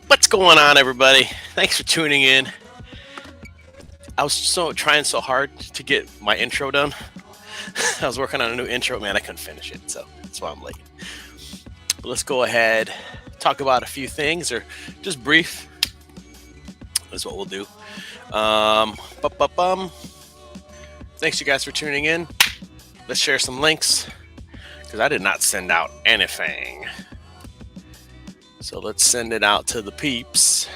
What's going on, everybody? Thanks for tuning in. I was trying so hard to get my intro done. I was working on a new intro, man. I couldn't finish it, so that's why I'm late. But let's go ahead, talk about a few things, or just brief. That's what we'll do. Thanks, you guys, for tuning in. Let's share some links, because I did not send out anything. So let's send it out to the peeps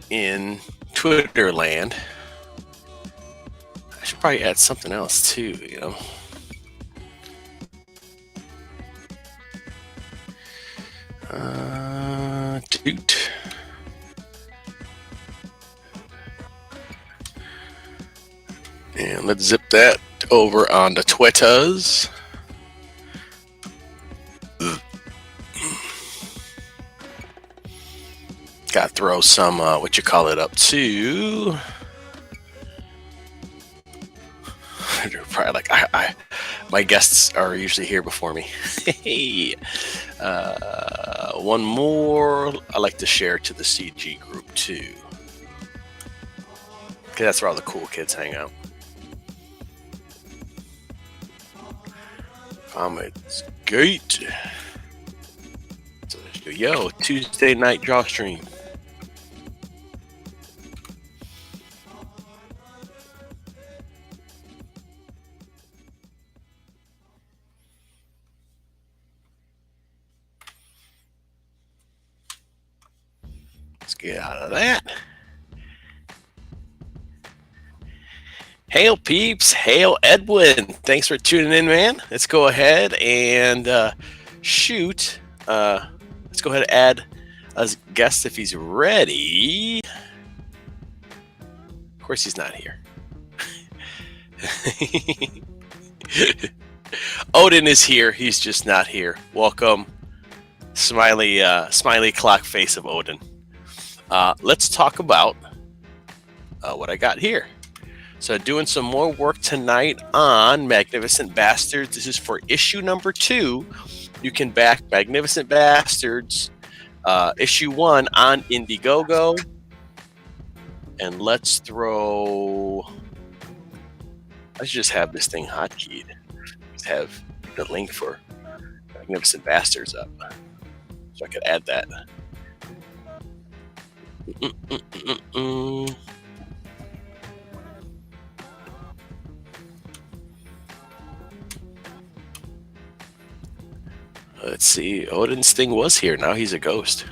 in Twitter land. I should probably add something else too, Doot. And let's zip that over onto Twitters. Got to throw some, what you call it, up too. They're probably like, my guests are usually here before me. Hey, one more I like to share to the CG group too. Okay, that's where all the cool kids hang out. Comicsgate. Yo, Tuesday night draw stream. Let's get out of that. Hail peeps, hail Edwin. Thanks for tuning in, man. Let's go ahead and shoot. Let's go ahead and add a guest if he's ready. Of course he's not here. Odin is here, he's just not here. Welcome, smiley clock face of Odin. Let's talk about what I got here. So doing some more work tonight on Magnificent Bastards. This is for issue number 2. You can back Magnificent Bastards issue 1 on Indiegogo. And let's just have this thing hotkeyed. Let's have the link for Magnificent Bastards up. So I could add that. Let's see. Odin's thing was here. Now he's a ghost.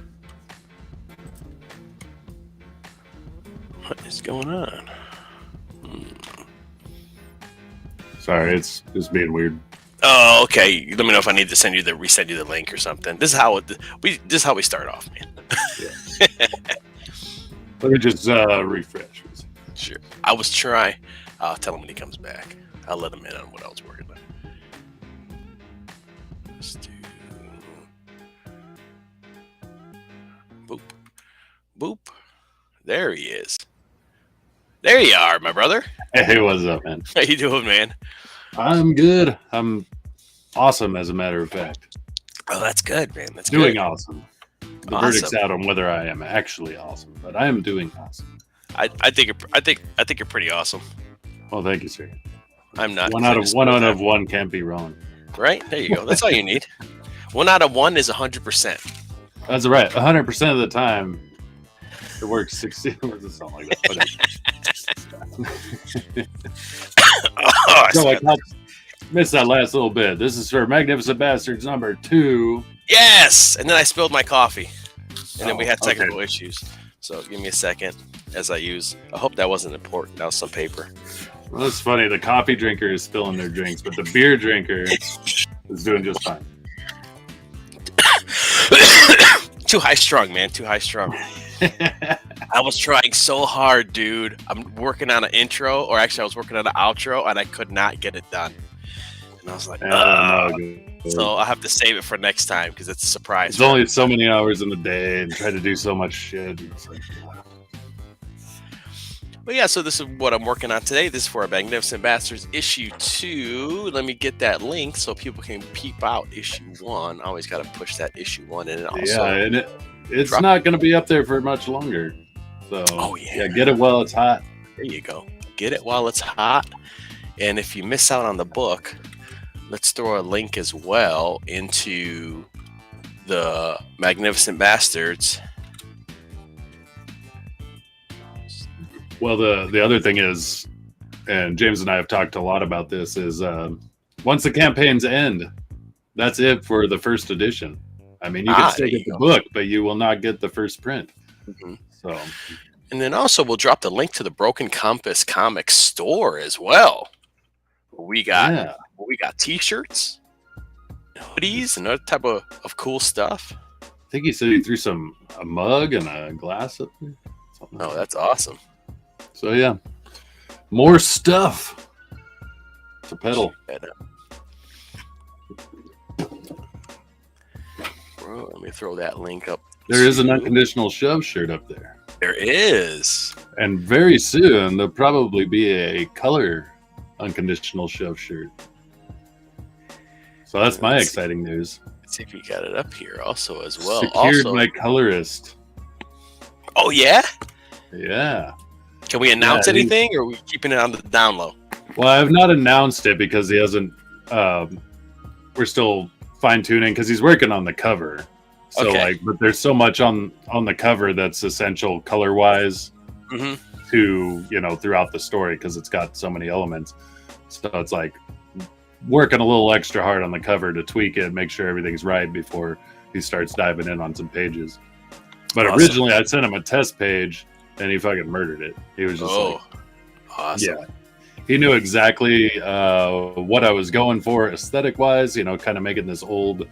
What is going on? Sorry, it's just being weird. Oh, okay. Let me know if I need to resend you the link or something. This is how we start off, man. Yeah. Let me just refresh. Sure. I was trying. I'll tell him when he comes back. I'll let him in on what I was working on. Let's do boop, boop. There he is. There you are, my brother. Hey, what's up, man? How you doing, man? I'm good. I'm awesome, as a matter of fact. Oh, that's good, man. That's doing good. Awesome. The verdict's out on whether I am actually awesome, but I am doing awesome. I think you're pretty awesome. Well, thank you, sir. I'm not. One out of one can't be wrong. Right? There you go. That's all you need. 1 out of 1 is 100%. That's right. 100% of the time, it works 60. What does it sound like? So I missed that last little bit. This is for Magnificent Bastards number 2. Yes! And then I spilled my coffee. And then we had technical issues. So give me a second as I hope that wasn't important. That was some paper. Well, it's funny. The coffee drinker is spilling their drinks, but the beer drinker is doing just fine. Too high strung, man. Too high strung. I was trying so hard, dude. I'm working on an intro, or actually I was working on an outro, and I could not get it done. And I was like, so I'll have to save it for next time because it's a surprise. There's only so many hours in the day and try to do so much shit. But yeah, so this is what I'm working on today. This is for Magnificent Bastards issue 2. Let me get that link so people can peep out issue 1. I always got to push that issue 1 in. And also, yeah, and it's not going to be up there for much longer. So yeah, get it while it's hot. There you go. Get it while it's hot. And if you miss out on the book, let's throw a link as well into the Magnificent Bastards. Well, the other thing is, and James and I have talked a lot about this, is once the campaigns end, that's it for the first edition. I mean, you can still get the book, but you will not get the first print. Mm-hmm. So, and then also we'll drop the link to the Broken Compass comic store as well. We got T-shirts, hoodies, and other type of cool stuff. think he said he threw a mug and a glass up there. Something Oh, like that's awesome. that. So yeah, more stuff to pedal. Bro, let me throw that link up. There is an unconditional shove shirt up there. There is. And very soon there'll probably be a color unconditional shove shirt. So that's my exciting news. Let's see if we got it up here also as well. Secured Also, by colorist. oh yeah? Yeah. Can we announce anything, or are we keeping it on the down low? Well, I've not announced it because he hasn't. We're still fine tuning because he's working on the cover. So Okay. but there's so much on the cover that's essential color wise to throughout the story because it's got so many elements. So it's like working a little extra hard on the cover to tweak it, make sure everything's right before he starts diving in on some pages. But Awesome. originally, I sent him a test page, and he fucking murdered it. He was just awesome. yeah. He knew exactly what I was going for aesthetic-wise, kind of making this old,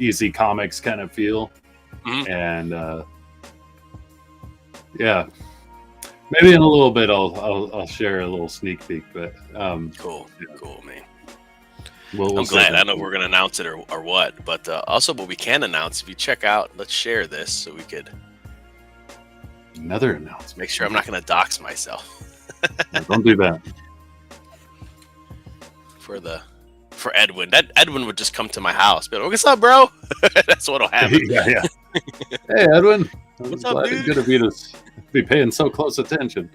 easy comics kind of feel. And, yeah. Maybe in a little bit I'll share a little sneak peek, but... Cool, man. We'll I'm glad. I know we're going to announce it or what, but also what we can announce, if you check out, let's share this so we could... Another announcement. Make sure I'm not going to dox myself. No, don't do that. For Edwin. Edwin would just come to my house. But what's up, bro? That's what'll happen. Yeah. Hey, Edwin. What's up, dude? Good of you to be paying so close attention.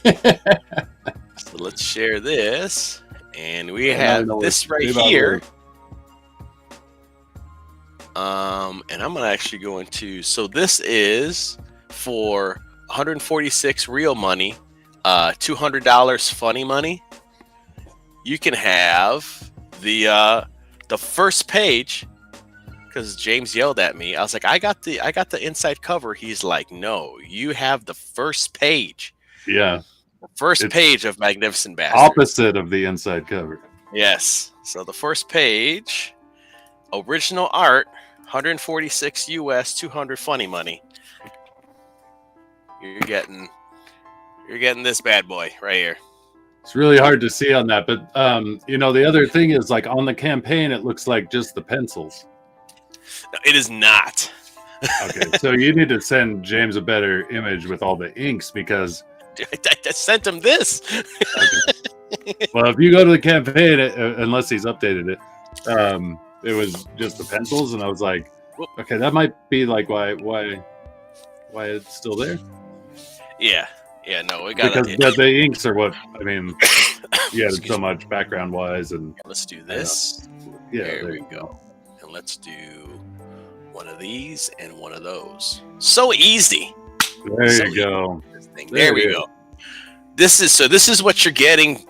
So let's share this. And we have this right here. And I'm going to actually go into... So this is for 146 real money, $200 funny money. You can have the first page, because James yelled at me. I was like, I got the inside cover. He's like, no, you have the first page. Yeah. The first page of Magnificent Bastard. Opposite of the inside cover. Yes. So the first page, original art, 146 US, 200 funny money. You're getting this bad boy right here. It's really hard to see on that, but the other thing is, like, on the campaign, it looks like just the pencils. No, it is not. Okay, so you need to send James a better image with all the inks because I sent him this. Okay. Well, if you go to the campaign, unless he's updated it, it was just the pencils, and I was like, okay, that might be like why it's still there. Yeah, no, we got because the inks are what I mean. Yeah, so much background wise, and let's do this. There we go. And let's do one of these and one of those. So easy. There you go. There we go. This is what you're getting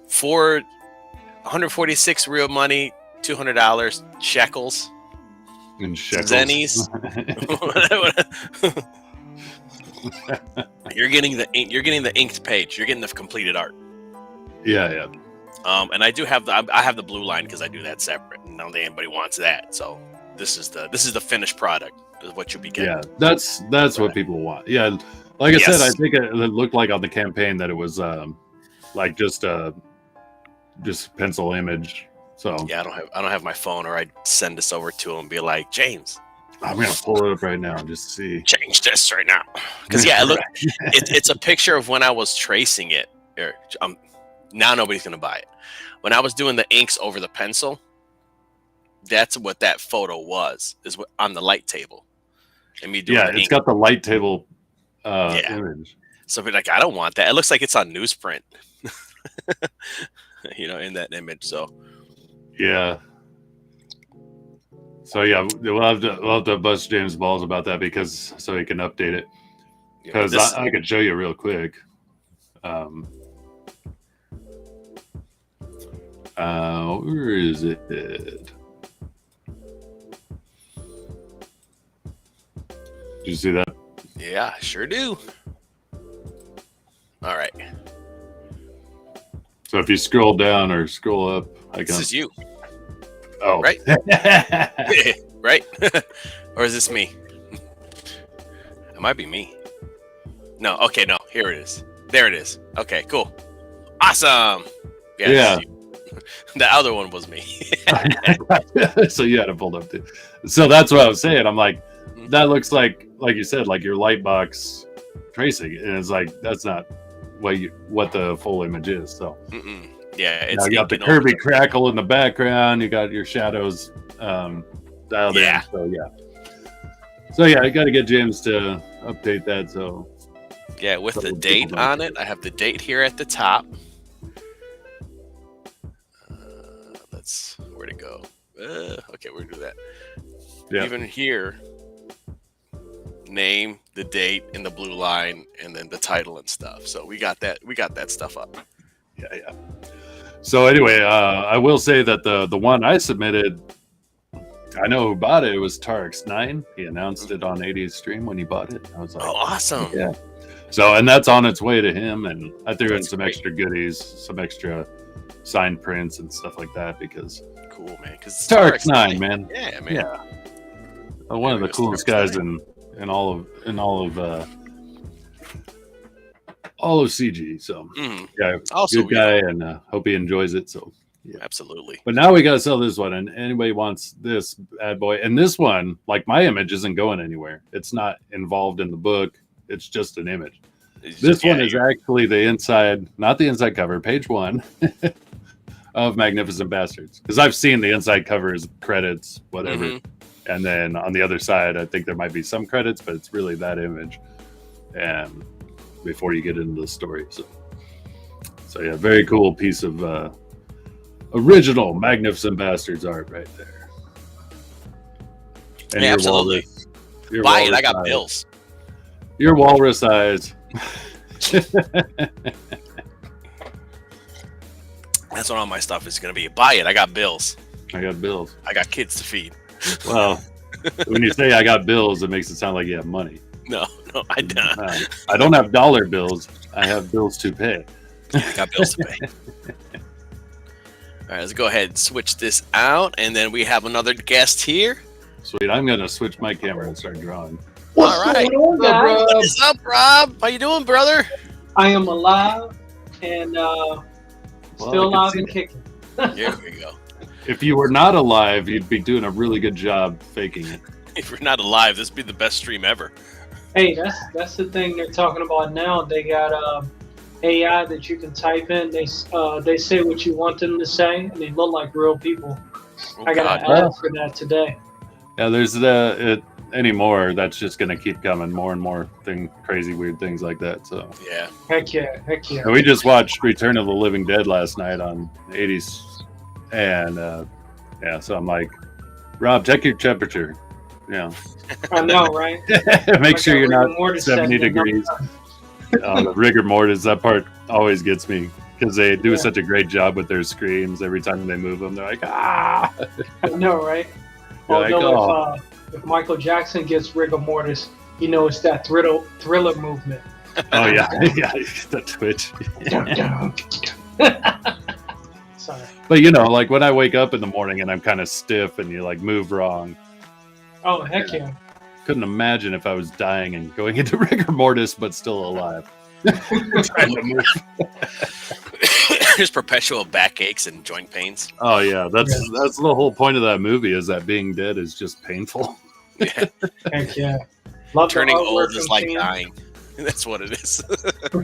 for 146 real money, $200 shekels. And shekels. Zennies. You're getting the inked page. You're getting the completed art. Yeah. And I do have I have the blue line because I do that separate. And I don't think anybody wants that. So this is the finished product is what you'll be getting. Yeah, that's what people want. Yeah, like I said, I think it looked like on the campaign that it was like just pencil image. So yeah, I don't have my phone, or I'd send this over to him and be like, James, I'm gonna pull it up right now just to see. Change this right now, because it's a picture of when I was tracing it. Now nobody's gonna buy it. When I was doing the inks over the pencil, that's what that photo was. Is what on the light table, and me doing. Yeah, it's got the light table image. So be like, I don't want that. It looks like it's on newsprint. In that image. So yeah. So yeah, we'll have to bust James' balls about that so he can update it. Because I could show you real quick. Where is it? Did you see that? Yeah, I sure do. All right. So if you scroll down or scroll up, This is you. Oh, right. Right. Or is this me? It might be me. No, okay, no. Here it is. There it is. Okay, cool. Awesome. Yes, the other one was me. So you had to pull up too. So that's what I was saying. I'm like, that looks like you said, like your light box tracing, and it's like that's not what the full image is. So yeah, it's you got the Kirby crackle in the background. You got your shadows dialed in. So yeah, I got to get James to update that. So yeah, with the date on it, I have the date here at the top. Where'd it go? Okay, we're gonna do that. Yeah. Even here, name, the date, and the blue line, and then the title and stuff. So we got that. We got that stuff up. Yeah. So anyway, I will say that the one I submitted, I know who bought it. It was Tarx9. He announced it on 80's stream when he bought it. I was like, oh, awesome. Yeah. So, and that's on its way to him. And I threw in some extra goodies, some extra signed prints and stuff like that because cool, man. Because Tarx9, man. Yeah, man. Yeah. One of the coolest guys in all of CG. So yeah, also good guy, and hope he enjoys it. So yeah, absolutely. But now we got to sell this one, and anybody wants this bad boy. And this one, like my image, isn't going anywhere. It's not involved in the book. It's just an image. This one is actually the inside, not the inside cover, page 1 of Magnificent Bastards. Because I've seen the inside covers, credits, whatever. And then on the other side, I think there might be some credits, but it's really that image. And before you get into the story. So yeah, very cool piece of original Magnificent Bastards art right there. And yeah, absolutely. Buy it. I got bills. Your walrus eyes. That's what all my stuff is going to be. Buy it. I got bills. I got bills. I got kids to feed. Well, when you say I got bills, it makes it sound like you have money. No, I don't. I don't have dollar bills. I have bills to pay. I got bills to pay. All right, let's go ahead and switch this out. And then we have another guest here. Sweet. I'm going to switch my camera and start drawing. All right. What's up, Rob? How you doing, brother? I am alive and still alive and kicking. Here we go. If you were not alive, you'd be doing a really good job faking it. If you're not alive, this would be the best stream ever. Hey, that's the thing they're talking about now. They got AI that you can type in. They say what you want them to say, and they look like real people. I got an ad for that today. Yeah, there's anymore. That's just going to keep coming. More and more crazy, weird things like that. So yeah. Heck yeah. And we just watched Return of the Living Dead last night on 80's. And so I'm like, Rob, check your temperature. Yeah. I know, right? Make sure you're not 70 degrees. The rigor mortis, that part always gets me because they do such a great job with their screams every time they move them. They're like, ah. I know, right? Although if Michael Jackson gets rigor mortis, you know it's that thriller movement. Oh yeah, the twitch. Sorry. But you know, like when I wake up in the morning and I'm kind of stiff and you like move wrong. Oh heck yeah! Couldn't imagine if I was dying and going into rigor mortis, but still alive. Trying to move. There's perpetual backaches and joint pains. Oh yeah, that's the whole point of that movie is that being dead is just painful. Yeah. Heck yeah! Turning old is like dying. That's what it is.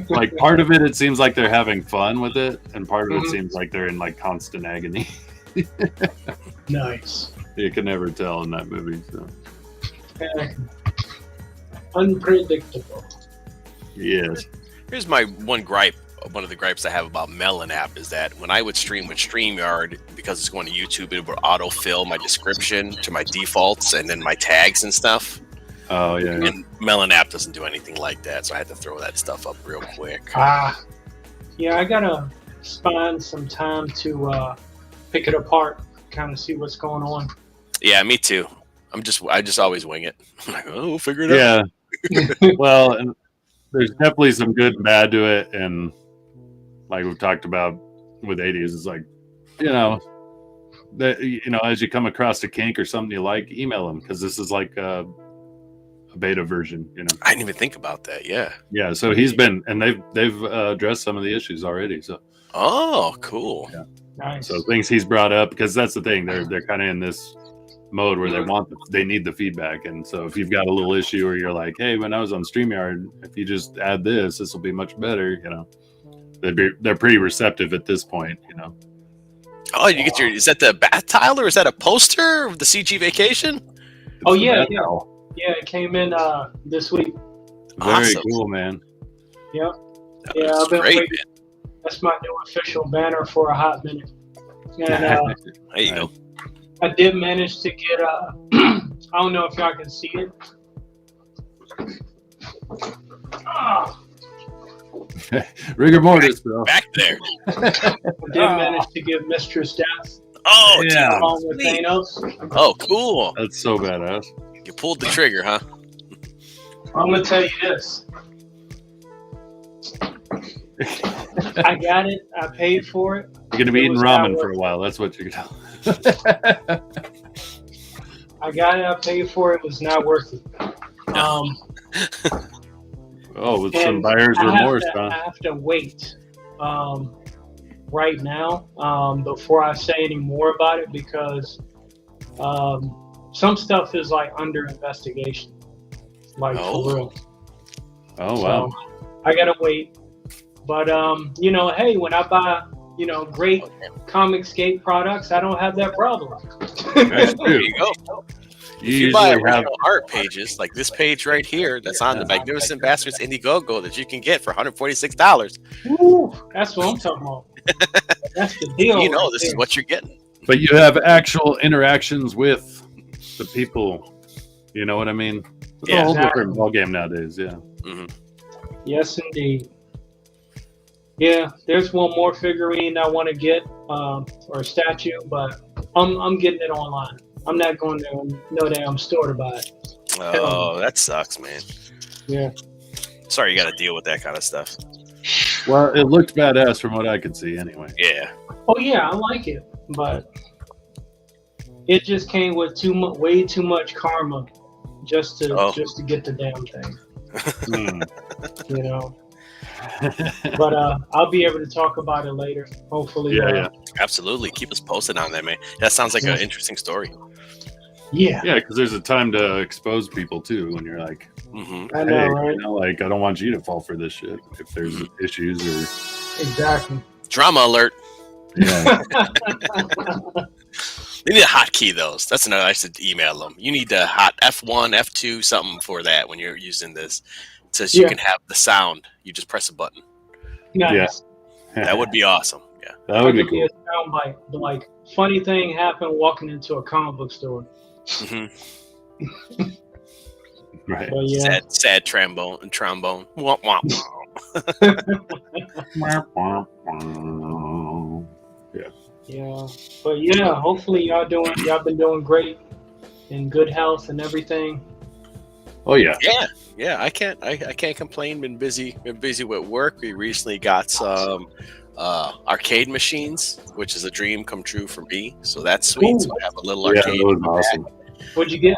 Like part of it seems like they're having fun with it, and part of it seems like they're in like constant agony. Nice. You can never tell in that movie. So. Unpredictable. Yes. Here's my one gripe. One of the gripes I have about Melon app is that when I would stream with StreamYard, because it's going to YouTube, it would autofill my description to my defaults and then my tags and stuff. Oh yeah. And Melon app doesn't do anything like that, so I had to throw that stuff up real quick. Yeah, I gotta find some time to pick it apart, kind of see what's going on. Yeah, me too. I just always wing it. I'm like, oh, we'll figure it out. Yeah. Well, and there's definitely some good and bad to it, and like we've talked about with 80s, it's like, you know, that, as you come across a kink or something you like, email them, because this is like a beta version. I didn't even think about that. Yeah. Yeah. So he's been, and they've addressed some of the issues already. So. Oh, cool. Yeah. Nice. So things he's brought up, because that's the thing, they're kind of in this mode where they need the feedback. And so if you've got a little issue or you're like, hey, when I was on StreamYard, if you just add this will be much better, they're pretty receptive at this point. Oh, you get is that the bath tile, or is that a poster of the CG vacation? It's yeah, it came in this week. Very cool, man. Yep. Yeah, I've been great, waiting. That's my new official banner for a hot minute. And there you go. I did manage to get I don't know if y'all can see it. Rigor mortis, bro. Back there. I did manage to give Mistress Death. Oh, yeah. Along with Thanos. Oh, cool. That's so badass. You pulled the trigger, huh? I'm gonna tell you this. I got it. I paid for it. You're gonna be eating ramen for a while. That's what you're gonna. I got it. I paid for it. It was not worth it. With some buyer's remorse, I have to wait right now before I say any more about it, because some stuff is like under investigation, like for real. Oh wow! So, I gotta wait. But hey, when I buy great comicsgate products, I don't have that problem. That's true. There you go. If you buy original art pages, like this page right here, that's on the Magnificent Bastards Indiegogo that you can get for $146. Woo, that's what I'm talking about. That's the deal. This is what you're getting. But you have actual interactions with the people. You know what I mean? It's a whole different ballgame nowadays. Yeah. Mm-hmm. Yes, indeed. Yeah, there's one more figurine I want to get, or statue, but I'm getting it online. I'm not going to no damn store to buy it. Oh, that sucks, man. Yeah. Sorry, you got to deal with that kind of stuff. Well, it looked badass from what I could see, anyway. Yeah. Oh yeah, I like it, but it just came with way too much karma, just to get the damn thing. But I'll be able to talk about it later. Hopefully. Yeah. Absolutely. Keep us posted on that, man. That sounds like an interesting story. Yeah. Yeah, because there's a time to expose people too when you're like, I know, right? Like, I don't want you to fall for this shit if there's issues or. Exactly. Drama alert. Yeah. They need a hotkey, those. That's another. I should email them. You need the hot F1, F2, something for that when you're using this. So you can have the sound. You just press a button. Nice. Yeah. That would be awesome. Yeah. That would be cool. A sound bite. But like, funny thing happened walking into a comic book store. Mm-hmm. Right. But yeah. Sad trombone. Womp womp. Yeah. But yeah, hopefully y'all been doing great, in good health and everything. Oh yeah. Yeah, I can't complain. Been busy with work. We recently got some arcade machines, which is a dream come true for me. So that's sweet. Ooh. So I have a little arcade. Yeah, that was awesome. What'd you get?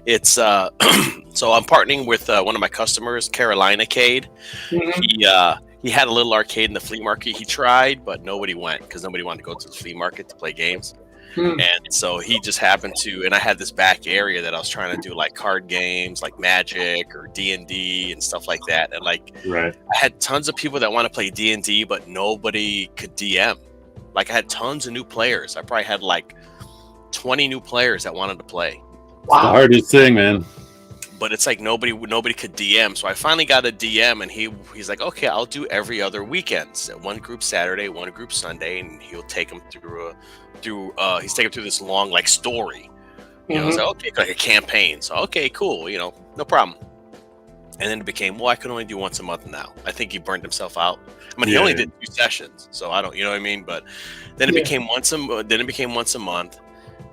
It's so I'm partnering with one of my customers, Carolina Cade. Mm-hmm. He had a little arcade in the flea market. He tried, but nobody went because nobody wanted to go to the flea market to play games. And so he just happened to, and I had this back area that I was trying to do like card games, like Magic or D&D and stuff like that. And like, I had tons of people that want to play D&D, but nobody could DM. Like I had tons of new players. I probably had like 20 new players that wanted to play. Wow. The hardest thing, man. But it's like nobody could DM. So I finally got a DM, and he's like, okay, I'll do every other weekend. So one group Saturday, one group Sunday, and he'll take them through he's taking through this long like story. You know, so okay, like a campaign. So okay, cool, no problem. And then it became, well, I can only do once a month now. I think he burned himself out. I mean, he only did 2 sessions, so I don't, you know what I mean? But then it became once a month.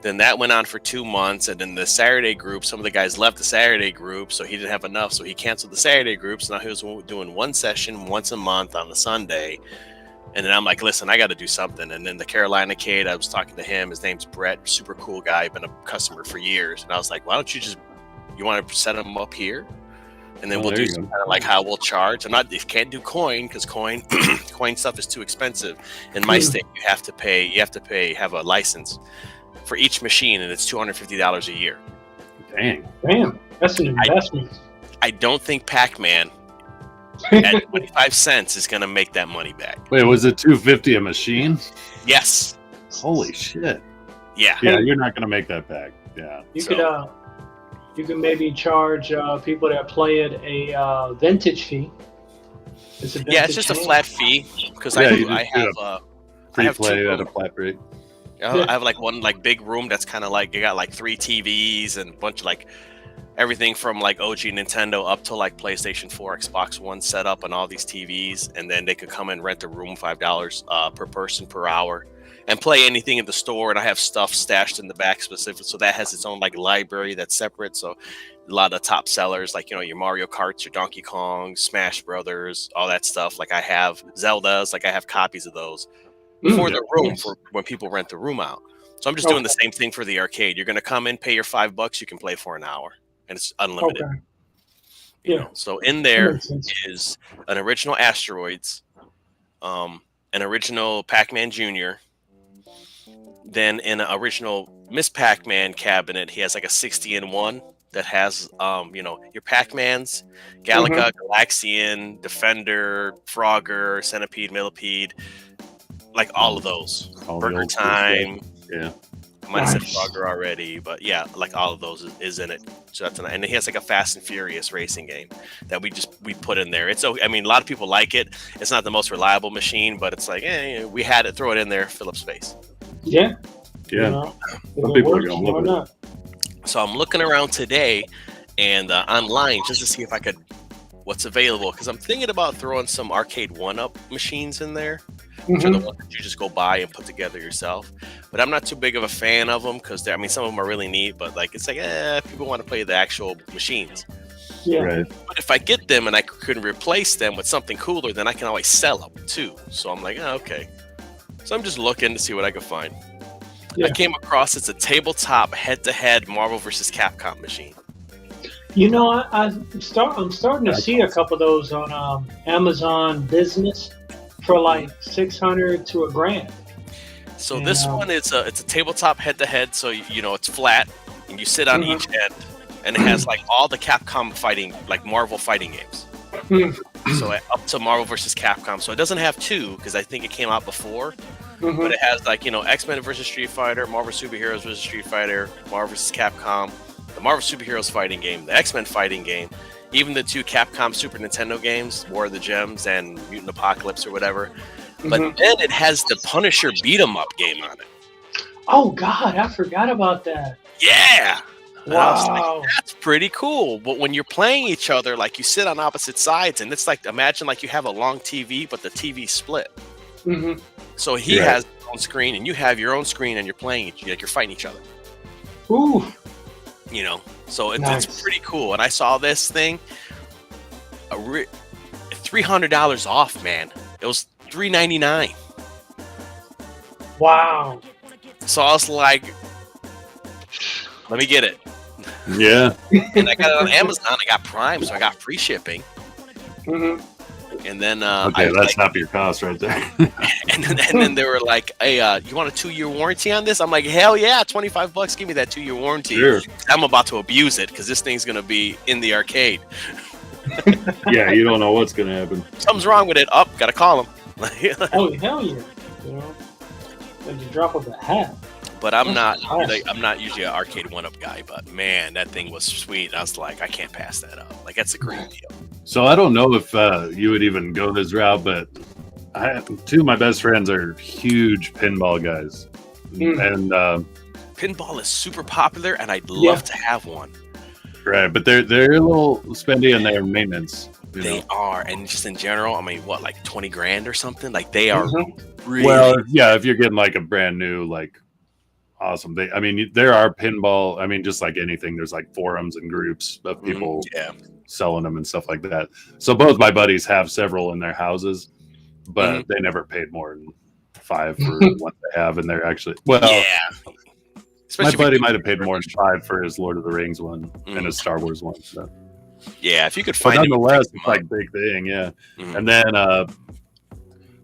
Then that went on for 2 months, and then the Saturday group, some of the guys left the Saturday group, so he didn't have enough, so he canceled the Saturday group. So now he was doing one session once a month on the Sunday. And then I'm like, listen, I got to do something. And then the Carolina Cade, I was talking to him. His name's Brett, super cool guy, been a customer for years. And I was like, why don't you want to set him up here? And then we'll do some kind of like how we'll charge. You can't do coin because coin stuff is too expensive. In my state, you have to have a license for each machine, and it's $250 a year. Dang. That's an investment. I don't think Pac-Man at 25 cents is going to make that money back. Wait, was it $250 a machine? Yes. Holy shit. Yeah. Yeah, you're not going to make that back. Yeah. You can maybe charge people that play it a vintage fee. It's just a flat fee because I have free play at a flat rate. I have like one like big room that's kind of like you got like 3 TVs and a bunch of like everything from like OG Nintendo up to like PlayStation 4, Xbox One setup and all these TVs, and then they could come and rent a room $5 per person per hour and play anything in the store. And I have stuff stashed in the back specific, so that has its own like library that's separate. So a lot of top sellers like your Mario Karts, your Donkey Kong, Smash Brothers, all that stuff. Like I have Zeldas, like I have copies of those for the room for when people rent the room out. So I'm just doing the same thing for the arcade. You're going to come in, pay your $5, you can play for an hour, and it's unlimited. Okay. You know? So in there is an original Asteroids, an original Pac-Man Jr., then in an original Miss Pac-Man cabinet, he has like a 60-in-1 that has, your Pac-Mans, Galaga, Galaxian, Defender, Frogger, Centipede, Millipede, like all of those. Burger Time. Yeah. I might have said Frogger already, but yeah, like all of those is in it. So that's and he has like a Fast and Furious racing game that we put in there. A lot of people like it. It's not the most reliable machine, but it's like, we had it, throw it in there, fill up space. Yeah. Yeah. Some people are going to love it. So I'm looking around today and online just to see if I could, what's available. Because I'm thinking about throwing some arcade 1-up machines in there. Which are the ones that you just go buy and put together yourself. But I'm not too big of a fan of them because some of them are really neat, but like it's like people want to play the actual machines. Yeah. Right. But if I get them and I can replace them with something cooler, then I can always sell them too. So I'm like, okay. So I'm just looking to see what I can find. Yeah. I came across it's a tabletop head-to-head Marvel vs. Capcom machine. I'm starting to see a couple of those on Amazon Business for like $600 to $1,000. So this one is it's a tabletop head-to-head. So it's flat and you sit on each end, and it has like all the Capcom fighting, like Marvel fighting games. So up to Marvel vs. Capcom. So it doesn't have 2 because I think it came out before. But it has like X-Men versus Street Fighter, Marvel Superheroes versus Street Fighter, Marvel vs. Capcom, the Marvel Superheroes fighting game, the X-Men fighting game, even the 2 Capcom Super Nintendo games, War of the Gems and Mutant Apocalypse or whatever. But then it has the Punisher beat 'em up game on it. Oh God, I forgot about that. Yeah. Wow. I was like, that's pretty cool. But when you're playing each other, like you sit on opposite sides, and it's like imagine like you have a long TV, but the TV split. So he has his own screen, and you have your own screen, and you're playing like you're fighting each other. Ooh. So it's pretty cool. And I saw this thing, $300 off, man. It was $399. Wow. So I was like, let me get it. Yeah. And I got it on Amazon. I got Prime, so I got free shipping. And then that's half your cost right there. and then they were like, hey, you want a 2-year warranty on this? I'm like, hell yeah, $25, give me that 2-year warranty. Sure. I'm about to abuse it because this thing's gonna be in the arcade. Yeah, you don't know what's gonna happen. Something's wrong with it. Gotta call him. Oh hell yeah. At the drop of a hat. But I'm not usually an arcade 1-up guy, but man, that thing was sweet. And I was like, I can't pass that up. Like that's a great deal. So I don't know if you would even go this route, but 2 of my best friends are huge pinball guys, and pinball is super popular, and I'd love to have one. Right, but they're a little spendy in their maintenance. They are, and just in general, I mean, what, like $20,000 or something? Like they are really well. Yeah, if you're getting like a brand new, like awesome. There are pinball. I mean, just like anything, there's like forums and groups of people selling them and stuff like that. So both my buddies have several in their houses, but they never paid more than $5 for what they have, and they're actually Especially my buddy might have paid more than $5 for his Lord of the Rings one and his Star Wars one. So. Yeah, if you could But find nonetheless, it's like big thing, yeah. And then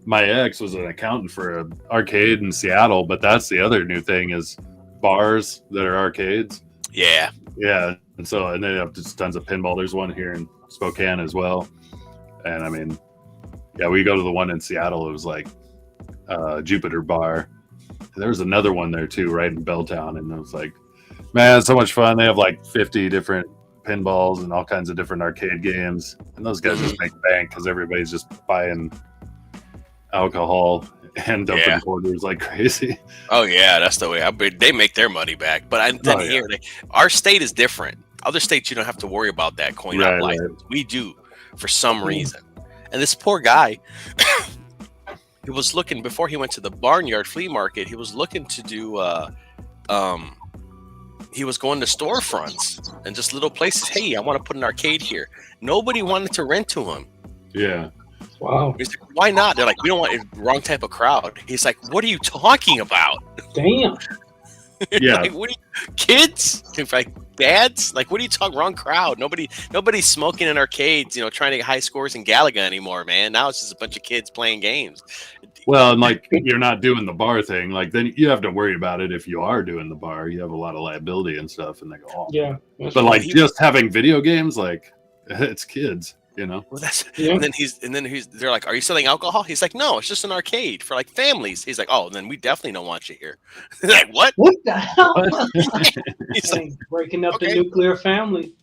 my ex was an accountant for an arcade in Seattle, but that's the other new thing is bars that are arcades. Yeah. Yeah. And they have just tons of pinball. There's one here in Spokane as well. And I mean, yeah, we go to the one in Seattle. It was like Jupiter Bar. There was another one there too, right in Belltown. And it was like, man, it's so much fun. They have like 50 different pinballs and all kinds of different arcade games. And those guys just make bank because everybody's just buying alcohol and dumping quarters like crazy. Oh yeah, that's the way. They make their money back. But our state is different. Other states, you don't have to worry about that coin op license. We do for some reason. And this poor guy, he was looking before he went to the Barnyard Flea Market. He was looking to do. He was going to storefronts and just little places. Hey, I want to put an arcade here. Nobody wanted to rent to him. Yeah. Wow. He's like, why not? They're like, we don't want a wrong type of crowd. He's like, what are you talking about? Damn. Yeah. Like, what are you, kids? Like dads? Like, what are you talking? Wrong crowd. Nobody's smoking in arcades, trying to get high scores in Galaga anymore, man. Now it's just a bunch of kids playing games. Well, and like you're not doing the bar thing, like then you have to worry about it if you are doing the bar. You have a lot of liability and stuff, and they go, oh. Yeah. But like just having video games, like it's kids, Well, that's and then they're like, are you selling alcohol? He's like, no, it's just an arcade for like families. He's like, oh, then we definitely don't want you here. Like, what? What the hell? He's like, breaking up the nuclear family.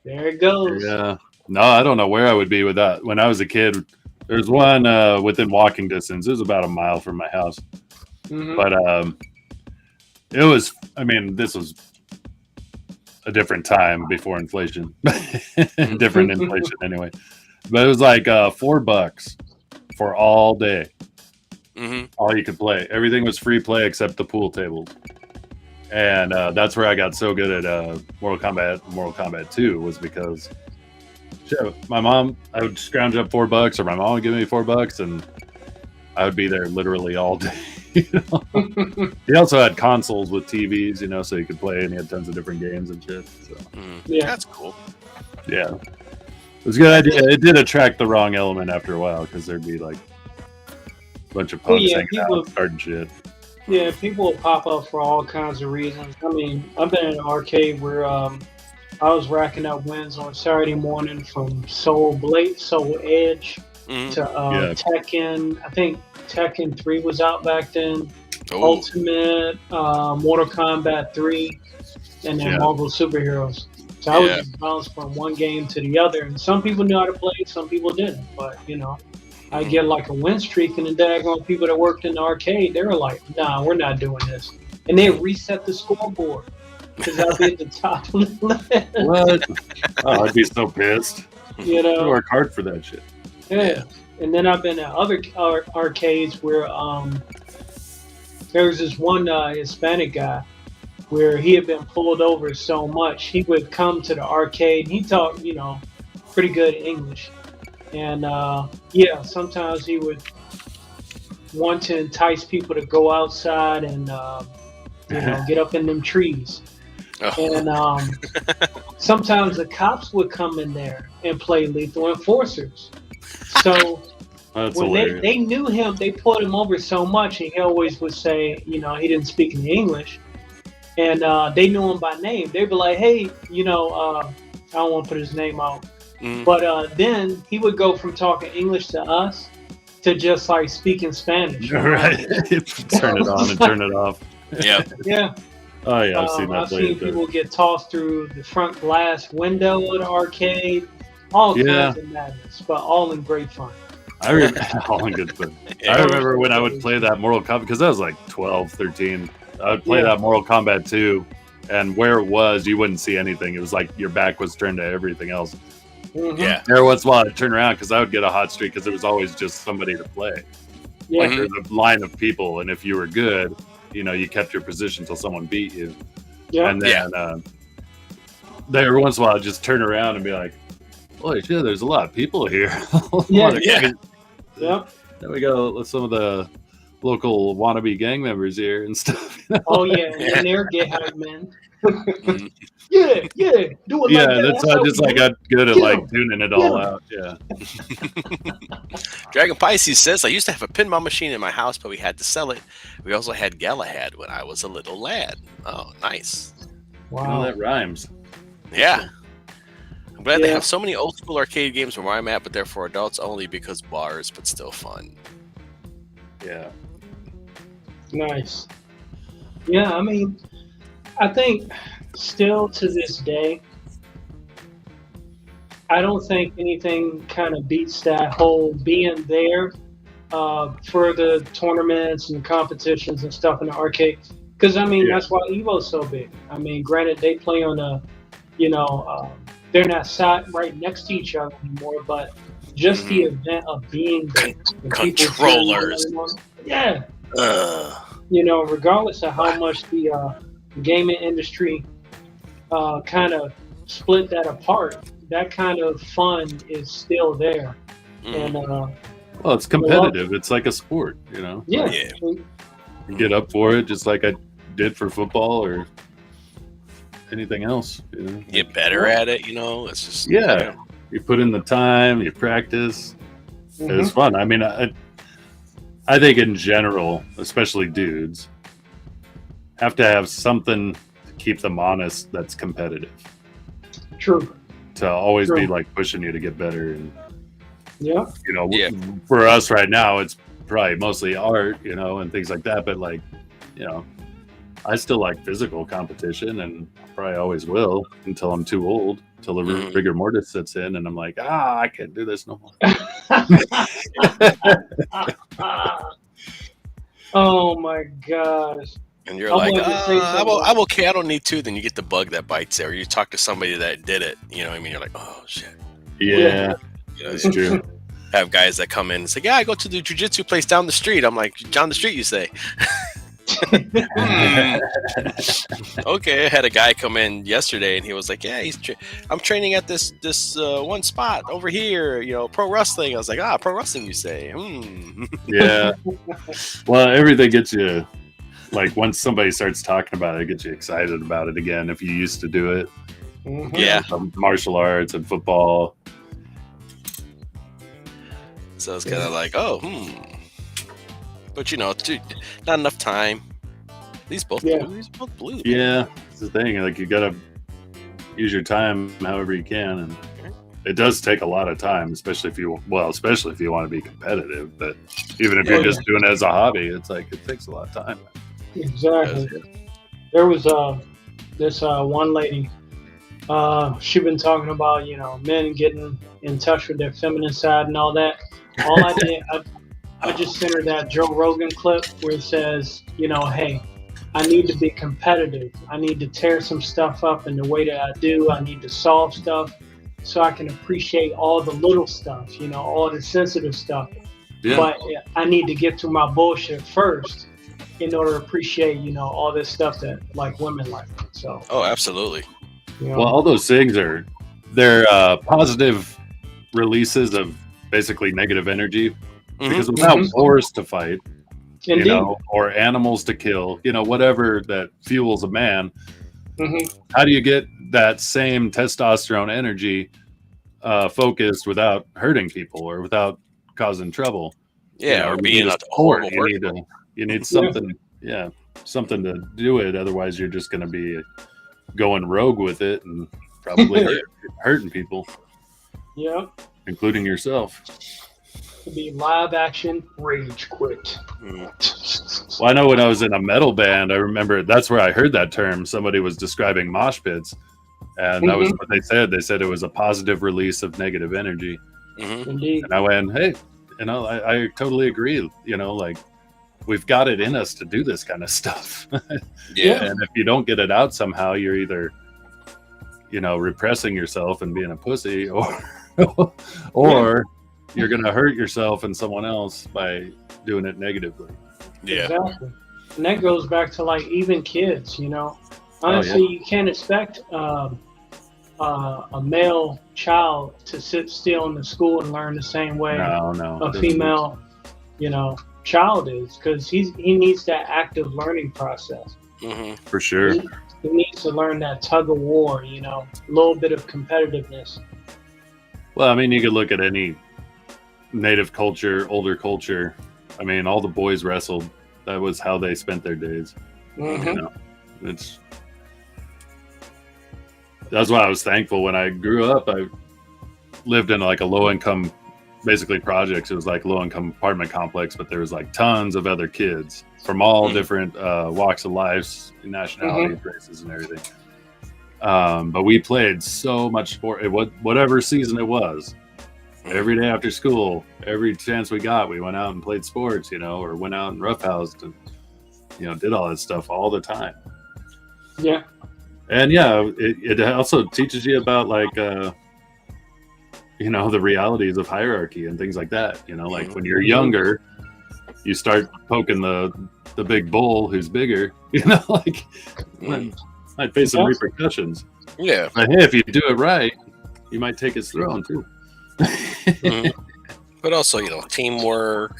There it goes. Yeah. No, I don't know where I would be with that. When I was a kid, there's one within walking distance. It was about a mile from my house. But it was, this was a different time before inflation. Different inflation anyway. But it was like $4 for all day. All you could play. Everything was free play except the pool tables. And that's where I got so good at Mortal Kombat 2 was because my mom, I would scrounge up $4 or my mom would give me $4 and I would be there literally all day. He also had consoles with TVs, so you could play, and he had tons of different games and shit. So that's cool. Yeah, it was a good idea. It did attract the wrong element after a while because there'd be like a bunch of punks hanging out, starting shit. Yeah, people will pop up for all kinds of reasons. I've been in an arcade where I was racking up wins on Saturday morning from Soul Edge to Tekken. I think Tekken 3 was out back then. Ultimate, Mortal Kombat 3, and then Marvel Superheroes. So I would just bounce from one game to the other. And some people knew how to play, some people didn't. But, I get like a win streak, and the daggone people that worked in the arcade, they were like, nah, we're not doing this. And they reset the scoreboard because I'd be at the top of the list. What? Oh, I'd be so pissed. You work hard for that shit. Yeah. And then I've been at other arcades where there was this one Hispanic guy where he had been pulled over so much. He would come to the arcade. He talked, pretty good English. And, sometimes he would want to entice people to go outside and, get up in them trees. And sometimes the cops would come in there and play Lethal Enforcers. So when they knew him, they pulled him over so much, and he always would say, he didn't speak any English, and they knew him by name. They'd be like, hey, I don't want to put his name out, but then he would go from talking English to us to just like speaking Spanish. Right. Turn it on and turn it off. Yeah. Yeah. Oh yeah, I've seen people get tossed through the front glass window of the arcade. All kinds of madness, but all in great fun. All in good fun. I remember when I would play that Mortal Kombat, because I was like 12, 13. I would play that Mortal Kombat 2, and where it was, you wouldn't see anything. It was like your back was turned to everything else. Yeah. Every once in a while, I'd turn around because I would get a hot streak because there was always just somebody to play. Yeah. Like there's a line of people, and if you were good, you kept your position until someone beat you. Yeah. And then every once in a while, I'd just turn around and be like, holy shit, there's a lot of people here. Yeah. There we go. Some of the local wannabe gang members here and stuff. Oh yeah, and they're get hype, man. yeah, do it like that. That's why I just got good at like tuning it all out. Yeah. Dragon Pisces says, I used to have a pinball machine in my house, but we had to sell it. We also had Galahad when I was a little lad. Oh, nice. Wow. That rhymes. Yeah. I'm glad they have so many old school arcade games where I'm at, but they're for adults only because bars, but still fun. Yeah. Nice. Yeah, I mean, I think still to this day, I don't think anything kind of beats that whole being there for the tournaments and competitions and stuff in the arcade. Because, I mean, that's why Evo's so big. I mean, granted, they play on a, they're not sat right next to each other anymore, but just the event of being there. Controllers. Yeah. Regardless of how much the gaming industry kind of split that apart, that kind of fun is still there. And well, it's competitive. It's like a sport, Yeah. Like, you get up for it just like I did for football or anything else. Get better at it, It's just you put in the time, you practice. It's fun. I mean, I think in general, especially dudes, have to have something to keep them honest that's competitive. True. To always be like pushing you to get better. And Yeah. For us right now, it's probably mostly art, and things like that. But like, I still like physical competition, and probably always will until I'm too old, until the rigor mortis sets in, and I'm like, I can't do this no more. Oh my gosh. And you're like, I'm okay, I don't need to. Then you get the bug that bites there. You talk to somebody that did it, you know what I mean? You're like, oh shit. Yeah, that's true. Have guys that come in and say, I go to the jiu-jitsu place down the street. I'm like, down the street, you say? Okay, I had a guy come in yesterday and he was like, I'm training at this one spot over here, pro wrestling. I was like, pro wrestling, you say? Yeah. Well, everything gets you, like, once somebody starts talking about it, it gets you excited about it again if you used to do it. Yeah. Martial arts and football. So it's kind of like, but dude, not enough time. These both blue. Yeah, it's the thing. Like, you gotta use your time however you can, and it does take a lot of time, especially if you want to be competitive. But even if you're just doing it as a hobby, it's like it takes a lot of time. Exactly. There was this one lady. She'd been talking about men getting in touch with their feminine side and all that. All I did, I just sent her that Joe Rogan clip where it says, hey, I need to be competitive. I need to tear some stuff up in the way that I do. I need to solve stuff so I can appreciate all the little stuff, all the sensitive stuff. Yeah. But I need to get through my bullshit first in order to appreciate, all this stuff that like women like. So. Oh, absolutely. Well, all those things they're positive releases of basically negative energy. Because without wars to fight, or animals to kill, whatever that fuels a man, how do you get that same testosterone energy focused without hurting people or without causing trouble? Yeah, or being a horrible person. You need something, something to do it. Otherwise, you're just going to be going rogue with it and probably hurting people. Yeah. Including yourself. To be live action rage quit. Well, I know when I was in a metal band, I remember that's where I heard that term. Somebody was describing mosh pits, and that was what they said. They said it was a positive release of negative energy. Indeed. And I went, hey, I totally agree. Like, we've got it in us to do this kind of stuff. Yeah. And if you don't get it out somehow, you're either, repressing yourself and being a pussy, or you're going to hurt yourself and someone else by doing it negatively. Yeah. Exactly. And that goes back to like even kids, honestly, you can't expect a male child to sit still in the school and learn the same way No, a female child is, because he needs that active learning process. For sure. He needs to learn that tug of war, a little bit of competitiveness. Well, I mean, you could look at any native culture, older culture. I mean, all the boys wrestled. That was how they spent their days. That's why I was thankful when I grew up. I lived in like a low-income, basically projects. It was like low-income apartment complex, but there was like tons of other kids from all different walks of life, nationalities, races, and everything. But we played so much sport. Whatever season it was, every day after school, every chance we got, we went out and played sports, or went out and roughhoused and, did all that stuff all the time. Yeah. And yeah, it also teaches you about like, the realities of hierarchy and things like that. Like when you're younger, you start poking the big bull who's bigger, might face some repercussions. Yeah. But hey, if you do it right, you might take his throne too. But also, Yeah. teamwork,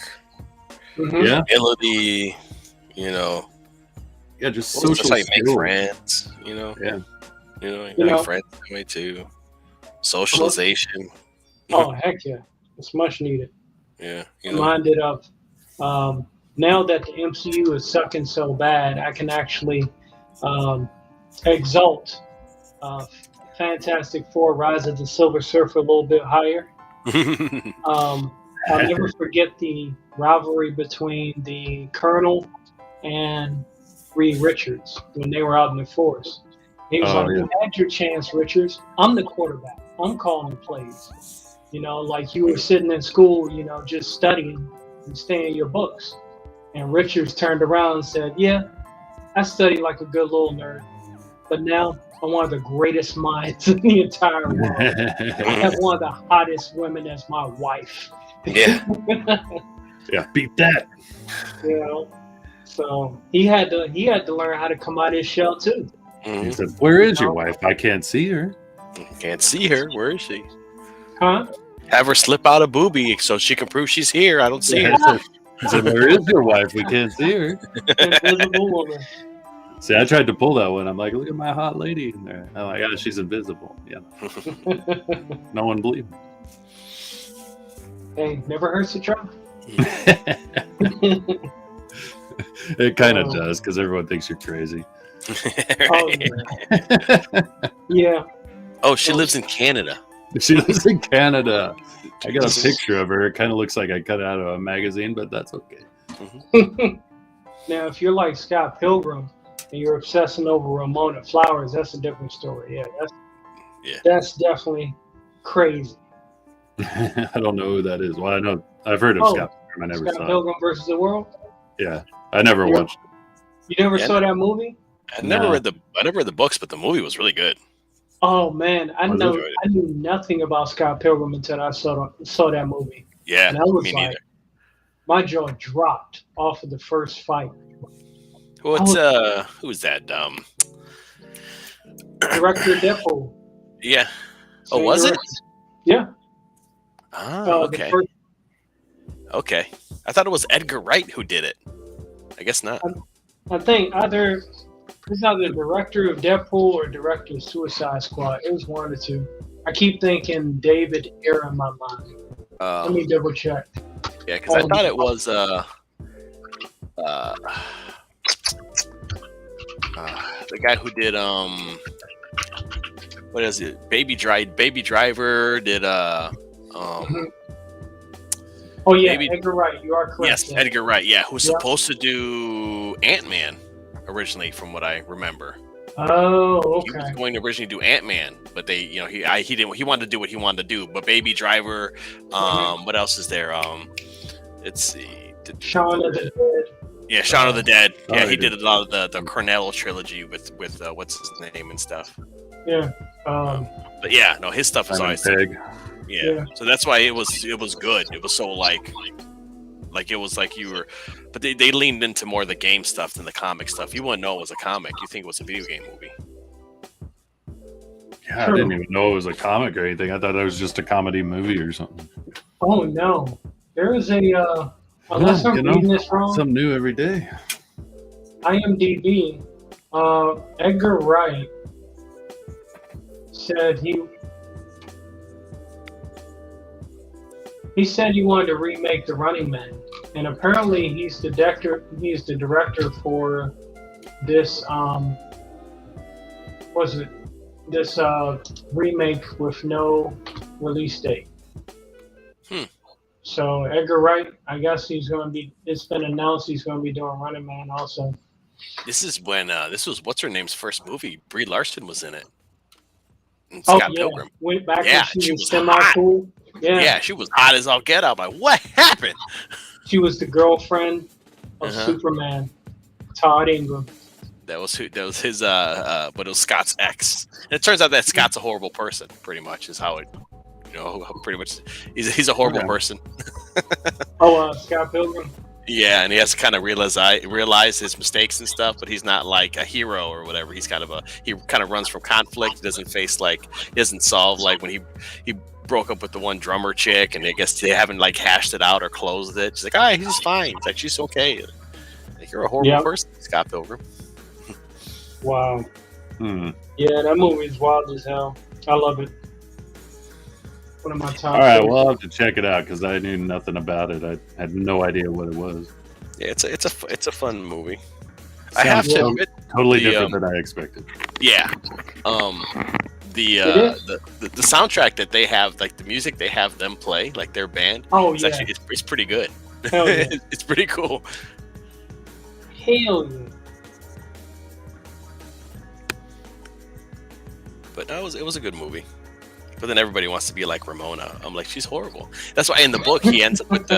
ability, Yeah, just social social how you make skills. friends, Yeah. you make friends that way too. Socialization. Oh, heck yeah. It's much needed. Yeah. Reminded of now that the MCU is sucking so bad, I can actually exalt Fantastic Four Rise of the Silver Surfer a little bit higher. I'll never forget the rivalry between the Colonel and Reed Richards when they were out in the forest. He was You had your chance, Richards. I'm the quarterback. I'm calling plays. Like you were sitting in school, just studying and staying in your books. And Richards turned around and said, yeah, I study like a good little nerd, but now I'm one of the greatest minds in the entire world. I have one of the hottest women as my wife. Yeah. Yeah, beat that. So he had to learn how to come out of his shell too. He said, "Where is your wife? I can't see her. Can't see her. Where is she? Huh? Have her slip out a boobie so she can prove she's here. I don't see her." He said, "Where is your wife? We can't see her." Invisible woman. See, I tried to pull that one. I'm like, look at my hot lady in there. Oh my God, she's invisible. Yeah. No one believed me. Hey, never hurts to try. It kind of does, because everyone thinks you're crazy. Oh, yeah. Oh, she lives in Canada. She lives in Canada. I got a picture of her. It kind of looks like I cut it out of a magazine, but that's okay. Now, if you're like Scott Pilgrim and you're obsessing over Ramona Flowers, that's a different story. That's definitely crazy. I don't know who that is. Well, I know I've heard of Scott Pilgrim. I never saw Scott Pilgrim versus the World. Yeah, I never watched it. You never saw that movie? I never read the books, but the movie was really good. Oh man, I knew nothing about Scott Pilgrim until I saw that movie. Yeah, and I was me like, neither. My jaw dropped off of the first fight. Who was that? Director Deadpool. Yeah. Oh, was it? Yeah. Oh, okay. Okay. I thought it was Edgar Wright who did it. I guess not. I think it's either director of Deadpool or director of Suicide Squad. It was one of the two. I keep thinking David Ayer in my mind. Let me double check. Yeah, because I thought it was the guy who did what is it? Baby Driver did Oh yeah, Edgar Wright. You are correct. Yes, Edgar Wright. Yeah, who's supposed to do Ant-Man originally, from what I remember. Oh, okay. He was going to originally do Ant-Man, but they, he didn't. He wanted to do what he wanted to do. But Baby Driver. What else is there? Let's see. Shaun of the Dead. Yeah, Shaun of the Dead. Yeah, he did a lot of the Cornell trilogy with what's his name and stuff. Yeah. But yeah, no, his stuff is always big. Yeah, so that's why it was good. It was so like it was like you were, but they leaned into more of the game stuff than the comic stuff. You wouldn't know it was a comic. You think it was a video game movie. Yeah, I didn't even know it was a comic or anything. I thought it was just a comedy movie or something. Oh no, there is a Unless I'm reading this wrong, something new every day. IMDb, Edgar Wright said he said he wanted to remake The Running Man, and apparently he's the director. He's the director for this this remake with no release date. So Edgar Wright, I guess he's going to be. It's been announced he's going to be doing Running Man also. This is when this was what's her name's first movie. Brie Larson was in it. And Scott Pilgrim. Went back Yeah, when she was hot. cool. Yeah, she was hot as all get out. Like, what happened? She was the girlfriend of Superman, Todd Ingram. That was his but it was Scott's ex. And it turns out that Scott's a horrible person, pretty much, is how it pretty much he's a horrible person. Scott Pilgrim. Yeah, and he has to kind of realize his mistakes and stuff, but he's not like a hero or whatever. He's kind of he runs from conflict. He doesn't face he doesn't solve like when he broke up with the one drummer chick, and I guess they haven't like hashed it out or closed it. She's like, "Ah, he's fine." It's like, she's okay. Like, you're a horrible person, Scott Pilgrim. Wow. Yeah, that movie is wild as hell. I love it. One of my top. All right, well, I'll have to check it out because I knew nothing about it. I had no idea what it was. Yeah, it's a fun movie. I have to admit, totally different than I expected. Yeah. The soundtrack that they have, like the music they have them play, like their band. It's pretty good. Hell yeah. It's pretty cool. Hell yeah. But no, it was a good movie. But then everybody wants to be like Ramona. I'm like, she's horrible. That's why in the book he ends up with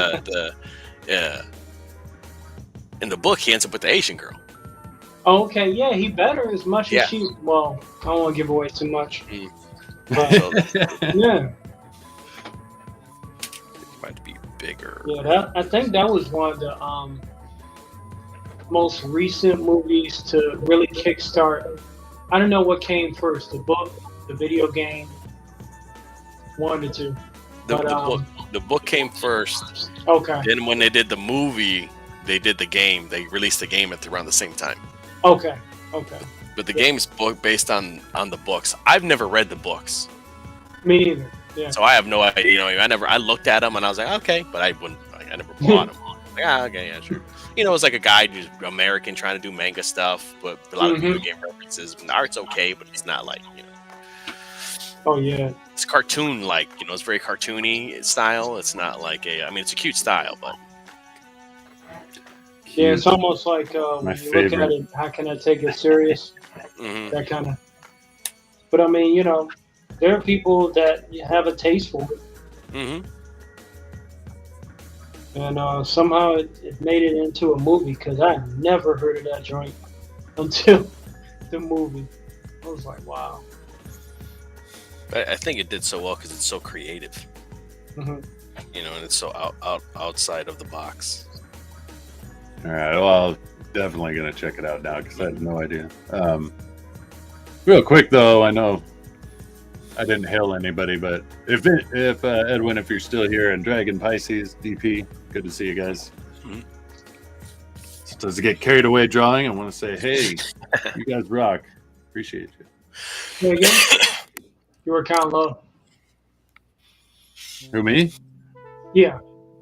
in the book he ends up with the Asian girl. Okay, yeah, he better as much as she. Well, I don't want to give away too much. But, yeah. It might be bigger. Yeah, I think that was one of the most recent movies to really kickstart. I don't know what came first, the book, the video game. One or two. The book came first. Okay. Then when they did the movie, they did the game. They released the game around the same time. Okay. But the game's based on the books. I've never read the books. Me neither. Yeah. So I have no idea. I looked at them and I was like, okay, but I never bought them. Like, okay, yeah, sure. It's like a guy who's American trying to do manga stuff, but a lot of video game references. And the art's okay, but it's not like Oh yeah. It's cartoon like, it's very cartoony style. It's not like it's a cute style, but yeah, it's almost like when you look at it, how can I take it serious? That kind of. But I mean, there are people that have a taste for it. And somehow it made it into a movie because I never heard of that joint until the movie. I was like, wow. I think it did so well because it's so creative, and it's so outside of the box. All right, well, I'm definitely gonna check it out now because I had no idea. Real quick though, I know I didn't hail anybody, but if Edwin, if you're still here, and Dragon Pisces DP, good to see you guys. So does it get carried away drawing? I want to say, hey, you guys rock. Appreciate you. Yeah. You were kind of low. Who, me? Yeah.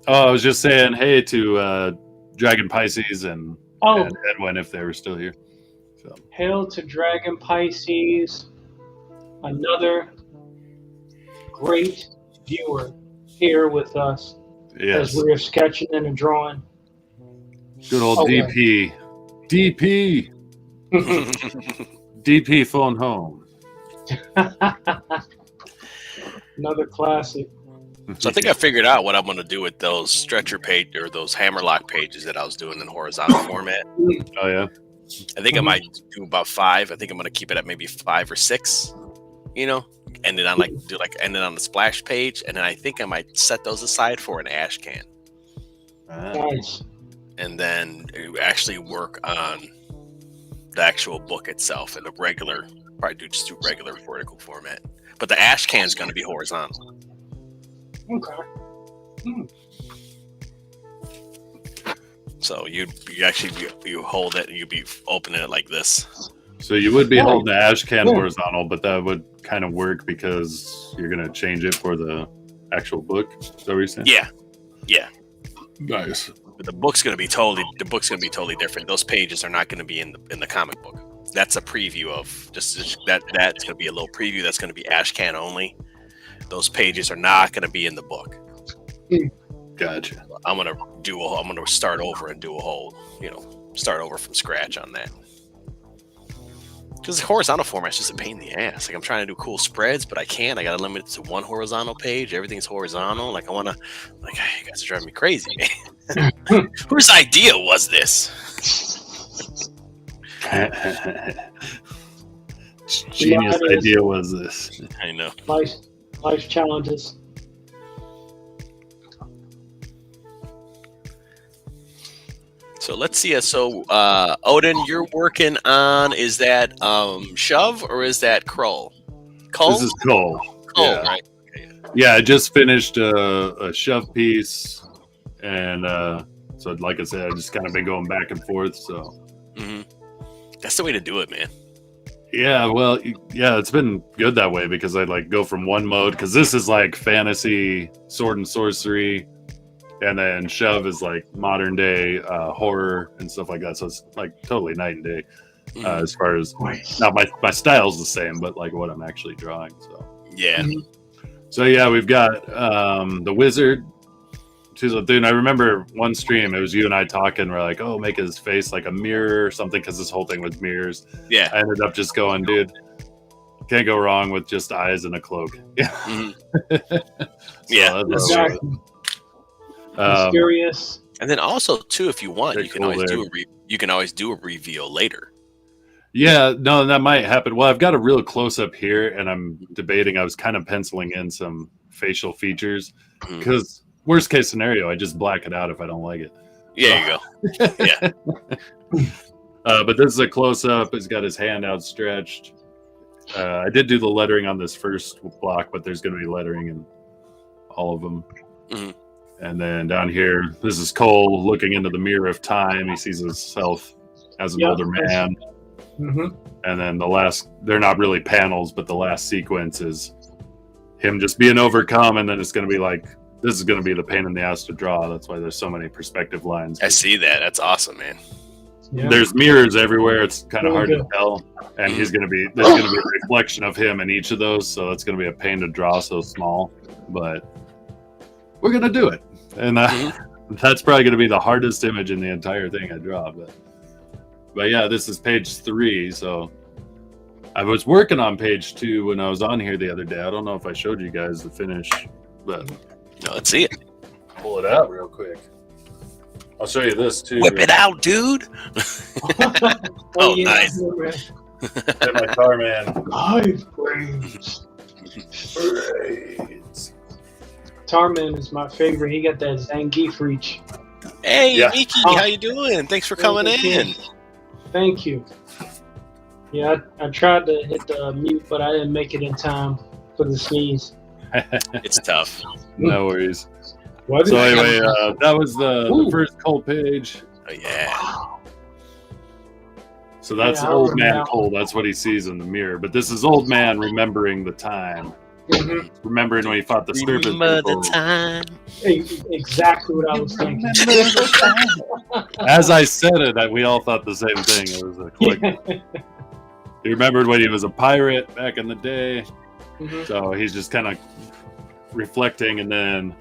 Oh, I was just saying hey to Dragon Pisces and Edwin if they were still here. So. Hail to Dragon Pisces, another great viewer here with us as we're sketching and drawing. Good old DP. DP. DP phone home. Another classic. So I think I figured out what I'm going to do with those stretcher page or those hammerlock pages that I was doing in horizontal format. Oh yeah. I think I might do about 5. I think I'm going to keep it at maybe 5 or 6. And then ending on the splash page, and then I think I might set those aside for an ash can. Nice. And then actually work on the actual book itself in a regular. Probably just do regular vertical format, but the ash can is going to be horizontal. Okay. So you hold it and you'd be opening it like this. So you would be holding the ash can horizontal, but that would kind of work because you're going to change it for the actual book. Is that what you're saying? Yeah. Nice. But the book's gonna be totally different. Those pages are not gonna be in the comic book. That's a preview of just that's gonna be a little preview. That's gonna be ash can only. Those pages are not gonna be in the book. Gotcha. I'm gonna start over and do a whole, start over from scratch on that. Because the horizontal format's just a pain in the ass. Like I'm trying to do cool spreads, but I can't. I gotta limit it to one horizontal page. Everything's horizontal. Like I wanna, you guys are driving me crazy, man. Whose idea was this? Genius idea was this. I know. Life challenges. So let's see. So Odin, you're working on, is that Shove or is that Kroll? Cole? This is Cole. Cole, right? Yeah, I just finished a Shove piece, and so like I said, I just kind of been going back and forth. So that's the way to do it, man. Yeah, well, yeah, it's been good that way because I like go from one mode because this is like fantasy, sword and sorcery. And then Shove is like modern day horror and stuff like that. So it's like totally night and day as far as now my style's the same, but like what I'm actually drawing. So yeah. So yeah, we've got the wizard. Dude, I remember one stream, it was you and I talking. We're like, oh, make his face like a mirror or something because this whole thing was mirrors. Yeah. I ended up just going, dude, can't go wrong with just eyes and a cloak. Yeah. Yeah. Exactly. Mysterious. And then also too, if you want, you can cool always do a reveal later. Yeah, no, that might happen. Well, I've got a real close up here, and I'm debating. I was kind of penciling in some facial features because worst case scenario, I just black it out if I don't like it. Yeah, you go. Yeah. But this is a close up. He's got his hand outstretched. I did do the lettering on this first block, but there's going to be lettering in all of them. And then down here, this is Cole looking into the mirror of time. He sees himself as an older man. And then they're not really panels, but the last sequence is him just being overcome. And then it's going to be like, this is going to be the pain in the ass to draw. That's why there's so many perspective lines. I see that. That's awesome, man. Yeah. There's mirrors everywhere. It's kind of hard to tell. And there's going to be a reflection of him in each of those. So that's going to be a pain to draw so small. But we're going to do it. And that's probably going to be the hardest image in the entire thing I draw. But yeah, this is page 3. So I was working on page 2 when I was on here the other day. I don't know if I showed you guys the finish, but no, let's see it. Pull it out real quick. I'll show you this too. Whip it out, dude. Oh, yeah, nice. And my car man. 5 brains. Tarman is my favorite. He got that Zangief reach. Hey, Miki, how you doing? Thanks for coming in. Thank you. Yeah, I tried to hit the mute, but I didn't make it in time for the sneeze. It's tough. No worries. So anyway, that was the first Cole page. Oh, yeah. So that's old man Cole. That's what he sees in the mirror. But this is old man remembering the time. Remembering when he fought the serpent. Remember the time. Exactly what I was thinking. As I said it, we all thought the same thing. It was a click. He remembered when he was a pirate back in the day. So he's just kind of reflecting. And then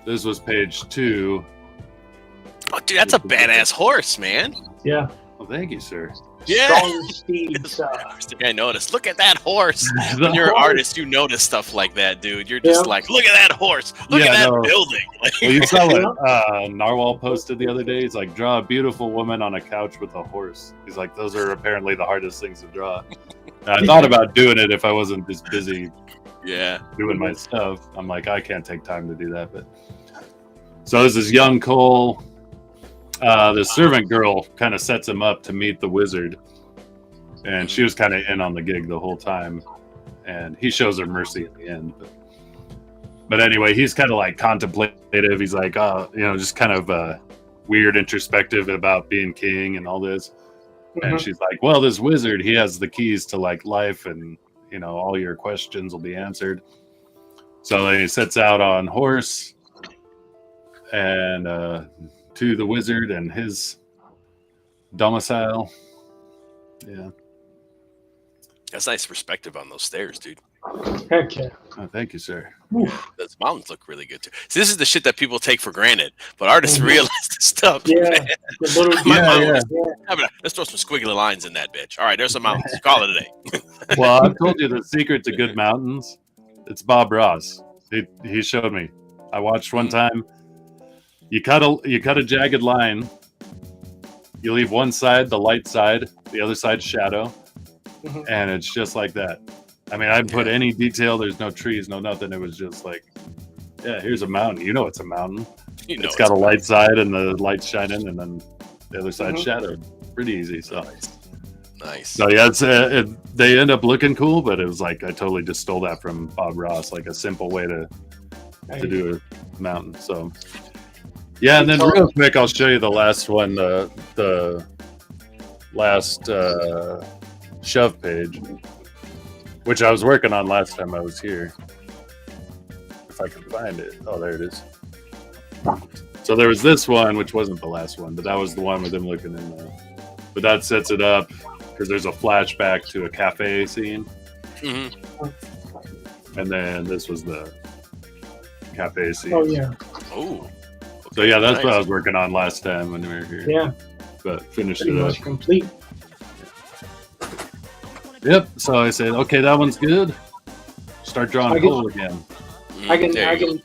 this was page 2. Oh, dude, that's a badass horse, man. Yeah. Well, thank you, sir. Yeah. I noticed. Look at that horse. When you're an artist, you notice stuff like that, dude. You're just like, look at that horse. Look at that building. Well, you saw what Narwhal posted the other day. He's like, draw a beautiful woman on a couch with a horse. He's like, those are apparently the hardest things to draw. And I thought about doing it if I wasn't just busy doing my stuff. I'm like, I can't take time to do that. But so this is young Cole. The servant girl kind of sets him up to meet the wizard, and she was kind of in on the gig the whole time, and he shows her mercy at the end. But anyway, he's kind of like contemplative. He's like, just kind of weird introspective about being king and all this. And Mhm. she's like, well, this wizard, he has the keys to like life, and you know, all your questions will be answered. So he sets out on horse and to the wizard and his domicile. Yeah. That's nice perspective on those stairs, dude. Heck yeah. Oh, thank you, sir. Oof. Those mountains look really good too. So this is the shit that people take for granted, but artists Mhm. realize this stuff. Yeah. man. The little My Yeah, mountain yeah. is- Let's throw some squiggly lines in that bitch. All right, there's some mountains. Call it a day. Well, I've told you the secret to good mountains. It's Bob Ross. He showed me. I watched one time. You cut a jagged line. You leave one side the light side, the other side shadow, Mhm. and it's just like that. I mean, I didn't put any detail. There's no trees, no nothing. It was just like, yeah, here's a mountain. You know it's a mountain. You know, It's got a light side and the light's shining, and then the other side Mhm. shadowed. Pretty easy. So, nice. so yeah, they end up looking cool, but it was like I totally just stole that from Bob Ross, like a simple way to do a mountain. So yeah, and then real quick, I'll show you the last one, the last shove page, which I was working on last time I was here. If I can find it. Oh, there it is. So there was this one, which wasn't the last one, but that was the one with him looking in there. But that sets it up because there's a flashback to a cafe scene, hmm and then this was the cafe scene. Oh yeah. Oh. So yeah, that's what I Nice. was working on last time when we were here. Yeah. But finished Pretty it up. much complete. Yep. So I said, okay, that one's good. Start drawing I get- cool again. I can There I you can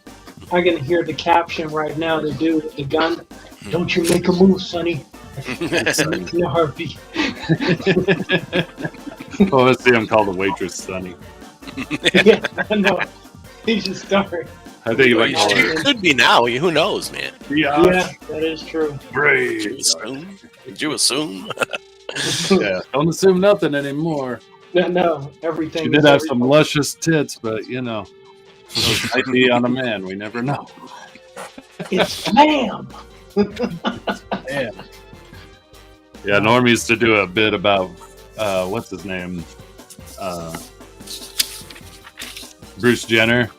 I can hear the caption right now. The dude with the gun. Don't you make a move, Sonny. go. In a heartbeat. Oh, let's see him call the waitress Sunny. Yeah, I know. He just started. I think he Well, might call her it could be now. Who knows, man? Yeah, Yeah, that is true. Did you brave. assume? Did you assume? Yeah, don't assume nothing anymore. No, everything. She did is have some everything. luscious tits, but you know, those might be on a man. We never know. It's ma'am. Yeah, Norm used to do a bit about what's his name, Bruce Jenner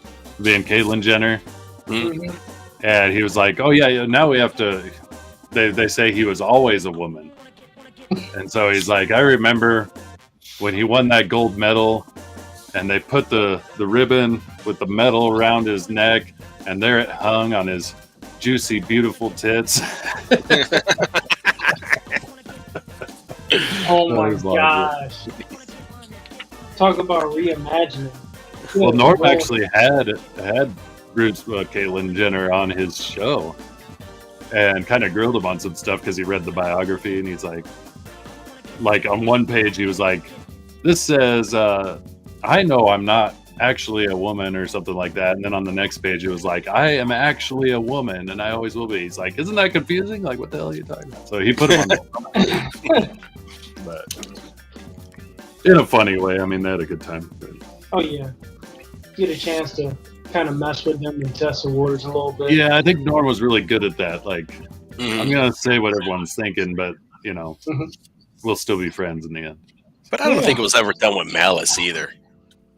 being Caitlyn Jenner, Mhm. and he was like, "Oh yeah, now we have to." They say he was always a woman, and so he's like, "I remember when he won that gold medal, and they put the ribbon with the medal around his neck, and there it hung on his juicy, beautiful tits." Oh That my was lovely. gosh. Talk about reimagining. Well, Norm Well, actually had Bruce Caitlyn Jenner on his show, and kind of grilled him on some stuff because he read the biography, and he's like on one page he was like, "This says I know I'm not actually a woman," or something like that, and then on the next page it was like, "I am actually a woman, and I always will be." He's like, "Isn't that confusing? Like, what the hell are you talking about?" So he put him on the but in a funny way. I mean, they had a good time. But, Oh yeah. Get a chance to kind of mess with them and test the waters a little bit. yeah, I think Norm was really good at that. Like, Mhm. I'm gonna say what everyone's thinking, but you know, Mhm. we'll still be friends in the end. But I don't Yeah. think it was ever done with malice either.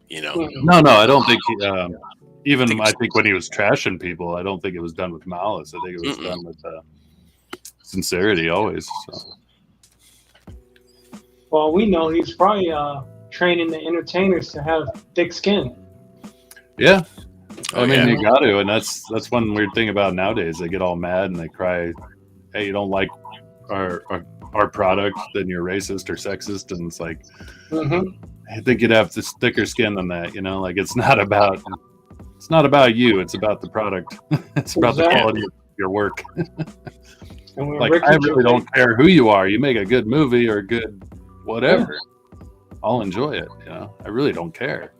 You know. Mhm. No, I don't think he. I think when he was trashing people, I don't think it was done with malice. I think it was Mm-mm. done with sincerity always. So. Well, we know he's probably training the entertainers to have thick skin. Yeah, Oh, I mean, yeah. you got to, and that's one weird thing about nowadays. They get all mad and they cry, "Hey, you don't like our product, then you're racist or sexist," and it's like, Mm-hmm. I think you'd have this thicker skin than that. You know, like it's not about you. It's about the product. It's about the Exactly. quality of your work. And when Like, Ricky I really Gervais- don't care who you are. You make a good movie or a good whatever, I'll enjoy it. You know, I really don't care.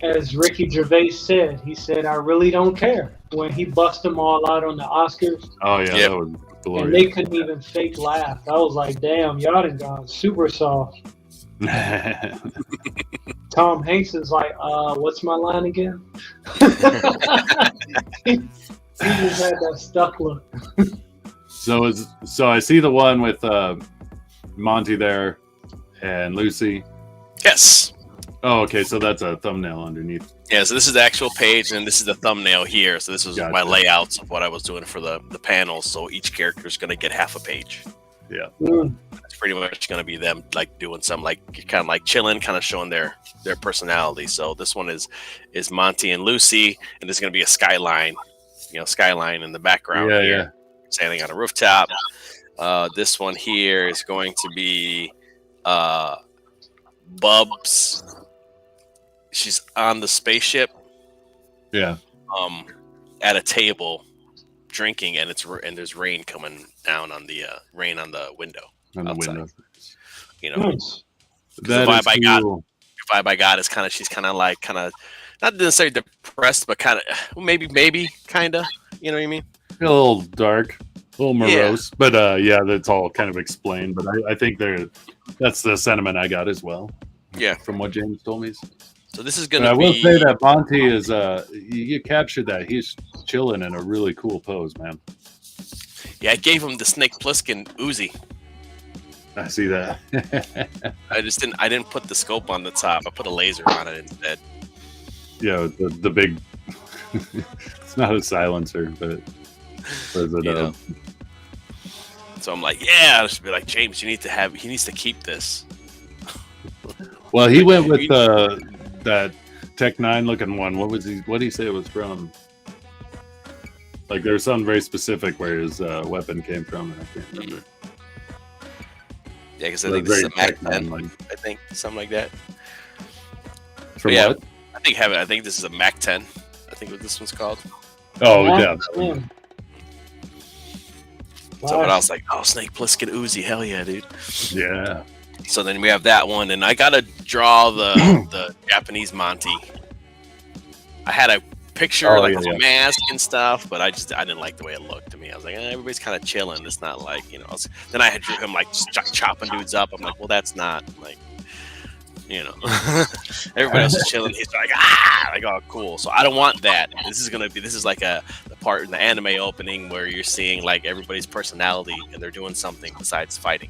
As Ricky Gervais said, he said, "I really don't care." When he bust them all out on the Oscars, Oh yeah, Yep. that was and glorious. they couldn't even fake laugh. I was like, "Damn, y'all done gone super soft." Tom Hanks is like, "What's my line again?" He just had that stuck look. So I see the one with Monty there and Lucy. Yes. Oh, okay. So that's a thumbnail underneath. Yeah, so this is the actual page, and this is the thumbnail here. So this was Gotcha. my layouts of what I was doing for the panels. So each character is going to get half a page. Yeah. It's pretty much going to be them like doing some like kind of like chilling, kind of showing their personality. So this one is Monty and Lucy, and there's going to be a skyline, skyline in the background. Yeah, here, yeah. standing on a rooftop. This one here is going to be Bubs. She's on the spaceship. Yeah. At a table, drinking, and there's rain coming down on the window. On the outside. window. Nice. That the is vibe I got. cool. The vibe I got is she's kind of not necessarily depressed, but kind of maybe kind of. You know what I mean? A little dark, a little morose, but yeah, that's all kind of explained. But I think that's the sentiment I got as well. Yeah. From what James told me. So this is But gonna I will be. say that Monty is you captured that. He's chilling in a really cool pose, man. Yeah, I gave him the Snake Plissken Uzi. I see that. I didn't put the scope on the top. I put a laser on it instead. Yeah, the big. It's not a silencer, but is it? So I'm like, yeah, I should be like, James, he needs to keep this. Well, he went with that Tech 9 looking one. What did he say it was from? Like there's something very specific where his weapon came from, and I can't remember. Yeah, because I think this is a Mac 10. Like, I think something like that. from Yeah. what? I think this is a Mac 10. I think what this one's called. Oh, yeah. Yeah. So when I was like, oh, Snake Plissken Uzi, hell yeah, dude. Yeah. So then we have that one, and I gotta draw the Japanese Monty. I had a picture with a mask and stuff, but I didn't like the way it looked to me. I was like, everybody's kind of chilling. It's not like then I had drew him like chopping dudes up. I'm like, well, that's not like. Everybody else is chilling. He's like, oh, cool. So I don't want that. This is like the part in the anime opening where you're seeing like everybody's personality and they're doing something besides fighting.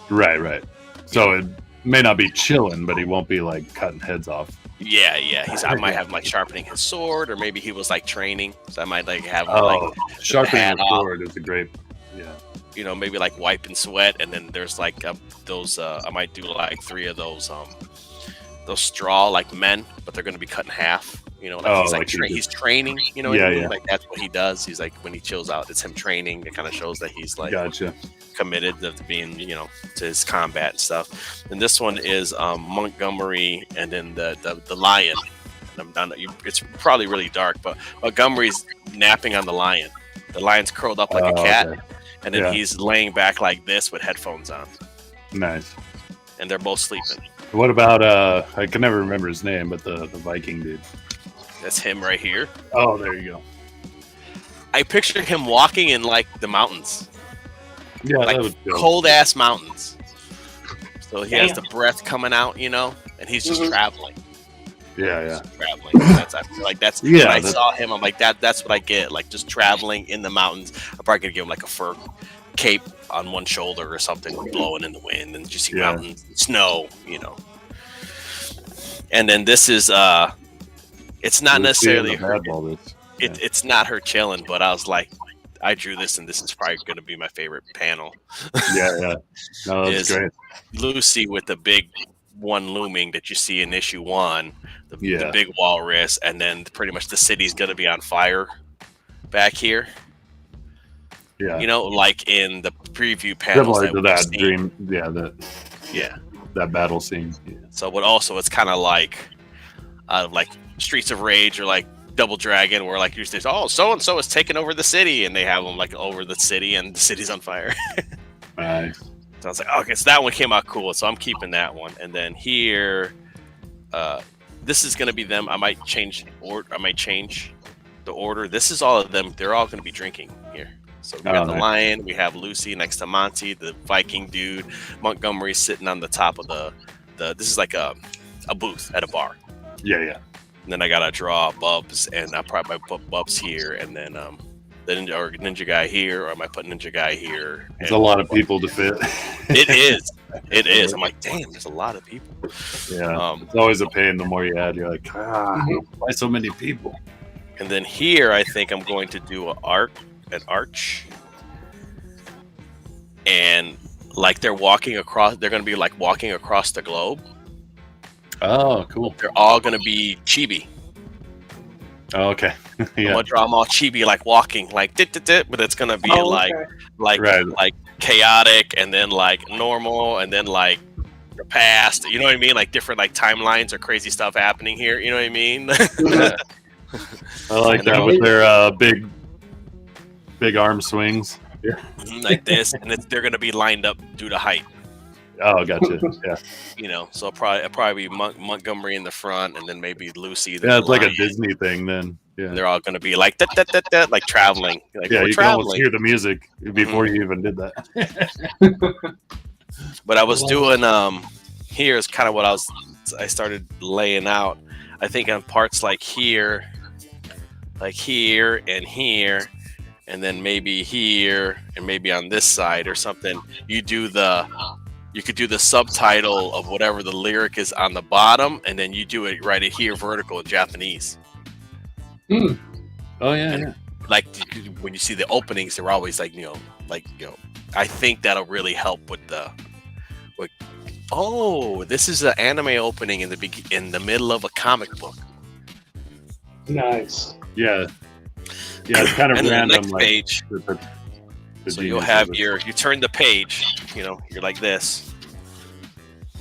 Right. So it may not be chilling, but he won't be like cutting heads off. Yeah. I might have him like sharpening his sword, or maybe he was like training. So I might like have him like sharpening his sword is a great. Yeah. Maybe like wiping sweat, and then there's like those. I might do like 3 of those straw like men, but they're going to be cut in half. He's training. Like that's what he does. He's like when he chills out, it's him training. It kind of shows that he's like committed to being, to his combat and stuff. And this one is Montgomery, and then the lion. And I'm done. It's probably really dark, but Montgomery's napping on the lion. The lion's curled up like a cat, and then he's laying back like this with headphones on. Nice. And they're both sleeping. What about I can never remember his name, but the Viking dude. That's him right here. Oh, there you go. I picture him walking in like the mountains. Yeah, like that was cold ass mountains. So he has the breath coming out, and he's just traveling. Yeah. Just traveling. I feel like that's when I saw him. I'm like that's what I get. Like just traveling in the mountains. I'm probably gonna give him like a fur cape on one shoulder or something, blowing in the wind, and just see mountains and snow, And then this is it's not necessarily her. It's not her chilling, but I was like, I drew this, and this is probably going to be my favorite panel. Yeah. No, that's great. Lucy with the big one looming that you see in issue 1, the big walrus, and then pretty much the city's going to be on fire back here. Yeah. Like in the preview panels. Similar to that dream. Yeah. That battle scene. Yeah. So, but also it's kind of like Streets of Rage or like Double Dragon, where like usually so and so is taking over the city, and they have them like over the city, and the city's on fire. Nice. So I was like, okay, so that one came out cool, so I'm keeping that one. And then here, this is gonna be them. I might change the order. This is all of them. They're all gonna be drinking here. So we got the lion, we have Lucy next to Monty, the Viking dude, Montgomery sitting on the top of the this is like a booth at a bar. Yeah. And then I gotta draw Bubs, and I probably put Bubs here, and then or ninja guy here, or I might put ninja guy here. It's a lot of people to fit. It is. It is. I'm like, damn, there's a lot of people. Yeah. It's always a pain. The more you add, you're like, why so many people? And then here, I think I'm going to do an arch, and like they're walking across. They're going to be like walking across the globe. Oh, cool. They're all going to be chibi. Oh, okay. I'm gonna draw them all chibi, like walking, like but it's gonna be like chaotic, and then like normal, and then like the past. You know what I mean? Like different like timelines or crazy stuff happening here. You know what I mean? I like that with their big arm swings. Yeah. Like this, and they're gonna be lined up due to height. Oh, gotcha. Yeah. You know, so probably be Montgomery in the front, and then maybe Lucy. Yeah, it's like a Disney thing then. Yeah. And they're all going to be like like traveling. Like, yeah, you traveling. can almost hear the music before you even did that. But I was doing here's kind of what I started laying out. I think on parts like here and here, and then maybe here, and maybe on this side or something. You could do the subtitle of whatever the lyric is on the bottom, and then you do it right here vertical in Japanese. Oh yeah. Like when you see the openings, they're always like, I think that'll really help with this is an anime opening in the middle of a comic book. Nice. Yeah. Yeah, it's kind of and random. The next page. So you'll have you turn the page, you're like this.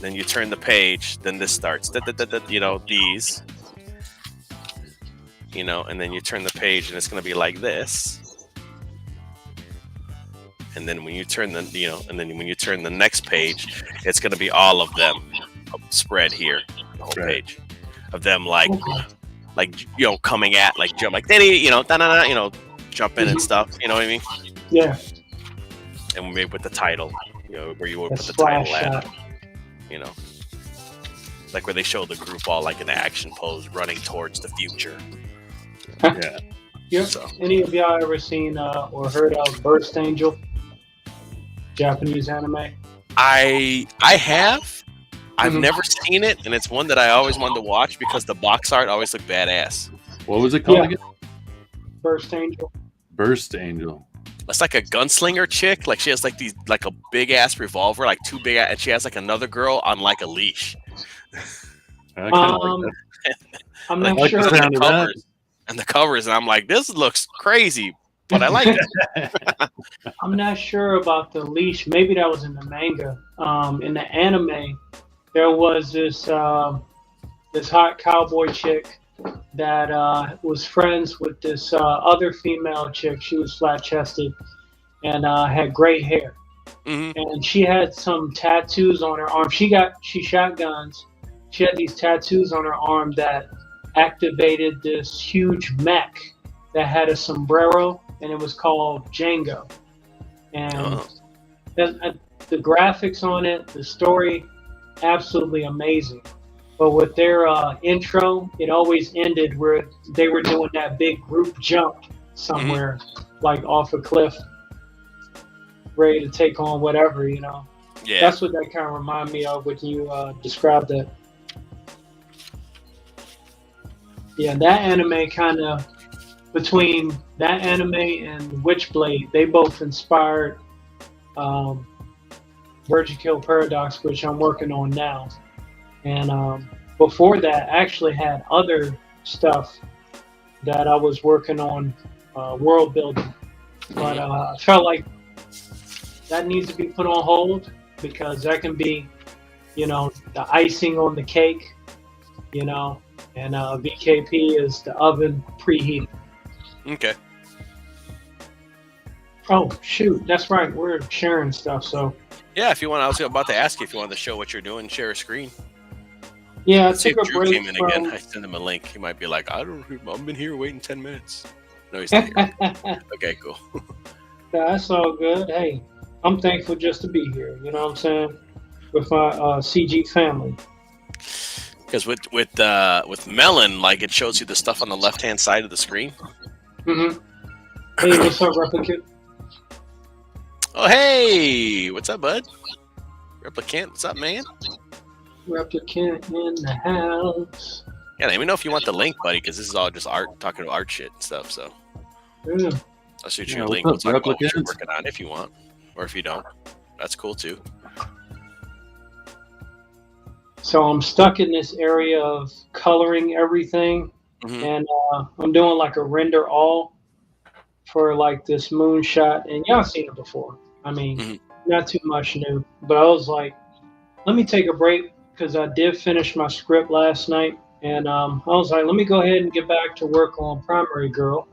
Then you turn the page, then this starts. These. And then you turn the page, and it's going to be like this. And then when you turn when you turn the next page, it's going to be all of them spread here, the whole page of them coming at jump jump in and stuff. You know what I mean? Yeah. And maybe with the title, where you would put the title at. Like where they show the group all like in action pose, running towards the future. Yeah. Yep. So. Any of y'all ever seen or heard of Burst Angel? Japanese anime? I have. I've never seen it, and it's one that I always wanted to watch because the box art always looked badass. What was it called again? Burst Angel. Burst Angel. It's like a gunslinger chick. Like she has like a big ass revolver, like two big, and she has like another girl on like a leash. I like that. I'm not sure. And the covers, and I'm like, this looks crazy, but I like it. I'm not sure about the leash. Maybe that was in the manga. In the anime, there was this hot cowboy chick that was friends with this other female chick. She was flat-chested and had gray hair. And she had some tattoos on her arm. She shot guns. She had these tattoos on her arm that activated this huge mech that had a sombrero, and it was called Django. And the graphics on it, the story, absolutely amazing. But with their intro, it always ended where they were doing that big group jump somewhere, like off a cliff, ready to take on whatever, Yeah. That's what that kind of reminded me of when you described it. Yeah, that anime kind of, between that anime and Witchblade, they both inspired Virgin Kill Paradox, which I'm working on now. And before that, I actually had other stuff that I was working on, world building. But I felt like that needs to be put on hold because that can be, the icing on the cake, and VKP is the oven preheated. Okay. Oh, shoot. That's right. We're sharing stuff, so. Yeah, if you want, I was about to ask you if you wanted to show what you're doing, share a screen. Yeah, I took a break. Came in again. I sent him a link. He might be like, I've been here waiting 10 minutes. No, he's not here. Okay, cool. That's all good. Hey, I'm thankful just to be here. You know what I'm saying? With my CG family. Because with Melon, like it shows you the stuff on the left-hand side of the screen. Hey, what's up, Replicant? Oh, hey, what's up, bud? Replicant, what's up, man? Replicant in the house. Yeah, let me know if you want the link, buddy, because this is all just art, talking about art shit and stuff. So Yeah. I'll shoot you Yeah, a link. what's We'll up, talk about what you're Replicant? working on if you want, or if you don't. That's cool too. So I'm stuck in this area of coloring everything, Mhm. and I'm doing like a render all for like this moonshot, and y'all seen it before. I mean, Mhm. not too much new, but I was like, let me take a break because I did finish my script last night, and I was like, let me go ahead and get back to work on Primary Girl,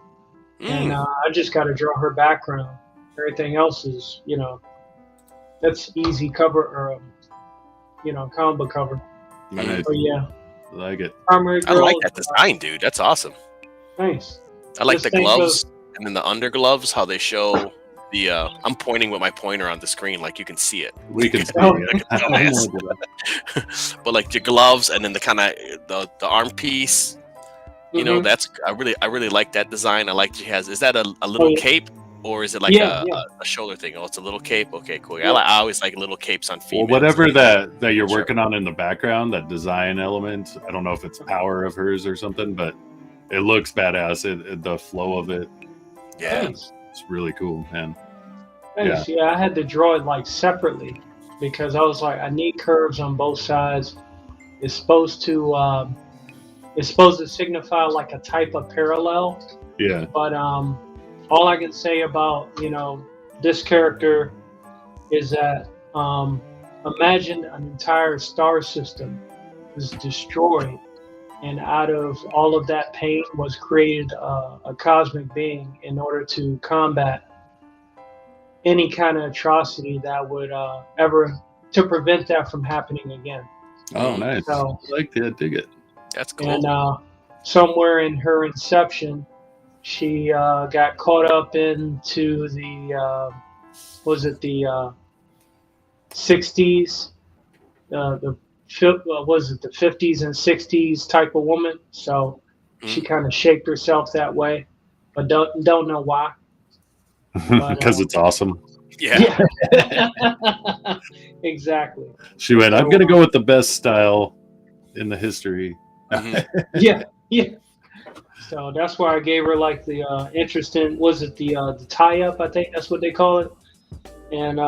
and I just got to draw her background. Everything else is, that's easy cover or comic book cover. Nice. So yeah, I like it. Primary I Girl. like that design, dude. That's awesome. Nice. I like Just the think gloves and then the undergloves, how they show the. I'm pointing with my pointer on the screen, like you can see it. We can see Oh. it. It's so nice. But like the gloves and then the kind of the arm piece, Mhm. that's I really like that design. I like she has. Is that a little yeah. cape or is it like Yeah, a shoulder thing? Oh, it's a little cape. Okay, cool. Yeah. I always like little capes on Well, females. whatever that you're Sure. working on in the background, that design element, I don't know if it's power of hers or something, but it looks badass. The flow of it, Yeah. Nice. it's really cool, man. Nice. Yeah, I had to draw it like separately because I was like, I need curves on both sides. It's supposed to signify like a type of parallel. Yeah. But all I can say about this character is that imagine an entire star system is destroyed, and out of all of that pain was created a cosmic being in order to combat any kind of atrocity that would ever to prevent that from happening again. Oh, nice. So, I like that. Dig it. That's cool. and somewhere in her inception, she got caught up into the the 60s, the 50s and 60s type of woman. So she kind of shaped herself that way, but don't know why. Because it's awesome. Yeah. Exactly. She went, I'm going to go with the best style in the history. Mhm. Yeah. So that's why I gave her like the interesting. Was it the tie up? I think that's what they call it. And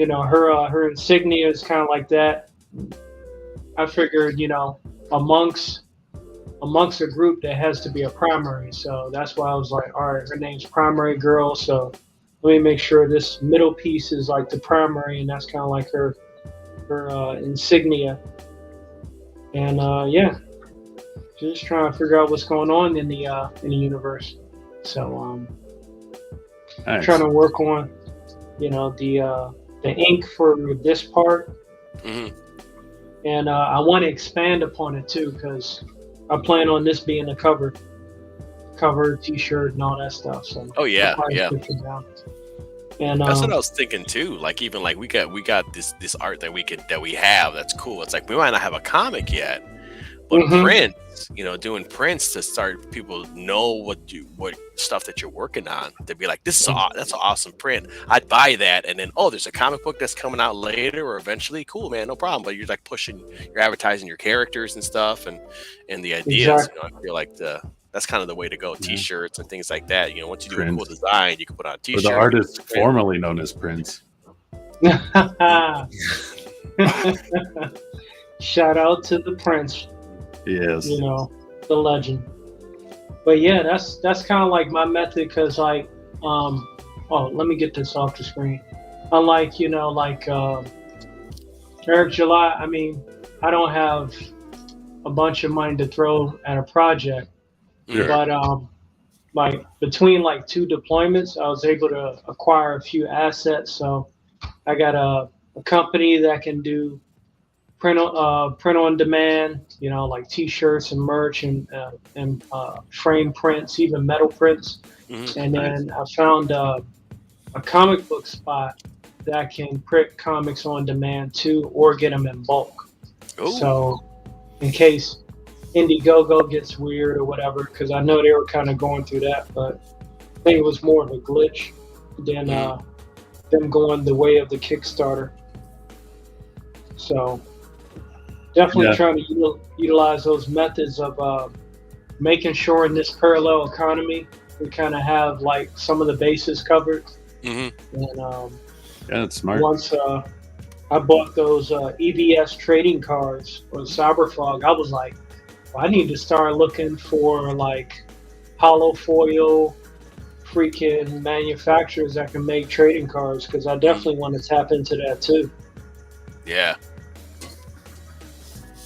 her insignia is kind of like that. I figured amongst a group there has to be a primary. So that's why I was like, all right, her name's Primary Girl. So let me make sure this middle piece is like the primary, and that's kind of like her insignia. And just trying to figure out what's going on in the universe. So Nice. trying to work on the ink for this part, Mhm. and I want to expand upon it too because I plan on this being a cover T-shirt and all that stuff. So Oh yeah, I'll probably yeah. switch it down. And That's what I was thinking too. Like even like we got this art that we have that's cool. It's like we might not have a comic yet, but Mhm. prints, doing prints to start people know what stuff that you're working on. They'd be like, that's an awesome print. I'd buy that, and then there's a comic book that's coming out later or eventually. Cool, man, no problem. But you're like you're advertising your characters and stuff and the ideas. Exactly. I feel like that's kind of the way to go. T-shirts and things like that. Once you do a Prints. cool design, you can put on a For T-shirt. the artist print. formerly known as Prince. Shout out to the Prince, Yes. the legend. But yeah, that's kind of like my method because like let me get this off the screen. Unlike Eric July, I mean, I don't have a bunch of money to throw at a project, Sure. but like between like two deployments, I was able to acquire a few assets. So I got a company that can do print on demand, like T-shirts and merch and frame prints, even metal prints. Mhm. And then I found a comic book spot that can print comics on demand too, or get them in bulk. Ooh. So in case Indiegogo gets weird or whatever, because I know they were kind of going through that, but think it was more of a glitch than them going the way of the Kickstarter. So definitely trying to utilize those methods of making sure in this parallel economy we kind of have like some of the bases covered. Mm-hmm. And that's smart. once I bought those EBS trading cards or Cyberfrog, I was like, well, I need to start looking for like hollow foil freaking manufacturers that can make trading cards, because I definitely want to tap into that too. Yeah.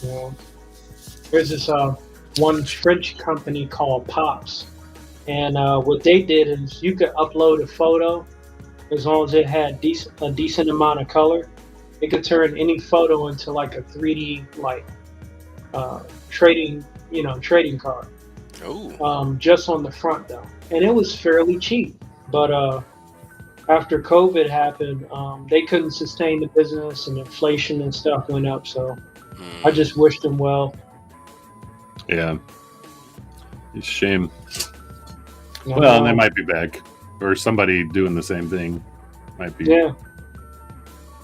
You know, there's this one French company called Pops, and what they did is you could upload a photo as long as it had a decent amount of color. It could turn any photo into like a 3D like trading card. Oh. Just on the front though, and it was fairly cheap. But after COVID happened, they couldn't sustain the business, and inflation and stuff went up. So I just wished them well. Yeah, it's a shame. Well, and they might be back, or somebody doing the same thing might be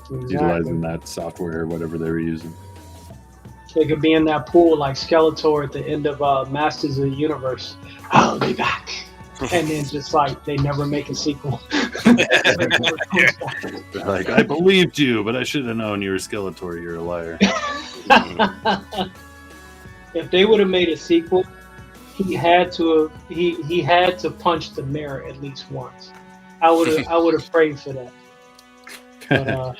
utilizing that software or whatever they were using. They could be in that pool like Skeletor at the end of Masters of the Universe. I'll be back. And then just like they never make a sequel. Like, I believed you, but I should have known you were Skeletor. You're a liar. If they would have made a sequel, he had to punch the mirror at least once. I would have prayed for that. But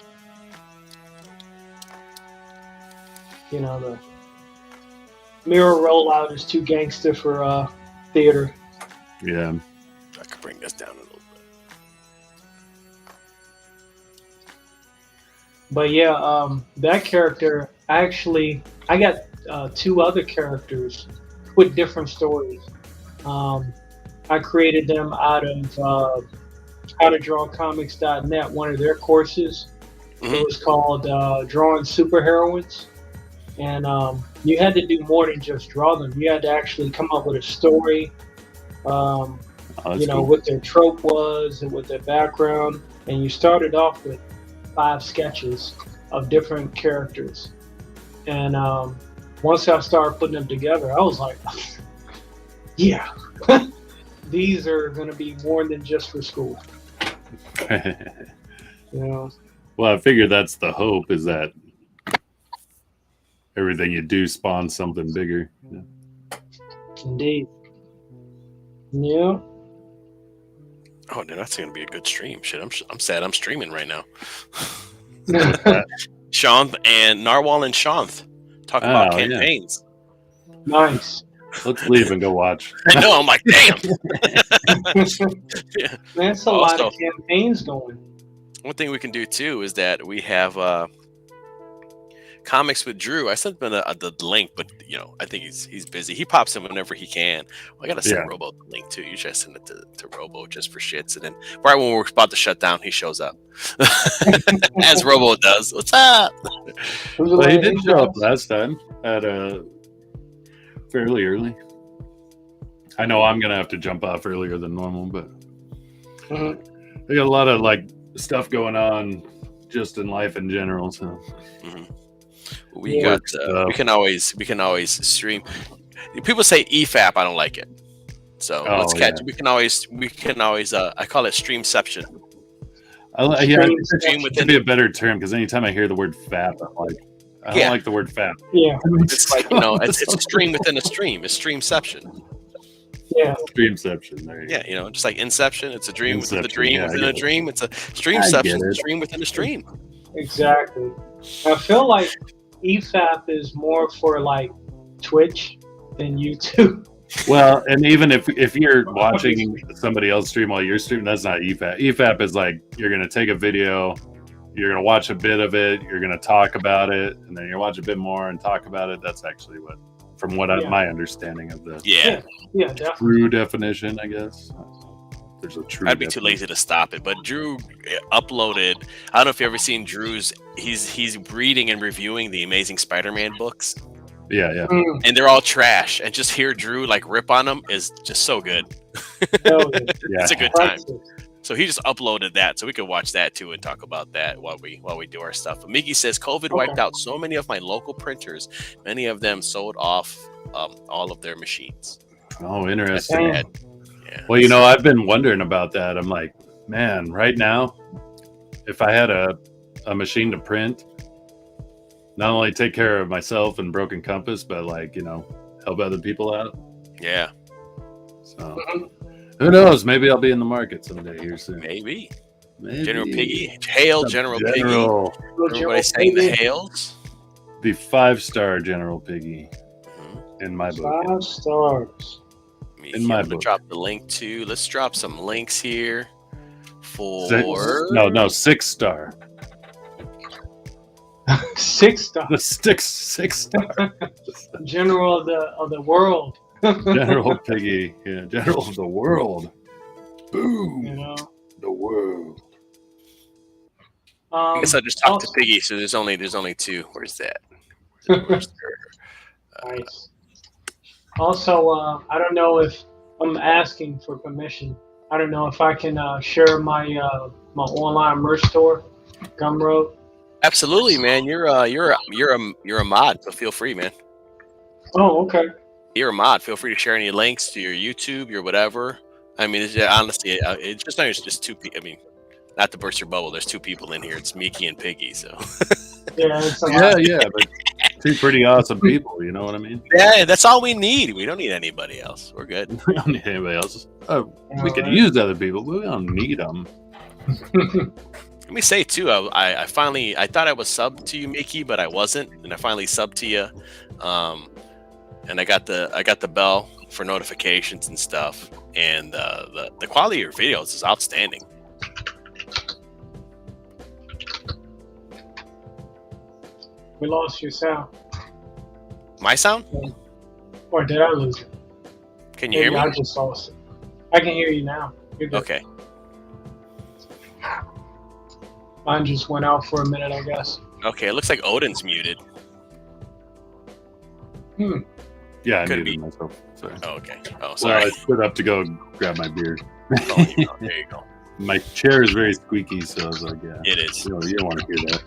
you know, the mirror rollout is too gangster for theater. Yeah. I could bring this down a little bit. But yeah, that character, I got two other characters with different stories. I created them out of howtodrawcomics.net, one of their courses. Mm-hmm. It was called Drawing Superheroines. And you had to do more than just draw them. You had to actually come up with a story, cool. What their trope was and what their background. And you started off with 5 sketches of different characters. And once I started putting them together, I was like, yeah, these are going to be more than just for school. Well, I figure that's the hope, is that everything you do spawns something bigger. Yeah. Indeed. Yeah. Oh, dude, that's going to be a good stream. Shit, I'm sad I'm streaming right now. Sean and Narwhal and Shanth talking about campaigns. Yeah. Nice. Let's leave and go watch. I know, I'm like, damn. Yeah. That's a lot of campaigns going. One thing we can do too is that we have Comics with Drew. I sent him the link, but I think he's busy. He pops in whenever he can. Well, I gotta send Robo the link too. Usually I send it to Robo just for shits, and then right when we're about to shut down, he shows up. As Robo does. What's up? Well, he did show up last time at fairly early. I know I'm gonna have to jump off earlier than normal, but I got a lot of like stuff going on just in life in general. So we can always stream. People say EFAP. I don't like it. So let's catch. We can always. I call it streamception. I think that should be a better term, because anytime I hear the word FAP, I'm like, I don't like the word FAP. Yeah, it's like it's a stream within a stream. It's streamception. Yeah, streamception. There you go. Yeah, just like Inception, it's a dream within a dream within a dream. It's a streamception, a stream within a stream. Exactly. I feel like EFAP is more for like Twitch than YouTube. Well, and even if you're watching somebody else stream while you're streaming, that's not EFAP. EFAP is like, you're going to take a video, you're going to watch a bit of it, you're going to talk about it, and then you'll watch a bit more and talk about it. That's actually my understanding of the true definition, I guess. There's a true. I'd be too lazy to stop it, but Drew uploaded. I don't know if you ever seen Drew's. He's reading and reviewing the Amazing Spider-Man books. Yeah. And they're all trash. And just hear Drew like rip on them is just so good. It's a good time. So he just uploaded that, so we could watch that too and talk about that while we do our stuff. But Miggy says COVID wiped out so many of my local printers. Many of them sold off all of their machines. Oh, interesting. Yeah. Well, you know, I've been wondering about that. I'm like, man, right now, if I had a machine to print, not only take care of myself and Broken Compass, but like, you know, help other people out. Yeah. So who knows? Maybe I'll be in the market someday here soon. Maybe. General Piggy. Hail, General Piggy. Everybody saying the hails. The 5-star General Piggy in my book. 5 stars. In my book. Drop the link to. Let's drop some links here for. 6-star. 6-star. The 6-star. General of the world. General Piggy, yeah, General of the world. Boom. You know, the world. I guess I just talked to Piggy, so there's only 2. Where's that? Nice. Also, I don't know if I'm asking for permission. I don't know if I can share my my online merch store, Gumroad. Absolutely, man. You're a mod, so feel free, man. Oh, okay. You're a mod. Feel free to share any links to your YouTube, your whatever. I mean, honestly, it's just 2 people. I mean, not to burst your bubble, there's 2 people in here. It's Mickey and Piggy, so. Yeah, but 2 pretty awesome people. You know what I mean? Yeah, that's all we need. We don't need anybody else. We're good. We don't need anybody else. We could use other people, but we don't need them. Let me say too, I finally thought I was subbed to you, Mickey, but I wasn't, and I finally subbed to you. And I got the bell for notifications and stuff, and the quality of your videos is outstanding. We lost your sound. My sound? Or did I lose it? Can you hear me? I just lost it. I can hear you now. You're good. Okay. Mine just went out for a minute, I guess. Okay, it looks like Odin's muted. Yeah, I Could muted be. myself. Sorry. Oh, okay. Oh, Well, sorry. I stood up to go grab my beer. Oh, there you go. My chair is very squeaky, so I was like, yeah. It is. You don't want to hear that.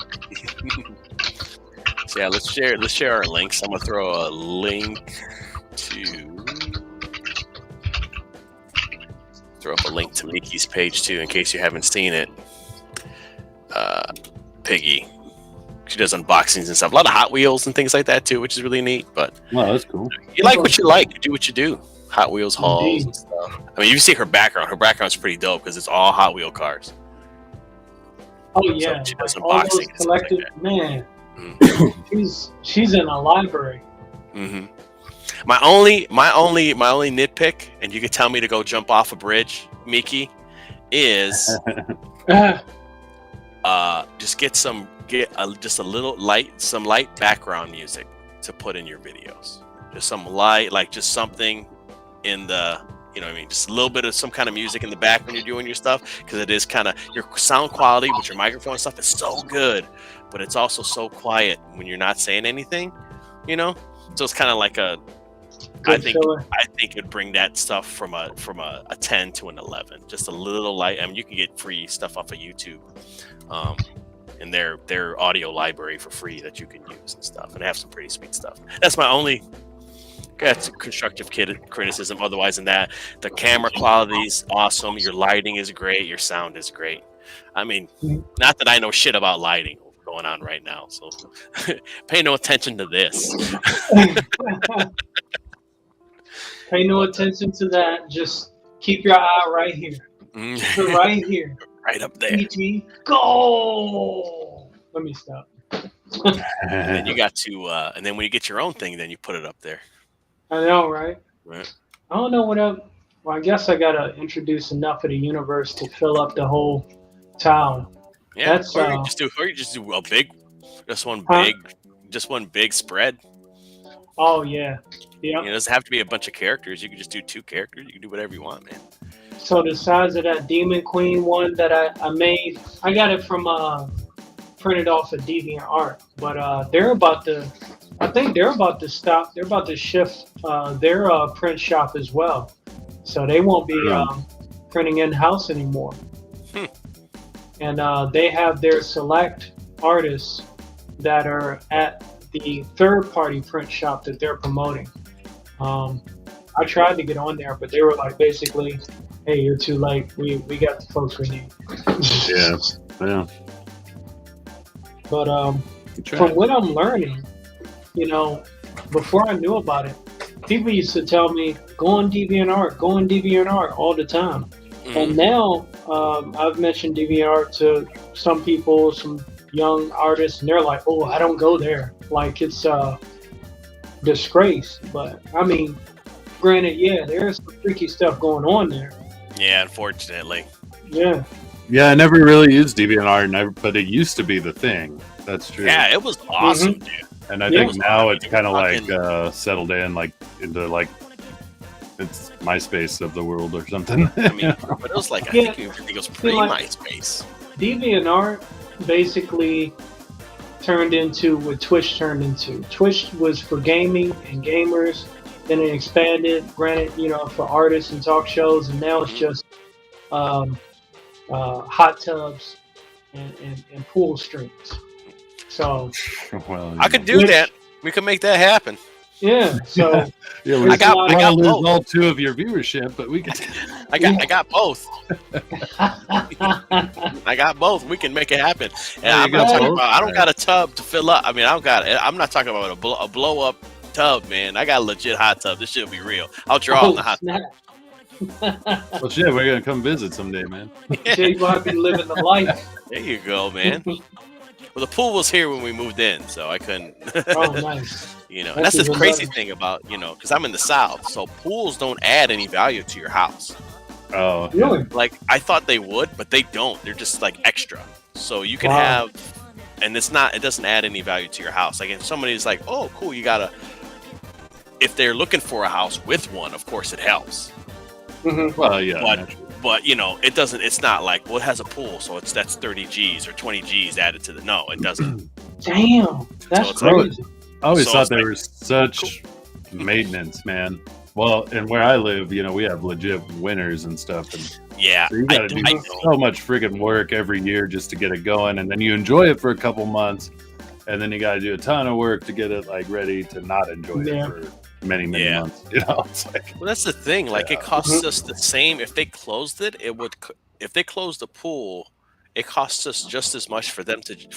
So yeah, let's share our links. I'm gonna throw a link to Mickey's page too, in case you haven't seen it. Piggy, she does unboxings and stuff. A lot of Hot Wheels and things like that too, which is really neat. But Wow, that's cool. you like what you like. You do what you do. Hot Wheels hauls and stuff. I mean, you see her background. Her background's pretty dope because it's all Hot Wheel cars. Oh yeah, So she does all those unboxing and stuff like collected, that. man. Mm. She's in a library. Mm-hmm. My only nitpick, and you could tell me to go jump off a bridge, Mickey, is just get a little light background music to put in your videos. Just some light, like just something in the, you know what I mean, just a little bit of some kind of music in the back when you're doing your stuff, because it is kind of, your sound quality with your microphone and stuff is so good, but it's also so quiet when you're not saying anything, you know. So it's kind of like a, I think it'd bring that stuff from a 10 to an 11, just a little light. I mean, you can get free stuff off of YouTube, and their audio library for free that you can use and stuff, and they have some pretty sweet stuff. That's my only. That's constructive criticism. Otherwise than that, the camera quality is awesome. Your lighting is great. Your sound is great. I mean, not that I know shit about lighting going on right now, so pay no attention to this. Pay no attention to that. Just keep your eye right here. Right here. Right up there. PG, go! Let me stop. And then you got to, and then when you get your own thing, then you put it up there. I know, right? Right. I don't know what up. Well, I guess I gotta introduce enough of the universe to fill up the whole town. Yeah, That's, or you just do a big, one big spread. Oh yeah, yeah. You know, it doesn't have to be a bunch of characters. You can just do 2 characters. You can do whatever you want, man. So the size of that Demon Queen one that I made, I got it from printed off of DeviantArt, but they're about to I think they're about to stop. They're about to shift their print shop as well, so they won't be printing in house anymore. And they have their select artists that are at the third-party print shop that they're promoting. I tried to get on there, but they were like, basically, "Hey, you're too late. We got the folks we need." Yeah. But from what I'm learning, before I knew about it, people used to tell me, "Go on DeviantArt all the time." Mm-hmm. And now I've mentioned DeviantArt to some people, some young artists, and they're like, "Oh, I don't go there. Like it's a disgrace." But I mean, granted, there's some freaky stuff going on there. Yeah, unfortunately. Yeah. Yeah, I never really used DeviantArt, but it used to be the thing. That's true. Yeah, it was awesome, dude. And I think now it's kind of like settled in, like into like it's MySpace of the world or something. I mean, but it was like I think it was pre-MySpace. DeviantArt basically turned into what Twitch turned into. Twitch was for gaming and gamers. Then it expanded, granted, for artists and talk shows, and now it's just hot tubs and pool streams. So I could do that. We could make that happen. Yeah. So I got both. All 2 of your viewership, but we could. I got both. I got both. We can make it happen. And I'm not talking about. I don't got a tub to fill up. I mean, I'm not talking about a blow up tub, man. I got a legit hot tub. This shit will be real. I'll draw on the hot tub. Well, shit, we're gonna come visit someday, man. JBot be living the life. There you go, man. Well, the pool was here when we moved in, so I couldn't. Oh, nice. And that's the crazy thing about, because I'm in the South, so pools don't add any value to your house. Oh, really? Like I thought they would, but they don't. They're just like extra. So you can have, and it doesn't add any value to your house. Like if somebody's like, "Oh, cool, you gotta." If they're looking for a house with one, of course it helps. Mm-hmm. Well, yeah. But it doesn't. It's not like it has a pool, so that's 30 G's or 20 G's added to the. No, it doesn't. Damn, that's crazy. I always thought they were such maintenance, man. Well, and where I live, we have legit winters and stuff, and so you got to do so much friggin' work every year just to get it going, and then you enjoy it for a couple months, and then you got to do a ton of work to get it like ready to not enjoy it for many months. It's like, well, that's the thing. Like it costs us the same. If they closed it, if they closed the pool, it costs us just as much for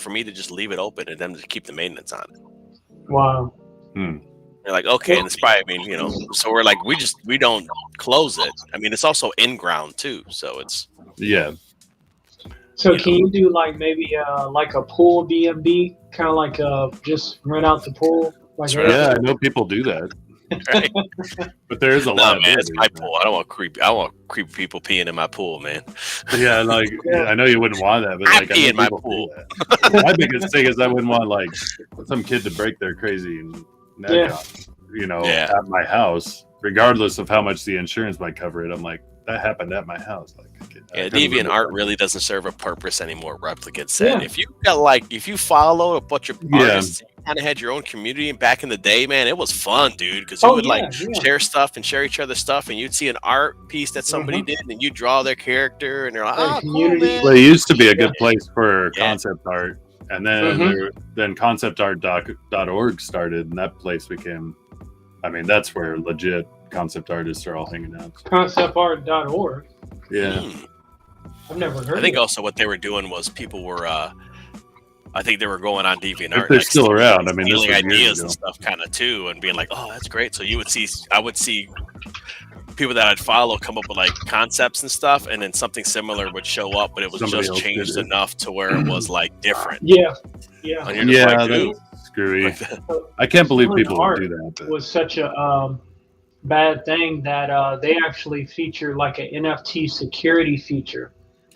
me to just leave it open and them to keep the maintenance on it. Wow. They're like, okay, and it's probably, so we're like, we don't close it. I mean, it's also in ground too, so it's So can you do like maybe like a pool B&B, kind of like just rent out the pool? Like I know people do that. Right. But there is a lot. Man, it's my pool. I don't want creepy people peeing in my pool, man. Yeah, like I know you wouldn't want that, but I pee in my pool. My biggest thing is I wouldn't want like some kid to break their crazy neck off, at my house, regardless of how much the insurance might cover it. I'm like, that happened at my house. Like, DeviantArt really doesn't serve a purpose anymore. Replicant said, if you follow a bunch of artists, you kind of had your own community. And back in the day, man, it was fun, dude, because you would share stuff and share each other's stuff, and you'd see an art piece that somebody did, and you draw their character, and they're like, "Oh, cool, man." Well, it used to be a good place for concept art, and then then conceptart.org started, and that place became. I mean, that's where legit concept artists are all hanging out. Conceptart.org. Yeah. I've never heard. I think also what they were doing was people were. I think they were going on DeviantArt. If they're still around. I mean, stealing ideas and stuff, kind of too, and being like, "Oh, that's great." So I would see people that I'd follow come up with like concepts and stuff, and then something similar would show up, but it was just changed enough to where it was like different. Yeah. And you're like, that's screwy. I can't believe people would do that. It was such a bad thing that they actually feature like an NFT security feature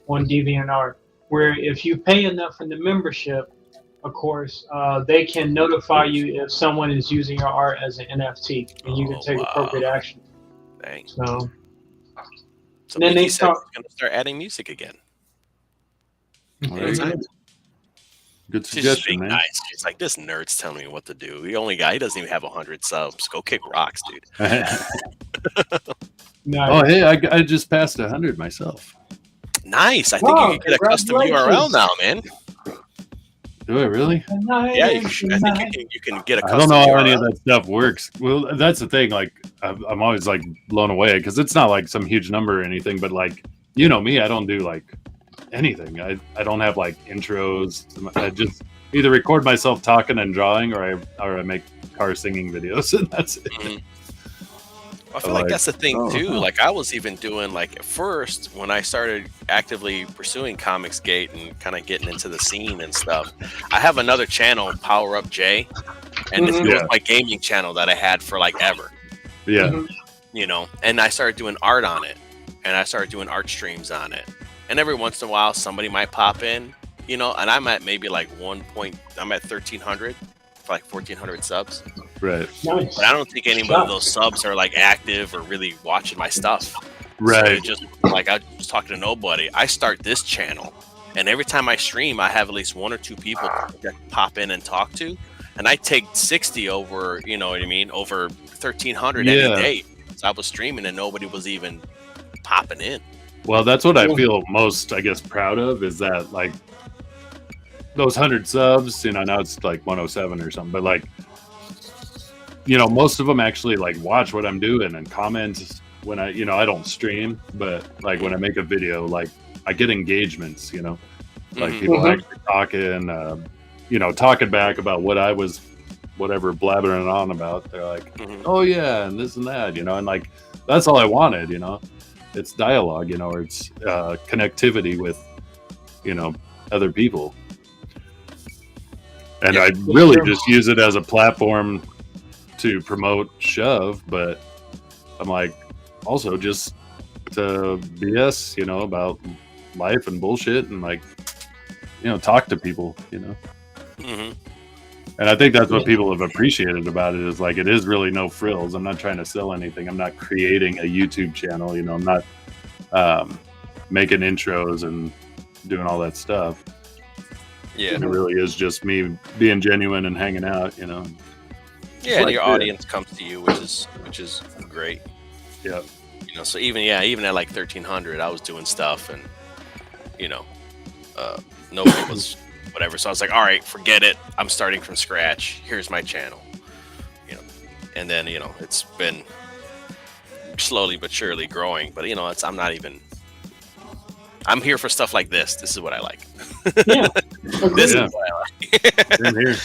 on DeviantArt, where if you pay enough in the membership, of course, they can notify you if someone is using your art as an NFT, and you can take appropriate action. Dang. So then they start going to start adding music again. Good She's just suggestion, being man. nice. She's like, this nerd's telling me what to do. The only guy, he doesn't even have 100 subs. Go kick rocks, dude. Nice. Oh, hey, I just passed 100 myself. Nice. I think Wow, you can get a custom URL congratulations. now, man. Do I really? Yeah, I think you can get a I custom don't know how URL. any of that stuff works. Well, that's the thing. Like, I'm always like blown away because it's not like some huge number or anything, but like, you know me, I don't do like anything. I don't have like intros. I just either record myself talking and drawing, or I make car singing videos, and that's it. Mhm. I feel like that's the thing too. Like I was even doing like at first when I started actively pursuing comicsgate and kind of getting into the scene and stuff. I have another channel, Power Up J, and it was my gaming channel that I had for like ever. Yeah. You know, and I started doing art on it, and I started doing art streams on it, and every once in a while somebody might pop in, you know, and I'm at maybe like I'm at 1,300 for like 1,400 subs. Right. Nice. But I don't think any of those subs are like active or really watching my stuff. Right. So it just like I was talking to nobody. I start this channel, and every time I stream, I have at least 1 or 2 people that pop in and talk to, and I take 60 over. You know what I mean? Over 1,300 any day. So I was streaming, and nobody was even popping in. Well, that's what I feel most, I guess, proud of is that like those 100 subs. You know, now it's like 107 or something, but like, you know, most of them actually like watch what I'm doing and comment when I don't stream, but like when I make a video, like I get engagements, you know, like people actually talking, you know, talking back about what I was, whatever, blabbering on about. They're like, oh yeah, and this and that, you know, and like, that's all I wanted, you know, it's dialogue, you know, or it's connectivity with, you know, other people. And I really just use it as a platform to promote Shove, but I'm like also just to BS, you know, about life and bullshit and like, you know, talk to people, you know. And I think that's what people have appreciated about it is like, it is really no frills. I'm not trying to sell anything. I'm not creating a YouTube channel, you know, I'm not making intros and doing all that stuff. Yeah. And it really is just me being genuine and hanging out, you know. Yeah, and your audience comes to you, which is great. Yeah. You know, so even at like 1,300, I was doing stuff, and you know, nobody was whatever. So I was like, all right, forget it. I'm starting from scratch. Here's my channel. You know, and then you know, it's been slowly but surely growing. But you know, I'm here for stuff like this. This is what I like. Yeah. This is what I like. Same here.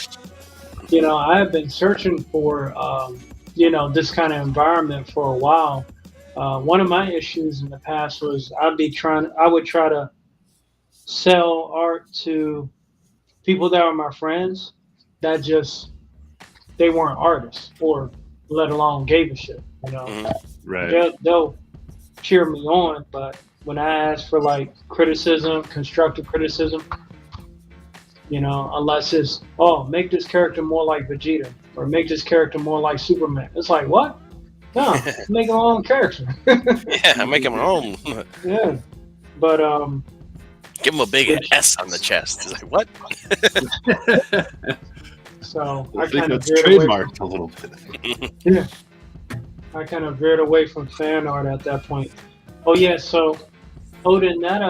You know, I have been searching for, you know, this kind of environment for a while. One of my issues in the past was I would try to sell art to people that are my friends that they weren't artists or let alone gave a shit, you know. Right. They'll cheer me on, but when I ask for like criticism, constructive criticism, you know, unless it's, oh, make this character more like Vegeta or make this character more like Superman. It's like, what? No, make my own character. Yeah, I'm making my own. Yeah. But give him a big S on the chest. It's like, what? So I think kind of that's trademarked a little bit. Yeah. I kind of veered away from fan art at that point. Oh yeah, so Odin, that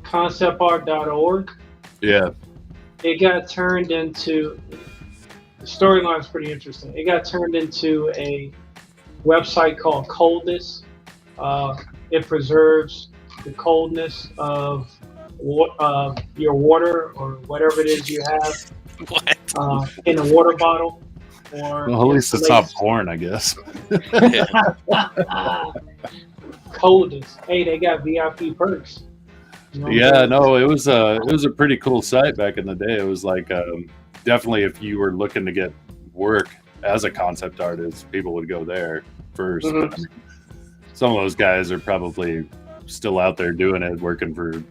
conceptart.org, Yeah. it got turned into, the storyline's pretty interesting. It got turned into a website called Coldness. It preserves the coldness of your water or whatever it is you have in a water bottle. Or Well, at least it's not porn, I guess. Coldness. Hey, they got VIP perks. You know Yeah, no, it was a pretty cool site back in the day. It was like definitely if you were looking to get work as a concept artist, people would go there first. But, I mean, some of those guys are probably still out there doing it, working for,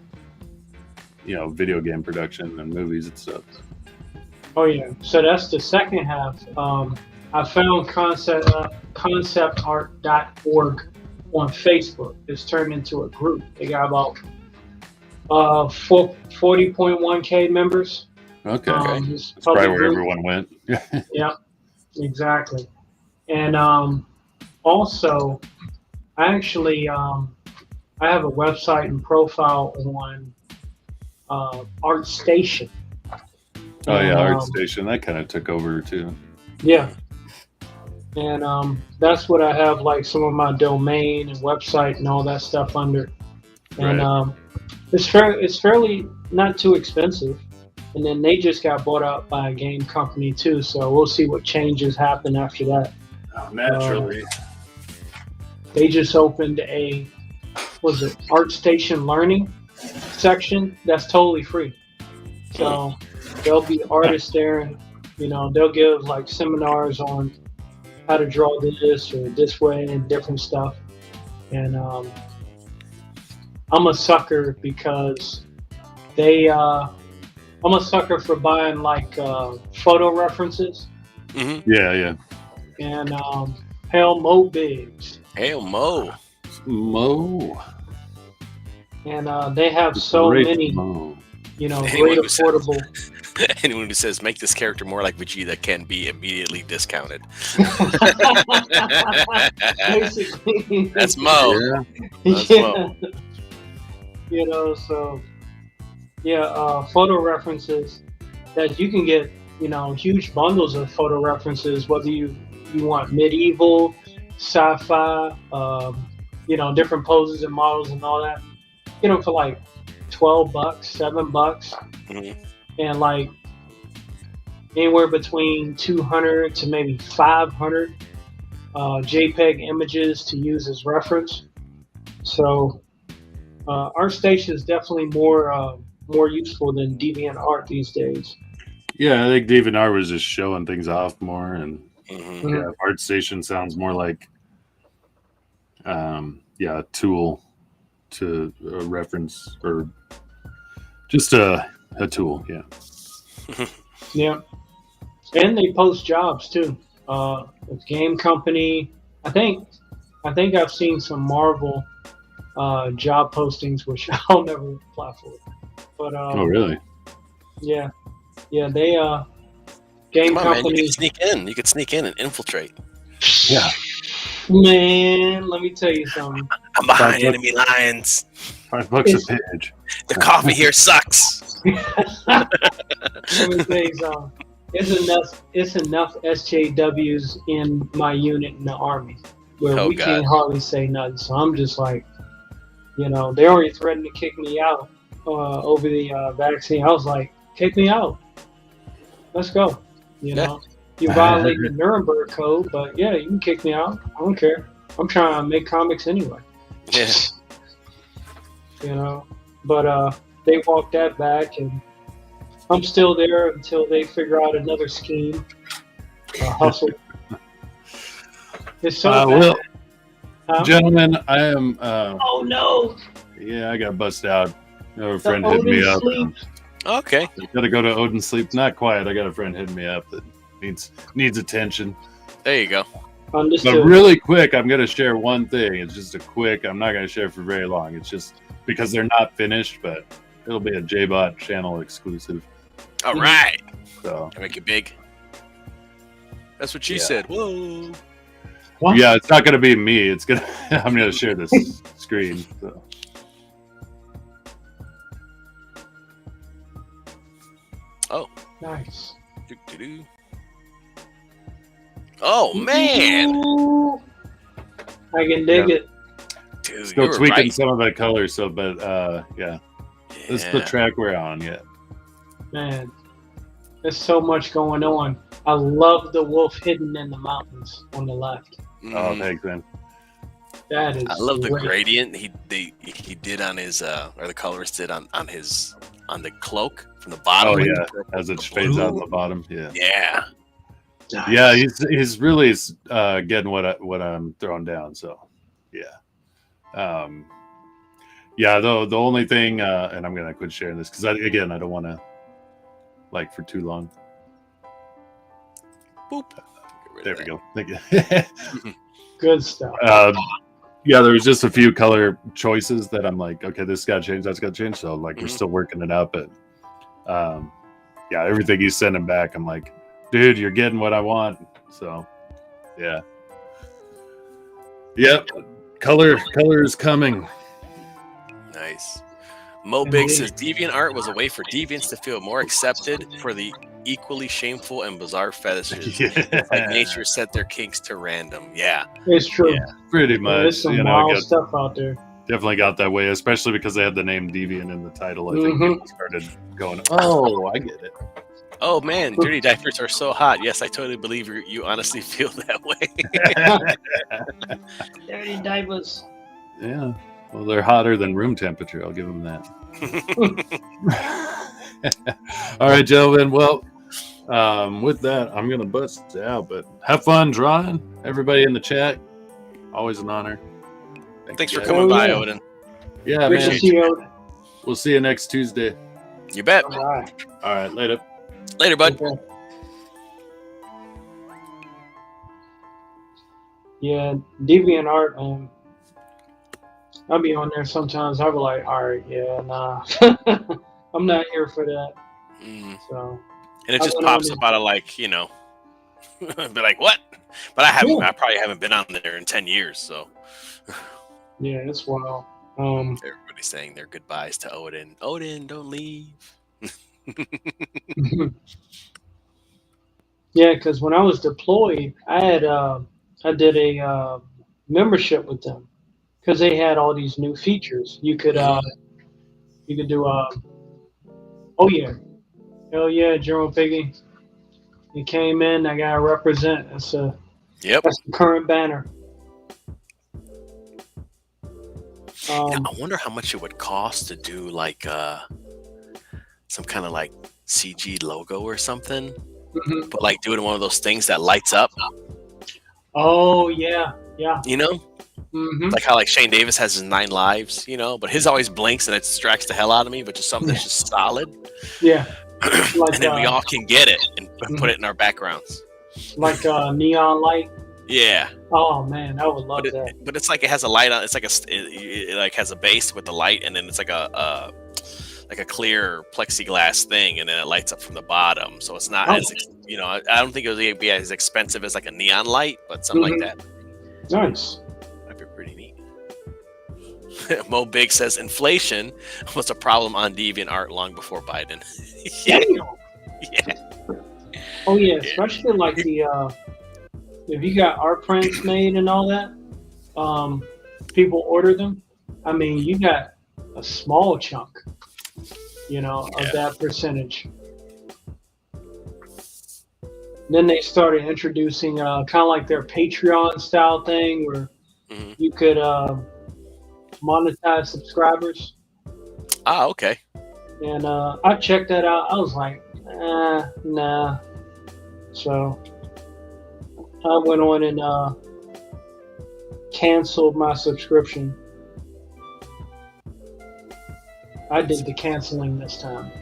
you know, video game production and movies and stuff. Oh yeah, so that's the second half. I found conceptart.org on Facebook. It's turned into a group. They got about 40.1K members. Okay. His That's probably public where group. everyone went. Yeah, exactly. And also, I actually I have a website and profile on ArtStation. Oh And, yeah, ArtStation. That kind of took over too. Yeah, and that's what I have like some of my domain and website and all that stuff under. And Right. it's fairly not too expensive. And then they just got bought out by a game company too, so we'll see what changes happen after that. Naturally. They just opened ArtStation Learning section that's totally free. So there'll be artists there, and they'll give like seminars on how to draw this or this way and different stuff. And I'm a sucker because I'm a sucker for buying like photo references. Mm-hmm. Yeah. And Hell Mo Bigs. Hail Mo. Mo. And they have so Great many, Mo. great affordable. Anyone who says make this character more like Vegeta can be immediately discounted. Basically. That's Mo. Yeah. That's Yeah. Mo. So photo references that you can get, huge bundles of photo references, whether you want medieval, sci-fi, different poses and models and all that. Get them for like $12, $7, Mm-hmm. and like anywhere between 200 to maybe 500 JPEG images to use as reference. So ArtStation is definitely more useful than DeviantArt these days. Yeah, I think DeviantArt was just showing things off more, and Mm-hmm. yeah, ArtStation sounds more like a tool to reference, or just a tool. Yeah. Yeah, and they post jobs too. With game company, I think I've seen some Marvel job postings, which I'll never apply for. But Oh, really? yeah, they game Come on, man. You company. could sneak in. You could sneak in and infiltrate. Yeah. Man, let me tell you something. I'm behind $5 enemy lines. $5 a page. The coffee here sucks. Let me tell you something. It's enough SJWs in my unit in the army where Oh, we God. can't hardly say nothing. So I'm just like, they already threatened to kick me out over the vaccine. I was like, kick me out. Let's go. Yeah. You violate the Nuremberg Code, but yeah, you can kick me out. I don't care. I'm trying to make comics anyway. Yeah. But they walked that back, and I'm still there until they figure out another scheme. Hustle. It's so bad. Well, Huh? gentlemen, I am. Oh no! Yeah, I got bust out. A The friend hit me Odin up. sleep. Okay. Got to go to Odin sleep. Not quiet. I got a friend hitting me up that needs attention. There you go. Understood. But really quick, I'm going to share one thing. It's just a quick. I'm not going to share for very long. It's just because they're not finished, but it'll be a JBot channel exclusive. All right. So Make it big. That's what she Yeah. said. Whoa. What? yeah, it's not going to be me. It's gonna. I'm going to share this screen. So. Nice. Doo-doo-doo. Oh man, Ooh. I can dig it. dude, Still you were tweaking right. some of the colors. So, but yeah, this is the Yeah. track we're on. Yeah. Man, there's so much going on. I love the wolf hidden in the mountains on the left. Oh, Mhm. thanks, man. That is I love the great. gradient he did on his or the colorist did on the cloak from the bottom. Oh, like yeah. the- As it the fades out on blue. the bottom. Yeah. Yeah. Nice. Yeah, he's really getting what I'm throwing down. So, yeah, yeah. Though the only thing, and I'm gonna quit sharing this because I don't want to for too long. Boop. Get rid There of we that. go. Thank you. Good stuff. Yeah, there was just a few color choices that I'm like, okay, this got changed, that's got changed. So like, we're still working it out, but yeah, everything he's sending back, I'm like, dude, you're getting what I want. So yeah, yep, color is coming. Nice. Mo Big says deviant art was a way for deviants to feel more accepted for the equally shameful and bizarre fetishes. Yeah. Like nature set their kinks to random. Yeah, It's true. Yeah. Pretty much. There's some wild stuff out there. Definitely got that way, especially because they had the name Deviant in the title. I think people started going, oh, I get it. Oh man, dirty diapers are so hot. Yes, I totally believe you honestly feel that way. Dirty diapers. Yeah. Well, they're hotter than room temperature. I'll give them that. All right, gentlemen. Well, with that, I'm going to bust it out. But have fun drawing. Everybody in the chat, always an honor. Thanks for coming by, Odin. Yeah, Good man. to see you. We'll see you next Tuesday. You bet. All right. All right, later. Later, bud. Okay. Yeah, DeviantArt. I'll be on there sometimes. I'll be like, all right, yeah, nah, I'm not here for that. So, and it just pops up out of like, be like, what? But I probably haven't been on there in 10 years. So, yeah, it's wild. Everybody's saying their goodbyes to Odin. Odin, don't leave. Yeah, because when I was deployed, I did a membership with them because they had all these new features. You could do oh yeah, hell yeah, General Piggy. You came in. I gotta represent. That's the current banner. I wonder how much it would cost to do like some kind of like CG logo or something, but like doing one of those things that lights up. Oh yeah. Like how like Shane Davis has his 9 lives, but his always blinks and it distracts the hell out of me. But just something that's just solid. Yeah. Like, and then we all can get it and put it in our backgrounds. Like a neon light. Yeah. Oh man, I would love that. But it's like it has a light on. It's like it like has a base with the light, and then it's like a clear plexiglass thing, and then it lights up from the bottom. So it's not as I don't think it would be as expensive as like a neon light, but something like that. Nice. That'd be pretty neat. Mo Big says inflation was a problem on DeviantArt long before Biden. Yeah. Oh yeah, especially like the if you got art prints made and all that, people order them. I mean, you got a small chunk, of that percentage. Then they started introducing kind of like their Patreon style thing where you could monetize subscribers. Ah, okay. And I checked that out. I was like, nah. So I went on and canceled my subscription. I did the canceling this time.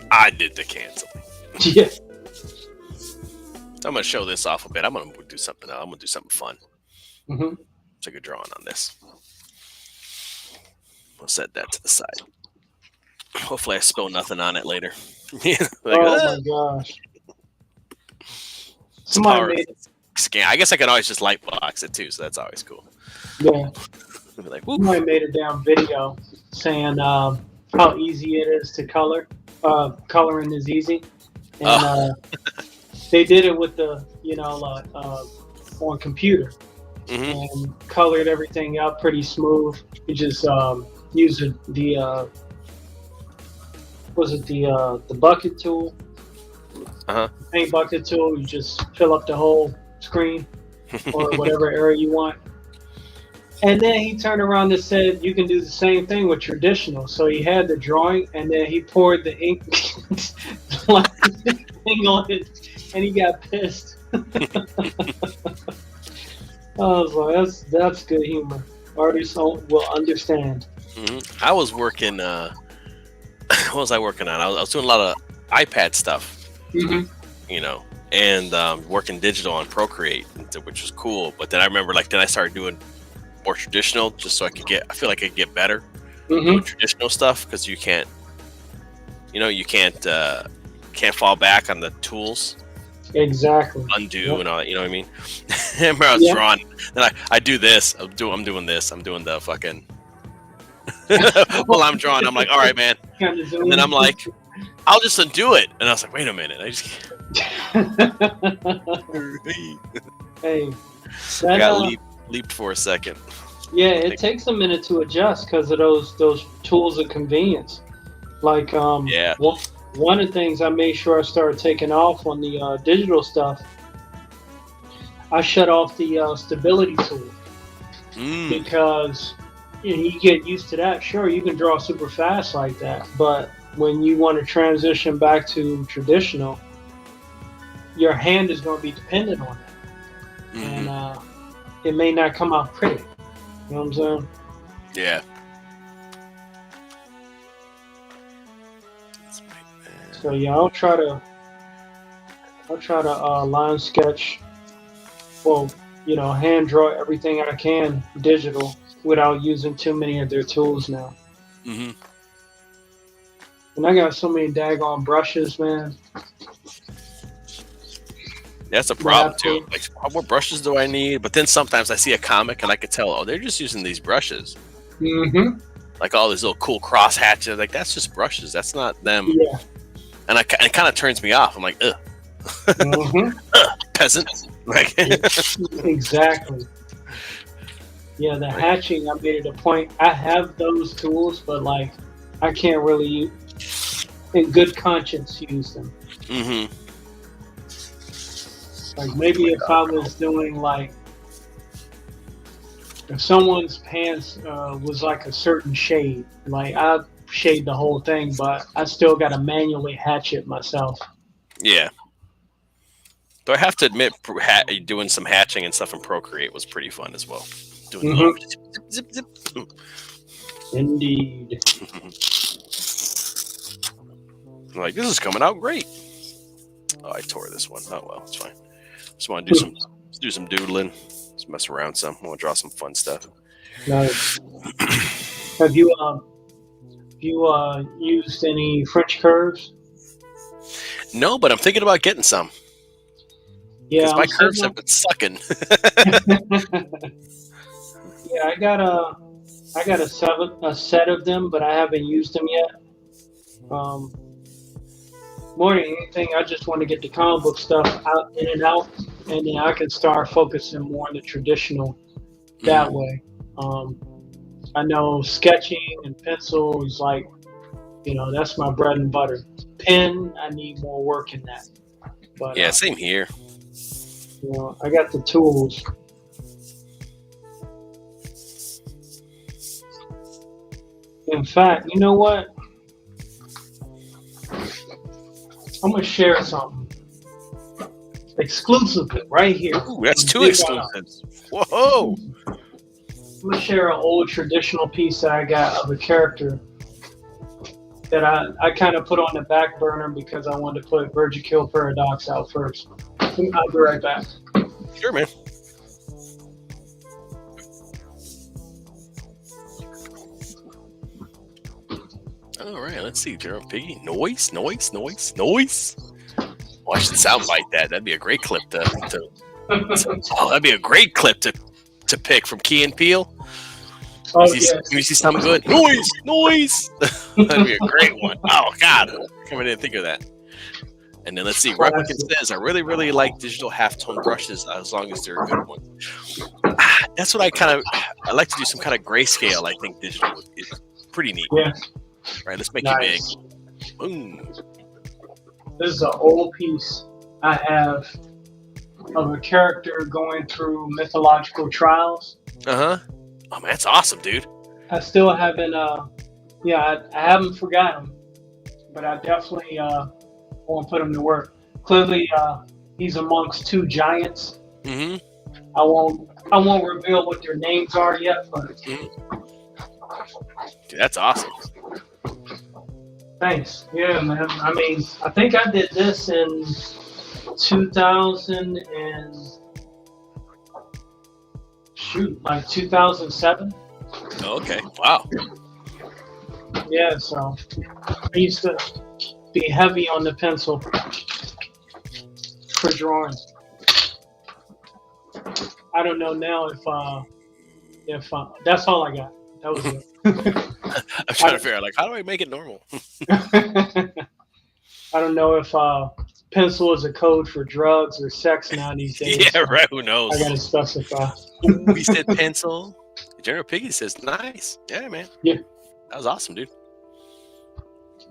I did the canceling. Yeah. I'm gonna show this off a bit. I'm gonna do something else. I'm gonna do something fun. Take a drawing on this. We'll set that to the side. Hopefully, I spill nothing on it later. My gosh! Somebody made it. Scan. I guess I can always just light box it too, so that's always cool. Yeah. Like, somebody made a damn video saying how easy it is to color. Coloring is easy, and they did it with the on computer and colored everything out pretty smooth. You just use the bucket tool, paint bucket tool. You just fill up the whole screen or whatever area you want. And then he turned around and said you can do the same thing with traditional. So he had the drawing and then he poured the ink thing on it, and he got pissed. I was like, that's good humor. Artists will understand. I was working. What was I working on? I was doing a lot of iPad stuff, and working digital on Procreate, which was cool. But then I remember, then I started doing more traditional, just so I feel like I could get better Mm-hmm. with traditional stuff, because you can't fall back on the tools, Exactly. undo and all that. You know what I mean? Remember I was drawing, then I do this. I'm doing this. I'm doing the fucking. While I'm drawing, I'm like, all right, man. And then I'm like, I'll just undo it. And I was like, wait a minute. I just Hey, I got leaped for a second. yeah, it takes a minute to adjust because of those tools of convenience. Like, one of the things I made sure I started taking off on the digital stuff, I shut off the stability tool because you get used to that. Sure, you can draw super fast like that, but when you want to transition back to traditional, your hand is going to be dependent on it, and it may not come out pretty. You know what I'm saying? Yeah. So yeah, I'll try to line sketch. Well, hand draw everything I can digital without using too many of their tools now. Mm-hmm. And I got so many daggone brushes, man. That's a problem too. Like, what brushes do I need? But then sometimes I see a comic and I could tell, they're just using these brushes. Mm-hmm. Like all these little cool cross hatches. Like, that's just brushes. That's not them. Yeah. And it kind of turns me off. I'm like, ugh. Mm-hmm. Peasant. Like, exactly. Yeah, the hatching, I made it a point. I have those tools, but like, I can't really, in good conscience, use them. Mm-hmm. Like maybe if I was doing like, if someone's pants was like a certain shade, like I shade the whole thing, but I still got to manually hatch it myself. Yeah. Though I have to admit, doing some hatching and stuff in Procreate was pretty fun as well. Doing zip. Indeed. Like, this is coming out great. Oh, I tore this one. Oh well, it's fine. Just want to do some doodling, just mess around some. I want to draw some fun stuff. Nice. Have you used any French curves? No, but I'm thinking about getting some. Yeah, because my curves have been sucking. Yeah, I got a set of them, but I haven't used them yet. More than anything, I just want to get the comic book stuff out in and out, and then I can start focusing more on the traditional that way. I know sketching and pencil is like, that's my bread and butter. Pen, I need more work in that. But yeah, same here. I got the tools. In fact, you know what? I'm gonna share something exclusively right here. Ooh, that's two exclusives. Whoa! I'm gonna share an old traditional piece that I got of a character that I kind of put on the back burner because I wanted to put Virgil Kill Paradox out first. I'll be right back. Sure, man. All right, let's see. Jerome Piggy. Noise. Oh, I should soundbite that. That'd be a great clip to that'd be a great clip to pick from Key and Peele. Oh, you see something good? Noise. That'd be a great one. Oh God, I didn't think of that. And then let's see. Replicant says, I really, really like digital halftone brushes as long as they're good ones. That's what I like to do some kind of grayscale. I think digital is pretty neat. Yeah. All right, let's make Nice. it big. Boom. This is an old piece I have of a character going through mythological trials. Oh man, that's awesome, dude. I still haven't, I haven't forgotten, but I definitely want to put him to work. Clearly, he's amongst two giants. Mm-hmm. I won't reveal what their names are yet, but Dude, that's awesome. Thanks. Yeah, man. I mean, I think I did this in 2000 and shoot, like 2007. Okay. Wow. Yeah, so I used to be heavy on the pencil for drawing. I don't know now if that's all I got. That was it. I'm trying to figure out, like, how do I make it normal? I don't know if pencil is a code for drugs or sex now these days. Yeah, so right. Who knows? I gotta specify. We said pencil. General Piggy says nice. Yeah, man. Yeah. That was awesome, dude.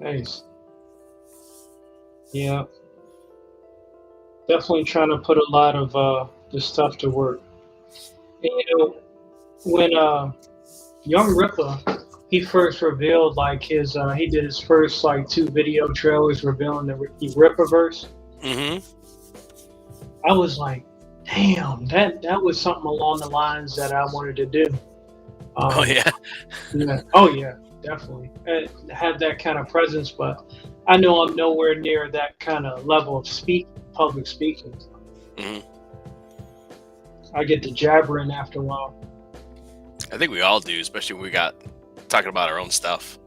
Nice. Yeah. Definitely trying to put a lot of the stuff to work. And, when Young Ripper, he first revealed like his he did his first like 2 video trailers revealing the Ripperverse. Mm-hmm. I was like, damn, that was something along the lines that I wanted to do. Oh yeah. Yeah. Oh yeah, definitely. It had that kind of presence, but I know I'm nowhere near that kind of level of public speaking. Mm-hmm. I get to jabbering after a while. I think we all do, especially when we got talking about our own stuff.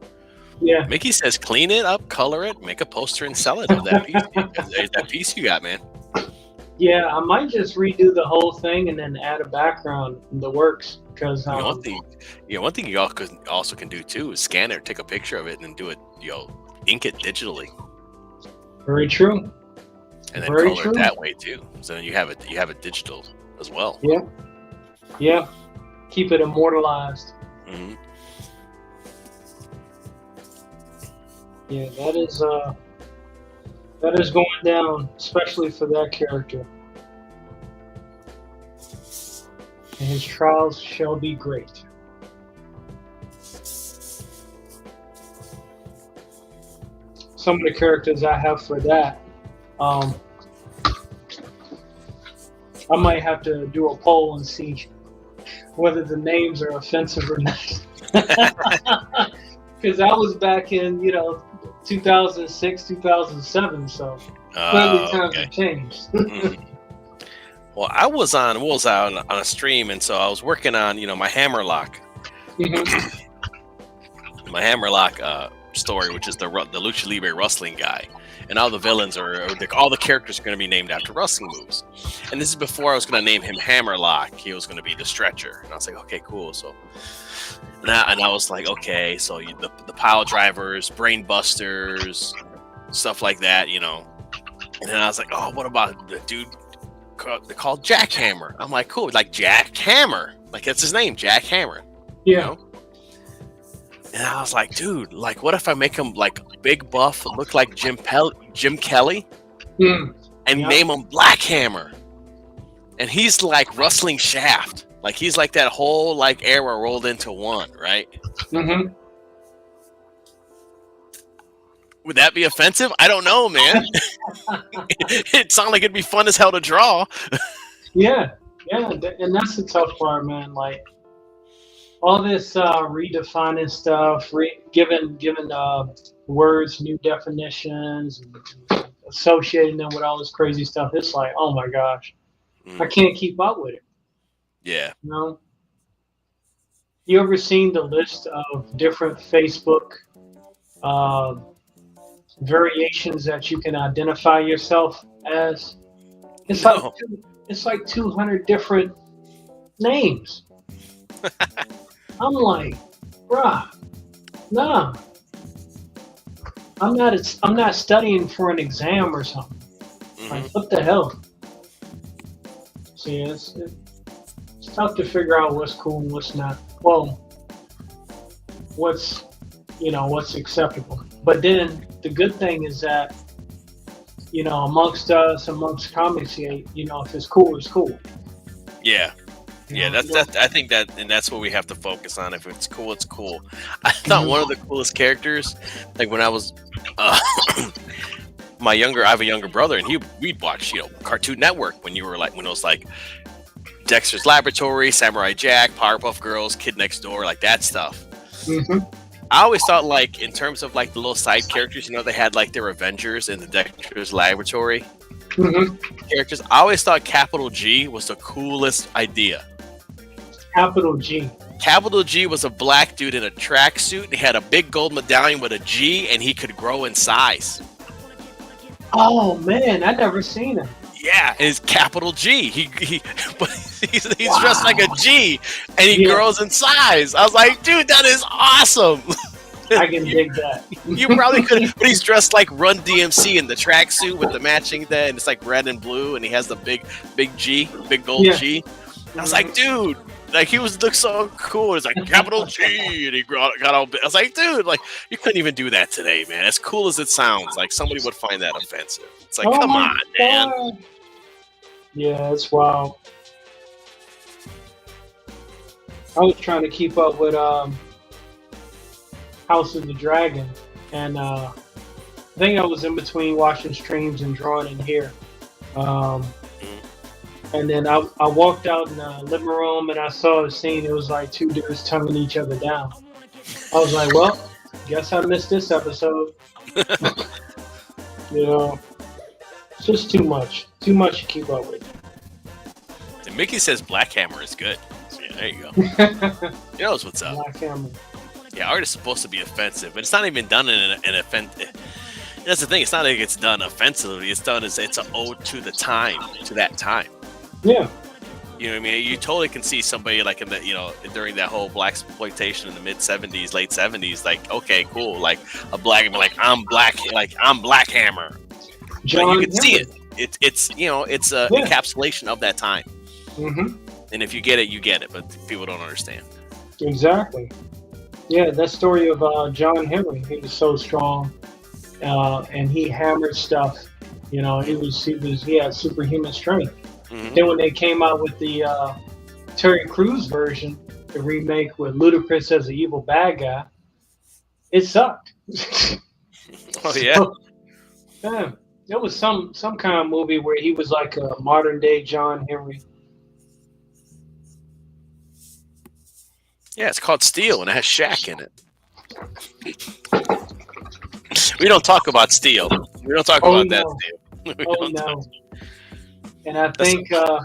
Yeah. Mickey says, clean it up, color it, make a poster, and sell it of that piece. That piece you got, man. Yeah, I might just redo the whole thing and then add a background in the works because one thing you also can do too is scan it or take a picture of it and then do it, ink it digitally. Very true. And then color it that way too. So then you have it digital as well. Yeah. Yeah. Keep it immortalized. Mm-hmm. Yeah, that is going down, especially for that character. And his trials shall be great. Some of the characters I have for that, I might have to do a poll and see whether the names are offensive or not. Because I was back in, 2006, 2007, so clearly times have changed. Mm-hmm. Well, I was on a stream, and so I was working on, my Hammerlock. Mm-hmm. My Hammerlock story, which is the Lucha Libre wrestling guy. And all the villains all the characters are going to be named after wrestling moves. And this is before I was going to name him Hammerlock. He was going to be the Stretcher. And I was like, okay, cool. So, and I was like, okay, so the pile drivers, brain busters, stuff like that, And then I was like, oh, what about the dude called Jackhammer? I'm like, cool, like Jack Hammer, like that's his name, Jack Hammer. Yeah. And I was like, dude, like, what if I make him like big buff, look like Jim Kelly, and name him Black Hammer, and he's like Rustling Shaft, like he's like that whole like era rolled into one, right? Mm-hmm. Would that be offensive? I don't know, man. It sounded like it'd be fun as hell to draw. Yeah, and that's the tough part, man. Like all this redefining stuff, giving words new definitions, and associating them with all this crazy stuff. It's like, oh my gosh, I can't keep up with it. Yeah. You ever seen the list of different Facebook variations that you can identify yourself as? It's like 200 different names. I'm like, bruh, nah. I'm not studying for an exam or something. Like, what the hell? See, it's tough to figure out what's cool and what's not. Well, what's acceptable. But then the good thing is that, amongst us, amongst comicsgate, if it's cool, it's cool. Yeah. Yeah, that's I think that, and that's what we have to focus on. If it's cool, it's cool. I thought one of the coolest characters, like when I was, I have a younger brother, and we'd watch, Cartoon Network when it was like Dexter's Laboratory, Samurai Jack, Powerpuff Girls, Kid Next Door, like that stuff. Mm-hmm. I always thought, like, in terms of like the little side characters, they had like their Avengers and the Dexter's Laboratory characters. I always thought Capital G was the coolest idea. Capital G. Capital G was a black dude in a tracksuit. He had a big gold medallion with a G, and he could grow in size. Oh man, I never seen him. Yeah, it's Capital G. But he's dressed like a G, and he grows in size. I was like, dude, that is awesome. I can dig that. You probably could, but he's dressed like Run DMC in the tracksuit with the matching that, and it's like red and blue, and he has the big G, big gold G. And I was like, dude, like he looked so cool. It's like Capital G, and he got all big. I was like, dude, like you couldn't even do that today, man. As cool as it sounds, like somebody would find that offensive. It's like, come on, man. Yeah, it's wild. I was trying to keep up with House of the Dragon, and I think I was in between watching streams and drawing in here. And then I walked out in the living room and I saw a scene. It was like two dudes tonguing each other down. I was like, well, guess I missed this episode. You know, it's just too much to keep up with. And Mickey says Black Hammer is good. So yeah, there you go. He knows what's up. Black Hammer. Yeah, art is supposed to be offensive, but it's not even done in an offensive. That's the thing. It's not like it's done offensively. It's done as it's an ode to the time, to that time. Yeah. You know what I mean? You totally can see somebody like in the, during that whole black exploitation in the mid 70s, late 70s, like, okay, cool. Like a black, I'm Black Hammer. John, you can see it. It's a encapsulation of that time. Mm-hmm. And if you get it, you get it. But people don't understand. Exactly. Yeah, that story of John Henry, he was so strong, and he hammered stuff. He had superhuman strength. Mm-hmm. Then when they came out with the Terry Crews version, the remake with Ludacris as the evil bad guy, it sucked. Oh yeah. So, yeah, it was some kind of movie where he was like a modern day John Henry. Yeah, it's called Steel, and it has Shaq in it. We don't talk about Steel. We don't talk about that Steel. No. And I think I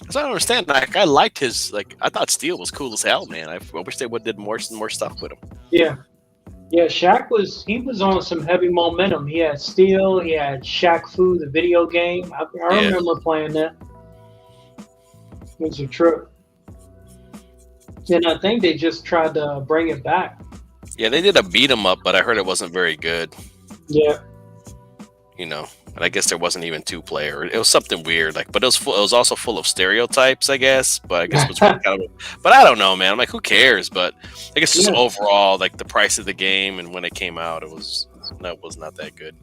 don't understand. Like, I liked his. Like, I thought Steel was cool as hell, man. I wish they would did more stuff with him. Yeah. Shaq was on some heavy momentum. He had Steel. He had Shaq Fu, the video game. I remember playing that. It was a trip. And I think they just tried to bring it back. Yeah, they did a beat 'em up, but I heard it wasn't very good. Yeah. And I guess there wasn't even 2-player. It was something weird, but it was also full of stereotypes, I guess. But I guess it was kind of. But I don't know, man. I'm like, who cares? But I guess just overall, like the price of the game and when it came out, it was not that good.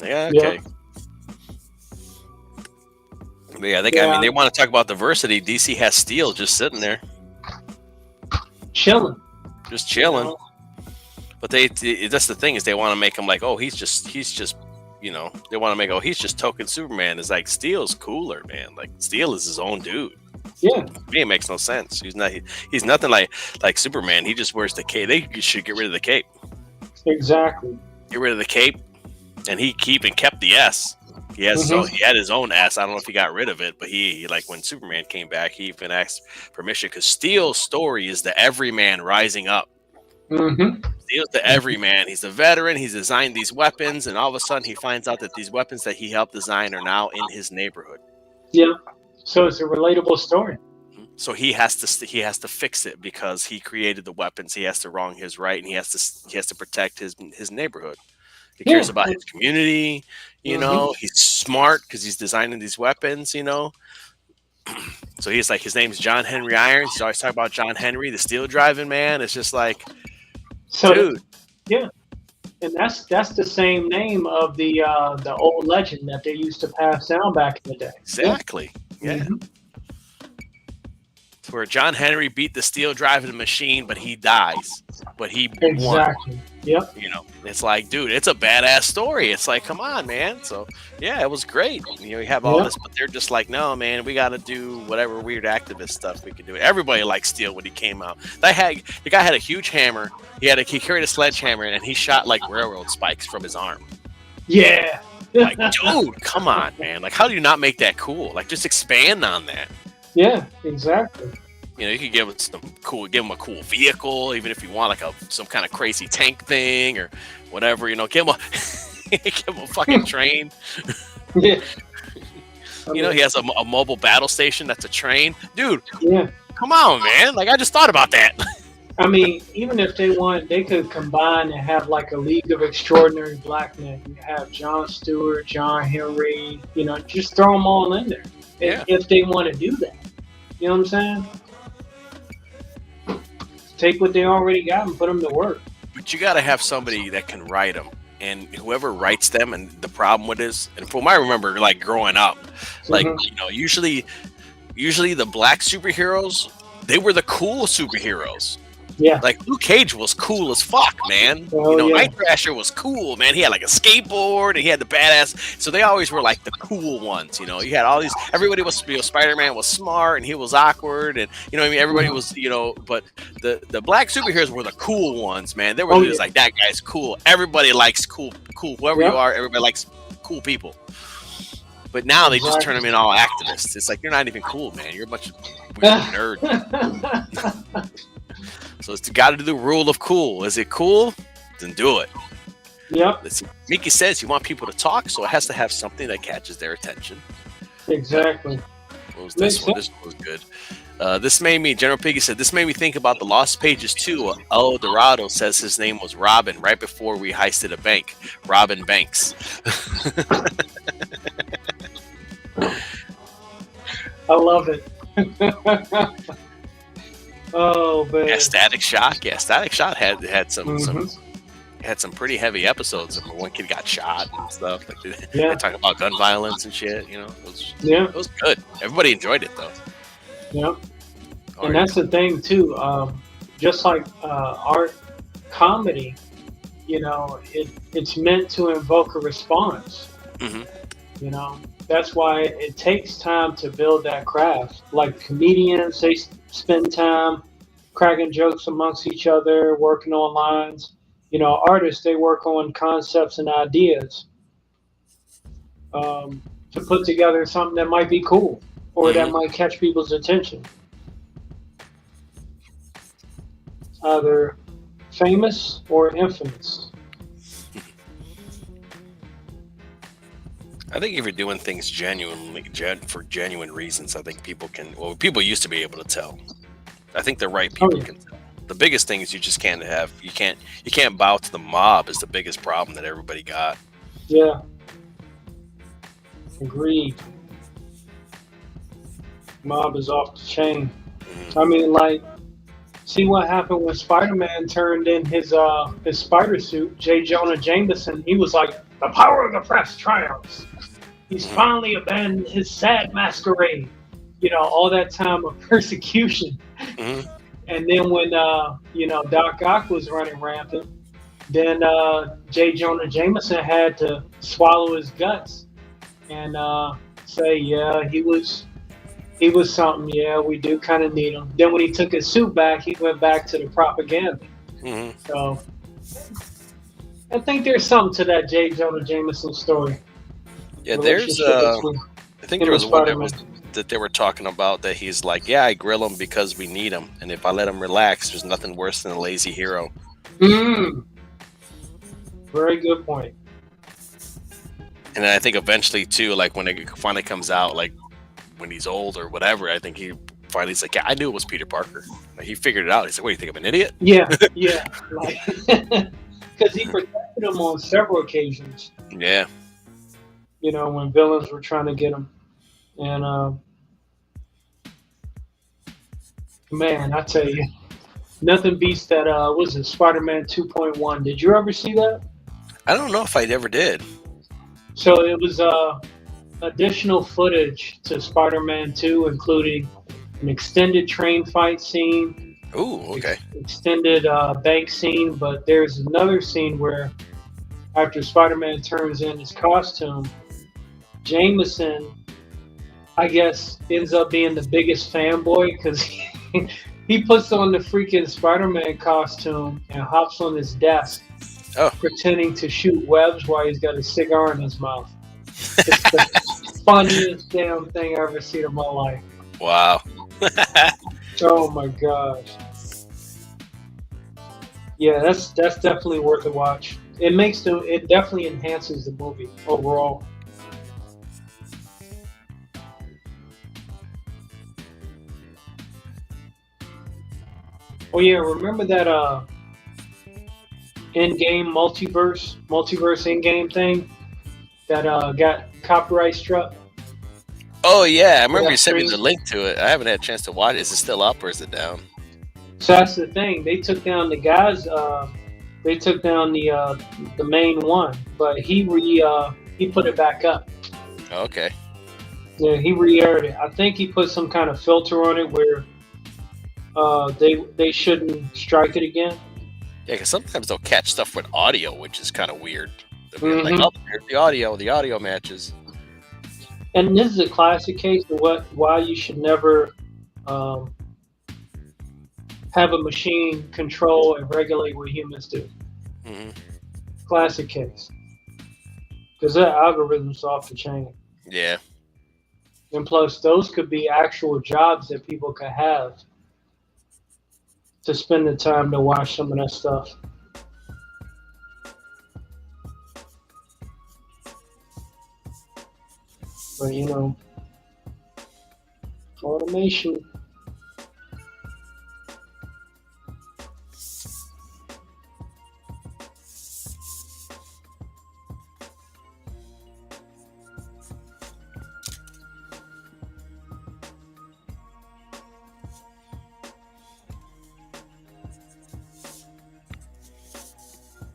Yeah. Okay. Yeah. I mean, they want to talk about diversity. DC has Steel just sitting there, chilling. Just chilling. But that's the thing is they want to make him like, oh, he's just. They want to make, he's just token Superman. It's like Steel's cooler, man. Like Steel is his own dude. Yeah, to me it makes no sense. He's nothing like Superman. He just wears the cape. They should get rid of the cape. Exactly. Get rid of the cape, and he kept the S. He had his own S. I don't know if he got rid of it, but he like when Superman came back, he even asked permission because Steel's story is the everyman rising up. Mm-hmm. Steel's the everyman. He's a veteran. He's designed these weapons, and all of a sudden he finds out that these weapons that he helped design are now in his neighborhood. Yeah. So it's a relatable story. So he has to fix it because he created the weapons. He has to wrong his right, and he has to protect his neighborhood. He cares about his community. He's smart because he's designing these weapons. So he's like, his name's John Henry Irons. He's always talking about John Henry, the steel driving man. It's just like, dude. Yeah, and that's the same name of the old legend that they used to pass down back in the day. Exactly. Yeah. Mm-hmm. Where John Henry beat the steel driving machine, but he dies. But he won. Yep. It's like, dude, it's a badass story. It's like, come on, man. So yeah, it was great. You have all this, but they're just like, no, man, we got to do whatever weird activist stuff we can do. Everybody liked Steel when he came out. The guy had a huge hammer. He carried a sledgehammer and he shot like railroad spikes from his arm. Yeah. Like, dude, come on, man. Like, how do you not make that cool? Like, just expand on that. Yeah, exactly. You know, you could give him a cool vehicle, even if you want like some kind of crazy tank thing or whatever. You know, give him a fucking train. Yeah. You know, he has a mobile battle station that's a train, dude. Yeah. Come on, man! Like I just thought about that. I mean, even if they want, they could combine and have like a League of Extraordinary Black Men. You have Jon Stewart, John Henry, you know, just throw them all in there. Yeah. If they want to do that. You know what I'm saying? Take what they already got and put them to work. But you got to have somebody that can write them. And whoever writes them, and the problem with this, and from what I remember, like growing up, like, you know, usually the black superheroes, they were the cool superheroes. Yeah. Like Luke Cage was cool as fuck, man. Oh, you know, yeah. Night Thrasher was cool, man. He had like a skateboard and he had the badass. So they always were like the cool ones, you know. You had all these. Everybody was, you know, Spider-Man was smart and he was awkward, and you know what I mean. Everybody was, you know, but the black superheroes were the cool ones, man. They were just like, that guy's cool. Everybody likes cool. Whoever you are, everybody likes cool people. But now they just turn them in all activists. It's like, you're not even cool, man. You're a bunch of weird nerds. So it's got to do the rule of cool. Is it cool? Then do it. Yep. Mickey says you want people to talk, so it has to have something that catches their attention. Exactly. What was this one? This one was good. This made me, General Piggy said, this made me think about the Lost Pages too. El Dorado says his name was Robin right before we heisted a bank. Robin Banks. I love it. Oh man. Yeah, Static Shock. Yeah, Static Shock had some pretty heavy episodes. One kid got shot and stuff. Like they talk about gun violence and shit. You know, it was good. Everybody enjoyed it though. Yep. And that's the thing too. Just like art comedy, you know, it's meant to invoke a response. You know, that's why it takes time to build that craft. Like comedians, they spend time cracking jokes amongst each other, working on lines. You know, artists, they work on concepts and ideas to put together something that might be cool or that might catch people's attention. Either famous or infamous. I think if you're doing things genuinely, for genuine reasons, I think people used to be able to tell. I think the right people can tell. The biggest thing is you just can't you can't bow to the mob is the biggest problem that everybody got. Yeah. Agreed. Mob is off the chain. I mean, like, see what happened when Spider-Man turned in his spider suit, J. Jonah Jameson. He was like, the power of the press triumphs. He's finally abandoned his sad masquerade. You know, all that time of persecution. And then when, you know, Doc Ock was running rampant, then J. Jonah Jameson had to swallow his guts and say, yeah, he was something. Yeah, we do kind of need him. Then when he took his suit back, he went back to the propaganda. So I think there's something to that J. Jonah Jameson story. Yeah, there's. I think there was one that they were talking about that he's like, yeah, I grill him because we need him, and if I let him relax, there's nothing worse than a lazy hero. Very good point. And then I think eventually too, like when it finally comes out, like when he's old or whatever, I think he finally's like, yeah, I knew it was Peter Parker. Like, he figured it out. He said, what, you think I'm an idiot? Yeah, like, because he protected him on several occasions. Yeah. You know, when villains were trying to get him. And, man, I tell you, nothing beats that, was it Spider-Man 2.1. Did you ever see that? I don't know if I ever did. So it was additional footage to Spider-Man 2, including an extended train fight scene. Ooh, okay. Extended bank scene, but there's another scene where after Spider-Man turns in his costume, Jameson, I guess, ends up being the biggest fanboy because he puts on the freaking Spider-Man costume and hops on his desk, pretending to shoot webs while he's got a cigar in his mouth. It's the funniest damn thing I've ever seen in my life. Wow. Oh my gosh. Yeah, that's definitely worth a watch. It definitely enhances the movie overall. Oh yeah, remember that in-game multiverse in-game thing that got copyright struck? Oh yeah, I remember you That sent me stream? the link to it. I haven't had a chance to watch it. Is it still up or is it down? So that's the thing. They took down the guys. They took down the main one, but he put it back up. Oh, okay. Yeah, he re-aired it. I think he put some kind of filter on it where they shouldn't strike it again. Yeah, because sometimes they'll catch stuff with audio, which is kind of weird. They'll be like, Mhm. oh, here's the audio matches. And this is a classic case of why you should never have a machine control and regulate what humans do. Hmm. Classic case. Because that algorithm's off the chain. Yeah. And plus, those could be actual jobs that people could have to spend the time to watch some of that stuff. But you know, automation.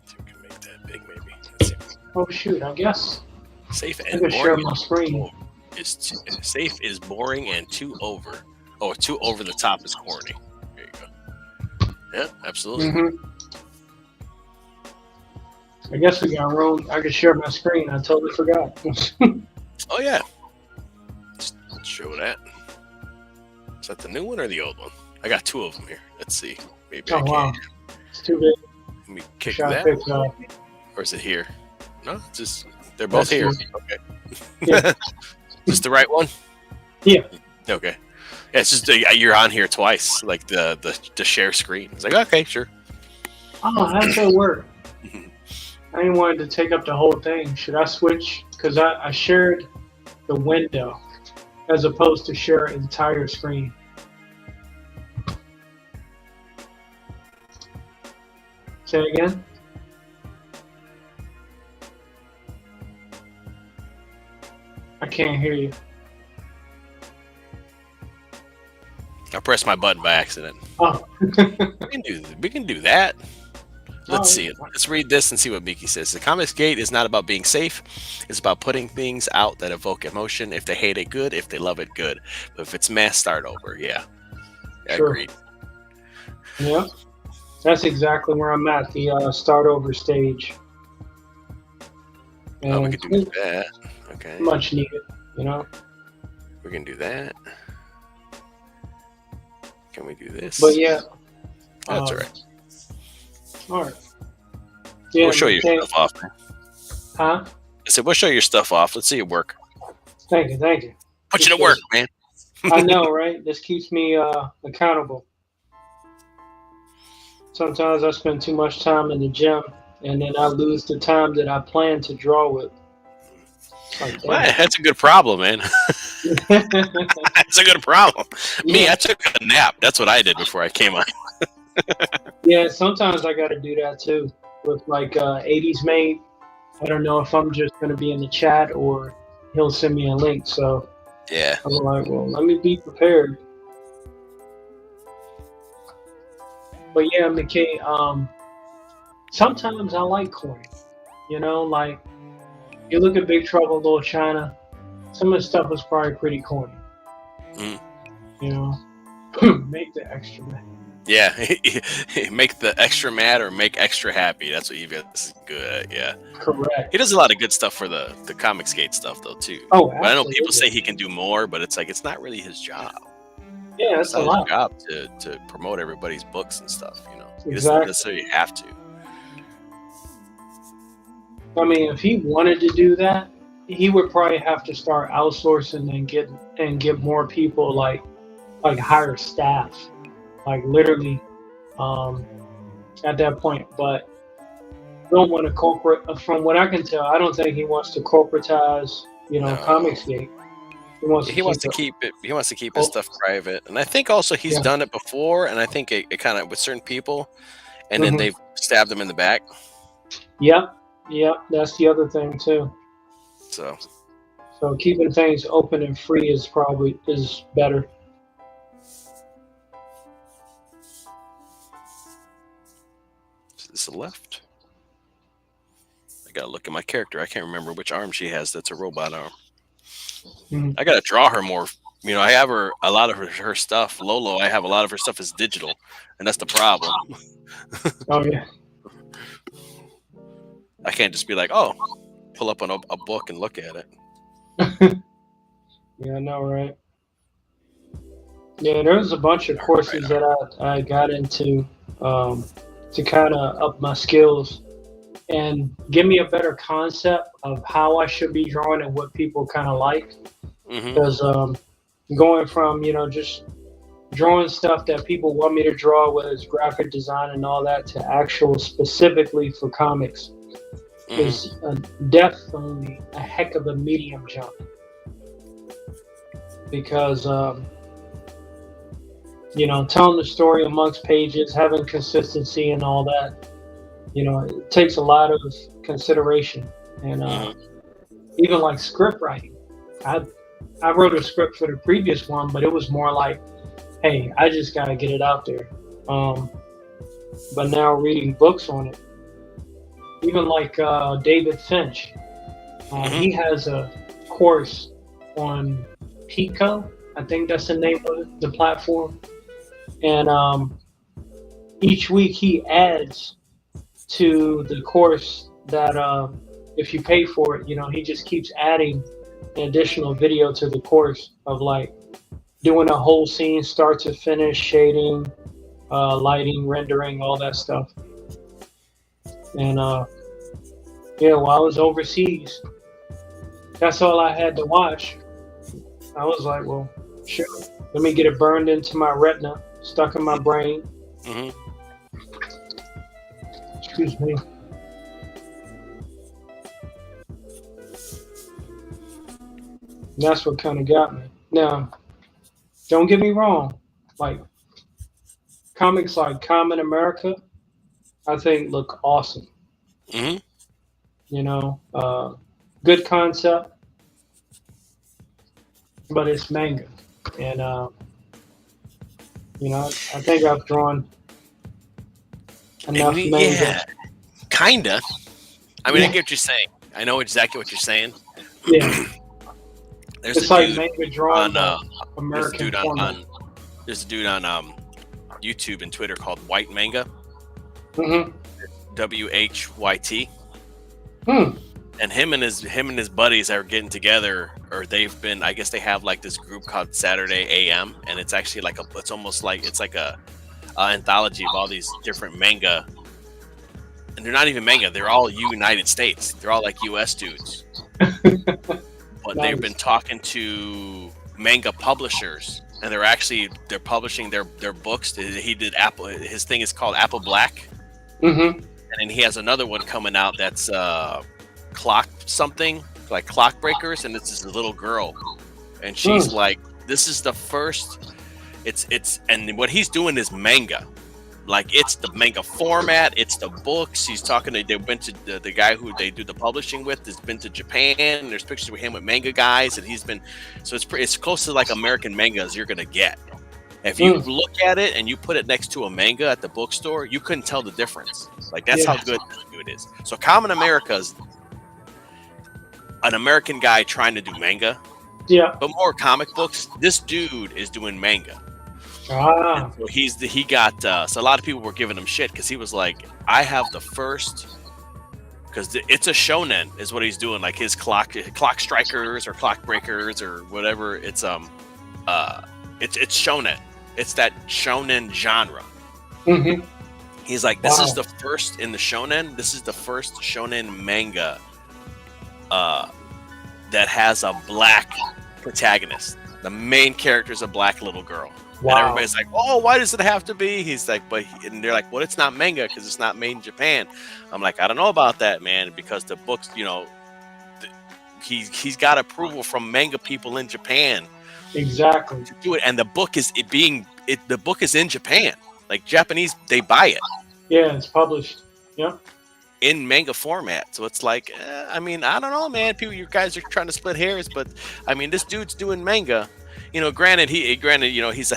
See if we can make that big, maybe. Let's see. Oh shoot! I guess Safe I and can share boring. my screen. Safe is boring and too over. Oh, too over the top is corny. There you go. Yeah, absolutely. Mm-hmm. I guess we got room. I could share my screen. I totally forgot. Oh yeah. Let's show that. Is that the new one or the old one? I got two of them here. Let's see. Maybe I Oh can. wow, it's too big. Let me kick Shot that. picked up. Or is it here? No, it's just they're both That's here. easy. Okay. Yeah. Is this the right one? Yeah. Okay. Yeah, it's just you're on here twice, like the share screen. It's like okay, sure. Oh, how's that work? I didn't want to take up the whole thing. Should I switch? Because I shared the window as opposed to share an entire screen. Say it again. I can't hear you. I pressed my button by accident. Oh. We can do that. Let's Oh, see it. Let's read this and see what Miki says. The comicsgate is not about being safe. It's about putting things out that evoke emotion. If they hate it, good. If they love it, good. But if it's mess, start over. Yeah. Sure. Agreed. Yeah. That's exactly where I'm at, the start over stage. Oh, we And can do that. Okay. much needed, you know? We can do that. Can we do this? But yeah. That's all right. All right. Yeah, We'll show your okay. stuff off. Man. Huh? I said, we'll show your stuff off. Let's see it work. Thank you, thank you. Put you to work, man. I know, right? This keeps me accountable. Sometimes I spend too much time in the gym, and then I lose the time that I plan to draw with. Like, Well, that's a good problem, man. That's a good problem. Me, I took a nap. That's what I did before I came on. Yeah, sometimes I got to do that too. With like 80s mate, I don't know if I'm just going to be in the chat or he'll send me a link. So Yeah. I'm like, well, let me be prepared. But yeah, McKay, sometimes I like corny. You know, like you look at Big Trouble in Little China, some of the stuff was probably pretty corny. Mm. You know, make the extra man. Yeah. Make the extra mad or make extra happy. That's what he is good at. Yeah. Correct. He does a lot of good stuff for the comicsgate stuff, though, too. Oh, But I know people absolutely. say he can do more, but it's like it's not really his job. Yeah, It's that's a not his lot. job to promote everybody's books and stuff, you know. He doesn't Exactly. necessarily have to. I mean, if he wanted to do that, he would probably have to start outsourcing and get more people like like hire staff, like literally at that point. But don't want to corporate. From what I can tell, I don't think he wants to corporatize, No. comicsgate. He wants to keep it. He wants to keep his stuff private, and I think also he's done it before, and I think it kind of with certain people, and then they've stabbed him in the back. Yep, that's the other thing too. So keeping things open and free is better. Is the left? I gotta look at my character. I can't remember which arm she has. That's a robot arm. I gotta draw her more. I have a lot of her stuff. Lolo, I have a lot of her stuff is digital, and that's the problem. Oh yeah. I can't just be like, oh, pull up on a book and look at it. Yeah, I know, right? Yeah, there's a bunch of courses that I got into to kind of up my skills and give me a better concept of how I should be drawing and what people kind of like. Because going from, just drawing stuff that people want me to draw, whether it's graphic design and all that, to actual specifically for comics is definitely a heck of a medium jump. Because, telling the story amongst pages, having consistency and all that, it takes a lot of consideration. And even like script writing. I wrote a script for the previous one, but it was more like, hey, I just got to get it out there. But now reading books on it, even like David Finch, he has a course on Pico. I think that's the name of it, the platform. And each week he adds to the course that if you pay for it, he just keeps adding an additional video to the course of like doing a whole scene start to finish, shading, lighting, rendering, all that stuff. And while I was overseas, that's all I had to watch. I was like, well, sure, let me get it burned into my retina, stuck in my brain. Excuse me. And that's what kind of got me. Now, don't get me wrong, like comics like Common America, I think look awesome. Good concept, but it's manga. And, I think I've drawn enough manga. Yeah, kinda. I mean, I get what you're saying. I know exactly what you're saying. Yeah. There's a dude manga drawn on American format. There's a dude on YouTube and Twitter called White Manga. WHYT. And him and his buddies are getting together, or they've been. I guess they have like this group called Saturday AM, and it's actually like it's almost like it's like a anthology of all these different manga. And they're not even manga; they're all United States. They're all like U.S. dudes. But Nice. They've been talking to manga publishers, and they're publishing their books. He did Apple. His thing is called Apple Black. And then he has another one coming out that's clock something like Clock Breakers, and it's this little girl, and she's like, this is the first. It's and what he's doing is manga. Like it's the manga format, it's the books. He's talking to. They've been to the guy who they do the publishing with. Has been to Japan. And there's pictures with him with manga guys, and he's been. So it's close to like American manga as you're gonna get. If you look at it and you put it next to a manga at the bookstore, you couldn't tell the difference. Like that's how good it is. So Common America's an American guy trying to do manga. Yeah. But more comic books. This dude is doing manga. Ah. So he got so a lot of people were giving him shit because he was like, I have the first, because it's a shonen is what he's doing, like his clock strikers or clock breakers or whatever. It's shonen. It's that shonen genre. He's like, this is the first in the shonen. This is the first shonen manga that has a black protagonist. The main character is a black little girl. And everybody's like, "Oh, why does it have to be?" He's like, and they're like, "Well, it's not manga because it's not made in Japan." I'm like, "I don't know about that, man, because the books, he's got approval from manga people in Japan Exactly. to do it, and the book is the book is in Japan. Like Japanese, they buy it. Yeah, it's published. Yeah. In manga format, so it's like, I mean, I don't know, man. You guys are trying to split hairs, but I mean, this dude's doing manga. Granted, he's a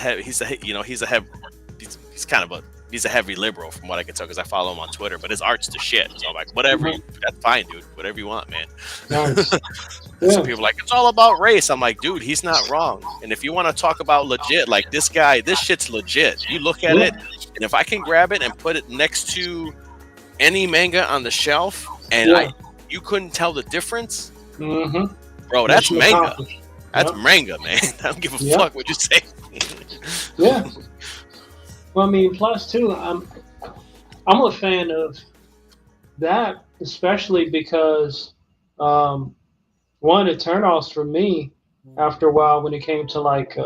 heavy liberal from what I can tell because I follow him on Twitter. But his art's the shit. So I'm like, whatever, that's fine, dude. Whatever you want, man. Nice. Some people are like, it's all about race. I'm like, dude, he's not wrong. And if you want to talk about legit, like this guy, this shit's legit. You look at it, and if I can grab it and put it next to any manga on the shelf, and you couldn't tell the difference, bro, that's manga. That's manga, man. I don't give a fuck what you say. Yeah. Well, I mean, plus too, I'm a fan of that, especially because one of the turnoffs for me after a while when it came to like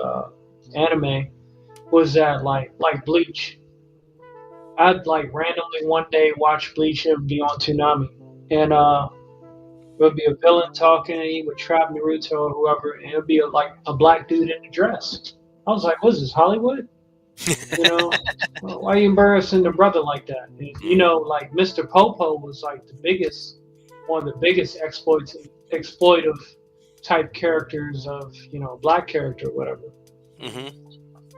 anime was that like Bleach. I'd like randomly one day watch Bleach. It would be on Toonami, and it would be a villain talking, and he would trap Naruto or whoever, and it would be like a black dude in a dress. I was like, "What is this, Hollywood? Why are you embarrassing the brother like that?" And, like Mr. Popo was like one of the biggest exploitive type characters of black character, whatever.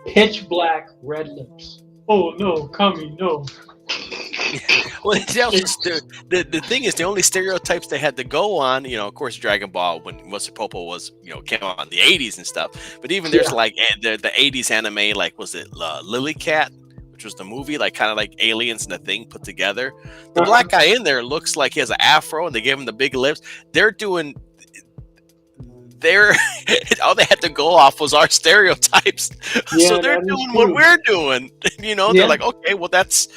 Pitch black, red lips. Oh no, Kami, no. Well, the thing is, the only stereotypes they had to go on, of course, Dragon Ball when Mr. Popo was, came out in the 80s and stuff. But even there's like the 80s anime, like was it Lily Cat, which was the movie, like kind of like Aliens and the Thing put together. The black guy in there looks like he has an afro, and they gave him the big lips. All they had to go off was our stereotypes. So they're doing what we're doing. They're like, okay, well that's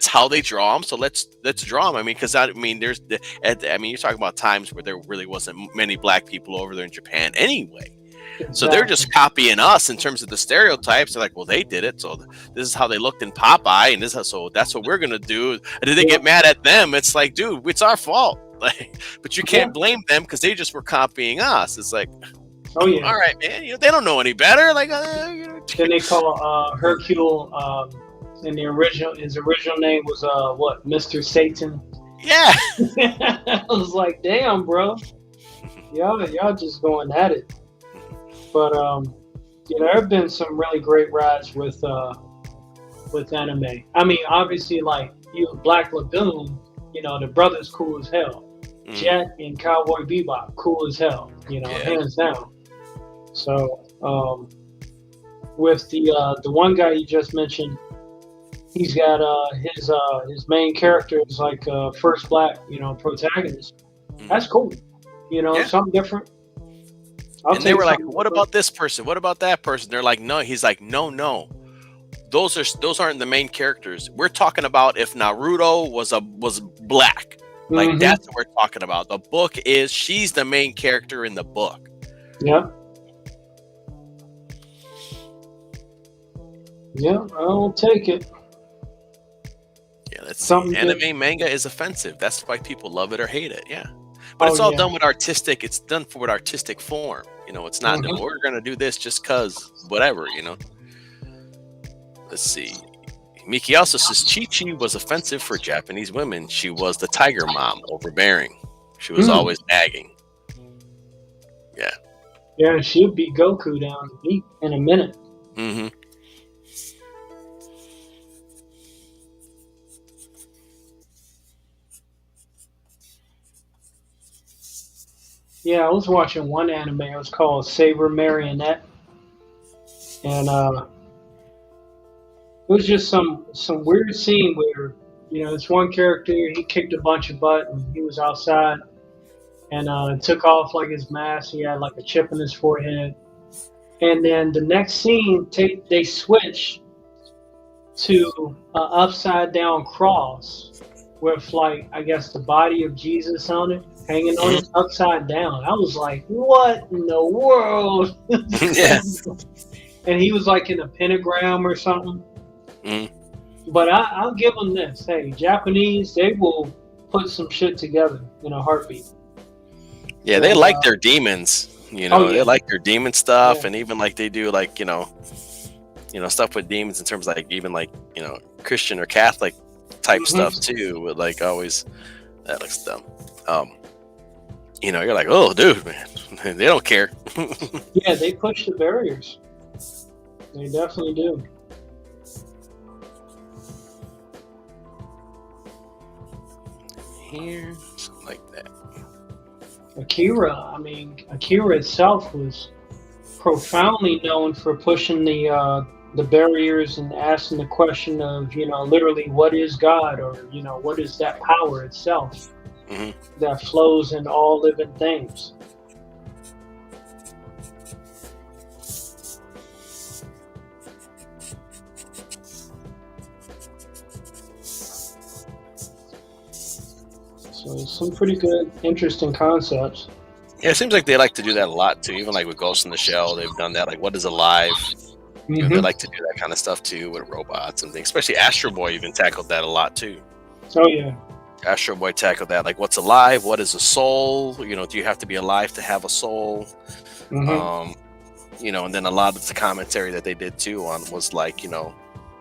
how they draw them. So let's draw them. I mean, because you're talking about times where there really wasn't many black people over there in Japan anyway. Exactly. So they're just copying us in terms of the stereotypes. They're like, well, they did it, so this is how they looked in Popeye, and so that's what we're gonna do. And then they get mad at them. It's like, dude, it's our fault. Like, but you can't blame them because they just were copying us. It's like, all right, man. They don't know any better. Like, then they call Hercule. And his original name was Mr. Satan. Yeah. I was like, damn, bro. Y'all just going at it. But there have been some really great rides with anime. I mean, obviously, like Black Lagoon, the brother's cool as hell. Jet and Cowboy Bebop, cool as hell, hands down. So with the one guy you just mentioned, he's got his main character is like first black protagonist. That's cool, something different. And they were like, what about this person? What about that person? They're like, no. He's like, no. Those aren't the main characters. We're talking about if Naruto was black. Like that's what we're talking about. The book is she's the main character in the book. Yeah. Yeah, I'll take it. Yeah, that's something. Anime manga is offensive. That's why people love it or hate it. Yeah. But it's all done with artistic. It's done with artistic form. It's not that we're gonna do this just cause whatever. Let's see. Miki also says Chi-Chi was offensive for Japanese women. She was the tiger mom, overbearing. She was always nagging. Yeah. Yeah, she'll beat Goku down in a minute. Yeah, I was watching one anime. It was called Saber Marionette, and it was just some weird scene where this one character, he kicked a bunch of butt and he was outside and took off like his mask. He had like a chip in his forehead, and then the next scene they switch to an upside down cross with like I guess the body of Jesus on it, hanging on it upside down. I was like, what in the world? Yeah. and he was like in a pentagram or something. Mm. But I'll give them this. Hey, Japanese, they will put some shit together in a heartbeat. Yeah, they like their demons. You know, they like their demon stuff, and even like they do like you know stuff with demons in terms of like even like Christian or Catholic type stuff too. With like always that looks dumb. You're like, oh, dude, man, they don't care. Yeah, they push the barriers. They definitely do. Here, something like that. Akira itself was profoundly known for pushing the barriers and asking the question of, literally, what is God, or what is that power itself that flows in all living things. So some pretty good, interesting concepts. Yeah, it seems like they like to do that a lot too. Even like with Ghost in the Shell, they've done that. Like, what is alive? They like to do that kind of stuff too with robots and things. Especially Astro Boy even tackled that a lot too. Oh yeah. Astro Boy tackled that. Like, what's alive? What is a soul? Do you have to be alive to have a soul? And then a lot of the commentary that they did too on was like,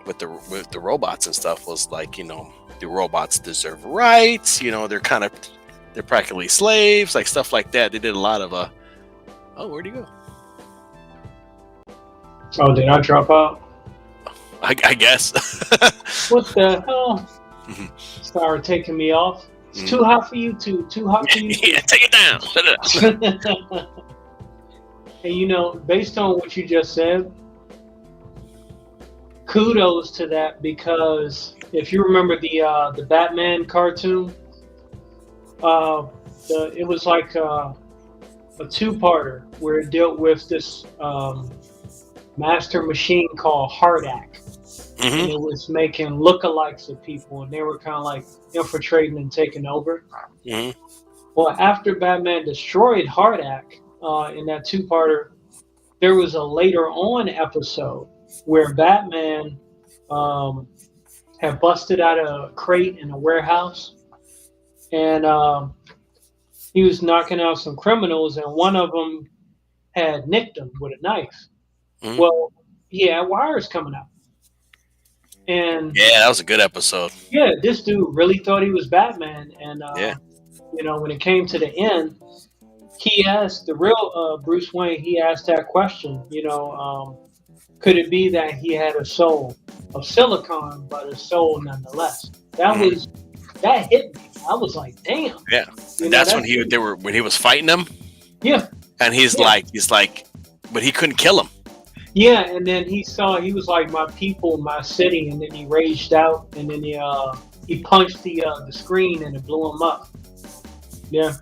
with the robots and stuff was like, do robots deserve rights? They're practically slaves, like stuff like that. They did a lot of oh, where'd he go? Oh, did I drop out? I guess. What the hell? Started taking me off. It's too hot for you too. Too hot for you. Yeah, take it down. Shut it up. And based on what you just said, kudos to that, because if you remember the Batman cartoon, it was like a two-parter where it dealt with this master machine called Hardak. And it was making lookalikes of people, and they were kind of like infiltrating and taking over. Well, after Batman destroyed Hardak in that two-parter, there was a later on episode where Batman had busted out a crate in a warehouse, and he was knocking out some criminals, and one of them had nicked him with a knife. Well, he had wires coming out. And yeah, that was a good episode. Yeah, this dude really thought he was Batman, and when it came to the end, he asked the real Bruce Wayne. He asked that question. Could it be that he had a soul of silicon, but a soul nonetheless? That hit me. I was like, damn. Yeah, that's when he was fighting him. Yeah, and he's like, but he couldn't kill him. Yeah, and then he was like, my people, my city, and then he raged out, and then he punched the screen, and it blew him up. Yeah,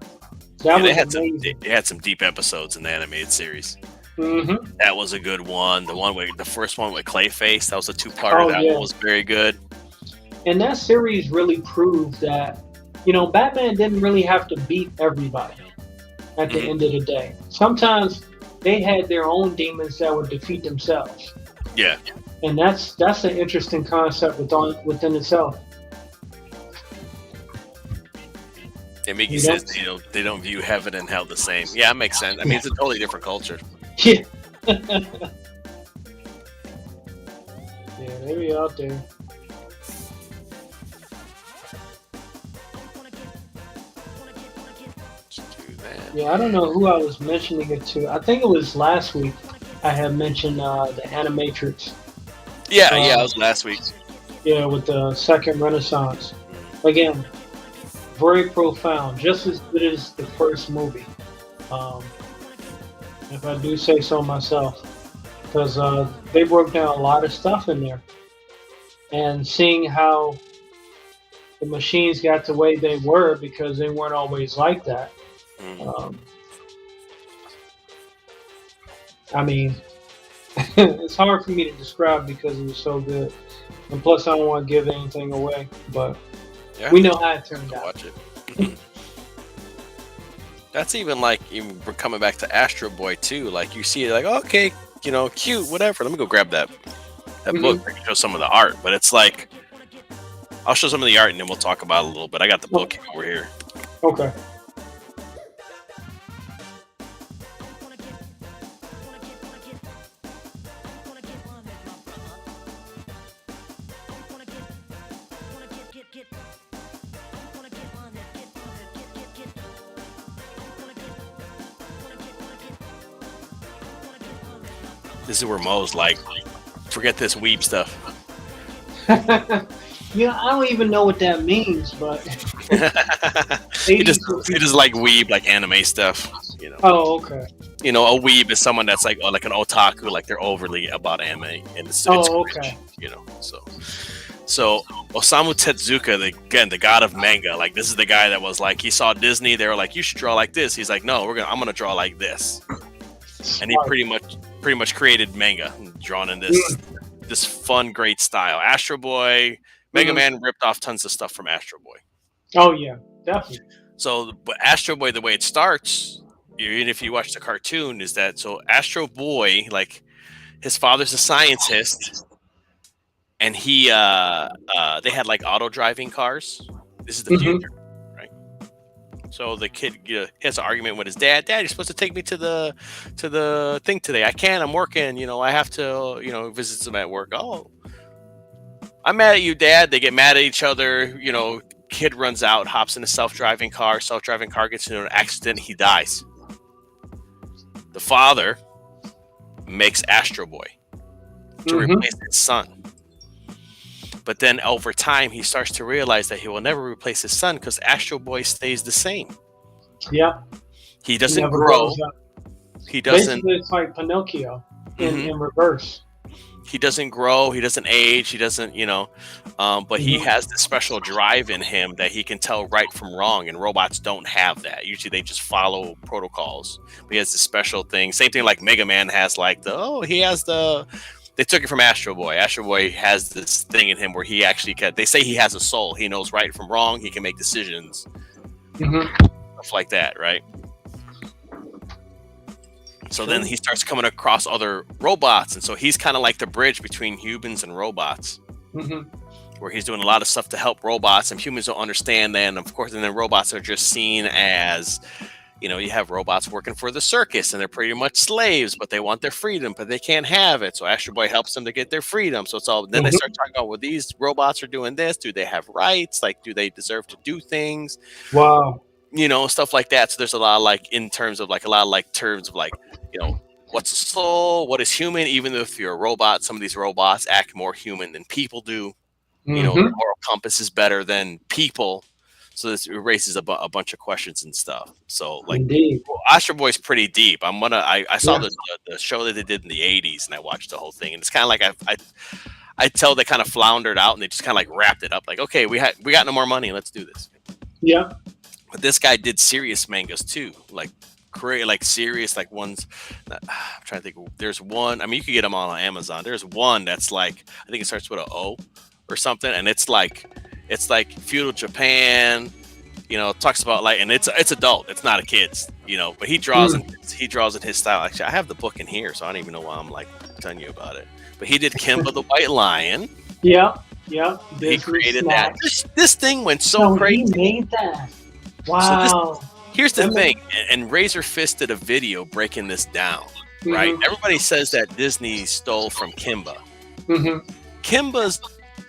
they had some deep episodes in the animated series. That was a good one. The first one with Clayface, that was a two-parter. That one was very good. And that series really proved that, Batman didn't really have to beat everybody at the end of the day. Sometimes they had their own demons that would defeat themselves. Yeah. And that's an interesting concept within itself. And Mickey says they don't view heaven and hell the same. Yeah, that makes sense. I mean, it's a totally different culture. Yeah. Yeah, they be out there. Yeah, I don't know who I was mentioning it to. I think it was last week I had mentioned the Animatrix. Yeah, it was last week. Yeah, with the second Renaissance. Again, very profound, just as good as the first movie. If I do say so myself. Because they broke down a lot of stuff in there. And seeing how the machines got the way they were, because they weren't always like that. I mean, it's hard for me to describe because it was so good. And plus, I don't want to give anything away. But we know how it turned out. Watch it. That's even like, we're coming back to Astro Boy too. Like, you see, like, okay, cute, whatever. Let me go grab that Mhm. book. I can show some of the art, but it's like, I'll show some of the art and then we'll talk about it a little bit. I got the book over here. Okay. This is where Mo's like, forget this weeb stuff. Yeah, I don't even know what that means, but he just like weeb, like anime stuff. Oh, okay. A weeb is someone that's like an otaku, like they're overly about anime, and it's okay. cringe, So Osamu Tezuka, the god of manga, like this is the guy that was like, he saw Disney, they were like, you should draw like this. He's like, no, I'm gonna draw like this, and he pretty much created manga, drawn in this fun, great style. Astro Boy, Mega Man ripped off tons of stuff from Astro Boy. Oh yeah, definitely. So, but Astro Boy, the way it starts, even if you watch the cartoon, is that so Astro Boy, like his father's a scientist, and he they had like auto driving cars. This is the future, right? So the kid has an argument with his dad. Dad, you're supposed to take me to the thing today. I can't. I'm working. I have to visit them at work. Oh, I'm mad at you, Dad. They get mad at each other. Kid runs out, hops in a self-driving car. Self-driving car gets into an accident. He dies. The father makes Astro Boy to replace his son. But then over time, he starts to realize that he will never replace his son because Astro Boy stays the same. Yeah. He doesn't grow. He doesn't. Basically, it's like Pinocchio in reverse. He doesn't grow. He doesn't age. He doesn't, but he has this special drive in him that he can tell right from wrong. And robots don't have that. Usually they just follow protocols. But he has this special thing. Same thing like Mega Man has they took it from Astro Boy. Astro Boy has this thing in him where he actually they say he has a soul. He knows right from wrong. He can make decisions. Stuff like that, right? So then he starts coming across other robots, and so he's kind of like the bridge between humans and robots, where he's doing a lot of stuff to help robots, and humans don't understand that. And of course, and then robots are just seen as, you have robots working for the circus, and they're pretty much slaves, but they want their freedom, but they can't have it. So Astro Boy helps them to get their freedom. So it's all. Then they start talking about, well, these robots are doing this. Do they have rights? Like, do they deserve to do things? Wow. Stuff like that. So there's a lot of terms of what's a soul? What is human? Even if you're a robot, some of these robots act more human than people do. The moral compass is better than people. So this raises a bunch of questions and stuff. So Astro Boy's pretty deep. I saw the show that they did in the 80s, and I watched the whole thing, and it's kind of like I tell they kind of floundered out, and they just kind of like wrapped it up. Like, okay, we got no more money. Let's do this. Yeah. But this guy did serious mangas too, serious ones. I'm trying to think. There's one. I mean, you can get them all on Amazon. There's one that's like, I think it starts with an O or something, and it's like feudal Japan. Talks about and it's adult. It's not a kid's. But he draws in his style. Actually, I have the book in here, so I don't even know why I'm telling you about it. But he did Kimba the White Lion. Yeah. He created that. This thing went so crazy. He made that. Wow. So here's the thing, and Razor Fist did a video breaking this down, right? Everybody says that Disney stole from Kimba. Kimba's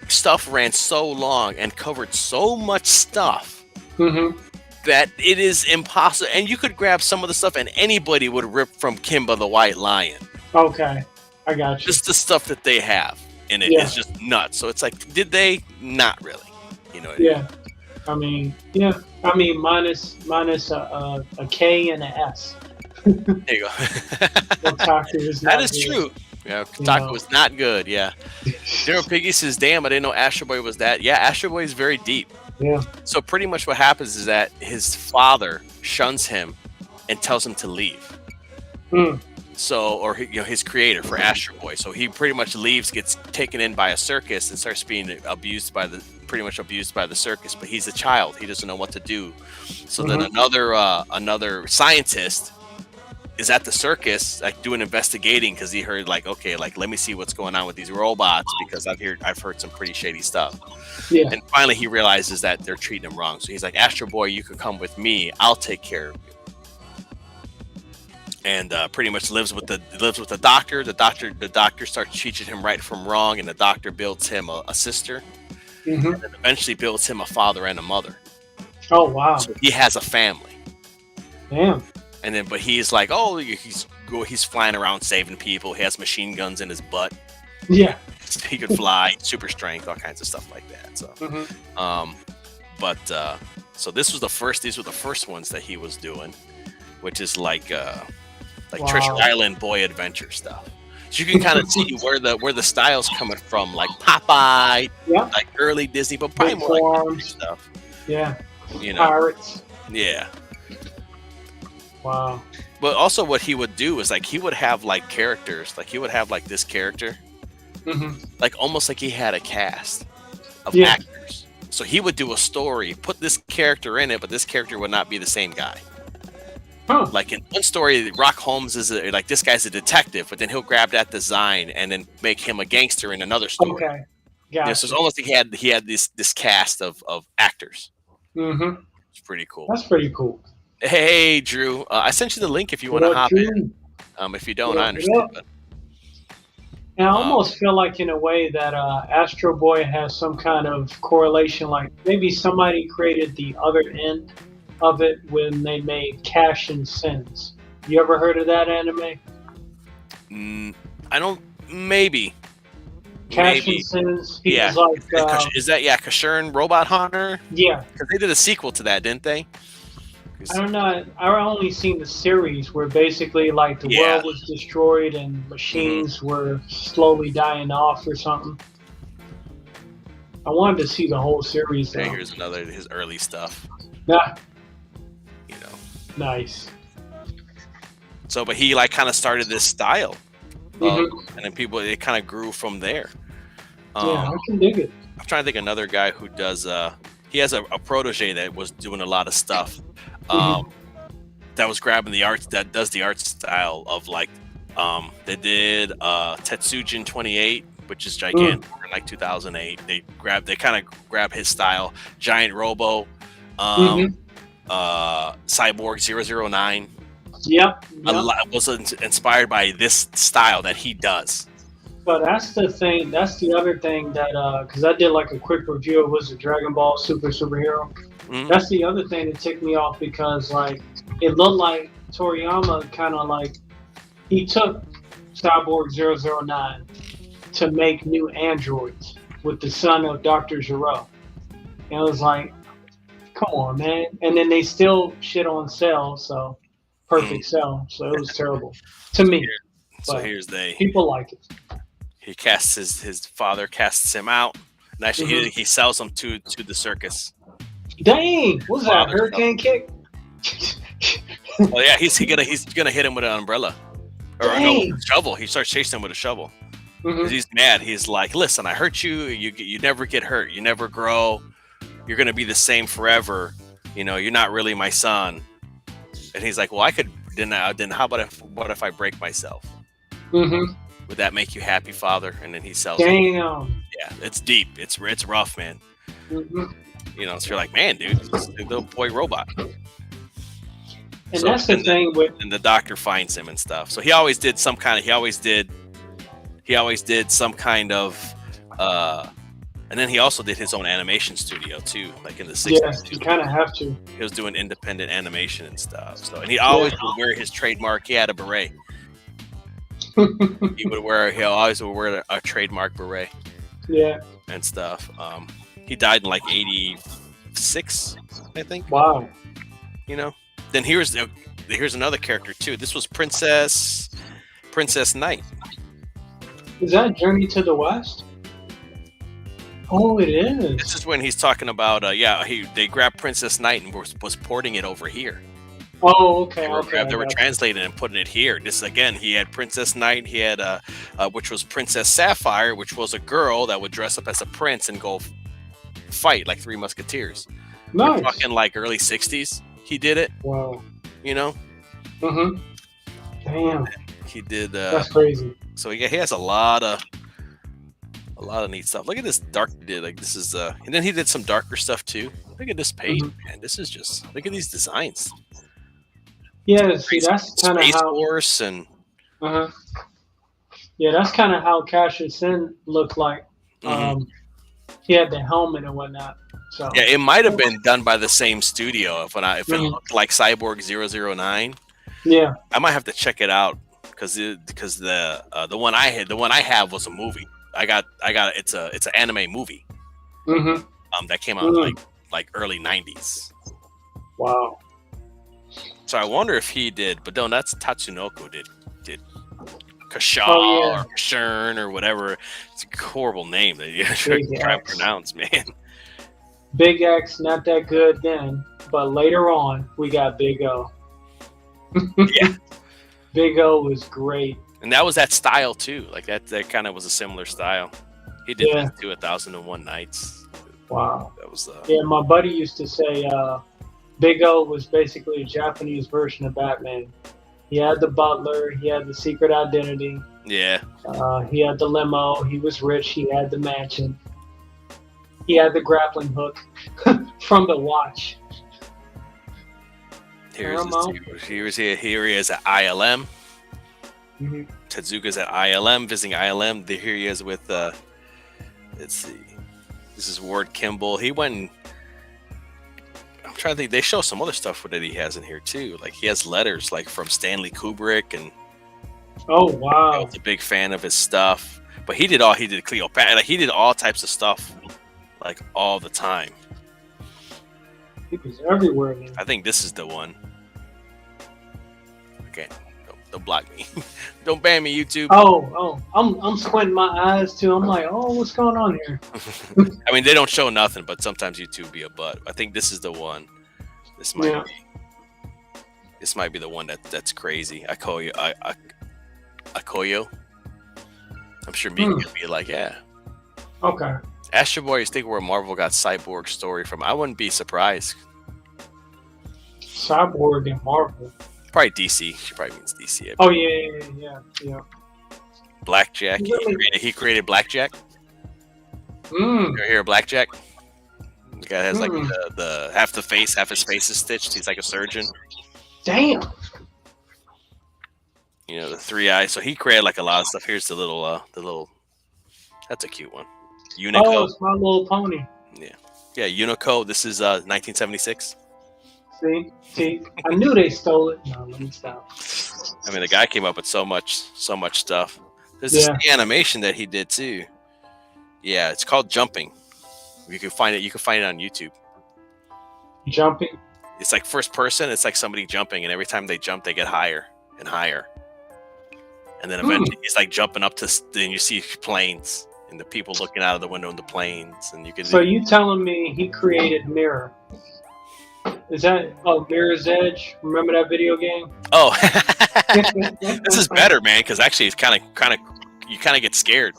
stuff ran so long and covered so much stuff that it is impossible. And you could grab some of the stuff and anybody would rip from Kimba the White Lion. Okay, I got you. Just the stuff that they have in it is just nuts. So it's like, did they? Not really. I mean, minus a K and a S. There you go. That is good. true. Yeah, Kotaku was not good. Yeah. Daryl Piggy says, "Damn, I didn't know Astro Boy was that." Yeah, Astro Boy is very deep. Yeah. So pretty much what happens is that his father shuns him and tells him to leave. So, or his creator for Astro Boy. So he pretty much leaves, gets taken in by a circus, and starts being abused by the circus. But he's a child; he doesn't know what to do. So then another scientist is at the circus, like doing investigating because he heard like, okay, like let me see what's going on with these robots because I've heard some pretty shady stuff. Yeah. And finally he realizes that they're treating him wrong. So he's like, Astro Boy, you could come with me. I'll take care of you. And pretty much lives with the doctor. The doctor starts teaching him right from wrong, and the doctor builds him a sister, Mm-hmm. and then eventually builds him a father and a mother. Oh wow. So he has a family. Damn. And then, but he's like, oh, he's flying around saving people. He has machine guns in his butt. Yeah. He could fly, super strength, all kinds of stuff like that. So, Mm-hmm. so these were the first ones that he was doing, which is like Wow. Treasure Island boy adventure stuff. So you can kind of see where the style's coming from, like Popeye, Yeah. like early Disney, but probably Big more like farms. Disney stuff. Yeah. You know, Pirates. yeah. Wow. But also, what he would do is like he would have like characters, like he would have like this character, Mm-hmm. like almost like he had a cast of Yeah. actors. So he would do a story, put this character in it, but this character would not be the same guy. Huh. Like in one story, Rock Holmes is like this guy's a detective, but then he'll grab that design and then make him a gangster in another story. Okay. Yeah, Got so it's almost like he had this cast of actors. Mm-hmm. It's pretty cool. That's pretty cool. Hey, Drew, I sent you the link if you want to What up, hop Drew? in. If you don't, What I up, understand. what up? But And I almost feel like, in a way, that Astro Boy has some kind of correlation. Like maybe somebody created the other end of it when they made Cash and Sins. You ever heard of that anime? I don't. Maybe. Cash Maybe. and Sins. He Yeah. was like, Is that Kashurn Robot Hunter? yeah. Because they did a sequel to that, didn't they? I don't know. I only seen the series where basically like the Yeah. world was destroyed and machines were slowly dying off or something. I wanted to see the whole series. Okay, Though. here's another his early stuff. Yeah, You know. nice. So, but he like kind of started this style, Mhm. and then it kind of grew from there. Yeah, I can dig it. I'm trying to think of another guy who does. He has a protege that was doing a lot of stuff. That was grabbing the art. That does the art style of like. They did Tetsujin 28, which is gigantic in like 2008. They kind of grab his style. Giant Robo, Cyborg 009. Yep. A lot was inspired by this style that he does. But that's the thing. That's the other thing that because I did like a quick review. It was a Dragon Ball Superhero. Mhm. That's the other thing that ticked me off because like it looked like Toriyama kind of like he took Cyborg 009 to make new androids with the son of Dr. Gero. And it was like, come on, man. And then they still shit on Cell, so perfect Cell. So it was terrible to me. So But here's people like it. he casts his father casts him out, and actually he sells him to the circus. Dang, what's that? Father Hurricane kick? Oh yeah, he's gonna hit him with an umbrella or no, Dang. with a shovel. He starts chasing him with a shovel. Mhm. He's mad. He's like, "Listen, I hurt you. You never get hurt. You never grow. You're gonna be the same forever. You know, you're not really my son." And he's like, "Well, I could. Then how about what if I break myself? Mhm. Would that make you happy, Father?" And then he sells him. Damn. Yeah, it's deep. It's rough, man. Mhm. You know, so you're like, man, dude, it's a little boy robot. And So- that's the and thing with And the doctor finds him and stuff. So he always did some kind of. He always did some kind of. And then he also did his own animation studio too, like in the 60s. yes, you kind of have to. He was doing independent animation and stuff. So, and he always would wear his trademark. He had a beret. He always would wear a trademark beret Yeah. and stuff. He died in like 86, I think. Wow. You know. Then here's another character too. This was Princess Knight. Is that Journey to the West? Oh, it is. This is when he's talking about they grabbed Princess Knight and was porting it over here. Oh, okay. They were I got translating and putting it here. This again, he had Princess Knight. He had which was Princess Sapphire, which was a girl that would dress up as a prince and go fight like Three Musketeers. you. We're Nice. talking like early '60s. He did it, Wow. you know. Mhm. Damn, He did. that's crazy. So he has a lot of neat stuff. Look at this dark he did. Like this is and then he did some darker stuff too. Look at this page, man. This is just look at these designs. Yeah, see, that's kind of Space how. Force and Yeah, that's kind of how Cassius Sin looked like. He had the helmet and whatnot. So yeah, it might have been done by the same studio. If it looked like Cyborg 009, yeah, I might have to check it out because the one I have was a movie. I got it's an anime movie. That came out like early 90s. Wow. So I wonder if he did, but no, that's Tatsunoko did Kasha or Kashern or whatever. It's a horrible name that you should try to pronounce, man. Big X, not that good then, but later on we got Big O. Yeah, Big O was great, and that was that style too. Like that kind of was a similar style. He did that too, 1001 Nights. Wow, that was. Yeah, my buddy used to say Big O was basically a Japanese version of Batman. He had the butler. He had the secret identity. Yeah. He had the limo. He was rich. He had the mansion. He had the grappling hook from the watch. Here he is at ILM. Tezuka's at ILM, visiting ILM. Here he is with, let's see. This is Ward Kimball. He went and, I'm trying to think. They show some other stuff that he has in here too. Like he has letters like from Stanley Kubrick, and oh wow, I was a big fan of his stuff. But he did Cleopatra. Like he did all types of stuff, like all the time. He was everywhere, man. I think this is the one. Okay, don't block me. Don't ban me, YouTube. Oh, I'm squinting my eyes too. I'm like, oh, what's going on here? I mean, they don't show nothing, but sometimes YouTube be a butt. I think this is the one. This might be the one that's crazy. Akoyo. I'm sure me could be like, yeah. Okay. Astro Boy is thinking where Marvel got Cyborg story from. I wouldn't be surprised. Cyborg and Marvel. Probably DC. She probably means DC. Oh yeah. Blackjack. He created Blackjack. You ever hear of Blackjack? The guy has like the half the face, half his face is stitched. He's like a surgeon. Damn. You know, the 3 eyes. So he created like a lot of stuff. Here's the little. That's a cute one. Unico. Oh, it's My Little Pony. Yeah. Unico. This is 1976. See, I knew they stole it. No, let me stop. I mean, the guy came up with so much stuff. There's this animation that he did too. Yeah, it's called Jumping. You can find it on YouTube. Jumping. It's like first person. It's like somebody jumping, and every time they jump, they get higher and higher. And then eventually, he's like jumping up to. Then you see planes and the people looking out of the window in the planes, and you can. So you telling me he created Mirror? Is that Mirror's Edge? Remember that video game? Oh, this is better, man. Because actually, it's kind of you kind of get scared.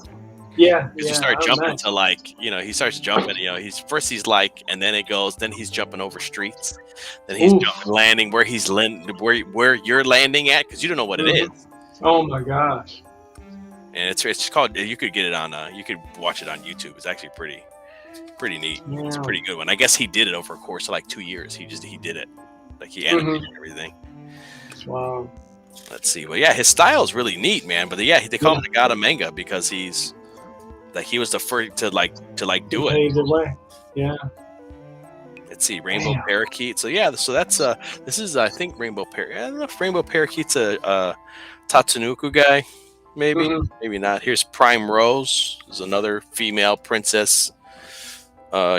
Yeah. Because you start jumping to like, he starts jumping. He's like, and then it goes. Then he's jumping over streets. Then he's landing where he's where you're landing at because you don't know what it is. Oh my gosh! And it's called. You could get it on. You could watch it on YouTube. It's actually pretty neat. Yeah. It's a pretty good one. I guess he did it over a course of like 2 years. He did it. Like he animated everything. Wow. Let's see. Well, yeah, his style is really neat, man. But yeah, they call him the god of manga because he was the first to do it. Paved the way. Yeah. Let's see, Rainbow Parakeet. So yeah, that's this is I think Rainbow Parakeet. I don't know if Rainbow Parakeet's a Tatsunoko guy. Maybe, maybe not. Here's Prime Rose. There's another female princess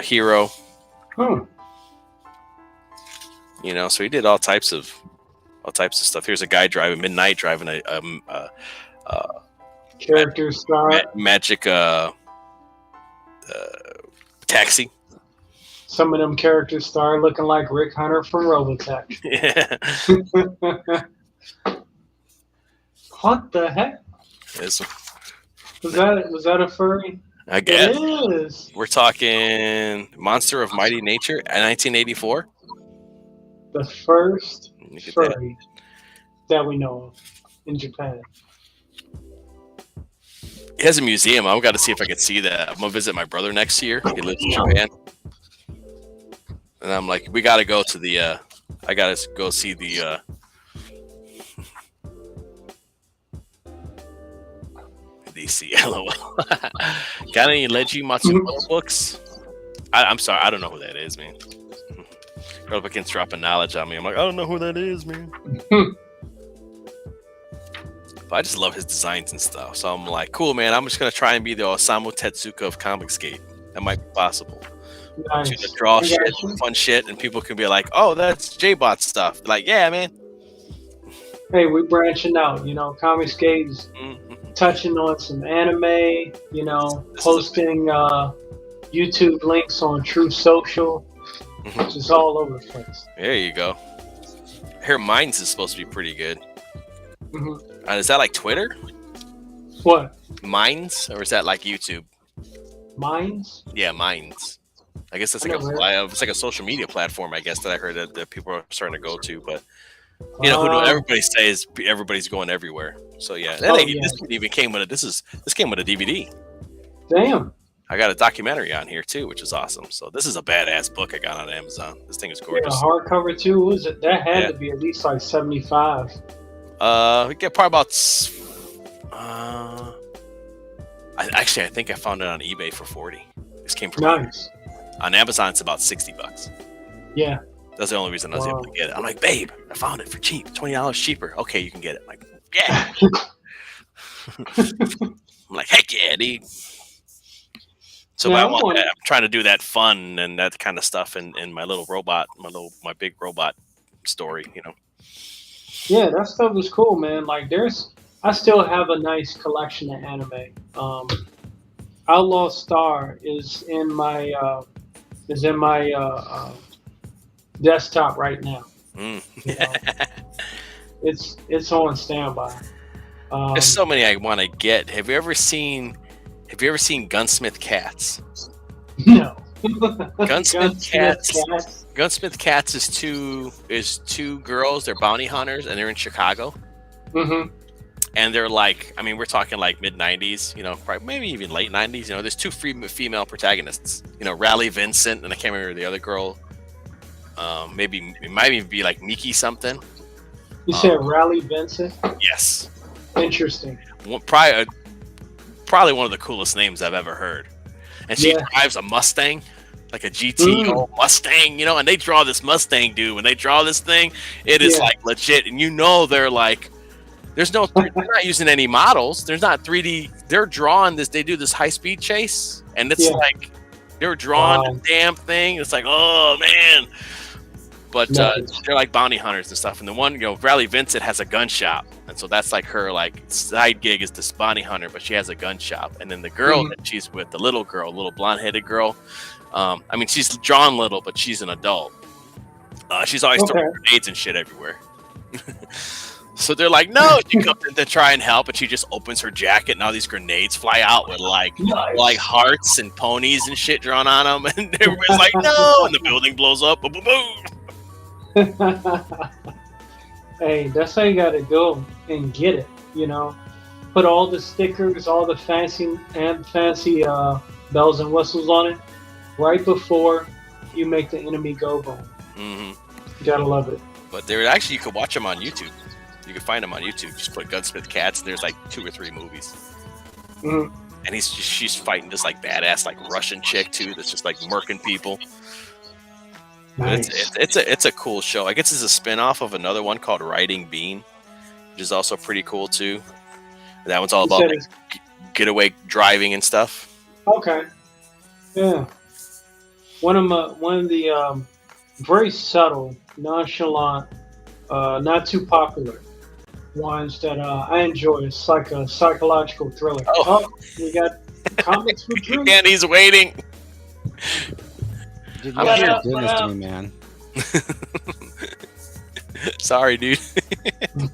hero. So he did all types of stuff. Here's a guy driving a character star magic taxi. Some of them characters star looking like Rick Hunter from Robotech. Yeah. What the heck? Was that a furry? I guess. It is. We're talking Monster of Mighty Nature, 1984. The first furry that we know of. in Japan. He has a museum. I've got to see if I could see that. I'm gonna visit my brother next year. He lives in Japan, and I'm like, we got to go to the. I got to go see the. DC. LOL. Got any Leiji Matsumoto books? I'm sorry, I don't know who that is, man. Republicans dropping knowledge on me. I'm like, I don't know who that is, man. But I just love his designs and stuff. So I'm like, cool, man. I'm just gonna try and be the Osamu Tezuka of comicsgate. That might be possible. Nice. Just draw shit, fun shit, and people can be like, oh, that's JBot stuff. Like, yeah, man. Hey, we're branching out. You know, comicsgate is touching on some anime. You know, posting YouTube links on True Social. Just all over the place. There you go. Her Minds is supposed to be pretty good. Is that like Twitter? What? Minds? Or is that like YouTube? Minds? Yeah, Minds. I guess that's like it's like a social media platform, I guess, that I heard that people are starting to go to. But, you know, everybody says everybody's going everywhere. So, yeah. This even came with this came with a DVD. Damn. I got a documentary on here too, which is awesome. So this is a badass book I got on Amazon. This thing is gorgeous. Yeah, hardcover too. What was it? That had to be at least like 75. We get probably about. I think I found it on eBay for 40. This came from nice. On Amazon. It's about $60. Yeah. That's the only reason I was able to get it. I'm like, babe, I found it for cheap, $20 cheaper. Okay, you can get it. I'm like, yeah. I'm like, heck yeah, dude. So yeah, I'm trying to do that fun and that kind of stuff in my little robot, my big robot story, you know. Yeah, that stuff is cool, man. Like I still have a nice collection of anime. Outlaw Star is in my desktop right now. You know? It's on standby. There's so many I want to get. Have you ever seen Gunsmith Cats? No. Gunsmith Cats is two girls. They're bounty hunters and they're in Chicago. And they're like, I mean, we're talking like mid 90s, you know, probably maybe even late 90s. You know, there's two female protagonists. You know, Raleigh Vincent and I can't remember the other girl. Maybe it might even be like Miki something. You said Raleigh Vincent? Yes. Interesting. Probably one of the coolest names I've ever heard. And she drives a Mustang, like a GT Mustang, you know, and they draw this Mustang, dude. When they draw this thing, it is like legit. And you know, they're like, they're not using any models. There's not 3D. They're drawing this. They do this high-speed chase. And it's like, they're drawing the damn thing. It's like, oh, man. But they're like bounty hunters and stuff. And the one, you know, Raleigh Vincent has a gun shop. And so that's like her like side gig is this bounty hunter, but she has a gun shop. And then the girl that she's with, the little blonde-headed girl, I mean, she's drawn little, but she's an adult. She's always throwing grenades and shit everywhere. So they're like, no, she comes in to try and help, but she just opens her jacket and all these grenades fly out with like hearts and ponies and shit drawn on them. And everybody's like, no, and the building blows up. Boom, boom, boom. Hey, that's how you gotta go and get it, you know. Put all the stickers, all the fancy bells and whistles on it right before you make the enemy go boom. You gotta love it. But they're actually, you could watch them on YouTube. You can find them on YouTube. Just put Gunsmith Cats, and there's like 2 or 3 movies. And she's fighting this like badass like Russian chick too. That's just like murking people. Nice. It's a cool show. I guess it's a spin-off of another one called Riding Bean, which is also pretty cool too. That one's all about like, getaway driving and stuff. Okay. Yeah. One of the very subtle, nonchalant, not too popular ones that I enjoy. It's like a psychological thriller. Oh, we got comics for Drew. And he's waiting. Dude, you're doing this to me, man. Sorry, dude.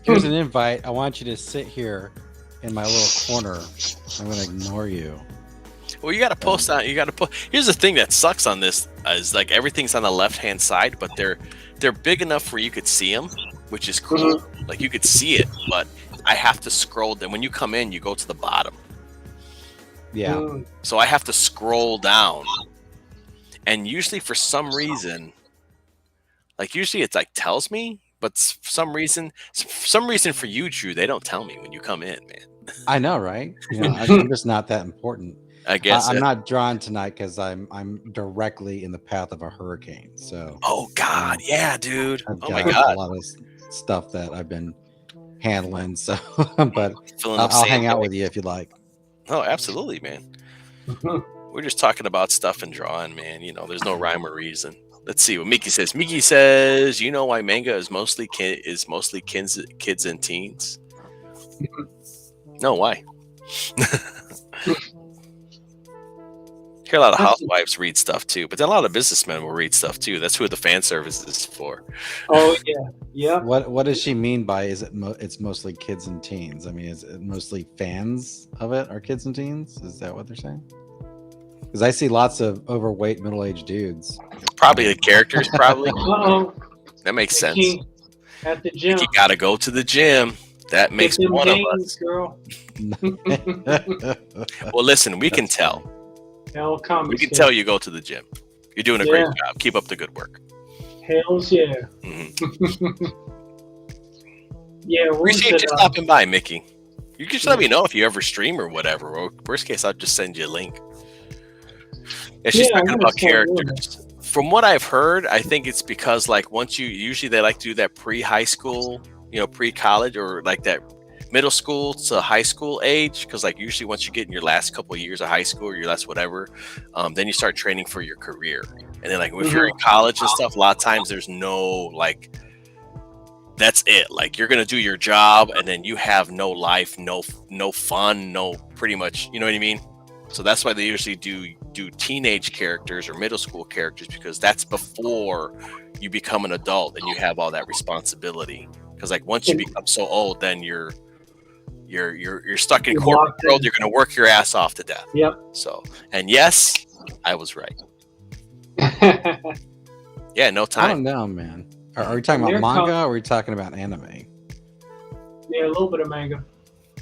Here's an invite. I want you to sit here in my little corner. I'm going to ignore you. Well, you got to post on. You got to put. Here's the thing that sucks on this is like everything's on the left-hand side, but they're big enough where you could see them, which is cool. Like you could see it, but I have to scroll. Then when you come in, you go to the bottom. Yeah. Mm. So I have to scroll down, and usually for some reason, like usually it's like tells me, but for some reason for you, Drew, they don't tell me when you come in, man. I know, right? You know, I'm just not that important. I guess. I'm not drawn tonight because I'm directly in the path of a hurricane. So Oh God, yeah, dude. I've Oh my got God. a lot of stuff that I've been handling. So, but Filling up I'll hang out sandbags. with you if you like. Oh, absolutely, man. We're just talking about stuff and drawing, man. You know, there's no rhyme or reason. Let's see what Mickey says. Mickey says, "You know why manga is mostly kids and teens?" No, why? Hear a lot of housewives read stuff too, but then a lot of businessmen will read stuff too. That's who the fan service is for. Oh yeah, yeah. What does she mean by it's mostly kids and teens? I mean, is it mostly fans of it are kids and teens? Is that what they're saying? Because I see lots of overweight middle-aged dudes. Probably the characters. Probably Uh-oh. that makes sense. Mickey, at the gym. You gotta go to the gym. That makes Get them one of gains, us. girl. Well, listen, we can tell. Hell, We comics. can tell you go to the gym. You're doing a great job. Keep up the good work. Hells yeah. Mm-hmm. Yeah, what was Appreciate it, you stopping by, Mickey. You can just let me know if you ever stream or whatever. Or worst case, I'll just send you a link. Yeah, she's Yeah, I'm talking gonna about start doing characters. From what I've heard, I think it's because like once usually they like to do that pre-high school, pre-college or like that middle school to high school age. Because like usually once you get in your last couple of years of high school or your last whatever, then you start training for your career. And then like if you're in college and stuff, a lot of times there's no like. That's it. Like you're gonna do your job, and then you have no life, no fun, no pretty much. You know what I mean? So that's why they usually do teenage characters or middle school characters because that's before you become an adult and you have all that responsibility. Because like once you become so old, then you're stuck in corporate world. You're gonna work your ass off to death. Yep. So and yes, I was right. Yeah, no I time. don't know, man. Are we talking about manga or are we talking about anime? Yeah, a little bit of manga.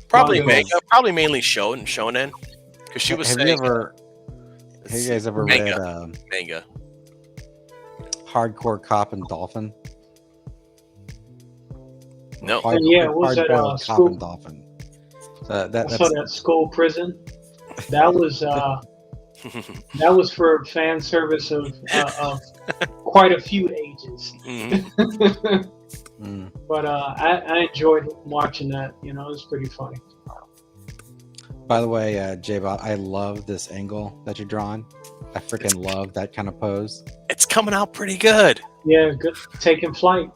Probably manga. Probably mainly shonen. Because she was have saying. you guys ever read manga? Hardcore Cop and Dolphin? No. Yeah, what was that? Cop School? and Dolphin. I saw that school prison. That was that was for fan service of quite a few ages. Mm-hmm. But I enjoyed watching that. It was pretty funny. By the way, JBot, I love this angle that you're drawing. I freaking love that kind of pose. It's coming out pretty good. Yeah, good. Taking flight.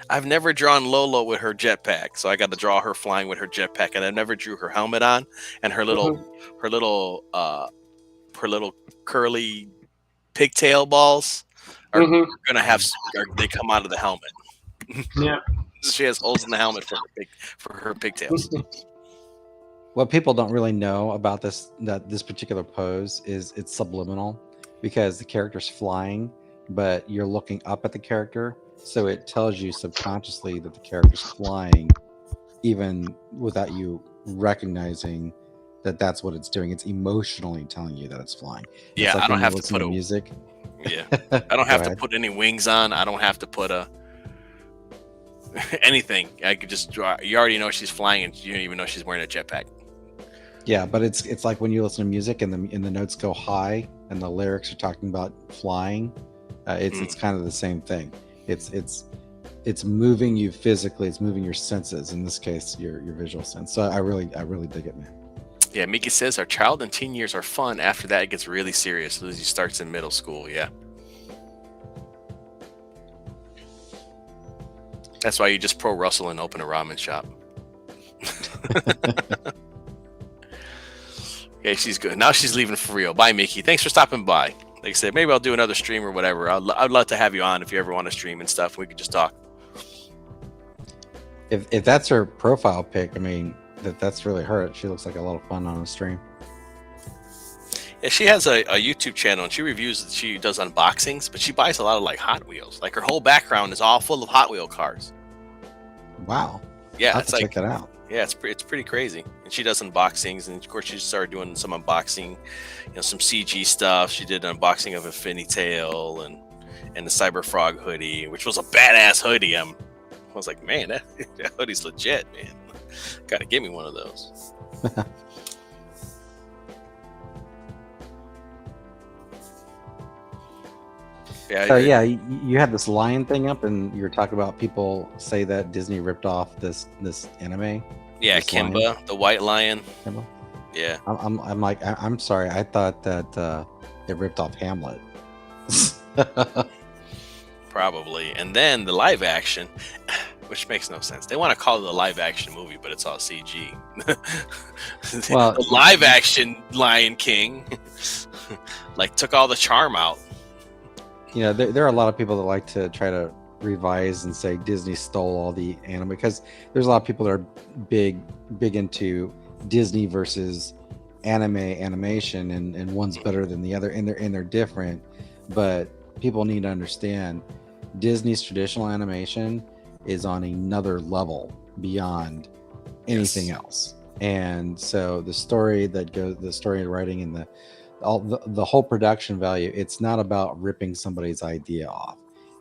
I've never drawn Lolo with her jetpack, so I got to draw her flying with her jetpack, and I never drew her helmet on and her little curly pigtail balls are gonna have they come out of the helmet. Yeah, she has holes in the helmet for her pigtails. What people don't really know about this particular pose is it's subliminal because the character's flying, but you're looking up at the character, so it tells you subconsciously that the character's flying, even without you recognizing that that's what it's doing. It's emotionally telling you that it's flying. Yeah, it's like I don't have to listen put music. Yeah, I don't have to put any wings on. I don't have to put anything. I could just draw. You already know she's flying, and you don't even know she's wearing a jetpack. Yeah, but it's like when you listen to music and the notes go high and the lyrics are talking about flying. It's kind of the same thing. It's moving you physically. It's moving your senses. In this case, your visual sense. So I really dig it, man. Yeah, Miki says our child and teen years are fun. After that, it gets really serious. Lizzie starts in middle school. Yeah. That's why you just pro Russell and open a ramen shop. Okay, she's good. Now she's leaving for real. Bye, Mickey. Thanks for stopping by. Like I said, maybe I'll do another stream or whatever. I'd love to have you on if you ever want to stream and stuff. We could just talk. If that's her profile pic, I mean, that's really her. She looks like a lot of fun on a stream. Yeah, she has a YouTube channel and she does unboxings, but she buys a lot of like Hot Wheels. Like her whole background is all full of Hot Wheel cars. Wow. Yeah, I'll it's have to like check that out. yeah, it's pretty crazy. And she does unboxings, and of course she started doing some unboxing, some CG stuff. She did an unboxing of Infinity Tail and the Cyber Frog hoodie, which was a badass hoodie. I was like, man, that hoodie's legit, man. Gotta give me one of those. So yeah, you had this lion thing up, and you were talking about people say that Disney ripped off this anime. Yeah, this Kimba, lion. the white lion. Kimba? Yeah. I'm like, I'm sorry. I thought that it ripped off Hamlet. Probably. And then the live action, which makes no sense. They want to call it a live action movie, but it's all CG. Well, the live action Lion King like took all the charm out. There are a lot of people that like to try to revise and say Disney stole all the anime, because there's a lot of people that are big into Disney versus animation, and one's better than the other, and they're different. But people need to understand Disney's traditional animation is on another level beyond anything else. And so the story writing and the whole production value, it's not about ripping somebody's idea off.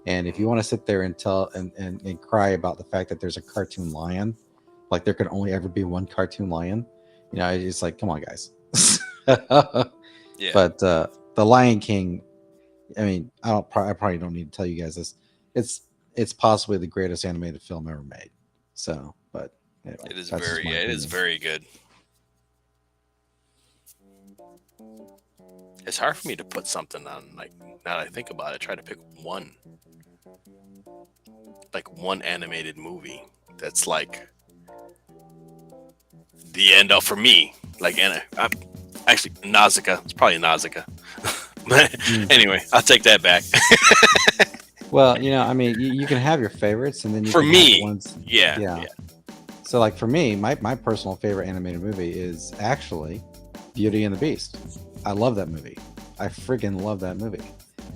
And if you want to sit there and tell and cry about the fact that there's a cartoon lion, like there could only ever be one cartoon lion, it's like, come on, guys. Yeah. But the Lion King, I mean, I probably don't need to tell you guys this. It's possibly the greatest animated film ever made. So, but anyway, it is very good. It's hard for me to put something on, like, now that I think about it, try to pick one animated movie that's like the end all for me. Like, and actually Nausicaa. It's probably Nausicaa. But anyway, I'll take that back. Well, I mean, you can have your favorites, and then you for can me, have ones. yeah. So, like for me, my personal favorite animated movie is actually Beauty and the Beast. I love that movie. I freaking love that movie.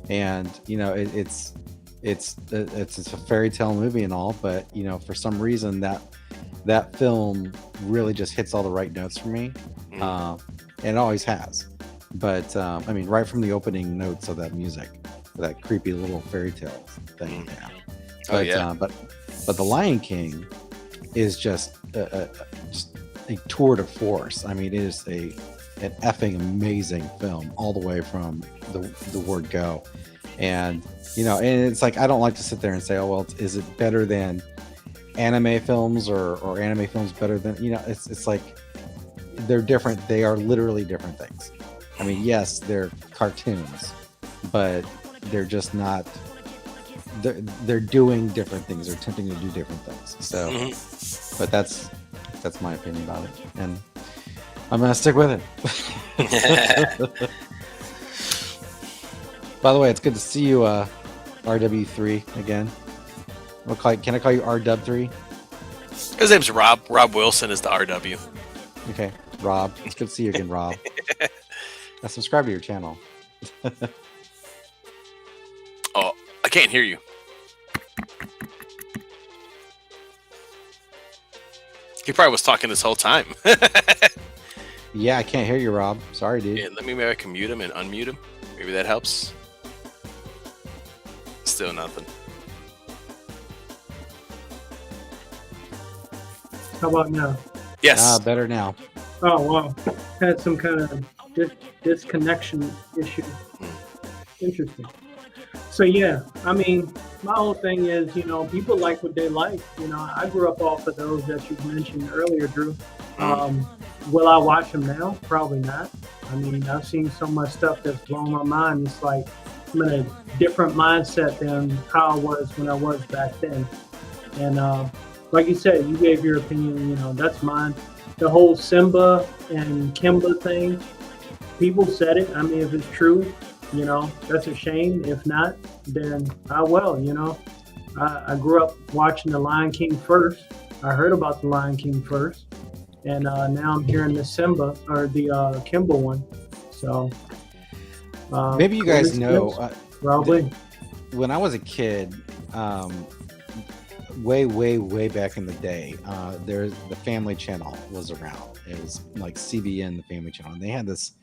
And it's a fairy tale movie and all, but for some reason that film really just hits all the right notes for me, and it always has. But I mean, right from the opening notes of that music, that creepy little fairy tale thing. Yeah. But but the Lion King is just a tour de force. I mean, it is an effing amazing film all the way from the word go. And and it's like, I don't like to sit there and say, oh well, is it better than anime films, or anime films better than it's like they're different. They are literally different things. I mean, yes, they're cartoons, but they're just not. They're doing different things. They're attempting to do different things. So, but that's my opinion about it, and I'm gonna stick with it. By the way, it's good to see you, RW3 again. Can I call you RW3? His name's Rob. Rob Wilson is the RW. Okay, Rob. It's good to see you again, Rob. I subscribe to your channel. Oh, I can't hear you. He probably was talking this whole time. Yeah, I can't hear you, Rob. Sorry, dude. Yeah, maybe I can mute him and unmute him. Maybe that helps. Still nothing. How about now? Yes. Better now. Oh wow, had some kind of disconnection issue. Interesting. So yeah, I mean, my whole thing is, people like what they like. I grew up off of those that you mentioned earlier, Drew. Will I watch them now? Probably not. I mean, I've seen so much stuff that's blown my mind. It's like I'm in a different mindset than how I was when I was back then. And like you said, you gave your opinion. That's mine. The whole Simba and Kimba thing, people said it. I mean, if it's true, that's a shame. If not, then I grew up watching The Lion King first. I heard about The Lion King first. And now I'm hearing the Simba or the Kimba one. So maybe you guys know. Probably. When I was a kid, way back in the day, there's the Family Channel was around. It was like CBN, the Family Channel, and they had this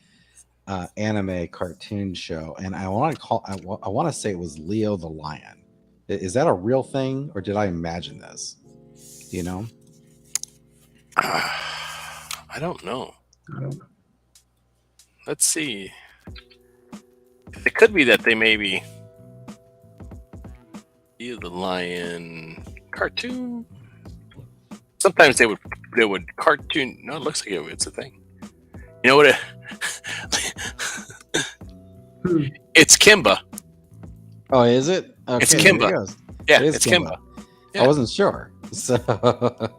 anime cartoon show, and I want to say it was Leo the Lion. Is that a real thing, or did I imagine this? Do you know? I don't know. Let's see. It could be that they maybe Leo the Lion cartoon. Sometimes they would cartoon. No, it looks like it's a thing. You know what? It's Kimba. Oh, is it? Okay, it's Kimba. Yeah, it's Kimba. Yeah. I wasn't sure. So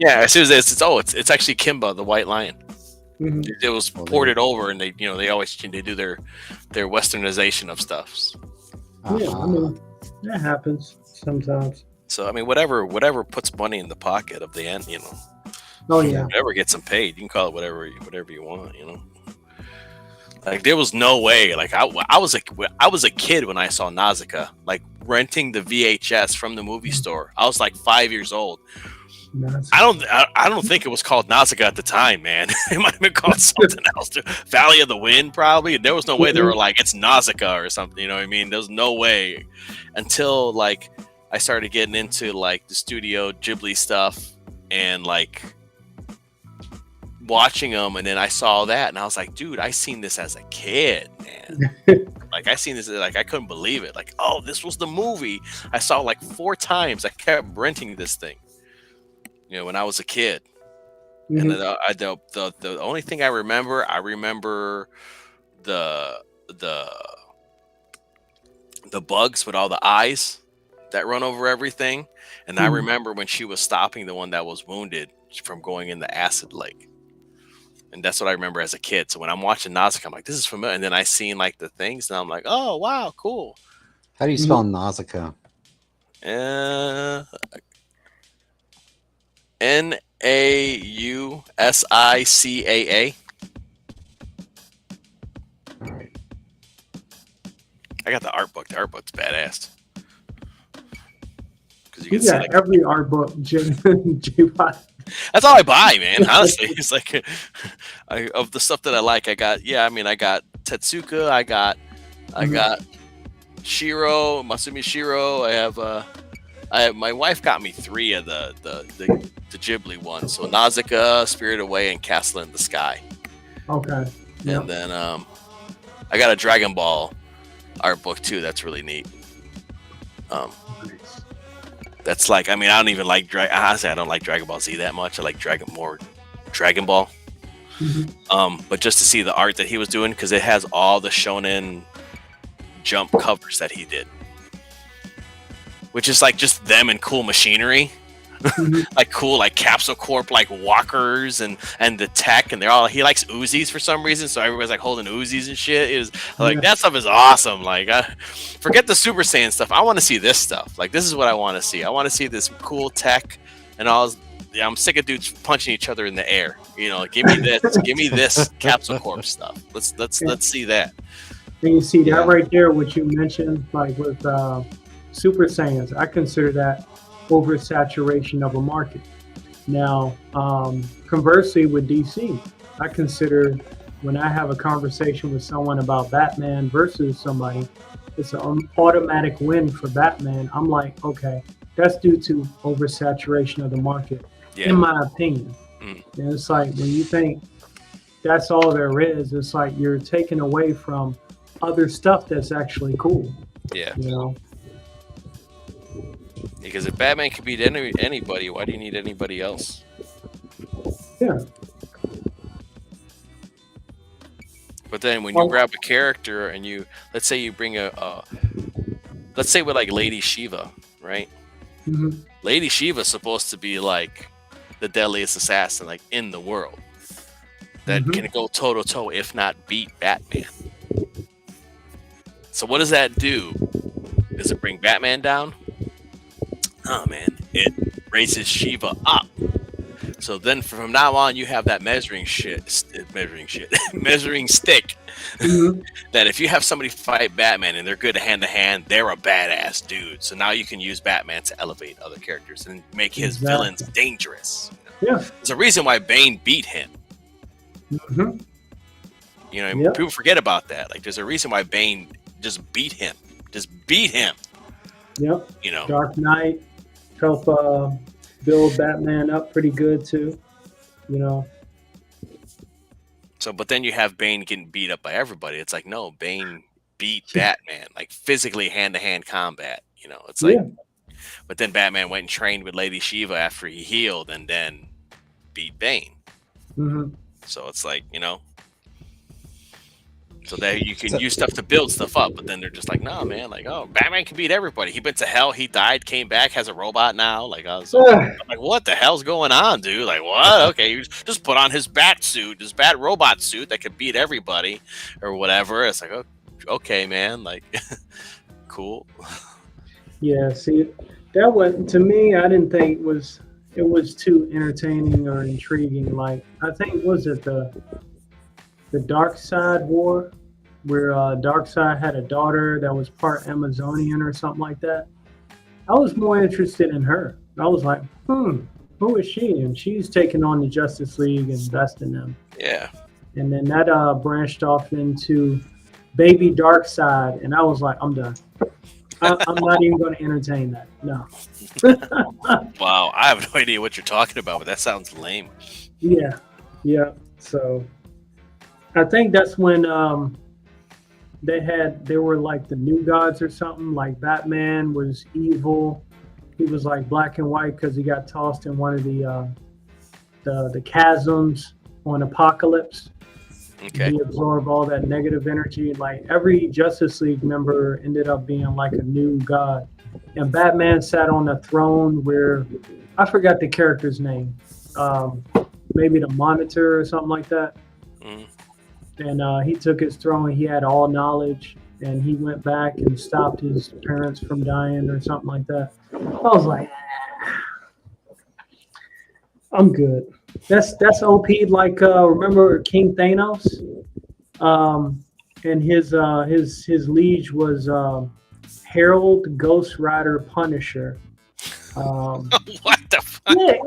yeah, as soon as it's actually Kimba, the white lion. Mhm. It was ported over, and they always do their westernization of stuff. Yeah, I mean, that happens sometimes. So I mean, whatever puts money in the pocket of the end, Oh yeah. whatever gets them paid, you can call it whatever you want, Like there was no way. Like I was a kid when I saw Nausicaa, like renting the VHS from the movie store. I was like 5 years old. I don't think it was called Nausicaa at the time, man. It might have been called something else. Valley of the Wind, probably. There was no way they were like, it's Nausicaa or something. You know what I mean? There was no way until like I started getting into like the Studio Ghibli stuff and like watching them, and then I saw that, and I was like, dude, I seen this as a kid, man. Like I seen this, like I couldn't believe it. Like, oh, this was the movie. I saw like 4 times. I kept renting this thing. When I was a kid. Mhm. And the only thing I remember the bugs with all the eyes that run over everything. And I remember when she was stopping the one that was wounded from going in the acid lake. And that's what I remember as a kid. So when I'm watching Nausicaa, I'm like, this is familiar. And then I seen like the things, and I'm like, oh wow, cool. How do you spell Nausicaa? Nausicaa. All right. I got the art book. The art book's badass. Because you You can see got like, every art book, JBot. that's all I buy, man. Honestly, it's like of the stuff that I like. I got Tetsuka. I got Shiro, Masumi Shiro. I have my wife got me 3 of the Ghibli ones. So Nausicaa, Spirit Away, and Castle in the Sky. Okay. Yep. And then I got a Dragon Ball art book too. That's really neat. That's like, I mean, I don't even like honestly, I don't like Dragon Ball Z that much. I like Dragon Ball. But just to see the art that he was doing, because it has all the Shonen Jump covers that he did, which is like just them and cool machinery. Like cool, like Capsule Corp, like walkers and the tech, and he likes Uzis for some reason, so everybody's like holding Uzis and shit. It was like that stuff is awesome. Like forget the Super Saiyan stuff. I want to see this stuff. Like this is what I want to see. I want to see this cool tech and all. I'm sick of dudes punching each other in the air. Give me this. Give me this Capsule Corp stuff. Let's see that. And you see that right there, what you mentioned, like with Super Saiyans. I consider that oversaturation of a market. Now, conversely with DC, I consider when I have a conversation with someone about Batman versus somebody, it's an automatic win for Batman. I'm like, okay, that's due to oversaturation of the market, in my opinion. And it's like when you think that's all there is, it's like you're taking away from other stuff that's actually cool. Yeah. Because if Batman can beat anybody, why do you need anybody else? Yeah. But then when you grab a character and let's say you bring let's say with like Lady Shiva, right? Mm-hmm. Lady Shiva's supposed to be like the deadliest assassin like in the world that can go toe to toe, if not beat Batman. So what does that do? Does it bring Batman down? Oh man, it raises Shiva up. So then from now on, you have that measuring measuring stick. Mhm. That if you have somebody fight Batman and they're good hand to hand, they're a badass dude. So now you can use Batman to elevate other characters and make his Exactly. villains dangerous. Yeah. There's a reason why Bane beat him. Mhm. You know, Yep. people forget about that. Like, there's a reason why Bane just beat him. Yep. You know, Dark Knight help build Batman up pretty good too. You know. so, but then you have Bane getting beat up by everybody. It's like, no, Bane beat Batman, like physically hand to hand combat. You know, it's like, Yeah. but then Batman went and trained with Lady Shiva after he healed and then beat Bane. Hmm. So it's like, you know, so that you can use stuff to build stuff up, but then they're just like, no, man, like, oh, Batman can beat everybody. He went to hell, he died, came back, has a robot now. Like, I'm like, what the hell's going on, dude? Like, what? Okay, you just put on his bat suit, his bat robot suit that could beat everybody or whatever. It's like, oh, okay, man, like, cool. Yeah. See, that was to me. I didn't think it was too entertaining or intriguing. Like I think was it the Dark Side War, where Darkseid had a daughter that was part Amazonian or something like that. I was more interested in her. I was like, who is she? And she's taking on the Justice League and besting them. Yeah. And then that branched off into Baby Darkseid, and I was like, I'm done. I'm not even going to entertain that. No. Wow, I have no idea what you're talking about, but that sounds lame. Yeah. So I think that's when they were like the new gods or something. Like Batman was evil. He was like black and white because he got tossed in one of the chasms on Apocalypse. Okay. He absorbed all that negative energy. Like every Justice League member ended up being like a new god. And Batman sat on a throne where I forgot the character's name. Maybe the Monitor or something like that. Mm. And he took his throne. He had all knowledge, and he went back and stopped his parents from dying or something like that. I was like, I'm good. That's OP. Like remember King Thanos, and his liege was Herald, Ghost Rider, Punisher. What the fuck? Yeah,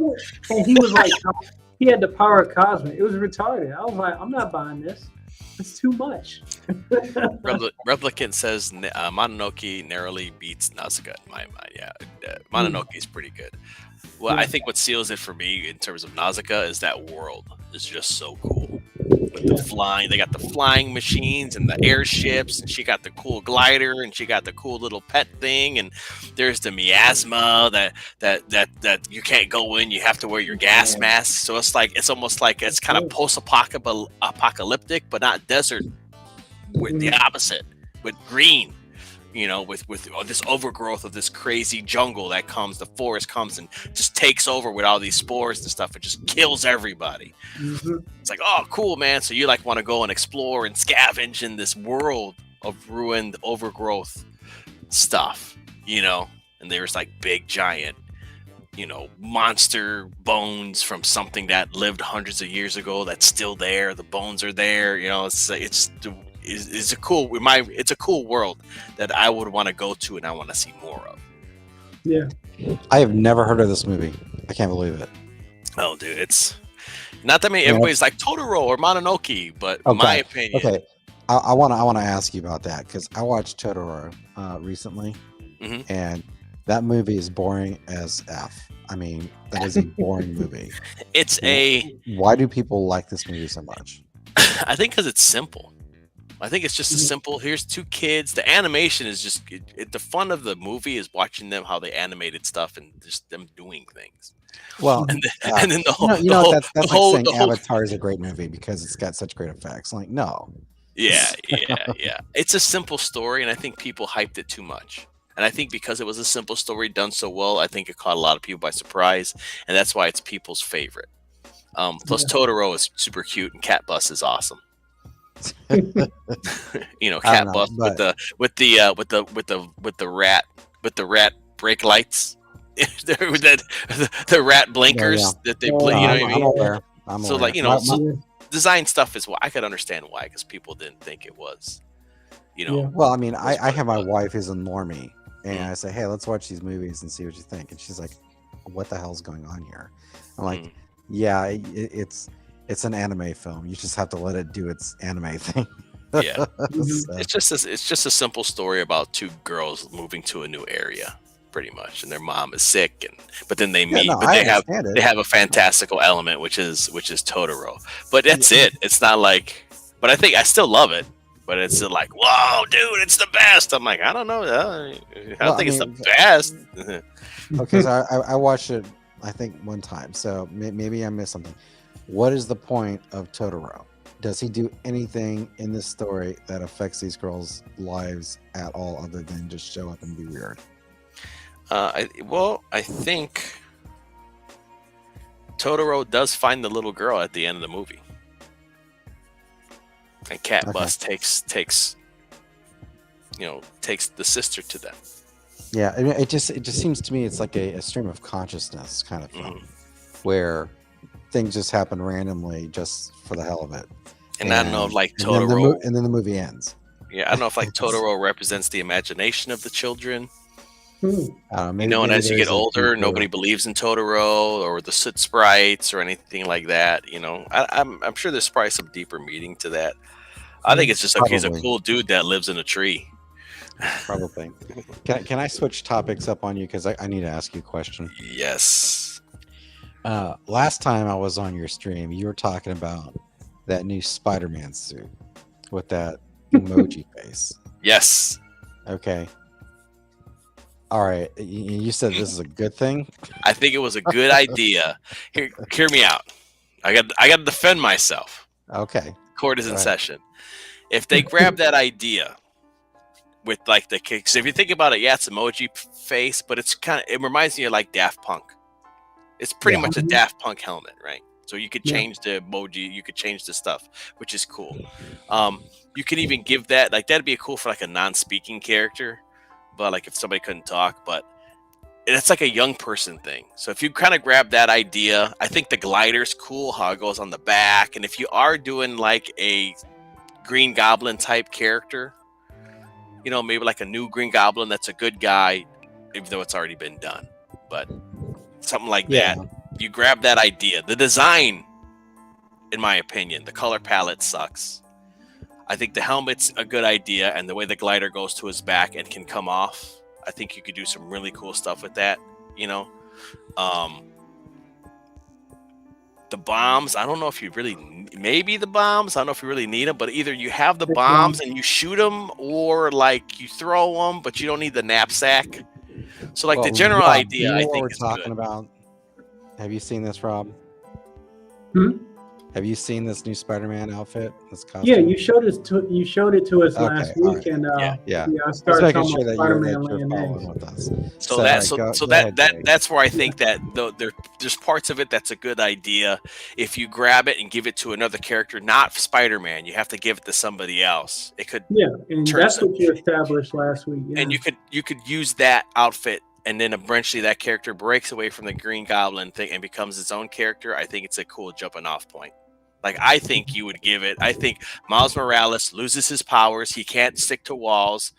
and he was like, he had the power of cosmic. It was retarded. I was like, I'm not buying this. It's too much. Replicant says Mononoke narrowly beats Nausicaa in my mind. Yeah, Mononoke is pretty good. Well, Yeah. I think what seals it for me in terms of Nausicaa is that world is just so cool. With the flying, they got the flying machines and the airships, and she got the cool glider, and she got the cool little pet thing, and there's the miasma that you can't go in. You have to wear your gas mask. So it's almost like it's kind of post-apocalyptic, but not desert. With the opposite, with green. You know, with this overgrowth of this crazy jungle that comes, the forest comes and just takes over with all these spores and stuff. It just kills everybody. Mm-hmm. It's like, oh, cool, man. So you like want to go and explore and scavenge in this world of ruined overgrowth stuff, you know? And there's like big, giant, you know, monster bones from something that lived hundreds of years ago that's still there. The bones are there, you know. It's a cool world that I would want to go to and I want to see more of. Yeah. I have never heard of this movie. I can't believe it. Oh, dude, it's not that many. Everybody's like Totoro or Mononoke, but Okay. my opinion. Okay, I want to ask you about that because I watched Totoro recently, and that movie is boring as f. I mean, that is a boring movie. Why do people like this movie so much? I think because it's simple. I think it's just a simple. Here's two kids. The animation is just the fun of the movie is watching them how they animated stuff and just them doing things. Well, and then the whole, that's like saying Avatar is a great movie because it's got such great effects. Like, no. Yeah. It's a simple story, and I think people hyped it too much. And I think because it was a simple story done so well, I think it caught a lot of people by surprise, and that's why it's people's favorite. Plus, Totoro is super cute, and Cat Bus is awesome. You know, Cat Bus with the rat brake lights, the rat blinkers that they play. You know what I mean? I'm So aware. like, you know, design stuff is why I could understand why, because people didn't think it was, you know. Yeah. Well, I mean, was I what have it my was. wife who's a normie, and Mm. I say, hey, let's watch these movies and see what you think. And she's like, what the hell's going on here? I'm like, Mm. yeah, it's an anime film. You just have to let it do its anime thing. Yeah. Mhm. So, It's just a simple story about two girls moving to a new area, pretty much, and their mom is sick, but then they yeah, meet, no, but I they understand it. have a fantastical element, which is Totoro. But that's Yeah. it. It's not like, but I still love it. But it's like, whoa, dude, it's the best. I'm like, I don't know. I don't Well, I think it's mean, the best. okay, so I watched it, I think, one time. So maybe I missed something. What is the point of Totoro? Does he do anything in this story that affects these girls' lives at all, other than just show up and be weird? I think Totoro does find the little girl at the end of the movie, and Cat Okay. Bus takes the sister to them. Yeah, I mean, it just seems to me it's like a stream of consciousness kind of film, where things just happen randomly just for the hell of it. And I don't know if like and then Totoro, and then the movie ends. yeah, I don't know if like Totoro represents the imagination of the children. Hmm. You know, and as you get there's a older, deeper- nobody believes in Totoro or the soot sprites or anything like that. You know, I'm sure there's probably some deeper meaning to that. I think it's just like he's a Probably. cool dude that lives in a tree. Probably. Can I switch topics up on you, because I need to ask you a question? Yes. Last time I was on your stream, you were talking about that new Spider-Man suit with that emoji face. Yes. Okay. All right. You said this is a good thing. I think it was a good idea. Hear me out. I got to defend myself. Okay. Court is in Go ahead. session. If they grab that idea with like the kicks, if you think about it, yeah, it's emoji face, but it reminds me of like Daft Punk. It's pretty Yeah. much a Daft Punk helmet, right? So you could Yeah. change the emoji, you could change the stuff, which is cool. You can even give that, like, that'd be cool for like a non-speaking character, but like if somebody couldn't talk, but it's like a young person thing. So if you kind of grab that idea, I think the glider's cool, how it goes on the back. And if you are doing like a Green Goblin type character, you know, maybe like a new Green Goblin that's a good guy, even though it's already been done, but something like Yeah. that. You grab that idea. The design, in my opinion, the color palette sucks. I think the helmet's a good idea, and the way the glider goes to his back and can come off, I think you could do some really cool stuff with that. You know, the bombs. I don't know if you really, maybe the bombs. I don't know if you really need them, but either you have the bombs and you shoot them, or like you throw them, but you don't need the knapsack. So like Well, the general Rob, idea, you know I what think we're is talking good. about. Have you seen this, Rob? Hmm? Have you seen this new Spider-Man outfit? This costume? Yeah, you showed it to us Okay, last all week, right. and Yeah. Yeah. I Just started making talking sure about that Spider-Man you're laying following eggs. with us. So all that right, so go so ahead, that Jay. that's where I think that there's parts of it that's a good idea. If you grab it and give it to another character, not Spider-Man, you have to give it to somebody else. It could, Yeah, and Turns that's out- what you established last week. Yeah. and you could use that outfit, and then eventually that character breaks away from the Green Goblin thing and becomes its own character. I think it's a cool jumping off point. Like, I think you would give it. I think Miles Morales loses his powers. He can't stick to walls.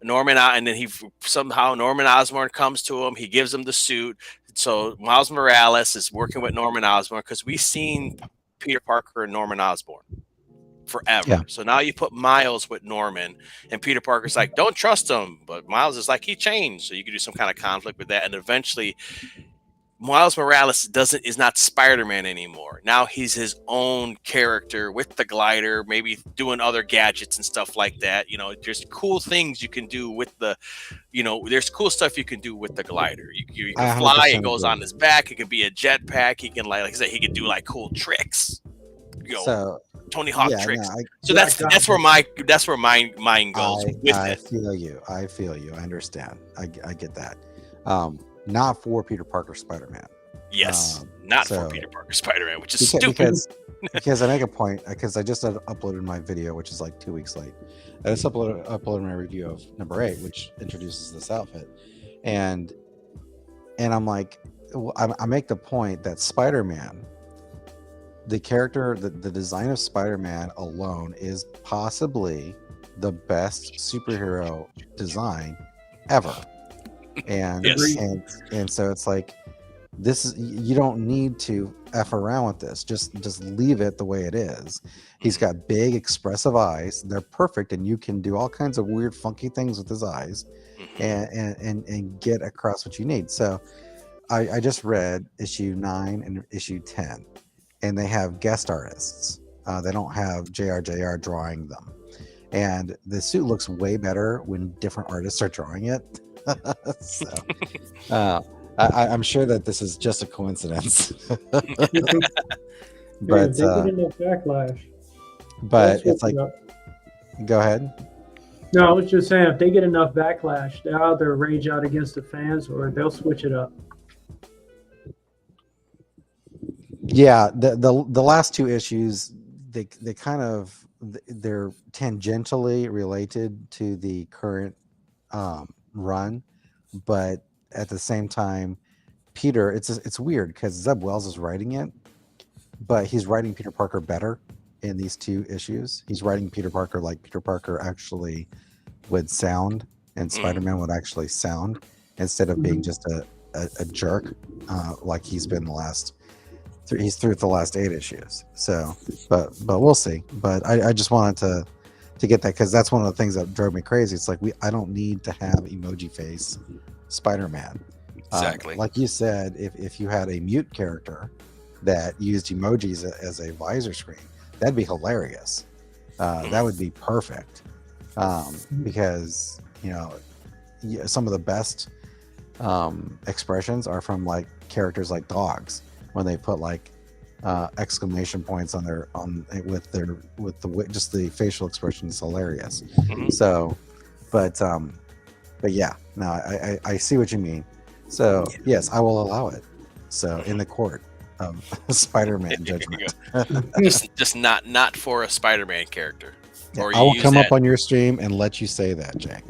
And then Norman Osborn comes to him. He gives him the suit. So Miles Morales is working with Norman Osborn, because we've seen Peter Parker and Norman Osborn forever. Yeah. So now you put Miles with Norman, and Peter Parker's like, don't trust him. But Miles is like, he changed. So you can do some kind of conflict with that. And eventually Miles Morales is not Spider-Man anymore. Now he's his own character with the glider, maybe doing other gadgets and stuff like that. You know, there's cool things you can do with there's cool stuff you can do with the glider. You I can fly, 100% it goes agree. on his back. It could be a jetpack. He can, like I said, he could do like cool tricks. So Tony Hawk yeah, tricks. no, So that's where my mind goes with I it. feel you. I understand. I get that. Not for Peter Parker Spider-Man. Yes, not so- for Peter Parker Spider-Man, which is stupid. Because I make a point, because I just uploaded my video, which is like 2 weeks late. I just uploaded my review of number 8, which introduces this outfit, and I'm like, I make the point that Spider-Man the character, the design of Spider-Man alone is possibly the best superhero design ever. And Yes. and so it's like, this is, you don't need to F around with this. Just leave it the way it is. He's got big expressive eyes. They're perfect, and you can do all kinds of weird, funky things with his eyes and get across what you need. So I just read issue 9 and issue 10, and they have guest artists. They don't have JRJR drawing them. And the suit looks way better when different artists are drawing it. So I'm sure that this is just a coincidence. But But they get enough backlash. but They'll it's like, switch it up. go ahead. No, I was just saying, if they get enough backlash, they'll either rage out against the fans or they'll switch it up. Yeah, the last 2 issues, they kind of, they're tangentially related to the current run, but at the same time, Peter, it's weird because Zeb Wells is writing it, but he's writing Peter Parker better in these 2 issues. He's writing Peter Parker like Peter Parker actually would sound, and Spider-Man would actually sound, instead of being just a jerk like he's been the last. He's through the last 8 issues. So, but we'll see. But I just wanted to get that, because that's one of the things that drove me crazy. It's like, I don't need to have emoji face Spider-Man. Exactly. Like you said, if you had a mute character that used emojis as a visor screen, that'd be hilarious. That would be perfect. Because, some of the best expressions are from like characters like dogs, when they put like exclamation points on just the facial expression is hilarious. So, but yeah, no, I see what you mean. So yes, I will allow it. So in the court of Spider-Man judgment, just not for a Spider-Man character. yeah, Or I will use come that- up on your stream and let you say that, Jay.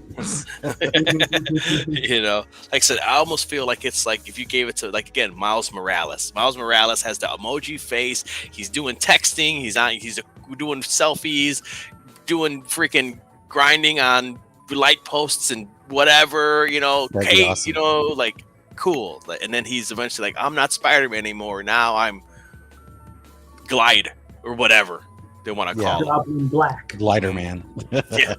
Like I said, I almost feel like it's like if you gave it to, like, again, Miles Morales. Miles Morales has the emoji face. He's doing texting. He's doing selfies, doing freaking grinding on light posts and whatever. That'd be hey, awesome. like cool. And then he's eventually like, I'm not Spider-Man anymore. Now I'm Glide or whatever they want to call it. Goblin Black. Glider Man. Yeah.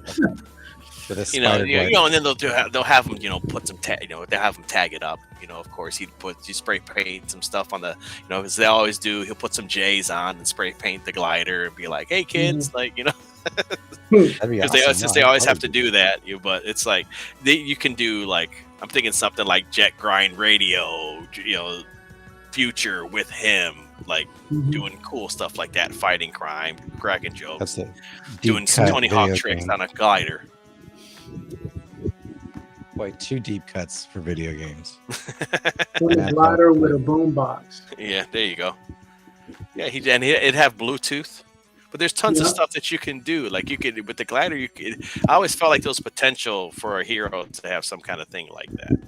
With a You know, spider blade. and then they'll have him, put some they'll have him tag it up. Of course, he spray paint some stuff on the, as they always do. He'll put some J's on and spray paint the glider and be like, "Hey kids," like That'd be because awesome. they always have to do that. But it's like you can do, like, I'm thinking something like Jet Grind Radio, future with him, like doing cool stuff like that, fighting crime, cracking jokes, That's it. doing some Tony Hawk tricks on a glider. Wait, 2 deep cuts for video games. With a glider with a boombox. Yeah, there you go. Yeah, it'd have Bluetooth, but there's tons of stuff that you can do. Like you could with the glider, I always felt like there was potential for a hero to have some kind of thing like that.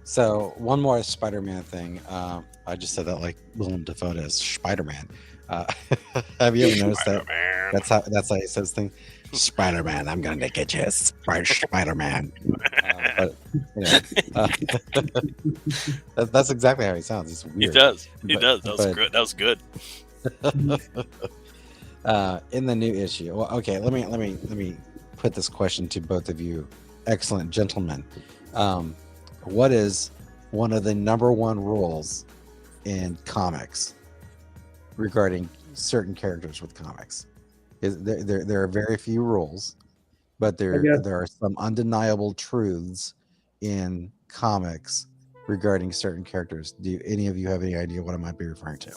So one more Spider-Man thing. I just said that like Willem Dafoe does Spider-Man. Have you ever noticed that? That's how he says things. Spider-Man, I'm gonna get you, Spider-Man. That's exactly how he sounds. It's He weird. does. That was good. In the new issue. Well, okay, let me put this question to both of you, excellent gentlemen. What is one of the number 1 rules in comics regarding certain characters with comics? There are very few rules, but there are some undeniable truths in comics regarding certain characters. Do any of you have any idea what I might be referring to?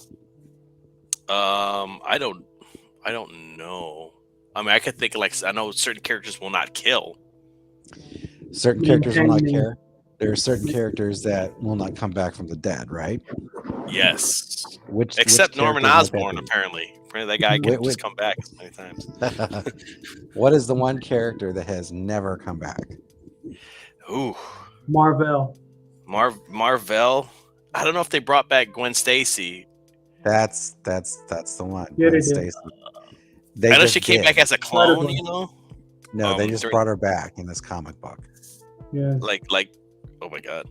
I don't know. I mean, I could think I know certain characters will not kill. Certain characters will not care. There are certain characters that will not come back from the dead, right? Yes. which Except Norman characters might Osborn, that be? apparently. That guy can just come back as many times. What is the one character that has never come back? Ooh. Marvel. Marvel. I don't know if they brought back Gwen Stacy. That's the one. Yeah, Gwen they did. Stacy. I know just she came did. back as a clone, you know. No, they just during- brought her back in this comic book. Yeah. Like, oh my god.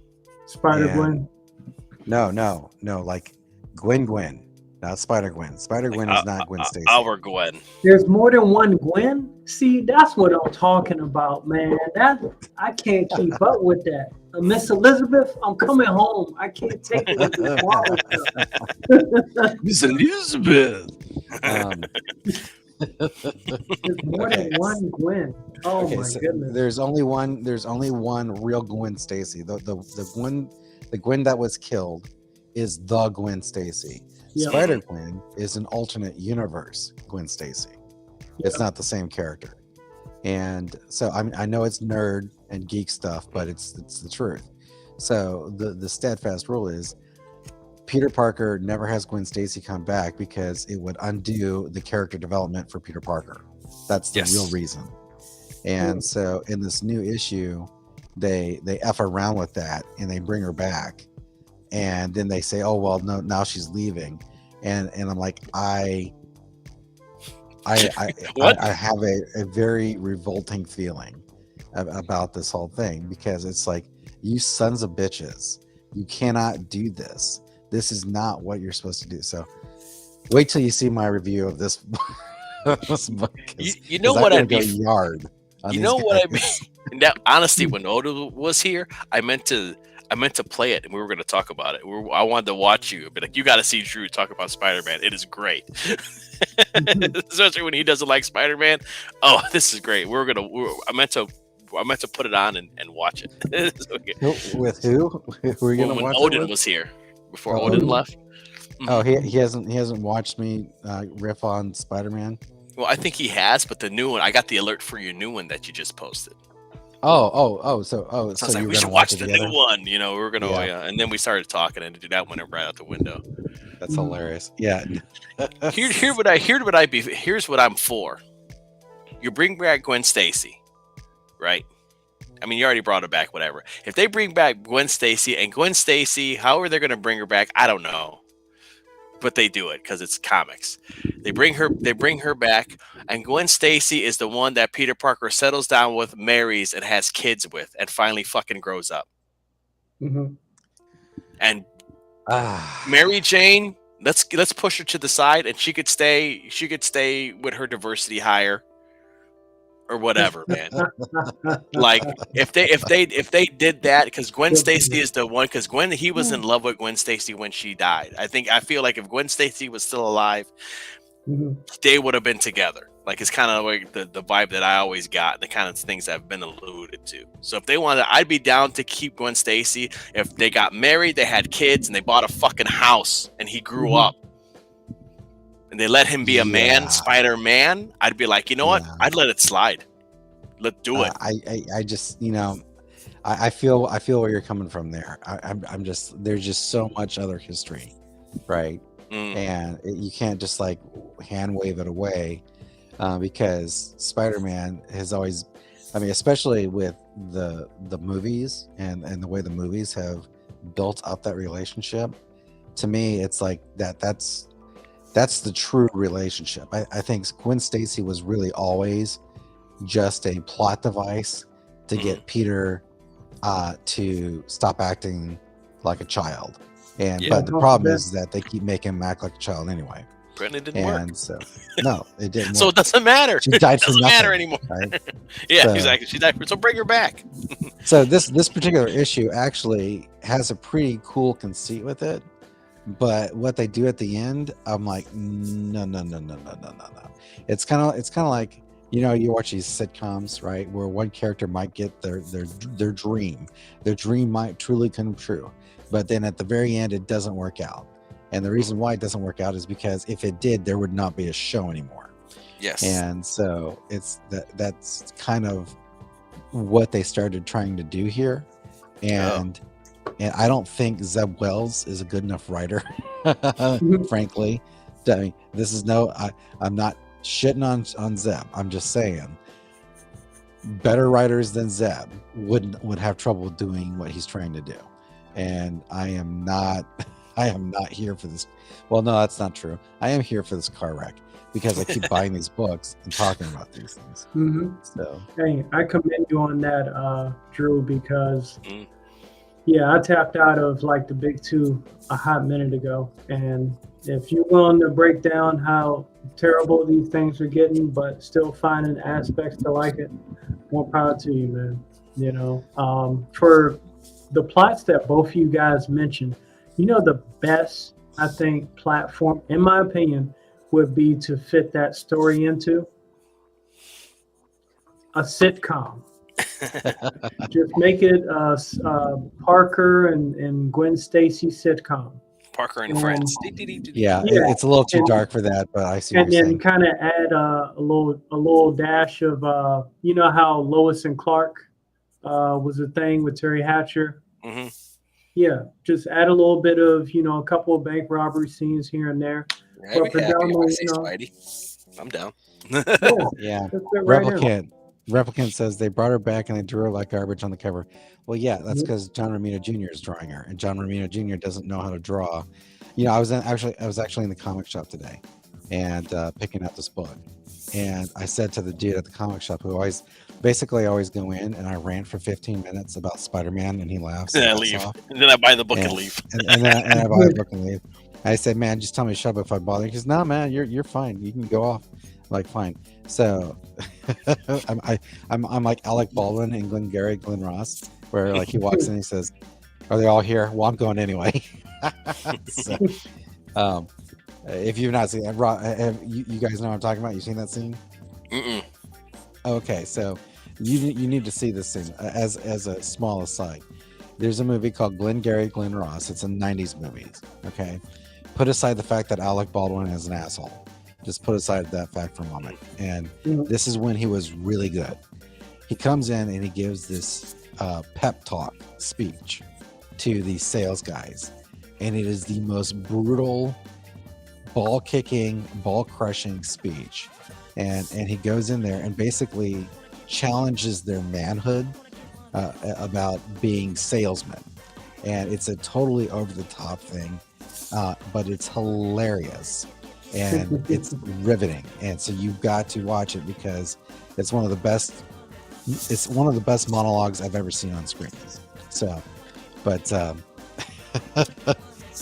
Spider Yeah. Gwen. No, like Gwen, not Spider Gwen. Spider Gwen is not Gwen Stacy. Our Gwen. There's more than one Gwen. See, that's what I'm talking about, man. That I can't keep up with that. Miss Elizabeth, I'm coming home. I can't take it with this Marvel stuff. Miss Elizabeth. There's more than one Gwen. Oh Okay, my so goodness. there's only one real Gwen Stacy. The Gwen that was killed is the Gwen Stacy. Yeah. Spider Gwen is an alternate universe Gwen Stacy. It's not the same character. And so I know it's nerd and geek stuff, but it's the truth. So the steadfast rule is Peter Parker never has Gwen Stacy come back because it would undo the character development for Peter Parker. That's the real reason. And so in this new issue, they F around with that and they bring her back. And then they say, oh, well, no, now she's leaving. And I'm like, I have a very revolting feeling about this whole thing, because it's like, you sons of bitches, you cannot do this. This is not what you're supposed to do. So wait till you see my review of this, this book. You know what I mean? Yard. You know what I mean? Now, honestly, when Odin was here, I meant to play it, and we were going to talk about it. I wanted to watch you, but like, you got to see Drew talk about Spider-Man. It is great, especially when he doesn't like Spider-Man. Oh, this is great. I meant to put it on and watch it. Okay. With who? Were you going to watch Odin it was here before Odin left. Oh, he hasn't watched me riff on Spider-Man. Well, I think he has, but the new one, I got the alert for your new one that you just posted. So I was like, we should watch the together? new one. You know, we were gonna, and then we started talking, and that went right out the window. That's hilarious. Yeah. Here's what I'm for. You bring back Gwen Stacy, right? I mean, you already brought her back, whatever. If they bring back Gwen Stacy, however they're gonna bring her back, I don't know. But they do it because it's comics. They bring her back, and Gwen Stacy is the one that Peter Parker settles down with, marries, and has kids with, and finally fucking grows up. Mm-hmm. And Mary Jane, let's push her to the side, and she could stay with her diversity hire or whatever, man. Like if they did that, because Gwen Stacy is the one, because he was in love with Gwen Stacy when she died. I feel like if Gwen Stacy was still alive, they would have been together. Like, it's kind of like the vibe that I always got, the kind of things that have been alluded to. So if they wanted, I'd be down to keep Gwen Stacy. If they got married, they had kids, and they bought a fucking house, and he grew up, and they let him be a man, Spider-Man, I'd be like, you know what? I'd let it slide. Let's do it. I just, I feel where you're coming from there. I'm just, there's just so much other history, right? And you can't just like hand wave it away, because Spider-Man has always, I mean, especially with the movies and the way the movies have built up that relationship. To me, it's like that's the true relationship. I think Gwen Stacy was really always just a plot device to get Peter to stop acting like a child. But the problem is that they keep making him act like a child anyway. But it didn't work. And so no, it didn't So work. it doesn't matter. She died for doesn't nothing, matter anymore. Right? Yeah, exactly. She died for, so bring her back. So this particular issue actually has a pretty cool conceit with it. But what they do at the end, I'm like, no. It's kind of like, you watch these sitcoms, right, where one character might get their dream. Their dream might truly come true, but then at the very end, it doesn't work out. And the reason why it doesn't work out is because if it did, there would not be a show anymore. Yes. And so that's kind of what they started trying to do here, and I don't think Zeb Wells is a good enough writer, frankly. I mean, this is I'm not shitting on Zeb. I'm just saying better writers than Zeb would have trouble doing what he's trying to do. and I am not here for this. Well, no, that's not true. I am here for this car wreck because I keep buying these books and talking about these things. So hey, I commend you on that, Drew, because yeah, I tapped out of like the big two a hot minute ago, and if you're willing to break down how terrible these things are getting, but still finding aspects to like it, more power to you, man. You know, for the plots that both of you guys mentioned, you know, the best, I think, platform, in my opinion, would be to fit that story into a sitcom. Just make it Parker and Gwen Stacy sitcom. Parker and Friends. Yeah, it's a little too dark for that, but I see. And then kind of add a little dash of you know how Lois and Clark was a thing with Terry Hatcher. Mm-hmm. Yeah, just add a little bit of, you know, a couple of bank robbery scenes here and there. I'd be happy if I see Spidey. I'm down. Yeah, right Replicant says they brought her back and they drew her like garbage on the cover. Well, yeah, that's because John Romita Jr. is drawing her, and John Romita Jr. doesn't know how to draw. You know, I was actually in the comic shop today, and picking up this book, and I said to the dude at the comic shop who always go in and I rant for 15 minutes about Spider-Man, and he laughs. And I leave, and then I buy the book and leave. And then I buy the book and leave. I said, man, just tell me to shut up if I bother. He goes, no, man, you're fine. You can go off. I'm like, fine. So I'm like Alec Baldwin and Glengarry Glen Ross, where like he walks in and he says, are they all here? Well, I'm going anyway. So, if you've not seen that, you guys know what I'm talking about? You seen that scene? Mm-mm. Okay, so you need to see this scene. As a small aside, there's a movie called Glengarry Glen Ross. It's a 90s movie. Okay, put aside the fact that Alec Baldwin is an asshole. Just put aside that fact for a moment. And this is when he was really good. He comes in and he gives this pep talk speech to these sales guys, and it is the most brutal, ball kicking, ball crushing speech. And he goes in there and basically challenges their manhood about being salesmen. And it's a totally over the top thing, but it's hilarious and it's riveting. And so you've got to watch it because it's one of the best. It's one of the best monologues I've ever seen on screen. So, but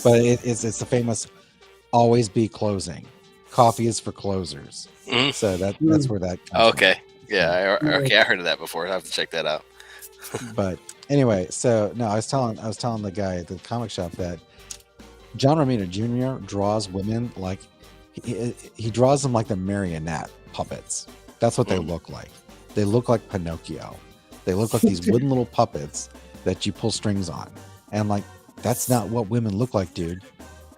it's the famous "always be closing." Coffee is for closers. Mm-hmm. So that's where that comes okay. From. Yeah, I heard of that before. I have to check that out. But anyway, so no, I was telling the guy at the comic shop that John Romita Jr. draws women like he draws them like the marionette puppets. That's what they look like. They look like Pinocchio. They look like these wooden little puppets that you pull strings on. And like that's not what women look like, dude.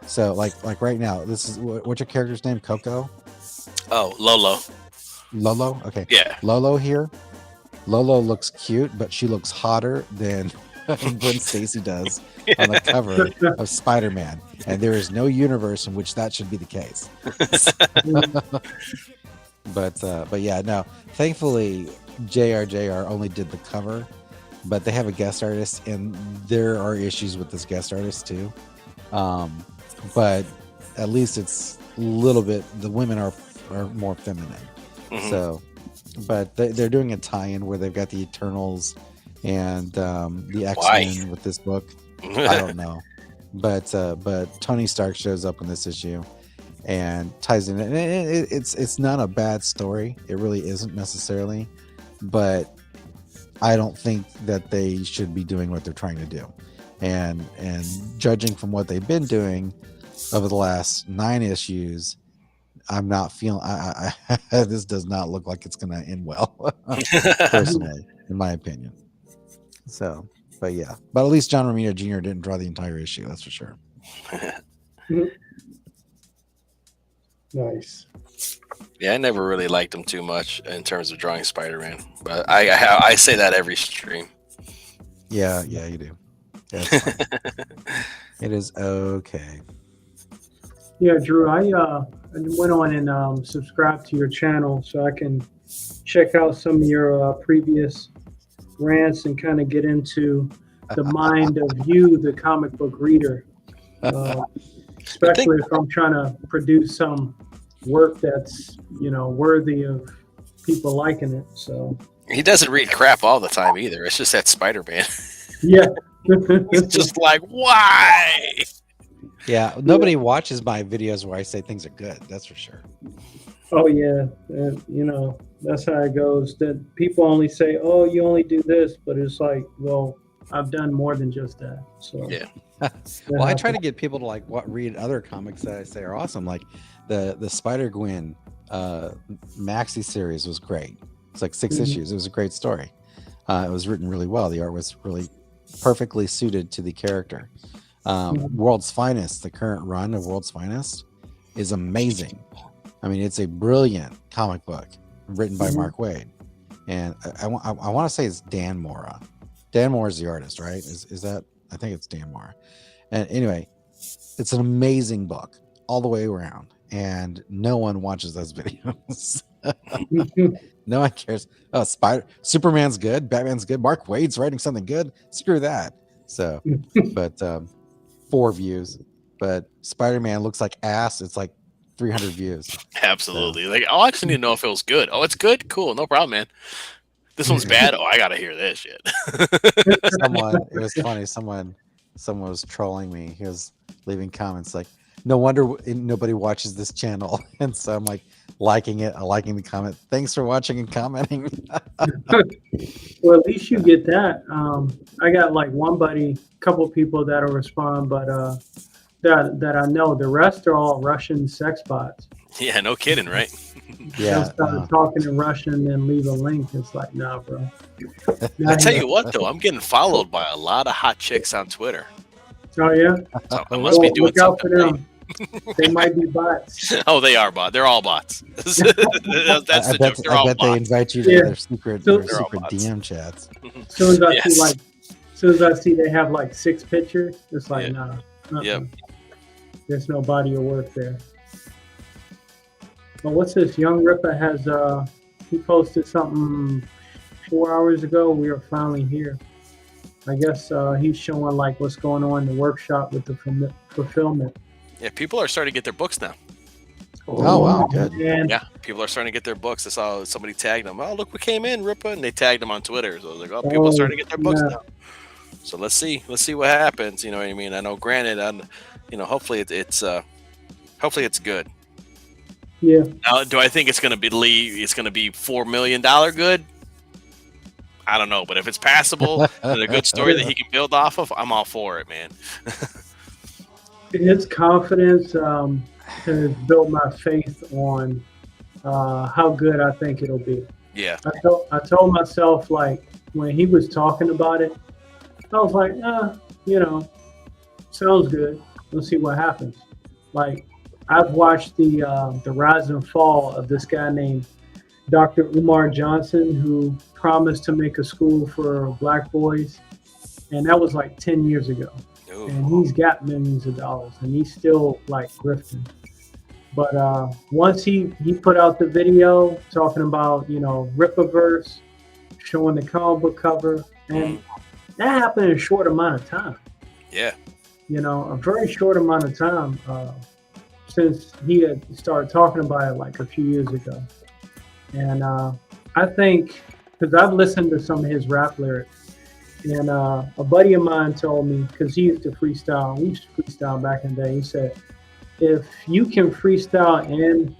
So like right now, this is what's your character's name? Coco? Oh, Lolo. Lolo? Okay. Yeah. Lolo here. Lolo looks cute, but she looks hotter than Gwen Stacy does on the cover of Spider-Man. And there is no universe in which that should be the case. But yeah, no. Thankfully, JR only did the cover, but they have a guest artist, and there are issues with this guest artist too. But at least it's a little bit. The women are more feminine. Mm-hmm. So, but they're doing a tie-in where they've got the Eternals and the X-Men with this book. I don't know, but Tony Stark shows up in this issue and ties in. And it's not a bad story. It really isn't necessarily, but I don't think that they should be doing what they're trying to do. And judging from what they've been doing over the last 9 issues, I'm not feeling. This does not look like it's going to end well, personally, in my opinion. So, but yeah, but at least John Romita Jr. didn't draw the entire issue. That's for sure. Nice. Yeah, I never really liked him too much in terms of drawing Spider-Man, but I say that every stream. Yeah, you do. That's fine. It is okay. Yeah, Drew, I went on and subscribed to your channel so I can check out some of your previous rants and kind of get into the mind of you, the comic book reader. Especially if I'm trying to produce some work that's, worthy of people liking it. So he doesn't read crap all the time either. It's just that Spider-Man. Yeah. He's just like, why? Yeah, nobody watches my videos where I say things are good. That's for sure. Oh yeah, and that's how it goes. That people only say, "Oh, you only do this," but it's like, well, I've done more than just that. So yeah. Well, I try to get people to read other comics that I say are awesome. Like the Spider-Gwen maxi series was great. It's like 6 issues. It was a great story. It was written really well. The art was really perfectly suited to the character. World's Finest, the current run of World's Finest, is amazing. I mean, it's a brilliant comic book written by Mark Waid, and I want to say it's Dan Mora. Dan Mora is the artist, right? Is that? I think it's Dan Mora. And anyway, it's an amazing book all the way around, and no one watches those videos. No one cares. Oh, Superman's good, Batman's good, Mark Waid's writing something good. Screw that. So, but 4 views. But Spider-Man looks like ass. It's like 300 views. Absolutely. So. I just need to know if it was good. Oh, it's good? Cool. No problem, man. This one's bad. Oh, I got to hear this shit. It was funny. Someone was trolling me. He was leaving comments like, no wonder nobody watches this channel. And so I'm like, liking the comment. Thanks for watching and commenting. Well, at least you get that. I got one buddy, couple people that'll respond, but that I know. The rest are all Russian sex bots. Yeah, no kidding, right? Yeah. They'll start talking in Russian and leave a link. It's like, nah, bro. I tell you what, though, I'm getting followed by a lot of hot chicks on Twitter. Oh yeah. So I must be doing something right. They might be bots. Oh, they are bots. They're all bots. That's the joke. They're all bots. They invite you to their secret DM chats. As soon as I see they have 6 pictures, it's like, nah. Yep. There's no body of work there. But what's this? Young Ripper has he posted something 4 hours ago. We are finally here. I guess he's showing what's going on in the workshop with the fulfillment. Yeah, people are starting to get their books now. Oh wow, good. Yeah, people are starting to get their books. I saw somebody tagged them. Oh, look, we came in, Ripper, and they tagged them on Twitter. So I was like, oh, people are starting to get their books now. So let's see what happens. You know what I mean? I know, granted, hopefully it's good. Yeah. Now, do I think it's going to be $4 million good? I don't know, but if it's passable and a good story that he can build off of, I'm all for it, man. His confidence has built my faith on how good I think it'll be. Yeah. I told myself when he was talking about it, I was like, sounds good. Let's see what happens. I've watched the rise and fall of this guy named Dr. Umar Johnson, who promised to make a school for black boys, and that was 10 years ago. Ooh. And he's got millions of dollars, and he's still grifting. But once he put out the video talking about Rippaverse, showing the comic book cover, and that happened in a short amount of time. Yeah. A very short amount of time since he had started talking about it a few years ago. And I think, because I've listened to some of his rap lyrics, and a buddy of mine told me, because he used to freestyle, we used to freestyle back in the day, he said, if you can freestyle and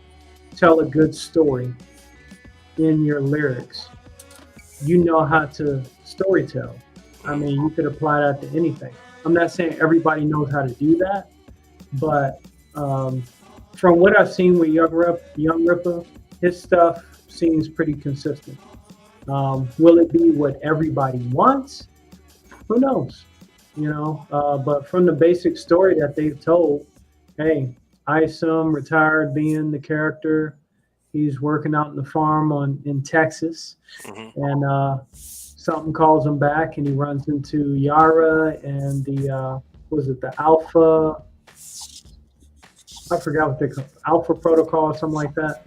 tell a good story in your lyrics, you know how to storytell. I mean, you could apply that to anything. I'm not saying everybody knows how to do that, but from what I've seen with Young Ripper, his stuff seems pretty consistent. Will it be what everybody wants? Who knows? But from the basic story that they've told, hey, Isom retired being the character. He's working out in the farm in Texas, and something calls him back, and he runs into Yara and the Alpha. I forgot what they call it, Alpha Protocol or something like that.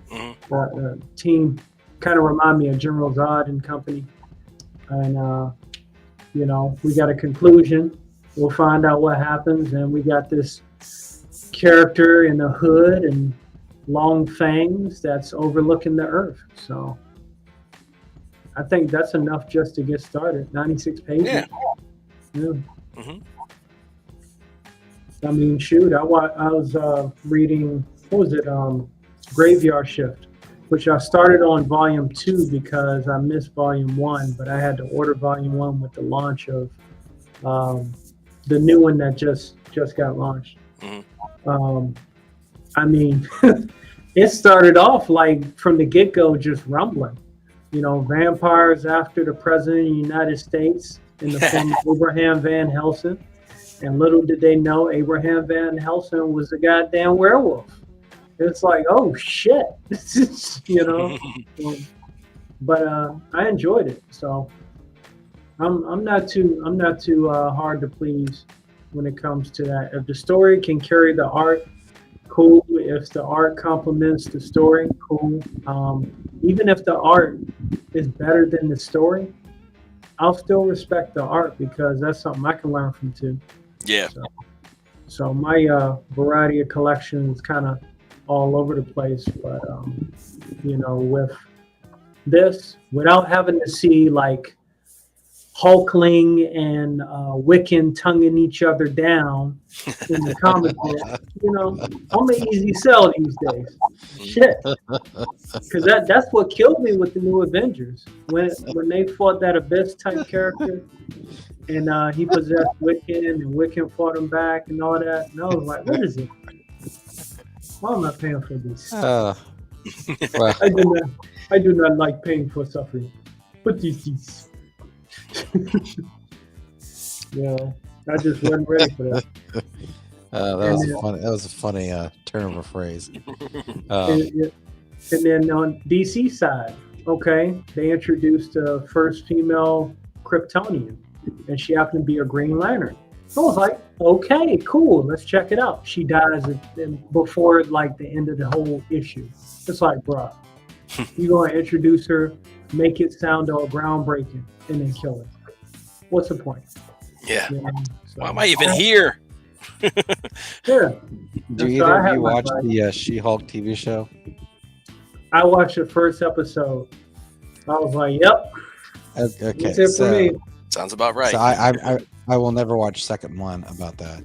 Team kind of remind me of General Zod and company. And You know, we got a conclusion. We'll find out what happens, and we got this character in a hood and long fangs that's overlooking the earth. So I think that's enough just to get started. 96 pages. Yeah. Yeah. hmm I mean, shoot, I was reading, what was it, Graveyard Shift, which I started on volume 2 because I missed volume 1, but I had to order volume 1 with the launch of the new one that just got launched. I mean, it started off like from the get-go just rumbling. You know, vampires after the president of the United States in the form of Abraham Van Helsing. And little did they know Abraham Van Helsing was a goddamn werewolf. It's like, oh shit, you know. But I enjoyed it, so I'm not too hard to please when it comes to that. If the story can carry the art, cool. If the art complements the story, cool. Even if the art is better than the story, I'll still respect the art because that's something I can learn from too. Yeah. So my variety of collection is kind of all over the place, but you know, with this, without having to see like Hulkling and Wiccan tonguing each other down in the comic book, you know, I'm an easy sell these days. Shit, because that's what killed me with the new Avengers when they fought that Abyss type character. And he possessed Wiccan, and Wiccan fought him back, and all that. And I was like, "What is it? Why am I paying for this? Well, I do not like paying for suffering. What is this?" Yeah, I just wasn't ready for that. That was a funny turn of a phrase. And then on DC side, okay, they introduced the first female Kryptonian, and she happened to be a Green Lantern. I was like, okay, cool, let's check it out. She dies before like the end of the whole issue. It's like, bruh, you're going to introduce her, make it sound all groundbreaking, and then kill her. What's the point? Yeah. You know, so, Why am I even here? Yeah. Do either of you watch the She-Hulk TV show? I watched the first episode. I was like, yep. Okay, That's it for me. Sounds about right. So I will never watch second one about that.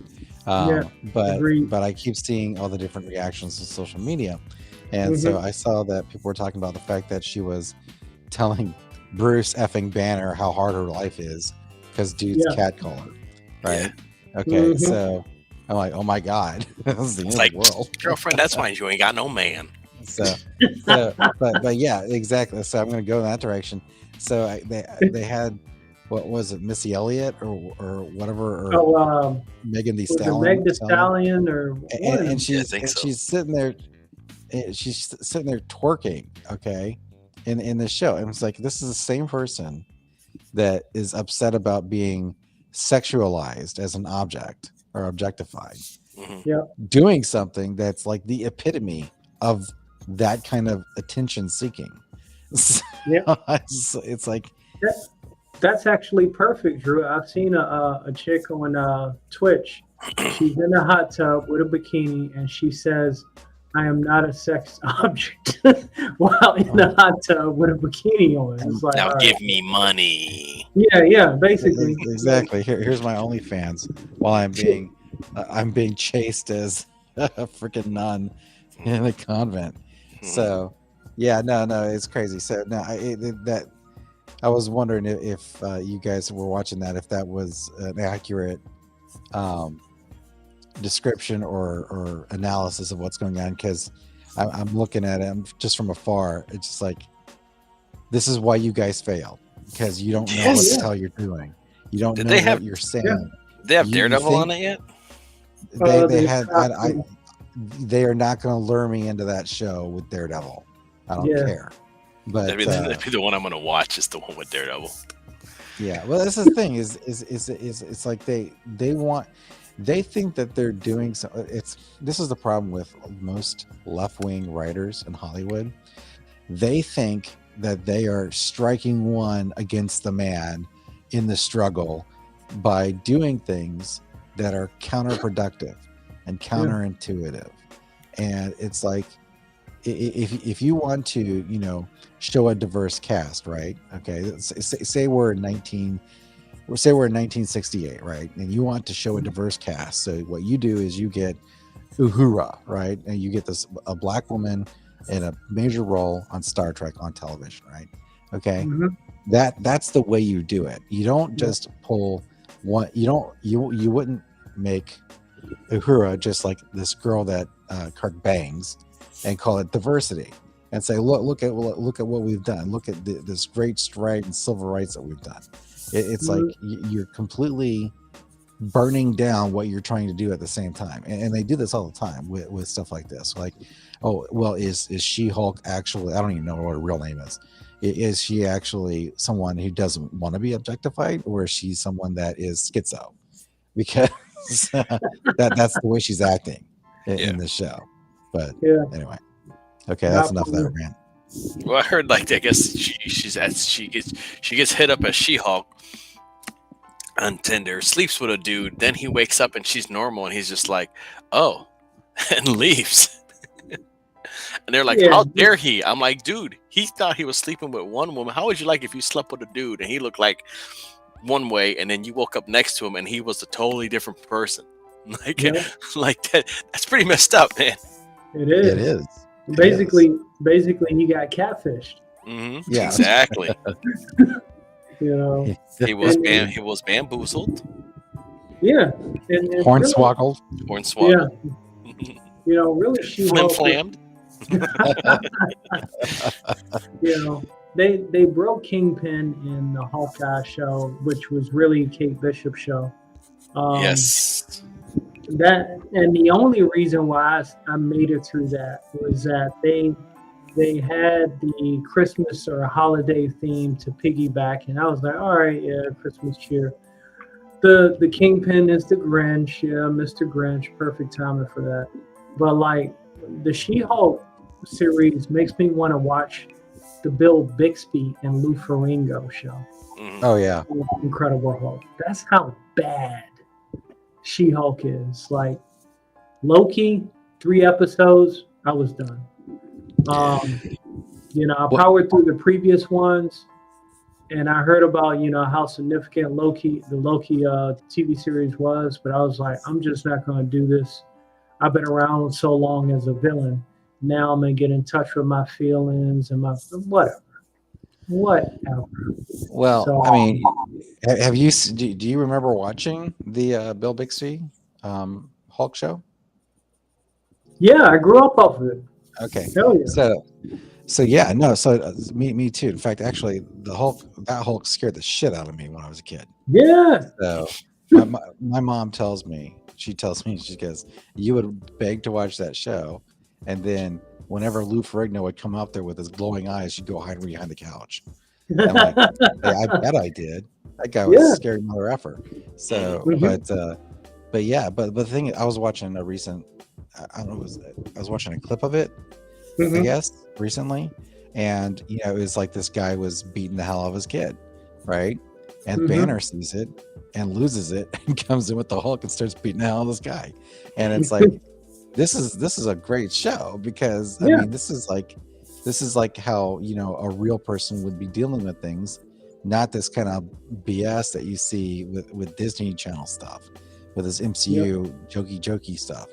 But I keep seeing all the different reactions on social media, and so I saw that people were talking about the fact that she was telling Bruce effing Banner how hard her life is because dude's catcaller, right? Yeah. Okay, so I'm like, oh my god, this is the end of the world, girlfriend. That's why you ain't got no man. But yeah, exactly. So I'm going to go in that direction. So they had. What was it, Missy Elliott or whatever, or Megan Thee Stallion? Meg Thee Stallion, or and she's sitting there, twerking, okay, in the show, and it's like this is the same person that is upset about being sexualized as an object or objectified, doing something that's like the epitome of that kind of attention seeking. It's like. That's actually perfect, Drew. I've seen a chick on Twitch. She's in a hot tub with a bikini, and she says, "I am not a sex object," while in the hot tub with a bikini on. It's like, now give me money. Yeah, basically. Exactly. Here's my OnlyFans while I'm being chased as a freaking nun in a convent. So, yeah, no, it's crazy. So, no, I was wondering if you guys were watching that, if that was an accurate description or analysis of what's going on, because I'm looking at it just from afar. It's just like, this is why you guys fail, because you don't know what the hell you're doing. You don't know what you're saying. Yeah. They have Daredevil on it yet? They are not going to lure me into that show with Daredevil. I don't care. But that'd be the one I'm gonna watch. Is the one with Daredevil. Yeah, well, that's the thing. Is it's like they think that they're doing so. This is the problem with most left-wing writers in Hollywood. They think that they are striking one against the man in the struggle by doing things that are counterproductive and counterintuitive. And it's like, if you want to, you know, show a diverse cast, right? Okay, say we're in 1968, right? And you want to show a diverse cast. So what you do is you get Uhura, right? And you get a black woman in a major role on Star Trek on television, right? Okay, that's the way you do it. You don't just pull one. You wouldn't make Uhura just like this girl that Kirk bangs and call it diversity and say, look at what we've done. Look at this great stride in civil rights that we've done. It's like you're completely burning down what you're trying to do at the same time, and they do this all the time with stuff like this. Like, oh well, is She-Hulk actually, I don't even know what her real name is she actually someone who doesn't want to be objectified, or is she someone that is schizo because that's the way she's acting in this show? But anyway, okay, that's enough of that rant. Well, I heard like I guess she gets hit up as She-Hulk on Tinder, sleeps with a dude, then he wakes up and she's normal, and he's just like, oh, and leaves. And they're like, how dare he? I'm like, dude, he thought he was sleeping with one woman. How would you like if you slept with a dude and he looked like one way, and then you woke up next to him and he was a totally different person? Like, like that's pretty messed up, man. It is. It is. Basically, he got catfished. Yeah, exactly. You know, he was bamboozled. Yeah, and hornswoggled. Yeah, you know, really, flim-flammed. You know, they broke Kingpin in the Hawkeye show, which was really Kate Bishop's show. Yes. That, and the only reason why I made it through that was that they had the Christmas or holiday theme to piggyback, and I was like, all right, yeah, Christmas cheer. The Kingpin is the Grinch, yeah, Mr. Grinch, perfect timing for that. But like the She-Hulk series makes me want to watch the Bill Bixby and Lou Ferrigno show. Oh yeah, Incredible Hulk. That's how bad She-Hulk is. Like Loki, 3 episodes, I was done. You know, I powered through the previous ones, and I heard about, you know, how significant the Loki TV series was, but I was like, I'm just not going to do this. I've been around so long as a villain. Now I'm going to get in touch with my feelings and my whatever. Well, so, I mean, have you? Do you remember watching the Bill Bixby Hulk show? Yeah, I grew up off of it. Okay. Hell yeah. So yeah, no. So me too. In fact, actually, that Hulk scared the shit out of me when I was a kid. Yeah. So my mom tells me, she goes, you would beg to watch that show, and then whenever Lou Ferrigno would come up there with his glowing eyes, you'd go hide behind the couch. I'm like, hey, I bet I did. That guy was a scary mother effer. So, but the thing is, I was watching a recent, I was watching a clip of it, I guess, recently, and you know, it was like this guy was beating the hell out of his kid, right? And Banner sees it and loses it and comes in with the Hulk and starts beating the hell out of this guy, and it's like, this is a great show because I mean, this is like how, you know, a real person would be dealing with things, not this kind of BS that you see with Disney Channel stuff, with this MCU jokey stuff.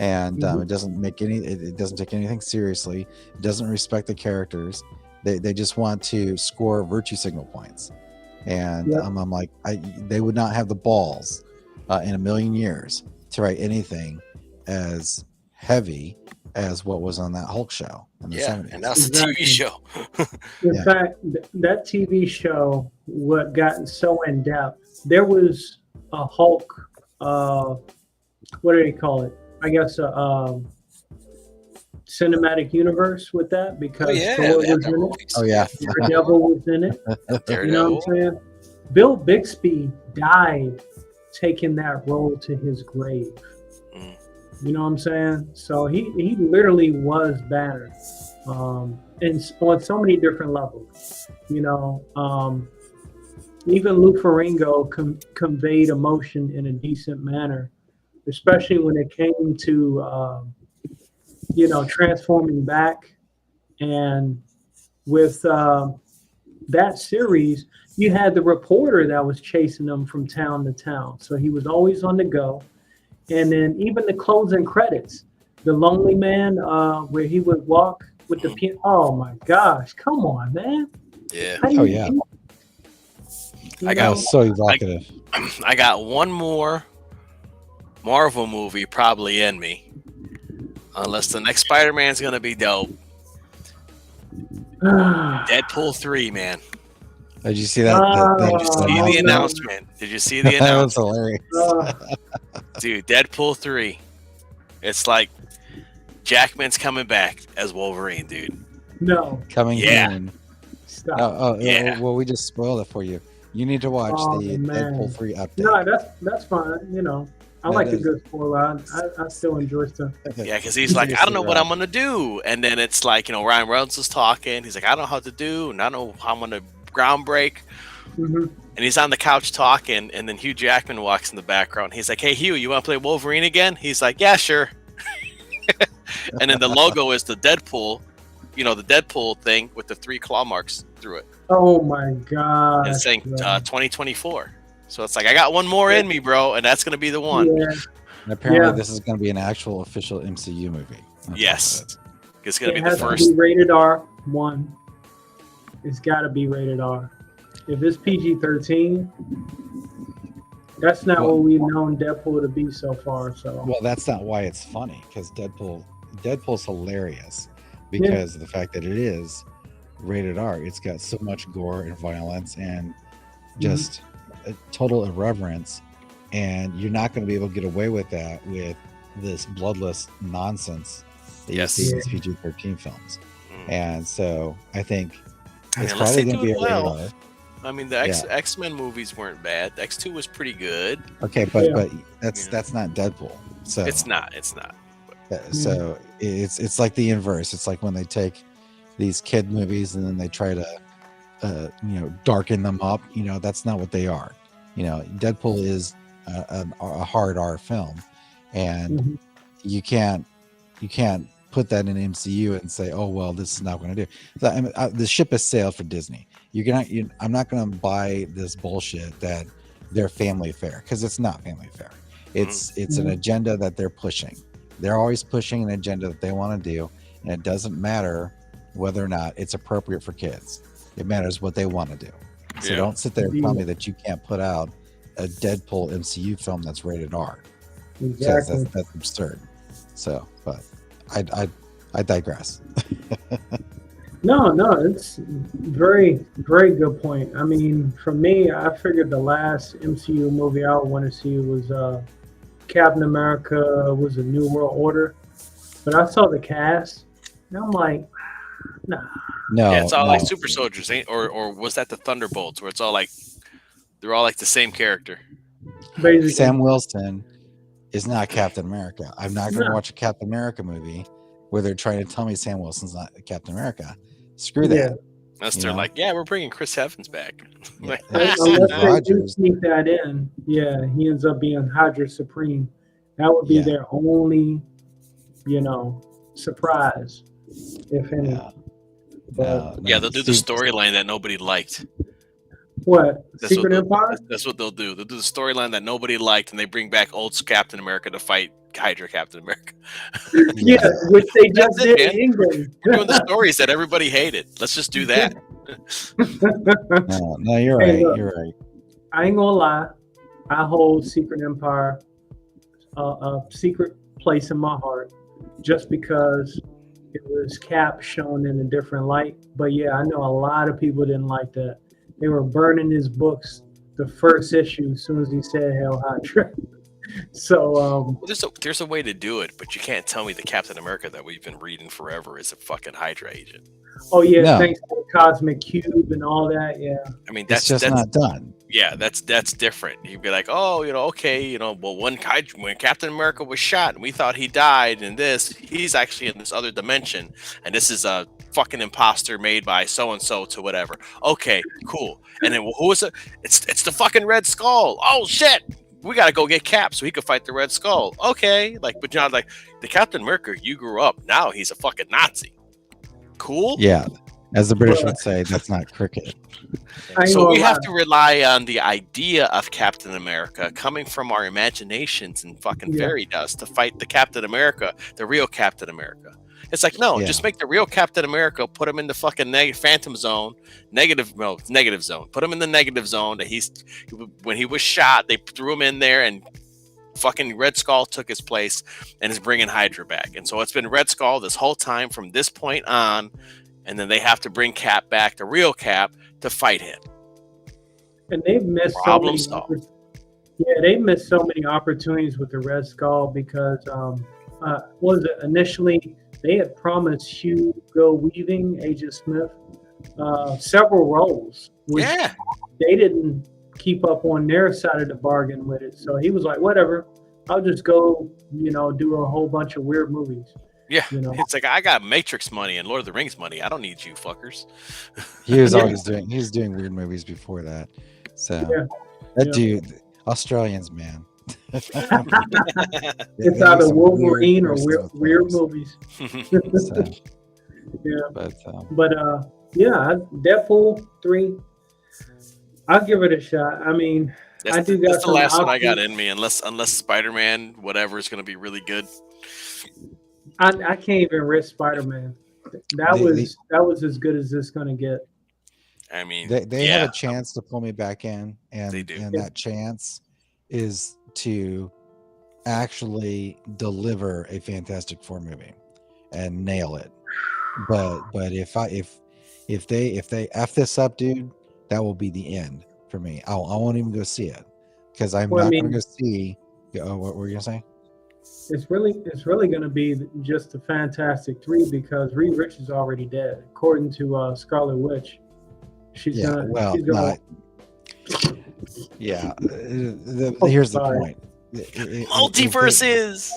And it doesn't take anything seriously. It doesn't respect the characters. They just want to score virtue signal points. And I'm like, they would not have the balls in a million years to write anything as heavy as what was on that Hulk show in the 70s. And that's a TV show. In fact, that TV show, what got so in depth, there was a Hulk, what do they call it? I guess cinematic universe with that, because Thor was in it. Oh yeah, Daredevil was in it. You know what I'm saying? Bill Bixby died taking that role to his grave. You know what I'm saying? So he literally was Banner, and on so many different levels. You know, even Lou Ferrigno conveyed emotion in a decent manner, especially when it came to transforming back. And with that series, you had the reporter that was chasing them from town to town, so he was always on the go. And then even the closing credits, the Lonely Man, where he would walk with the piano. Oh my gosh, come on, man! Yeah. Oh yeah, I that got was so evocative. I got one more Marvel movie probably in me, unless the next Spider-Man's gonna be dope. Deadpool 3, man. Did you see that? Did you see the announcement? Did you see the That was announcement? hilarious. Dude, Deadpool 3. It's like Jackman's coming back as Wolverine, dude. No, Coming Yeah. in. stop. Yeah. Well, we just spoiled it for you. You need to watch Oh, the man. Deadpool 3 update. No, that's fine. I That like a is- good spoiler. I still enjoy stuff. Yeah, because he's like, I don't know what I'm gonna do, and then it's like, Ryan Reynolds is talking. He's like, I don't know how to do, and I don't know how I'm gonna ground break. Hmm. And he's on the couch talking, and then Hugh Jackman walks in the background. He's like, Hey Hugh, you want to play Wolverine again? He's like, Yeah, sure. And then the logo is the Deadpool, the Deadpool thing with the 3 claw marks through it, Oh my god! and it's saying 2024. So it's like, I got one more in me, bro, and that's gonna be the one. Yeah, And apparently, Yeah. this is going to be an actual official MCU movie. That's Yes. what it is. It's gonna be it the has first. to be rated R. One, it's got to be rated R. If it's PG-13, that's not Well- what we've known Deadpool to be so far. So Well, that's not why it's funny, because Deadpool's hilarious because of the fact that it is rated R. It's got so much gore and violence and just a total irreverence, and you're not going to be able to get away with that with this bloodless nonsense that Yes. you see in these PG-13 films. Mm. And so I think I mean, it's unless probably they going to do be it a rated well. R. I mean, the X-Men movies weren't bad. The X2 was pretty good. Okay, but Yeah. that's not Deadpool. So It's not. So it's like the inverse. It's like when they take these kid movies and then they try to darken them up. That's not what they are. Deadpool is a hard R film, and Mhm. you can't put that in MCU and say, oh well, this is not going to do. The ship has sailed for Disney. I'm not going to buy this bullshit that they're family fair, because it's not family fair. It's an agenda that they're pushing. They're always pushing an agenda that they want to do, and it doesn't matter whether or not it's appropriate for kids. It matters what they want to do. So Yeah. don't sit there and tell me that you can't put out a Deadpool MCU film that's rated R. Because exactly. that's absurd. So, but I digress. No, it's very, very good point. I mean, for me, I figured the last MCU movie I would want to see was Captain America was a New World Order. But I saw the cast, and I'm like, nah. No, Yeah, it's all no. like super soldiers, or was that the Thunderbolts, where it's all like they're all like the same character? Basically, Sam Wilson is not Captain America. I'm not going to No. watch a Captain America movie where they're trying to tell me Sam Wilson's not Captain America. Screw that. Yeah. Unless You they're know? like, yeah, we're bringing Chris Evans back. Yeah. Like, Steve Unless they do Rogers. sneak that in, yeah, he ends up being Hydra Supreme. That would be Yeah. their only, surprise, if any. Yeah. But No, yeah, they'll do the Steve- storyline that nobody liked. what? That's Secret what Empire? That's what they'll do. They'll do the storyline that nobody liked, and they bring back old Captain America to fight Hydra Captain America. Yeah, which they just That's it, did man. in England. We're doing the stories that everybody hated. Let's just do that. No, you're Hey, right. look. You're right. I ain't gonna lie. I hold Secret Empire a secret place in my heart, just because it was Cap shown in a different light. But yeah, I know a lot of people didn't like that. They were burning his books the first issue as soon as he said Hail Hydra. So Well, there's a way to do it, but you can't tell me the Captain America that we've been reading forever is a fucking Hydra agent. oh yeah, No. thanks to the Cosmic Cube and all that. Yeah. I mean, It's that's just not done. yeah, that's different. You'd be like, oh, okay, well, when Captain America was shot and we thought he died, and he's actually in this other dimension, and this is fucking imposter made by so and so to whatever. Okay, cool. And then who is it? It's the fucking Red Skull. Oh shit. We gotta go get Cap so he could fight the Red Skull. Okay, like, but John, like, the Captain America you grew up, now he's a fucking Nazi. Cool. Yeah, as the British would say, that's not cricket. So we have to rely on the idea of Captain America coming from our imaginations and fucking fairy dust to fight the Captain America, the real Captain America. It's like, no, just make the real Captain America, put him in the fucking Phantom Zone, negative zone. Put him in the negative zone that when he was shot, they threw him in there and fucking Red Skull took his place and is bringing Hydra back. And so it's been Red Skull this whole time from this point on, and then they have to bring Cap back, the real Cap, to fight him. And they've missed they've missed so many opportunities with the Red Skull because initially they had promised Hugo Weaving, Agent Smith, several roles. They didn't keep up on their side of the bargain with it. So he was like, whatever, I'll just go, do a whole bunch of weird movies. Yeah, it's like, I got Matrix money and Lord of the Rings money. I don't need you fuckers. He was always doing weird movies before that. So dude, Australians, man. It's either Wolverine or weird movies. Deadpool 3. I'll give it a shot. I mean, that's the last one I got in me, unless Spider-Man whatever is going to be really good. I can't even risk Spider-Man. That was as good as it's going to get. I mean, they have a chance to pull me back in, and they do. And that chance is to actually deliver a Fantastic Four movie and nail it. But if they F this up, dude, that will be the end for me. I won't even go see it because I'm not going to go see. What were you gonna say? It's really going to be just the Fantastic 3 because Reed Richards is already dead, according to Scarlet Witch. Here's the point. Multiverses.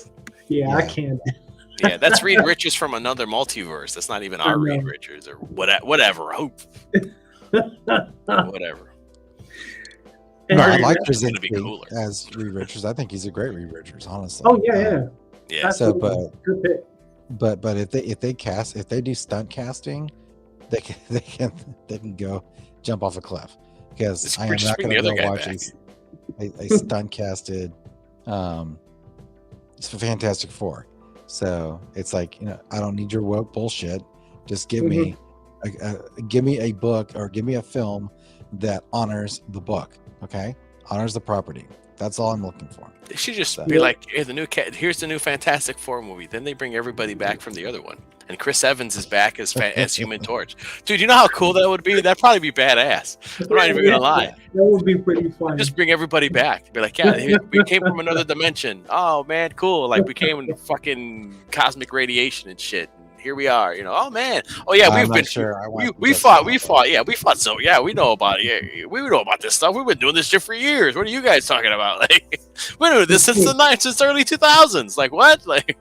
I can't. Yeah, that's Reed Richards from another multiverse. That's not even our Reed Richards or whatever. Whatever. No, I like Krasinski as Reed Richards. I think he's a great Reed Richards, honestly. Oh yeah. So, but if they do stunt casting, they can go jump off a cliff because I am not going to go watch a stunt casted Fantastic Four. So it's like, I don't need your woke bullshit. Just give me a book or give me a film that honors the book. Okay, honors the property. That's all I'm looking for. They should just be like, here's the new Fantastic Four movie. Then they bring everybody back from the other one, and Chris Evans is back as Human Torch. Dude, you know how cool that would be? That'd probably be badass. I'm not even gonna lie. That would be pretty fun. Just bring everybody back. Be like, we came from another dimension. Oh man, cool. Like we came in fucking cosmic radiation and shit. Here we are, oh man, we've been sure. We fought. So we know about it. Yeah, we know about this stuff. We've been doing this shit for years. What are you guys talking about? Like, we're doing this since the early 2000s. Like what? Like,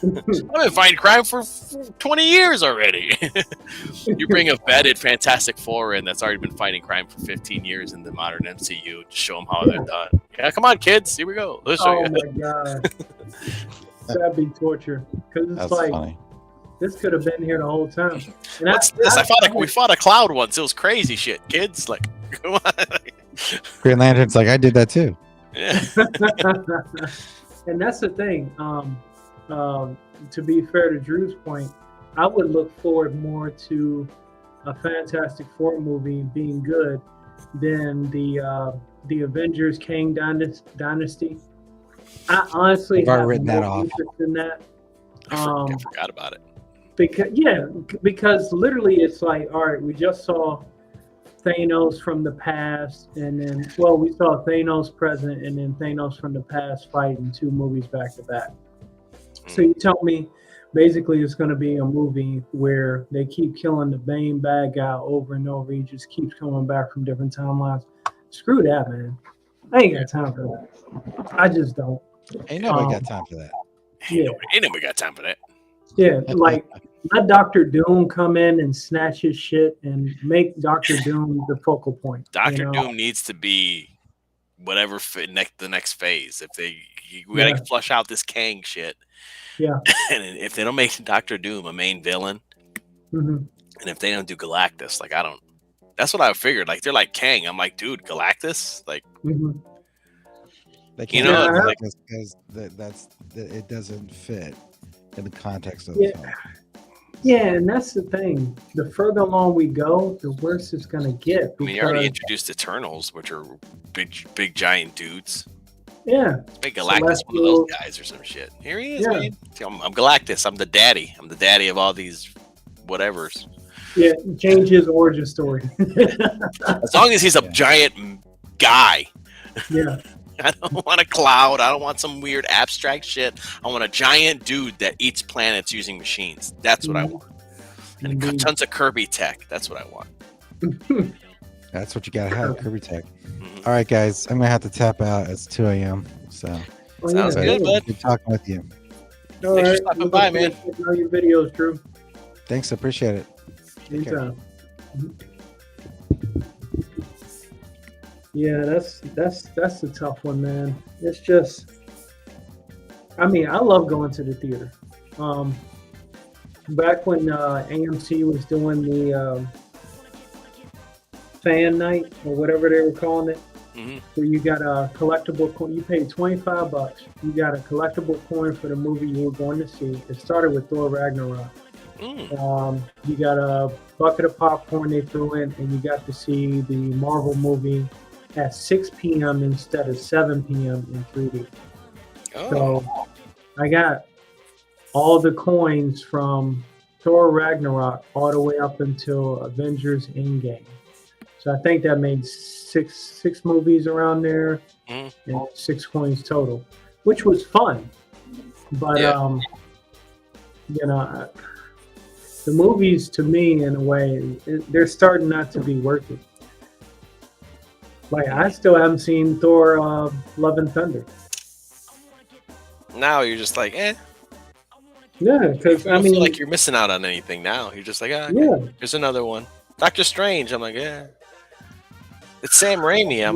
I've been fighting crime for 20 years already. You bring a vetted Fantastic Four in that's already been fighting crime for 15 years in the modern MCU. Just show them how they're done. Yeah, come on, kids. Here we go. Let's show you. My god, that'd be torture. Because it's funny. This could have been here the whole time. And what's this? We fought a cloud once. It was crazy shit, kids. Like, come on. Green Lantern's like, I did that too. Yeah. And that's the thing. To be fair to Drew's point, I would look forward more to a Fantastic Four movie being good than the Avengers Kang Dynasty. I honestly have written that no off. interest in that. I forgot about it. Because literally it's like, all right, we just saw Thanos from the past, and then we saw Thanos present and then Thanos from the past fighting 2 movies back to back. So you tell me basically it's going to be a movie where they keep killing the main bad guy over and over. He just keeps coming back from different timelines. Screw that, man. I ain't got time for that. I just don't. Ain't nobody got time for that. Ain't nobody got time for that. Yeah, like let Doctor Doom come in and snatch his shit and make Doctor Doom the focal point. Doctor Doom needs to be whatever the next phase. If we gotta flush out this Kang shit. Yeah. And if they don't make Doctor Doom a main villain, and if they don't do Galactus, like that's what I figured. Like they're like Kang. I'm like, dude, Galactus, like. They can't because it doesn't fit in the context of the film. Yeah, and that's the thing. The further along we go, the worse it's gonna get. I mean, you already introduced Eternals, which are big giant dudes. Yeah. Make Galactus one of those guys or some shit. Here he is, man. See, I'm Galactus. I'm the daddy. I'm the daddy of all these whatevers. Yeah, change his origin story. As long as he's a giant guy. Yeah. I don't want a cloud. I don't want some weird abstract shit. I want a giant dude that eats planets using machines. That's what I want. And tons of Kirby tech. That's what I want. That's what you gotta have, Kirby tech. All right, guys. I'm gonna have to tap out. It's 2 a.m. So sounds good, bud. Good talking with you. All Thanks right. for stopping by, man. All your videos, Drew. Thanks. I appreciate it. Anytime. Yeah, that's a tough one, man. It's just, I mean, I love going to the theater. Back when AMC was doing the fan night or whatever they were calling it, where you got a collectible coin. You paid $25. You got a collectible coin for the movie you were going to see. It started with Thor Ragnarok. You got a bucket of popcorn they threw in, and you got to see the Marvel movie at 6 p.m. instead of 7 p.m. in 3D. So I got all the coins from Thor Ragnarok all the way up until Avengers Endgame. So I think that made six movies around there and 6 coins total, which was fun. But you know, the movies to me, in a way, they're starting not to be worth it. Like, I still haven't seen Thor Love and Thunder. Now you're just like, eh. Yeah, because I mean, feel like you're missing out on anything now. You're just like, here's another one. Doctor Strange. I'm like, yeah. It's Sam Raimi. I'm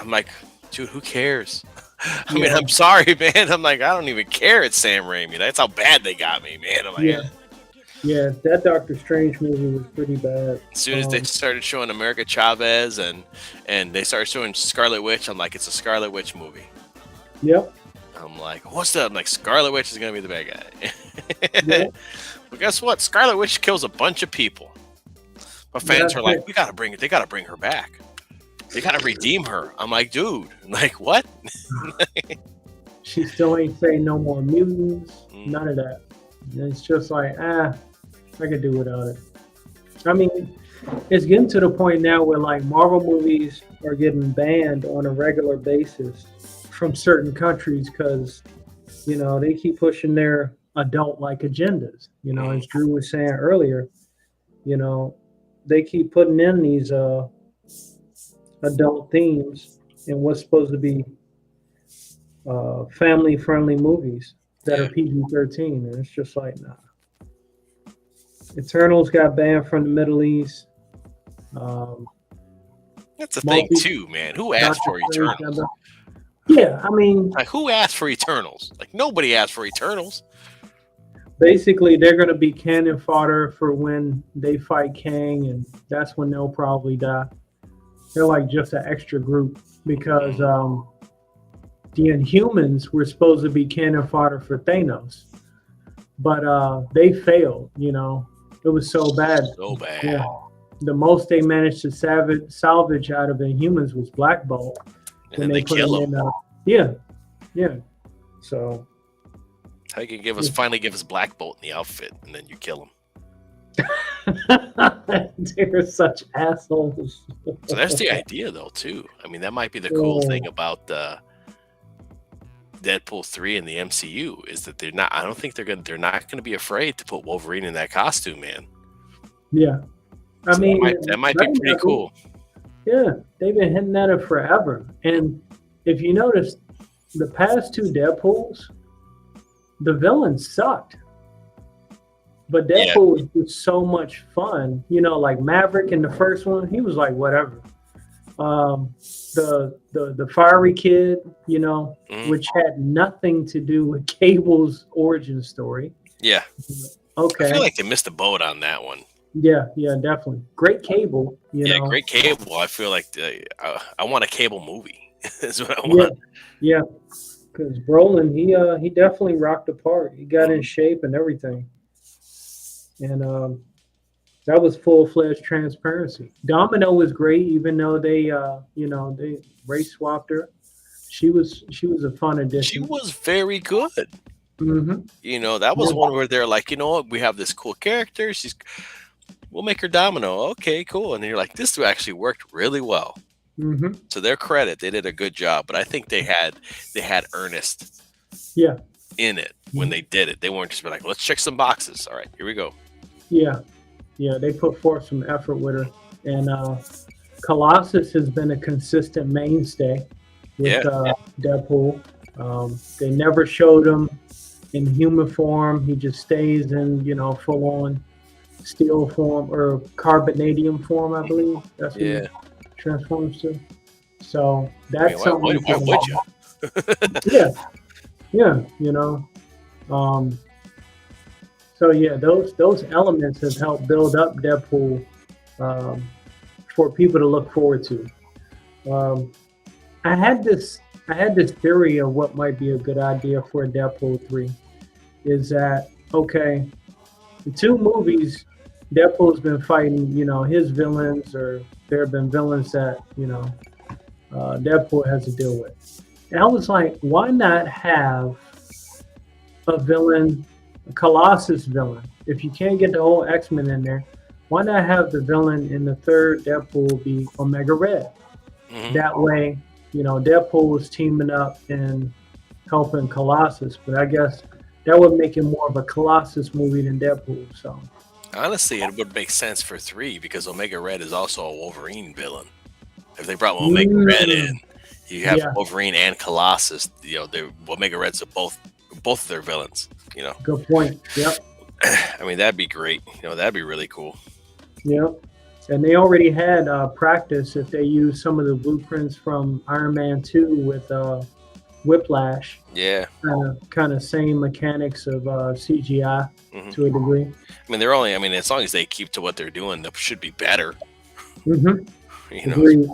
like, dude, who cares? I mean, I'm sorry, man. I'm like, I don't even care. It's Sam Raimi. That's how bad they got me, man. I'm like, yeah, that Doctor Strange movie was pretty bad. As soon as they started showing America Chavez and they started showing Scarlet Witch, I'm like, it's a Scarlet Witch movie. Yep. I'm like, what's that? I'm like, Scarlet Witch is gonna be the bad guy. But guess what? Scarlet Witch kills a bunch of people. But fans are like, they gotta bring her back. They gotta redeem her. I'm like, dude, like what? She still ain't saying no more mutants, none of that. And it's just like, I could do without it. I mean, it's getting to the point now where like Marvel movies are getting banned on a regular basis from certain countries because, you know, they keep pushing their adult-like agendas. You know, as Drew was saying earlier, you know, they keep putting in these adult themes in what's supposed to be family-friendly movies that are PG-13, and it's just like, nah. Eternals got banned from the Middle East. That's the thing too, man. Who asked for Eternals? Yeah, I mean, like, who asked for Eternals? Like, nobody asked for Eternals. Basically, they're going to be cannon fodder for when they fight Kang, and that's when they'll probably die. They're like just an extra group because the Inhumans were supposed to be cannon fodder for Thanos, but they failed. You know, it was so bad. So bad. Yeah. The most they managed to salvage out of Inhumans was Black Bolt. And they kill him. Yeah. So how you can finally give us Black Bolt in the outfit, and then you kill him. They're such assholes. So that's the idea, though, too. I mean, that might be the cool thing about Deadpool 3 and the MCU is that they're not. I don't think they're not going to be afraid to put Wolverine in that costume, man. Yeah, I mean that might be pretty cool. Yeah, they've been hitting at it forever. And if you notice, the past 2 Deadpools, the villains sucked. But Deadpool was so much fun. You know, like Maverick in the first one, he was like whatever. The fiery kid, you know, which had nothing to do with Cable's origin story. Yeah. Okay. I feel like they missed the boat on that one. Yeah, definitely. Great Cable. You know? Great Cable. I feel like I want a Cable movie. Is what I want. Yeah. Because Brolin, he definitely rocked the part. He got in shape and everything. And that was full-fledged transparency. Domino was great, even though they they race swapped her. She was a fun addition. She was very good. Mm-hmm. You know, that was one where they're like, you know what, we have this cool character. We'll make her Domino. Okay, cool. And then you're like, this actually worked really well. Mm-hmm. To their credit, they did a good job. But I think they had earnest in it when they did it. They weren't just like, let's check some boxes. All right, here we go. Yeah, they put forth some effort with her. And Colossus has been a consistent mainstay with Deadpool. They never showed him in human form. He just stays in, full-on steel form or carbonadium form, I believe. That's what he transforms to. So that's something. Why would you? So those elements have helped build up Deadpool for people to look forward to. I had this theory of what might be a good idea for a Deadpool 3. Is that okay? The two movies, Deadpool's been fighting, his villains, or there have been villains that Deadpool has to deal with. And I was like, why not have a villain, a Colossus villain? If you can't get the whole X-Men in there, why not have the villain in the third Deadpool be Omega Red? Mm-hmm. That way, Deadpool was teaming up and helping Colossus, but I guess that would make it more of a Colossus movie than Deadpool. So honestly, it would make sense for 3 because Omega Red is also a Wolverine villain. If they brought Omega Red in, you have Wolverine and Colossus. Omega Red's both of their villains. Good point. Yep. I mean, that'd be great. That'd be really cool. Yep. And they already had practice if they used some of the blueprints from Iron Man 2 with Whiplash. Yeah. Kind of same mechanics of CGI to a degree. I mean, as long as they keep to what they're doing, they should be better. Mm-hmm. Agreed.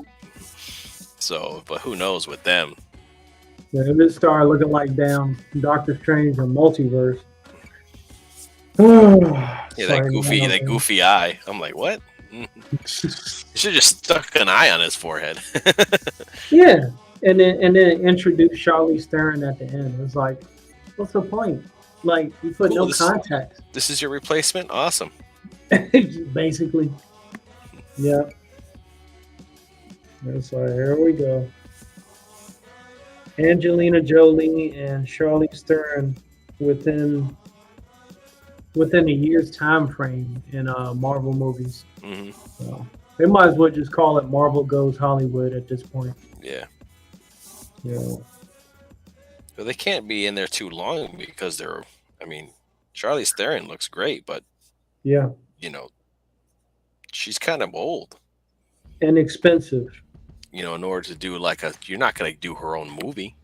So, but who knows with them? Yeah, if it started looking like Doctor Strange or Multiverse. That goofy eye. I'm like, what? You should have just stuck an eye on his forehead. Yeah, and then introduce Charlize Theron at the end. It's like, what's the point? Like, you put no context. This is your replacement? Awesome. Basically. Yeah. It's like, here we go. Angelina Jolie and Charlize Theron within a year's time frame in Marvel movies. Mm-hmm. So they might as well just call it Marvel Goes Hollywood at this point. Yeah. Yeah. But they can't be in there too long because Charlize Theron looks great, but she's kind of old and expensive. In order to do you're not going to do her own movie.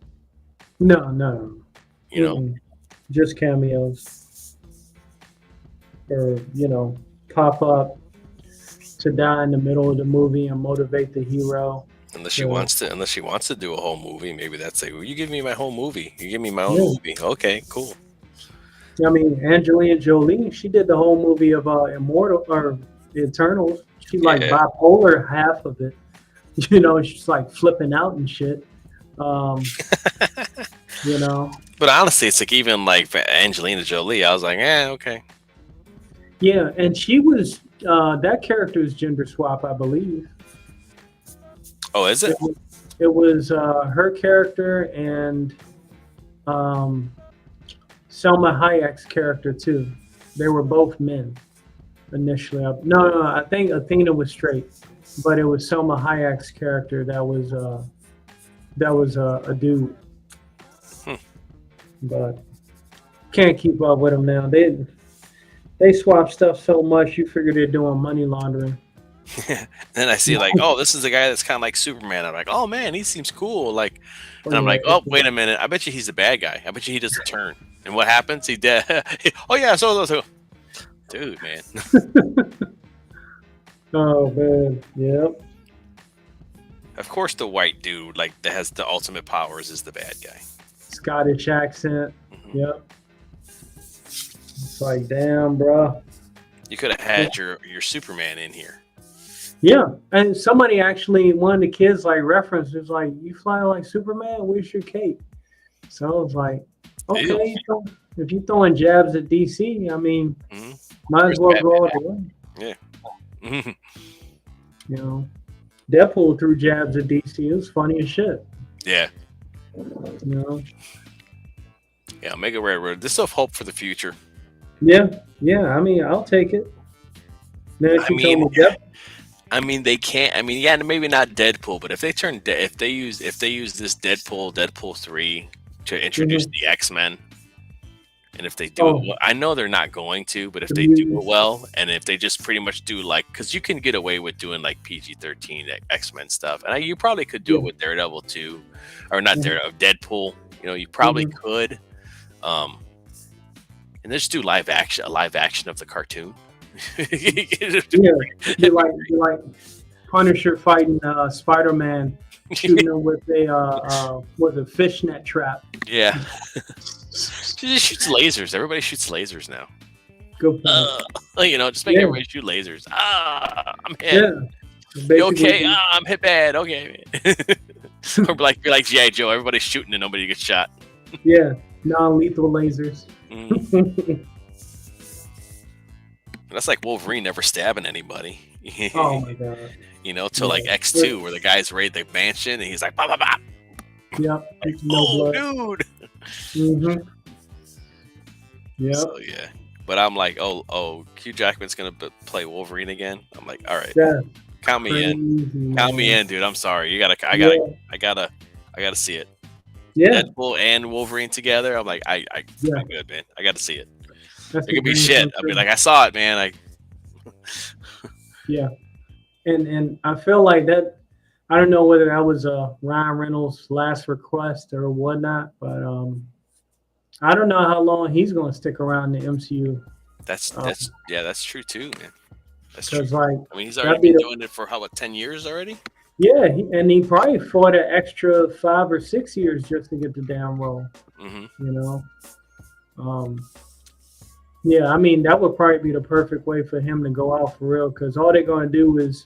No. Just cameos. Or, pop up to die in the middle of the movie and motivate the hero. Unless she wants to do a whole movie, maybe that's well, you give me my whole movie. You give me my own movie. Okay, cool. I mean, Angelina Jolie, she did the whole movie of Immortal or Eternals. She bipolar half of it. She's like flipping out and shit. But honestly, it's like even like for Angelina Jolie, I was like, okay. Yeah, and she was that character is gender swap, I believe. Oh, is it? It was her character and Selma Hayek's character too. They were both men initially. No, I think Athena was straight, but it was Selma Hayek's character that was a dude. But can't keep up with them now. They swap stuff so much, you figure they're doing money laundering. Then I see like, oh, this is a guy that's kind of like Superman. I'm like, oh man, he seems cool. Like, and I'm like, oh, wait a minute. I bet you he's the bad guy. I bet you he does a turn. And what happens? He dead. Oh yeah, so. Dude, man. Oh man, yep. Of course, the white dude like that has the ultimate powers is the bad guy. Scottish accent. Mm-hmm. Yep. It's like, damn, bro. You could have had your Superman in here. Yeah, and somebody actually, one of the kids like referenced, was like, "You fly like Superman? Where's your cape?" So I was like, "Okay, so if you're throwing jabs at DC, I mean, might as well go all the way." Yeah. You know, Deadpool threw jabs at DC. It was funny as shit. Yeah. You know. Yeah, Mega Railroad. There's still hope for the future. Yeah, yeah. I mean, I'll take it. Then if you told me I mean, they can't. I mean, yeah, maybe not Deadpool, but if they turn, if they use this Deadpool 3 to introduce the X-Men, and if they do it well, I know they're not going to, but if they do it well, and if they just pretty much do like, because you can get away with doing like PG-13 X-Men stuff, and you probably could do it with Daredevil too, or not Deadpool. You know, you probably could, and just do live action of the cartoon. Be like Punisher fighting Spider-Man, shooting him with a fishnet trap. Yeah, she just shoots lasers. Everybody shoots lasers now. Good point. You know, just make everybody shoot lasers. I'm hit. Yeah. You okay? I'm hit bad. Okay. Or be like G.I. Joe. Everybody's shooting and nobody gets shot. Yeah, non-lethal lasers. That's like Wolverine never stabbing anybody. Oh my god! You know, till like X2, where the guys raid the mansion and he's like, "Bop bop bop." Yep. Oh, dude. Yeah. So yeah, but I'm like, oh, Hugh Jackman's gonna play Wolverine again. I'm like, all right, count me in. Count me in, dude. I'm sorry. I gotta see it. Yeah. Deadpool and Wolverine together. I'm like, I'm good, man. I gotta see it. It could be shit. I mean, like, I saw it, man. Yeah, and I feel like that. I don't know whether that was Ryan Reynolds' last request or whatnot, but I don't know how long he's going to stick around the MCU. That's true too, man. That's true. Like, I mean, he's already been doing it for how about 10 years already? Yeah, and he probably fought an extra 5 or 6 years just to get the damn role. You know. Yeah, I mean, that would probably be the perfect way for him to go out for real, because all they're going to do is,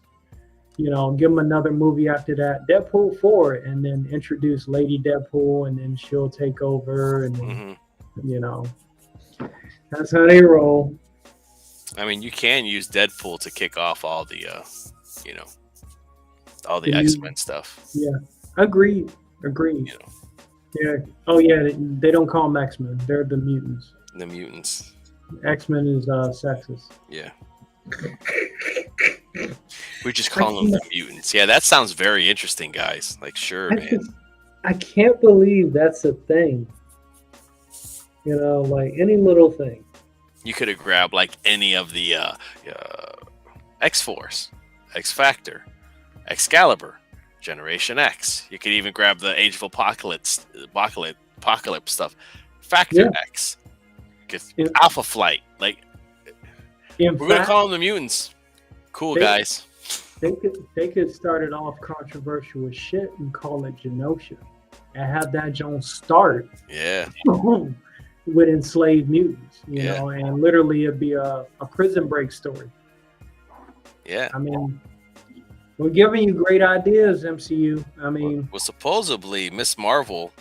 you know, give him another movie after that, Deadpool 4, and then introduce Lady Deadpool, and then she'll take over, and then, you know, that's how they roll. I mean, you can use Deadpool to kick off all the, you know, all the X-Men stuff. Yeah, agreed. You know. Yeah. Oh, yeah, they don't call them X-Men. They're the mutants. The mutants. X-Men is sexist. Yeah. We just call them the mutants. Yeah, that sounds very interesting, guys. Like, sure, man. I can't believe that's a thing. You know, like any little thing. You could have grabbed like any of the X-Force, X-Factor, Excalibur, Generation X. You could even grab the Age of Apocalypse stuff. Factor X. Alpha Flight, like we're gonna call them the mutants. Cool, guys. They could start it off controversial as shit and call it Genosha, and have that Jones start. Yeah. With enslaved mutants, you know, and literally it'd be a prison break story. Yeah. I mean, we're giving you great ideas, MCU. I mean, well supposedly Miss Marvel.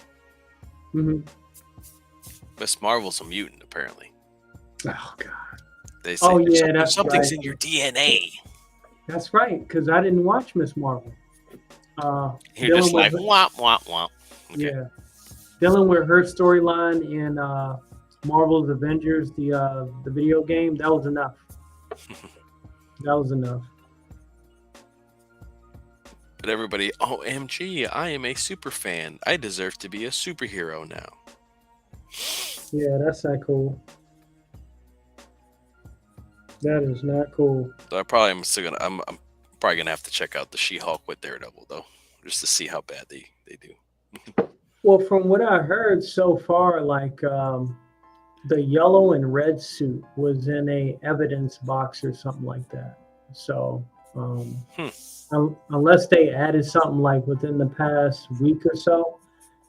Miss Marvel's a mutant, apparently. Oh God! They say something's right. in your DNA. That's right, because I didn't watch Miss Marvel. You're just like womp womp womp. Okay. Yeah, dealing with her storyline in Marvel's Avengers, the video game, that was enough. That was enough. But everybody, OMG, I am a super fan. I deserve to be a superhero now. Yeah, that's not cool. That is not cool. So I'm probably gonna have to check out the She-Hulk with Daredevil though, just to see how bad they do. Well, from what I heard so far, like the yellow and red suit was in a evidence box or something like that. So unless they added something like within the past week or so,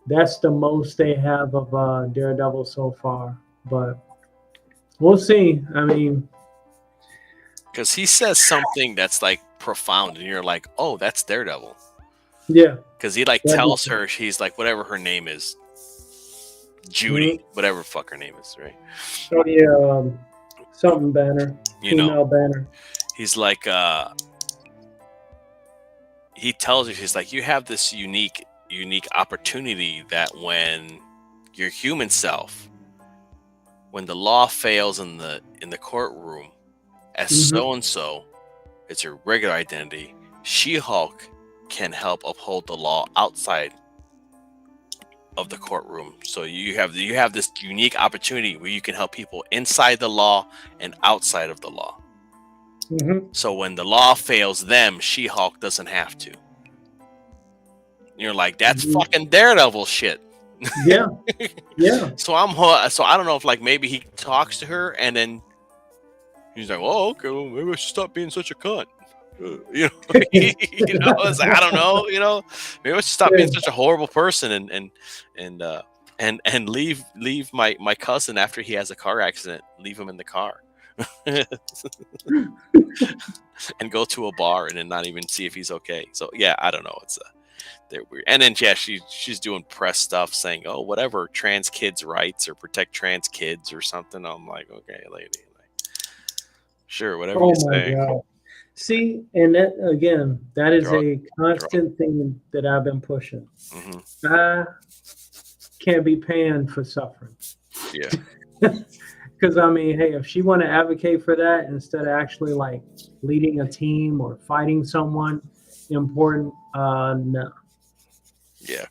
that's the most they have of Daredevil so far. But we'll see. I mean, because he says something that's like profound, and you're like, oh, that's Daredevil. yeah. Because he like tells her, he's like, whatever her name is, Judy, whatever the fuck her name is, right? Oh yeah, something Banner, female Banner. He's like, he tells her, he's like, you have this unique opportunity that when your human self, when the law fails in the courtroom, as so and so, it's your regular identity. She-Hulk can help uphold the law outside of the courtroom. So you have this unique opportunity where you can help people inside the law and outside of the law. So when the law fails them, She-Hulk doesn't have to. You're like, that's fucking Daredevil shit. Yeah, yeah. So I don't know if like maybe he talks to her and then he's like, oh, okay, well, maybe I should stop being such a cunt. You know, it's like, I don't know, maybe I should stop being such a horrible person and leave my cousin after he has a car accident, leave him in the car. And go to a bar and then not even see if he's okay. So yeah, I don't know. They're weird. And then yeah, she's doing press stuff saying, oh, whatever, trans kids' rights or protect trans kids or something. I'm like, okay, lady, like, sure, whatever you say. God. See, and that again, that is a constant thing that I've been pushing. I can't be paying for suffering. Yeah. Because I mean, hey, if she want to advocate for that instead of actually like leading a team or fighting someone important, no. Yeah.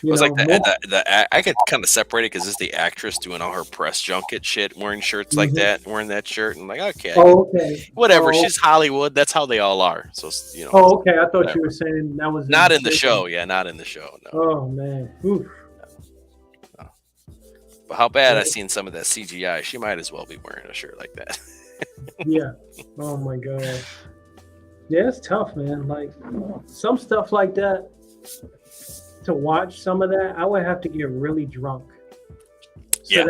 It was like I could kind of separate it because it's the actress doing all her press junket shit, wearing shirts like that, wearing that shirt, and like, okay, whatever. She's Hollywood. That's how they all are. So Oh, okay. I thought you were saying that was not in the show. Yeah, not in the show. No. Oh man. Oof. No. But how bad I seen some of that CGI. She might as well be wearing a shirt like that. Yeah. Oh my god. Yeah, it's tough, man. Like some stuff like that. To watch some of that, I would have to get really drunk. So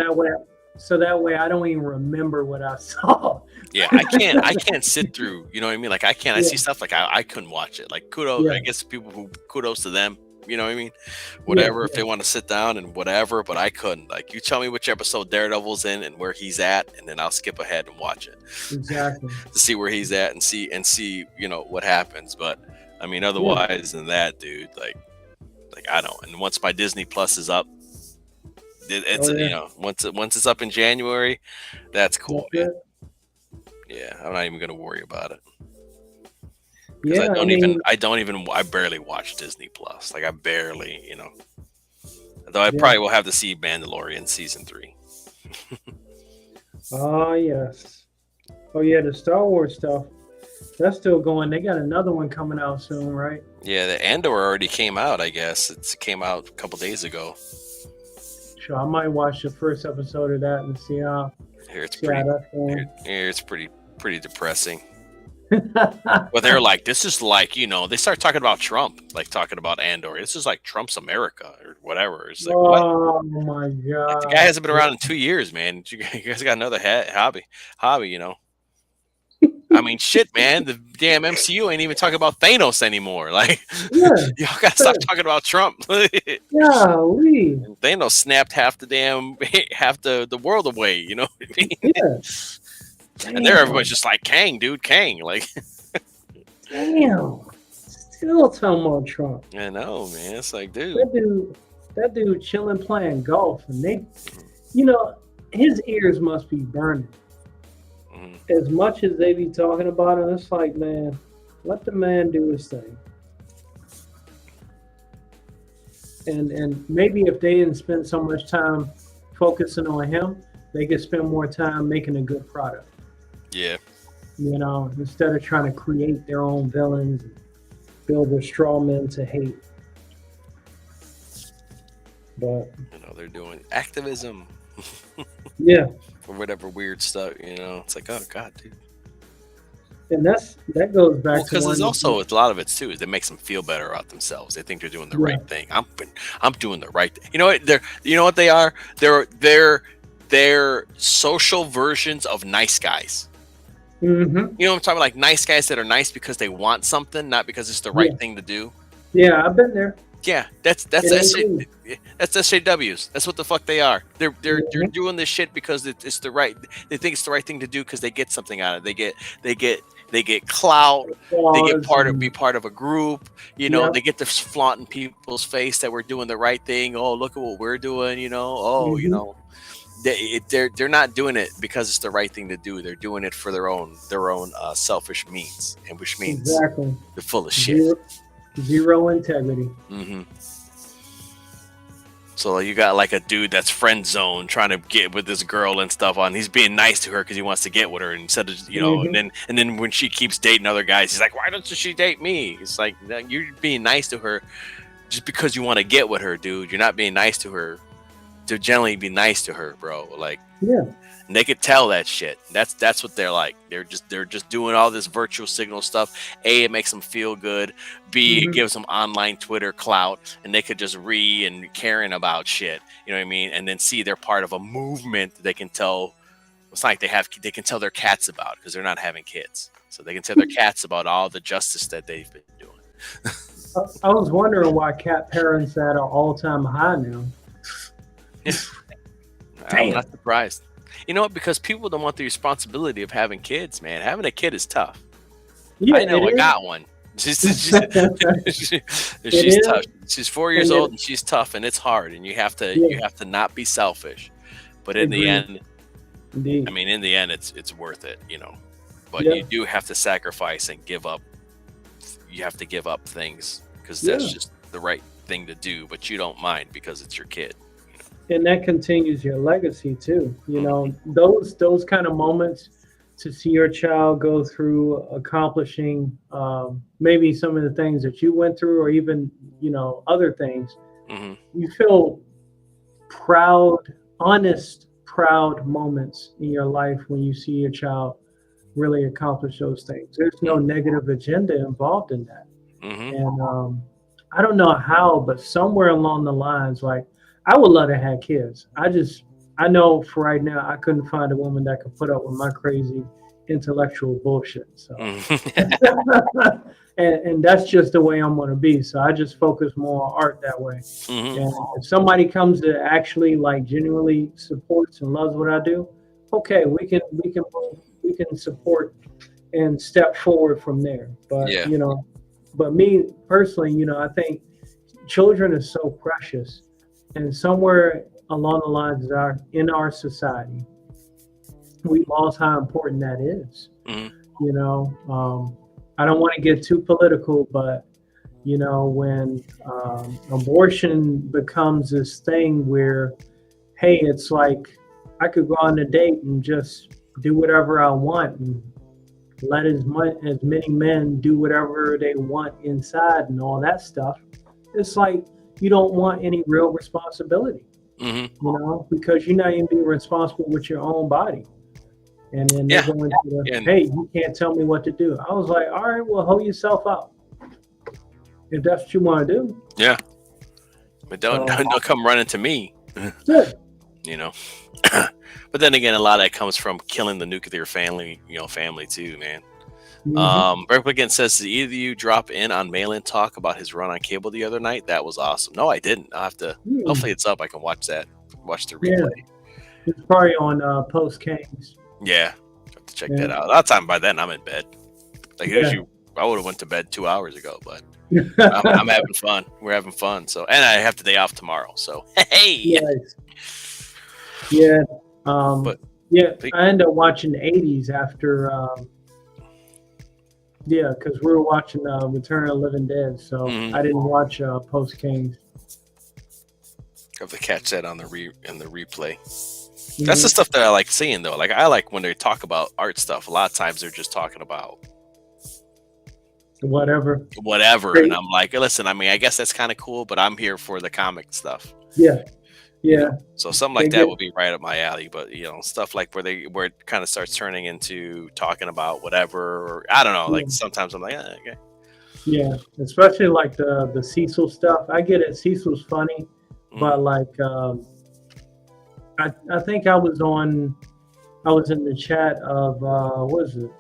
that way I don't even remember what I saw. Yeah, I can't sit through, you know what I mean? Like I see stuff like I couldn't watch it. Like kudos, I guess kudos to them, you know what I mean? Whatever, if they want to sit down and whatever, but I couldn't. Like you tell me which episode Daredevil's in and where he's at, and then I'll skip ahead and watch it. Exactly. To see where he's at and see, what happens. But I mean, otherwise than that, dude, like I don't. And once my Disney Plus is up, it's once it's up in January, that's cool. Man. Yeah, I'm not even gonna worry about it. Yeah, I barely watch Disney Plus. Like I barely, Though I probably will have to see Mandalorian season 3. Oh yes. Oh yeah, the Star Wars stuff. That's still going. They got another one coming out soon, right? Yeah, the Andor already came out, I guess. It came out a couple days ago. Sure, I might watch the first episode of that and see how. It's pretty depressing. But they're like, this is like, they start talking about Trump, like talking about Andor. This is like Trump's America or whatever. It's like, oh my god, like, the guy hasn't been around in 2 years, man. You guys got another hobby, I mean, shit, man. The damn MCU ain't even talking about Thanos anymore. Like, y'all gotta stop talking about Trump. Golly. Thanos snapped half the world away. You know what I mean? Yeah. And there, everybody's just like, Kang, dude, Kang. Like, damn. Still talking about Trump. I know, man. It's like, dude. That dude chilling playing golf, and his ears must be burning. As much as they be talking about it, it's like, man, let the man do his thing. And maybe if they didn't spend so much time focusing on him, they could spend more time making a good product. Yeah. You know, instead of trying to create their own villains, build their straw men to hate. But You know, they're doing activism yeah, or whatever weird stuff. You know, it's like, oh god, dude. and that goes back Well, to because one. there's also a lot of it too. Is it makes them feel better about themselves. They think they're doing the right thing. I'm doing the right thing. You know what? You know what they are? They're social versions of nice guys. Mm-hmm. You know what I'm talking about? Like nice guys that are nice because they want something, not because it's the right thing to do. Yeah, I've been there. Yeah, that's SJWs. That's what the fuck they are. They're doing this shit because it's the right. They think it's the right thing to do because they get something out of it. They get clout. They get be part of a group. You know, they get to flaunt in people's face that we're doing the right thing. Oh, look at what we're doing. You know, oh, you know, they're not doing it because it's the right thing to do. They're doing it for their own selfish means, and which means they're full of shit. Zero integrity. Mm-hmm. So you got like a dude that's friend zone trying to get with this girl and stuff on. He's being nice to her because he wants to get with her instead of and then when she keeps dating other guys, he's like, why doesn't she date me? It's like, you're being nice to her just because you want to get with her, dude. You're not being nice to her to generally be nice to her, bro. Like, and they could tell that shit. That's what they're like. They're just doing all this virtual signal stuff. A, it makes them feel good. B, it gives them online Twitter clout, and they could just and caring about shit. You know what I mean? And then C, they're part of a movement that they can tell. It's like they can tell their cats about because they're not having kids, so they can tell their cats about all the justice that they've been doing. I was wondering why cat parents at an all-time high now. I'm not surprised. You know what? Because people don't want the responsibility of having kids, man. Having a kid is tough. Yeah, I know I got one. She's tough. She's 4 years old and she's tough, and it's hard. And you have to not be selfish. But in the end, I mean, in the end, it's worth it, you know. But you do have to sacrifice and give up. You have to give up things because that's just the right thing to do. But you don't mind because it's your kid. And that continues your legacy too. You know, those kind of moments to see your child go through accomplishing maybe some of the things that you went through, or even, you know, other things. You feel proud, honest, proud moments in your life when you see your child really accomplish those things. There's no negative agenda involved in that. And I don't know how, but somewhere along the lines, like, I would love to have kids. I know for right now, I couldn't find a woman that could put up with my crazy intellectual bullshit. So, and that's just the way I'm going to be. So I just focus more on art that way. And if somebody comes to actually like genuinely supports and loves what I do, okay, we can support and step forward from there. But you know, but me personally, you know, I think children are so precious. And somewhere along the lines in our society, we lost how important that is. You know, I don't want to get too political, but, you know, when abortion becomes this thing where, hey, it's like I could go on a date and just do whatever I want and let as many men do whatever they want inside and all that stuff. It's like, you don't want any real responsibility, you know, because you're not even being responsible with your own body. And then they're going to hey, you can't tell me what to do. I was like, all right, well, hold yourself out if that's what you want to do. Yeah, but don't come running to me. You know. But then again, a lot of that comes from killing the nuclear family, family too, man. Replicant says, did either of you drop in on Mail-In Talk about his run on cable the other night? That was awesome. No, I didn't. I'll have to. Hopefully, it's up. I can watch the replay. It's probably on Post Kings. Yeah, have to check that out. A lot of time by then I'm in bed. Like usually, I would have went to bed 2 hours ago, but I'm having fun. We're having fun. So, and I have the day off tomorrow. So, hey. I ended up watching the 80s after. Because we were watching Return of the Living Dead, so I didn't watch Post Kings. Have to catch that on the replay. That's the stuff that I like seeing, though. Like, I like when they talk about art stuff. A lot of times they're just talking about whatever. And I'm like, listen, I mean, I guess that's kind of cool, but I'm here for the comic stuff. Yeah. You know? So something like that would be right up my alley. But stuff like where it kind of starts turning into talking about whatever, or I don't know. Like sometimes I'm like, okay. Yeah, especially like the Cecil stuff. I get it. Cecil's funny, but like I think I was in the chat of what is it?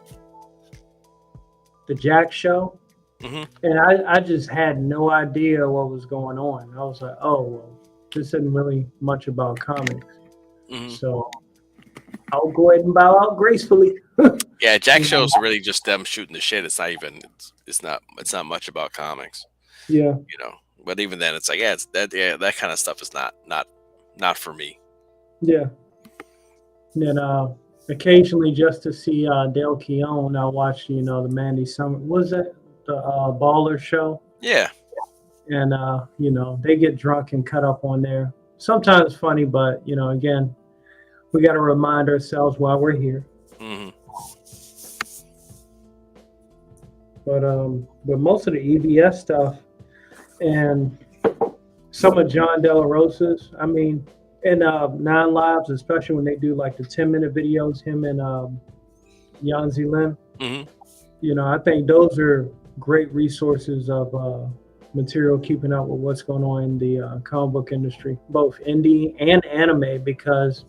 The Jack Show. And I just had no idea what was going on. I was like, oh, well, this isn't really much about comics. So I'll go ahead and bow out gracefully. Yeah, Jack Show's really just them shooting the shit. It's not even it's not much about comics. Yeah. But even then it's like, that kind of stuff is not for me. Yeah. And then occasionally just to see Dale Keown, I watched, the Mandy Summer. Was that the Baller Show? Yeah. And they get drunk and cut up on there. Sometimes funny, but again, we got to remind ourselves why we're here. But most of the EBS stuff and some of John De La Rosa's, I mean, and Nine Lives, especially when they do like the 10-minute videos, him and Yanzi Lin. I think those are great resources of material keeping up with what's going on in the comic book industry, both indie and anime, because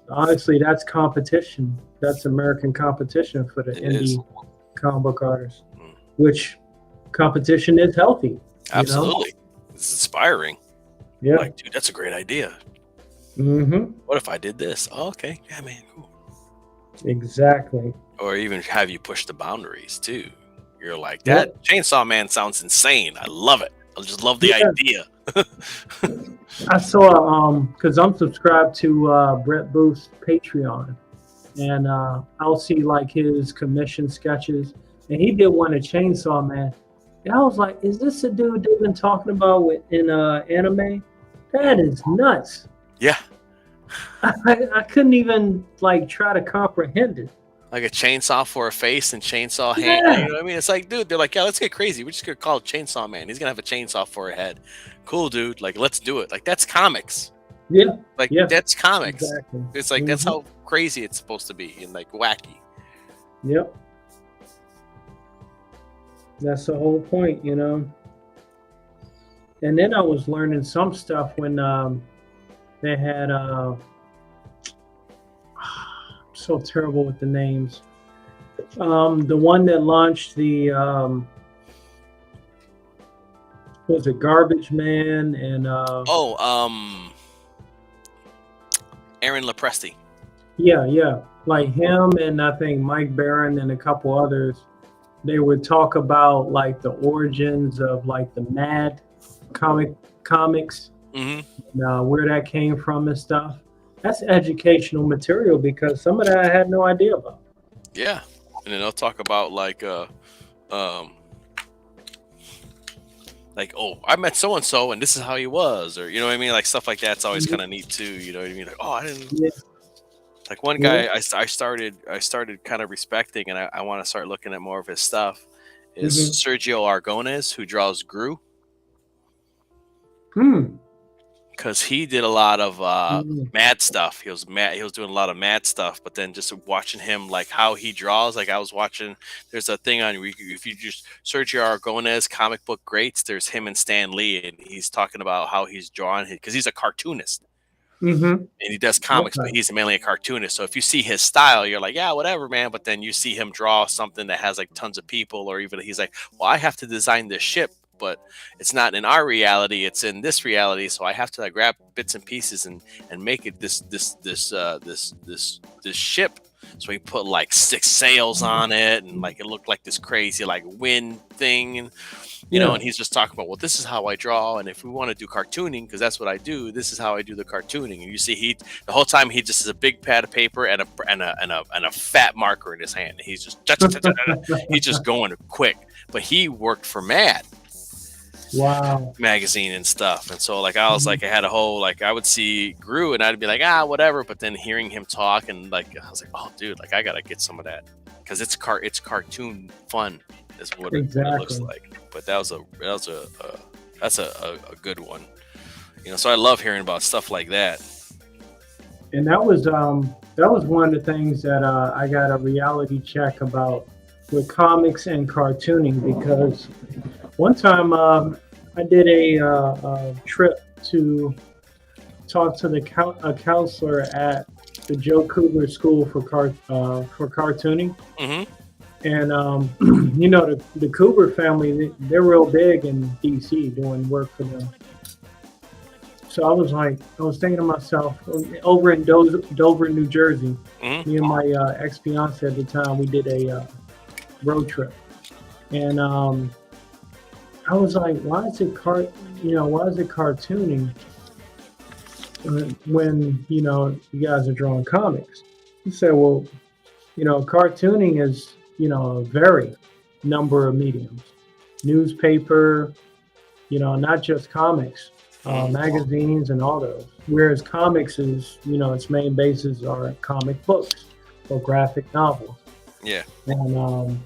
honestly, that's competition. That's American competition for the indie comic book artists, which competition is healthy. Absolutely. It's inspiring. Yeah. Like, dude, that's a great idea. What if I did this? Oh, okay. Yeah, man. Cool. Exactly. Or even have you push the boundaries too. You're like, that Chainsaw Man sounds insane. I love it. I just love the idea. I saw because I'm subscribed to Brett Booth's Patreon, and I'll see like his commission sketches, and he did one of Chainsaw Man, and I was like, is this the dude they've been talking about in anime? That is nuts. Yeah. I couldn't even like try to comprehend it. Like a chainsaw for a face and chainsaw hand. You know what I mean? It's like, dude, they're like, yeah, let's get crazy. We're just gonna call it Chainsaw Man. He's gonna have a chainsaw for a head. Cool, dude. Like, let's do it. Like, that's comics. Yeah. Like, that's comics. Exactly. It's like that's how crazy it's supposed to be and like wacky. Yep. That's the whole point, And then I was learning some stuff when they had so terrible with the names. The one that launched the was it Garbage Man and Aaron Lepresti. Yeah. Like him and I think Mike Barron and a couple others, they would talk about like the origins of like the Mad comics, where that came from and stuff. That's educational material because some of that I had no idea about. Yeah, and then they'll talk about like, oh, I met so and so, and this is how he was, or you know what I mean, like stuff like that's always kind of neat too. You know what I mean? Like, oh, I didn't. Yeah. Like one guy I started kind of respecting, and I want to start looking at more of his stuff. Is Sergio Aragonés, who draws Gru. Because he did a lot of mad stuff. He was doing a lot of mad stuff. But then just watching him, like how he draws, like I was watching. There's a thing on if you just Sergio Aragonés comic book greats. There's him and Stan Lee, and he's talking about how he's drawn because he's a cartoonist. And he does comics, but he's mainly a cartoonist. So if you see his style, you're like, yeah, whatever, man. But then you see him draw something that has like tons of people, or even he's like, well, I have to design this ship, but it's not in our reality; it's in this reality. So I have to like, grab bits and pieces and make it this ship. So he put like 6 sails on it, and like it looked like this crazy like wind thing, and you know, and he's just talking about, well, this is how I draw, and if we want to do cartooning, because that's what I do, this is how I do the cartooning. And you see, the whole time he just has a big pad of paper and a fat marker in his hand. He's just he's just going quick. But he worked for Mad. Wow. magazine and stuff. And so like I was like I had a whole like I would see Gru and I'd be like whatever, but then hearing him talk and like I was like, oh dude, like I gotta get some of that because it's cartoon fun is what it looks like. But that's a good one, you know. So I love hearing about stuff like that. And that was one of the things that I got a reality check about with comics and cartooning, because one time I did a trip to talk to a counselor at the Joe Kugler School for cartooning. Mm-hmm. And you know, the Kugler family, they're real big in DC doing work for them. So I was thinking to myself, over in Dover, New Jersey, me and my ex-fiance at the time, we did a road trip. And I was like, why is it cartooning when, you know, you guys are drawing comics? He said, well, you know, cartooning is, you know, a very number of mediums. Newspaper, you know, not just comics. Magazines and all those. Whereas comics is, you know, its main bases are comic books or graphic novels. Yeah. And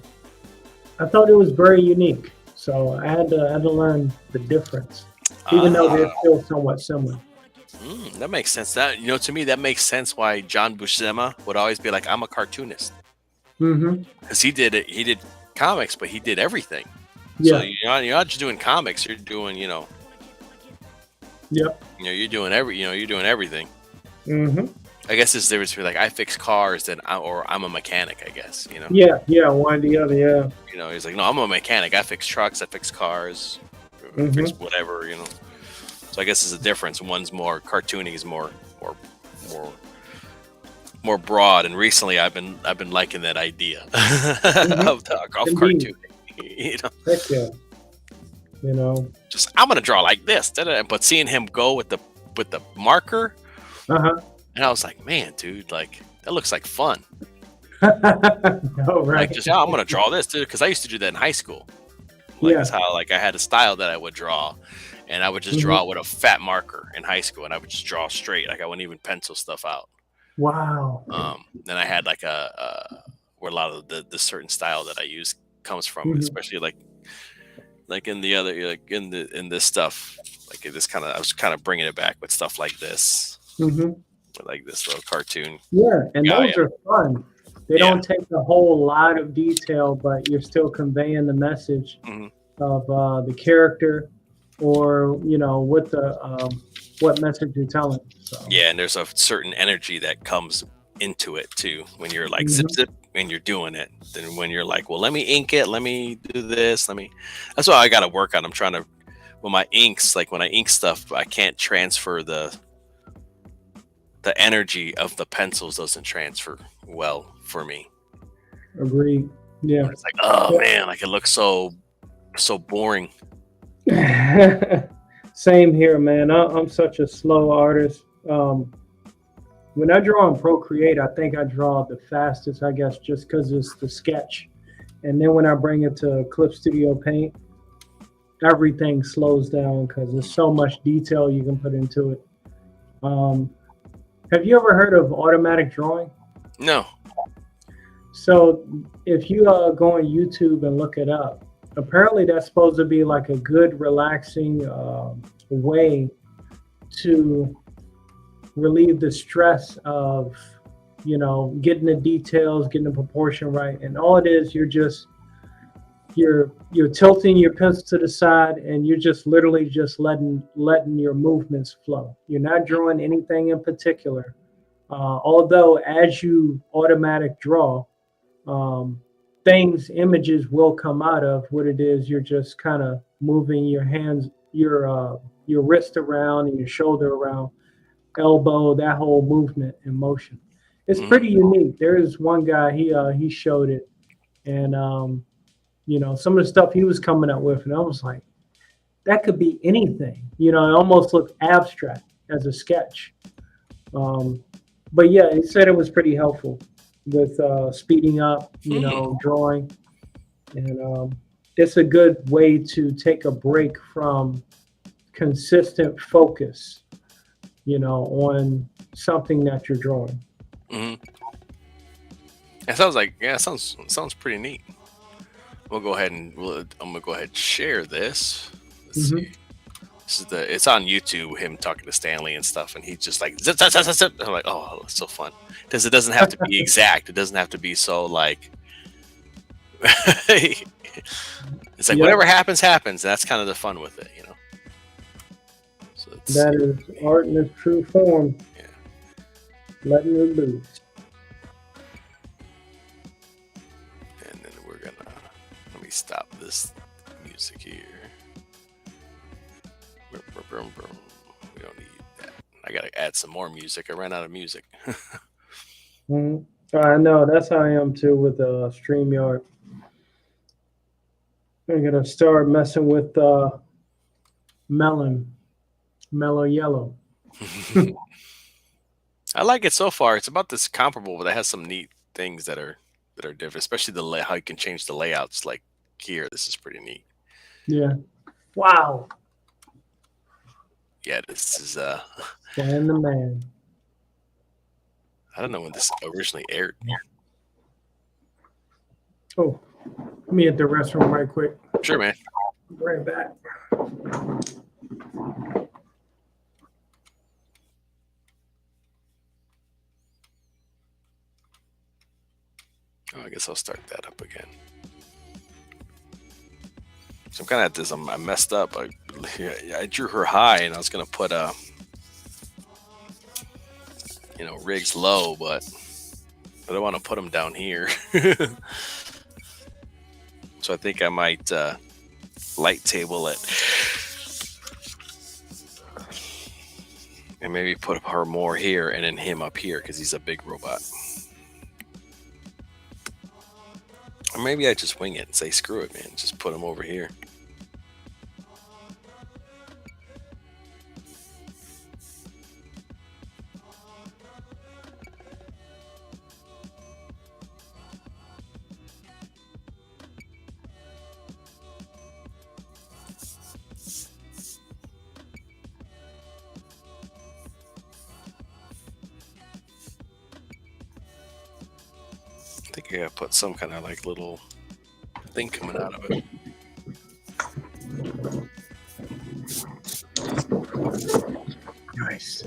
I thought it was very unique. So I had to learn the difference, even though they're still somewhat similar. That makes sense. That, you know, to me, that makes sense why John Buscema would always be like, I'm a cartoonist. Because he did comics, but he did everything. Yeah. So you're not just doing comics, you're doing, you know, yep. You know, you're doing everything. Mm-hmm. I guess there's a difference between like I fix cars or I'm a mechanic, I guess, you know. Yeah, one or the other, yeah. You know, he's like, no, I'm a mechanic. I fix trucks, I fix cars, I fix whatever, you know. So I guess there's a difference. One's more cartooning is more broad, and recently I've been liking that idea of cartooning. You know? Heck yeah. You know, just I'm gonna draw like this, but seeing him go with the marker, and I was like, man, dude, like that looks like fun. Oh, right. Like just I'm gonna draw this, dude, because I used to do that in high school. Like that's how like I had a style that I would draw, and I would just draw with a fat marker in high school, and I would just draw straight, like I wouldn't even pencil stuff out. Wow. Then I had like where a lot of the certain style that I use comes from, especially like in the other, like in this stuff, like this kind of, I was kind of bringing it back with stuff like this, like this little cartoon. Yeah, and those are fun. They don't take a whole lot of detail, but you're still conveying the message of the character, or you know what message you're telling. So. Yeah, and there's a certain energy that comes into it too when you're like zip and you're doing it. Then when you're like, well, let me ink it, let me do this, that's what I got to work on. I'm trying to, with my inks, like when I ink stuff, I can't transfer the energy of the pencils, doesn't transfer well for me. Agreed. Yeah. It's like, oh man, like it looks so boring. Same here, man. I'm such a slow artist. When I draw in Procreate, I think I draw the fastest, I guess, just because it's the sketch. And then when I bring it to Clip Studio Paint, everything slows down because there's so much detail you can put into it. Have you ever heard of automatic drawing? No. So if you go on YouTube and look it up, apparently that's supposed to be like a good, relaxing way to relieve the stress of, you know, getting the details, getting the proportion right. And all it is, you're tilting your pencil to the side, and you're just literally just letting your movements flow. You're not drawing anything in particular. Although as you automatic draw, images will come out of what it is. You're just kind of moving your hands, your wrist around and your shoulder around, elbow, that whole movement and motion. It's pretty unique. There is one guy, he showed it, and you know, some of the stuff he was coming up with, and I was like, that could be anything. You know, it almost looked abstract as a sketch. But yeah, he said it was pretty helpful with speeding up, you know, drawing. And it's a good way to take a break from consistent focus, on something that you're drawing. Mm-hmm. It sounds like sounds pretty neat. We'll go ahead and I'm gonna go ahead and share this. Let's see. This is it's on YouTube. Him talking to Stanley and stuff, and he's just like zip, zip, zip, zip, zip. I'm like, oh, that's so fun because it doesn't have to be exact. It doesn't have to be so like. It's like whatever happens. That's kind of the fun with it, So that is art in its true form. Yeah. Letting it loose. And then we're gonna let me stop this music here. We don't need that. I gotta add some more music. I ran out of music. I know, that's how I am too with StreamYard. I'm gonna start messing with Mellow Yellow. I like it so far. It's about this comparable, but it has some neat things that are different, especially how you can change the layouts. Like here, this is pretty neat. Yeah. Wow. Yeah, this is Dan the man. I don't know when this originally aired. Oh, let me hit the restroom right quick. Sure, man. Right back. Oh, I guess I'll start that up again. So I'm kind of at this. I messed up. I drew her high, and I was gonna put rigs low, but I don't want to put them down here. So I think I might light table it, and maybe put her more here, and then him up here because he's a big robot. Or maybe I just wing it and say, screw it, man. Just put him over here. I think I gotta put some kind of like little thing coming out of it. Nice.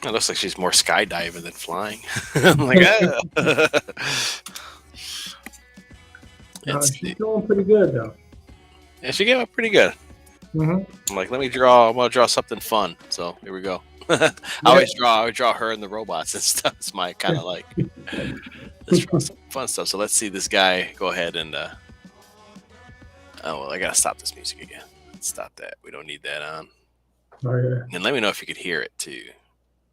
It looks like she's more skydiving than flying. I'm like, She's doing pretty good though. Yeah, she came up pretty good. I'm like, I'm gonna draw something fun. So here we go. I always draw her and the robots and stuff. It's my kind of like, let's draw some fun stuff. So let's see this guy go ahead and oh well, I gotta stop this music again. Let's stop that. We don't need that on. Oh yeah. And let me know if you could hear it too.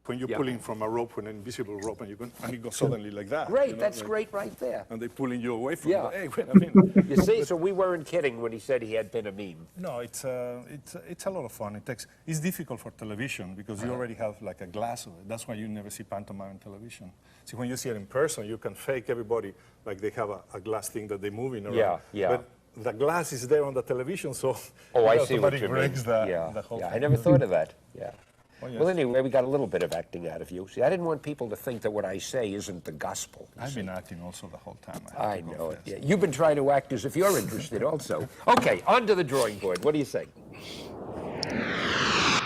When you're pulling from a rope, an invisible rope, and it goes suddenly like that. Great, that's great right there. And they're pulling you away from Yeah. it. Hey, You see, so we weren't kidding when he said he had been a meme. no, it's a lot of fun. It's difficult for television because you already have like a glass of it. That's why you never see pantomime on television. See, when you see it in person, you can fake everybody like they have a glass thing that they're moving around. Yeah. But the glass is there on the television, so I it see what you mean. breaks the whole Yeah, thing. I never thought of that. Yeah. Oh, yes. Well, anyway, we got a little bit of acting out of you. See, I didn't want people to think that what I say isn't the gospel. I've been acting also the whole time. I know it. Yeah. You've been trying to act as if you're interested also. Okay, on to the drawing board. What do you think?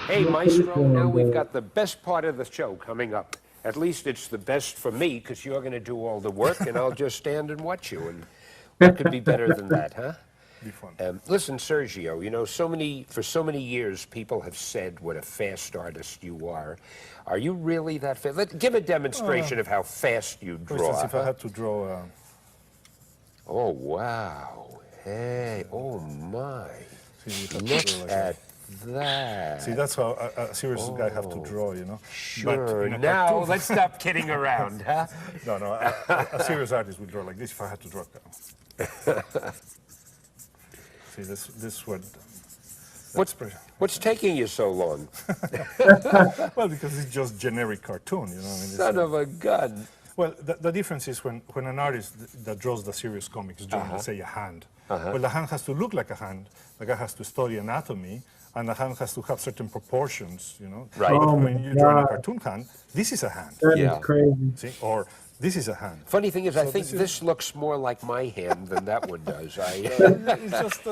Hey, Maestro, now we've got the best part of the show coming up. At least it's the best for me, because you're going to do all the work, and I'll just stand and watch you. And what could be better than that, huh? Be fun. Listen, Sergio, for so many years, people have said what a fast artist you are. Are you really that fast? Give a demonstration of how fast you For draw. instance, if I had to draw... Oh, wow. Hey, oh, my. see, you have to Look draw like at that. See, that's how a serious guy have to draw, Sure. in a Now, cartoon- let's stop kidding around, huh? No, a serious artist would draw like this if I had to draw. See, this would... What's taking you so long? Well, because it's just generic cartoon, Son of a gun. Well, the difference is when an artist that draws the serious comics drawing, let's say a hand, well, the hand has to look like a hand. The guy has to study anatomy, and the hand has to have certain proportions, you know. Right. But Oh when my you draw a God. cartoon hand, this is a hand. That Yeah. is crazy. See, or this is a hand. Funny thing is, I So think this is- this looks more like my hand than that one does. It's just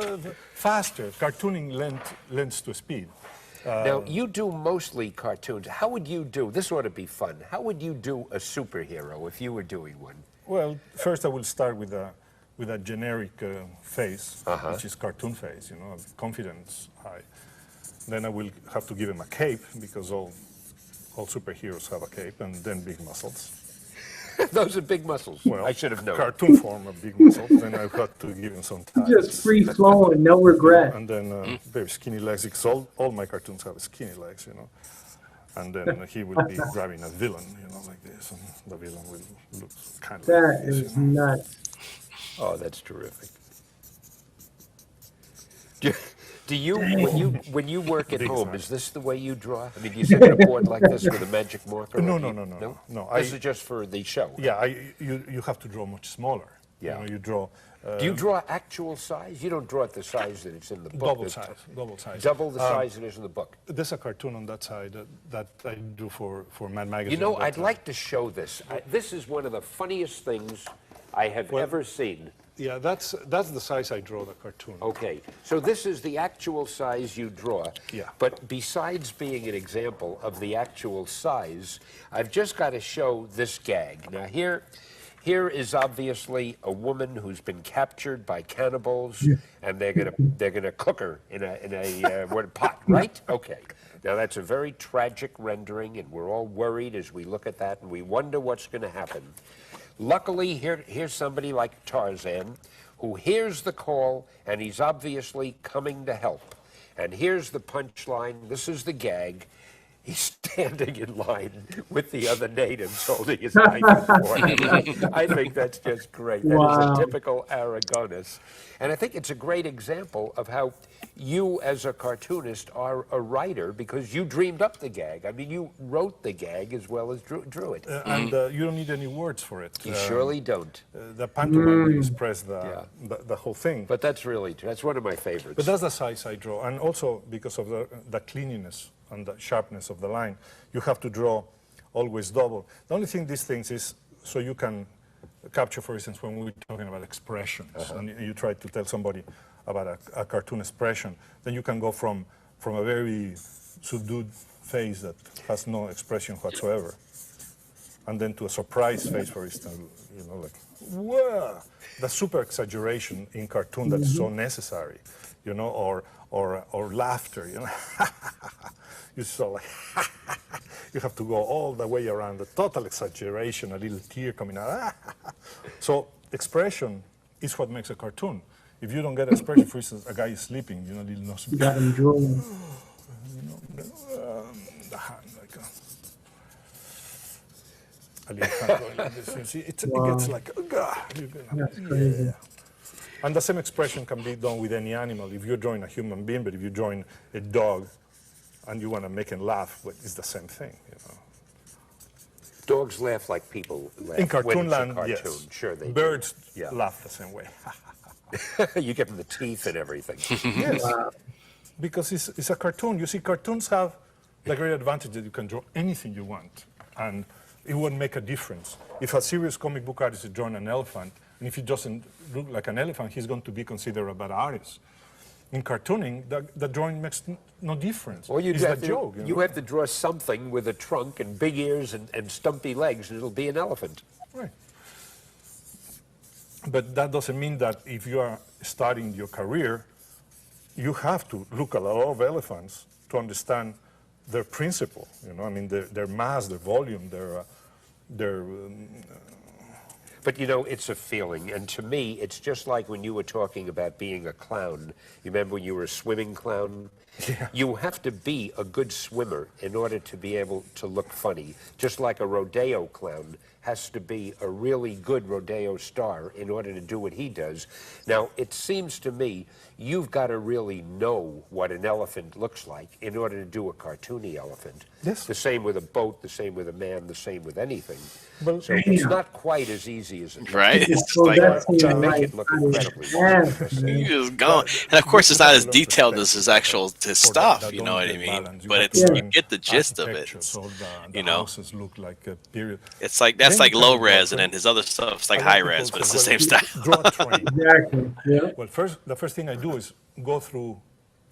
faster. Cartooning lends to speed. Now, you do mostly cartoons. How would you do, this ought to be fun, how would you do a superhero if you were doing one? Well, first I will start with a generic face, which is cartoon face, you know, confidence high. Then I will have to give him a cape because all superheroes have a cape, and then big muscles. Those are big muscles. I should have known. Cartoon form of big muscles. Then I've got to give him some ties. Just free flowing, no regret. And then very skinny legs, because all my cartoons have skinny legs, you know. And then he will be grabbing a villain, you know, like this, and the villain will look kind of like That this, is you know. nuts. Oh, that's terrific. Do you, when you work at Big home, smile. is this the way you draw? I mean, do you sit at a board like this with a magic marker? No, or no, do you- no. This is just for the show. Yeah, you have to draw much smaller. Yeah. You know, you draw Do you draw actual size? You don't draw it the size that it's in the book. double It's size. Double size. Double the size it is in the book. There's a cartoon on that side that I do for Mad Magazine. You know, at that I'd time. like to show this. This is one of the funniest things I have ever seen. Yeah, that's the size I draw the cartoon. Okay, so this is the actual size you draw. Yeah. But besides being an example of the actual size, I've just got to show this gag. Now here is obviously a woman who's been captured by cannibals, and they're gonna cook her in a pot, right? Okay. Now that's a very tragic rendering, and we're all worried as we look at that, and we wonder what's going to happen. Luckily, here's somebody like Tarzan who hears the call, and he's obviously coming to help. And here's the punchline. This is the gag. He's standing in line with the other natives holding his knife and fork. I think that's just great. That is Wow. a typical Aragonés. And I think it's a great example of how you, as a cartoonist, are a writer because you dreamed up the gag. I mean, you wrote the gag as well as drew it. And you don't need any words for it. You surely don't. The pantomime will express the whole thing. But that's one of my favorites. But that's the size I draw, and also because of the cleanliness and the sharpness of the line, you have to draw always double. The only thing these things is so you can capture, for instance, when we're talking about expressions, and you try to tell somebody about a cartoon expression, then you can go from a very subdued face that has no expression whatsoever, and then to a surprise face, for instance, you know, like, whoa! The super exaggeration in cartoon that's so necessary, you know, or laughter, you know. You saw like, you have to go all the way around, the total exaggeration, a little tear coming out. So expression is what makes a cartoon. If you don't get expression, for instance, a guy is sleeping, you know, little nose, You got him drooling. the hand like a little hand going like this. You see, it gets like, That's crazy. And the same expression can be done with any animal. If you're drawing a human being, but if you're drawing a dog, and you want to make him laugh, but it's the same thing, you know. Dogs laugh like people laugh In cartoon when it's a land, cartoon. yes. Sure they Birds Yeah. laugh the same way. do. You give them the teeth and everything. Yes, because it's a cartoon. You see, cartoons have the great advantage that you can draw anything you want, and it won't make a difference. If a serious comic book artist is drawing an elephant, and if he doesn't look like an elephant, he's going to be considered a bad artist. In cartooning, the drawing makes no difference. Or it's have a joke. you have to draw something with a trunk and big ears and stumpy legs, and it'll be an elephant. Right. But that doesn't mean that if you are starting your career, you have to look at a lot of elephants to understand their principle. You know, I mean, their mass, their volume, their But you know, it's a feeling, and to me, it's just like when you were talking about being a clown. You remember when you were a swimming clown? Yeah. You have to be a good swimmer in order to be able to look funny, just like a rodeo clown has to be a really good rodeo star in order to do what he does. Now, it seems to me you've got to really know what an elephant looks like in order to do a cartoony elephant. Yes. The same with a boat, the same with a man, the same with anything. Well, So it's not quite as easy as it Right? It's just Well, like that's to the make right it look kind of incredibly chance, man. you just go, and of course it's not as detailed as his actual his stuff. You know what I mean? But it's you get the gist of it. You know, houses look like a period. it's like that's Then like you low can go res, to- and then his other stuff's like A lot high of res, people but it's the say, same well, style. Draw a train. Exactly. Yeah. Well, the first thing I do is go through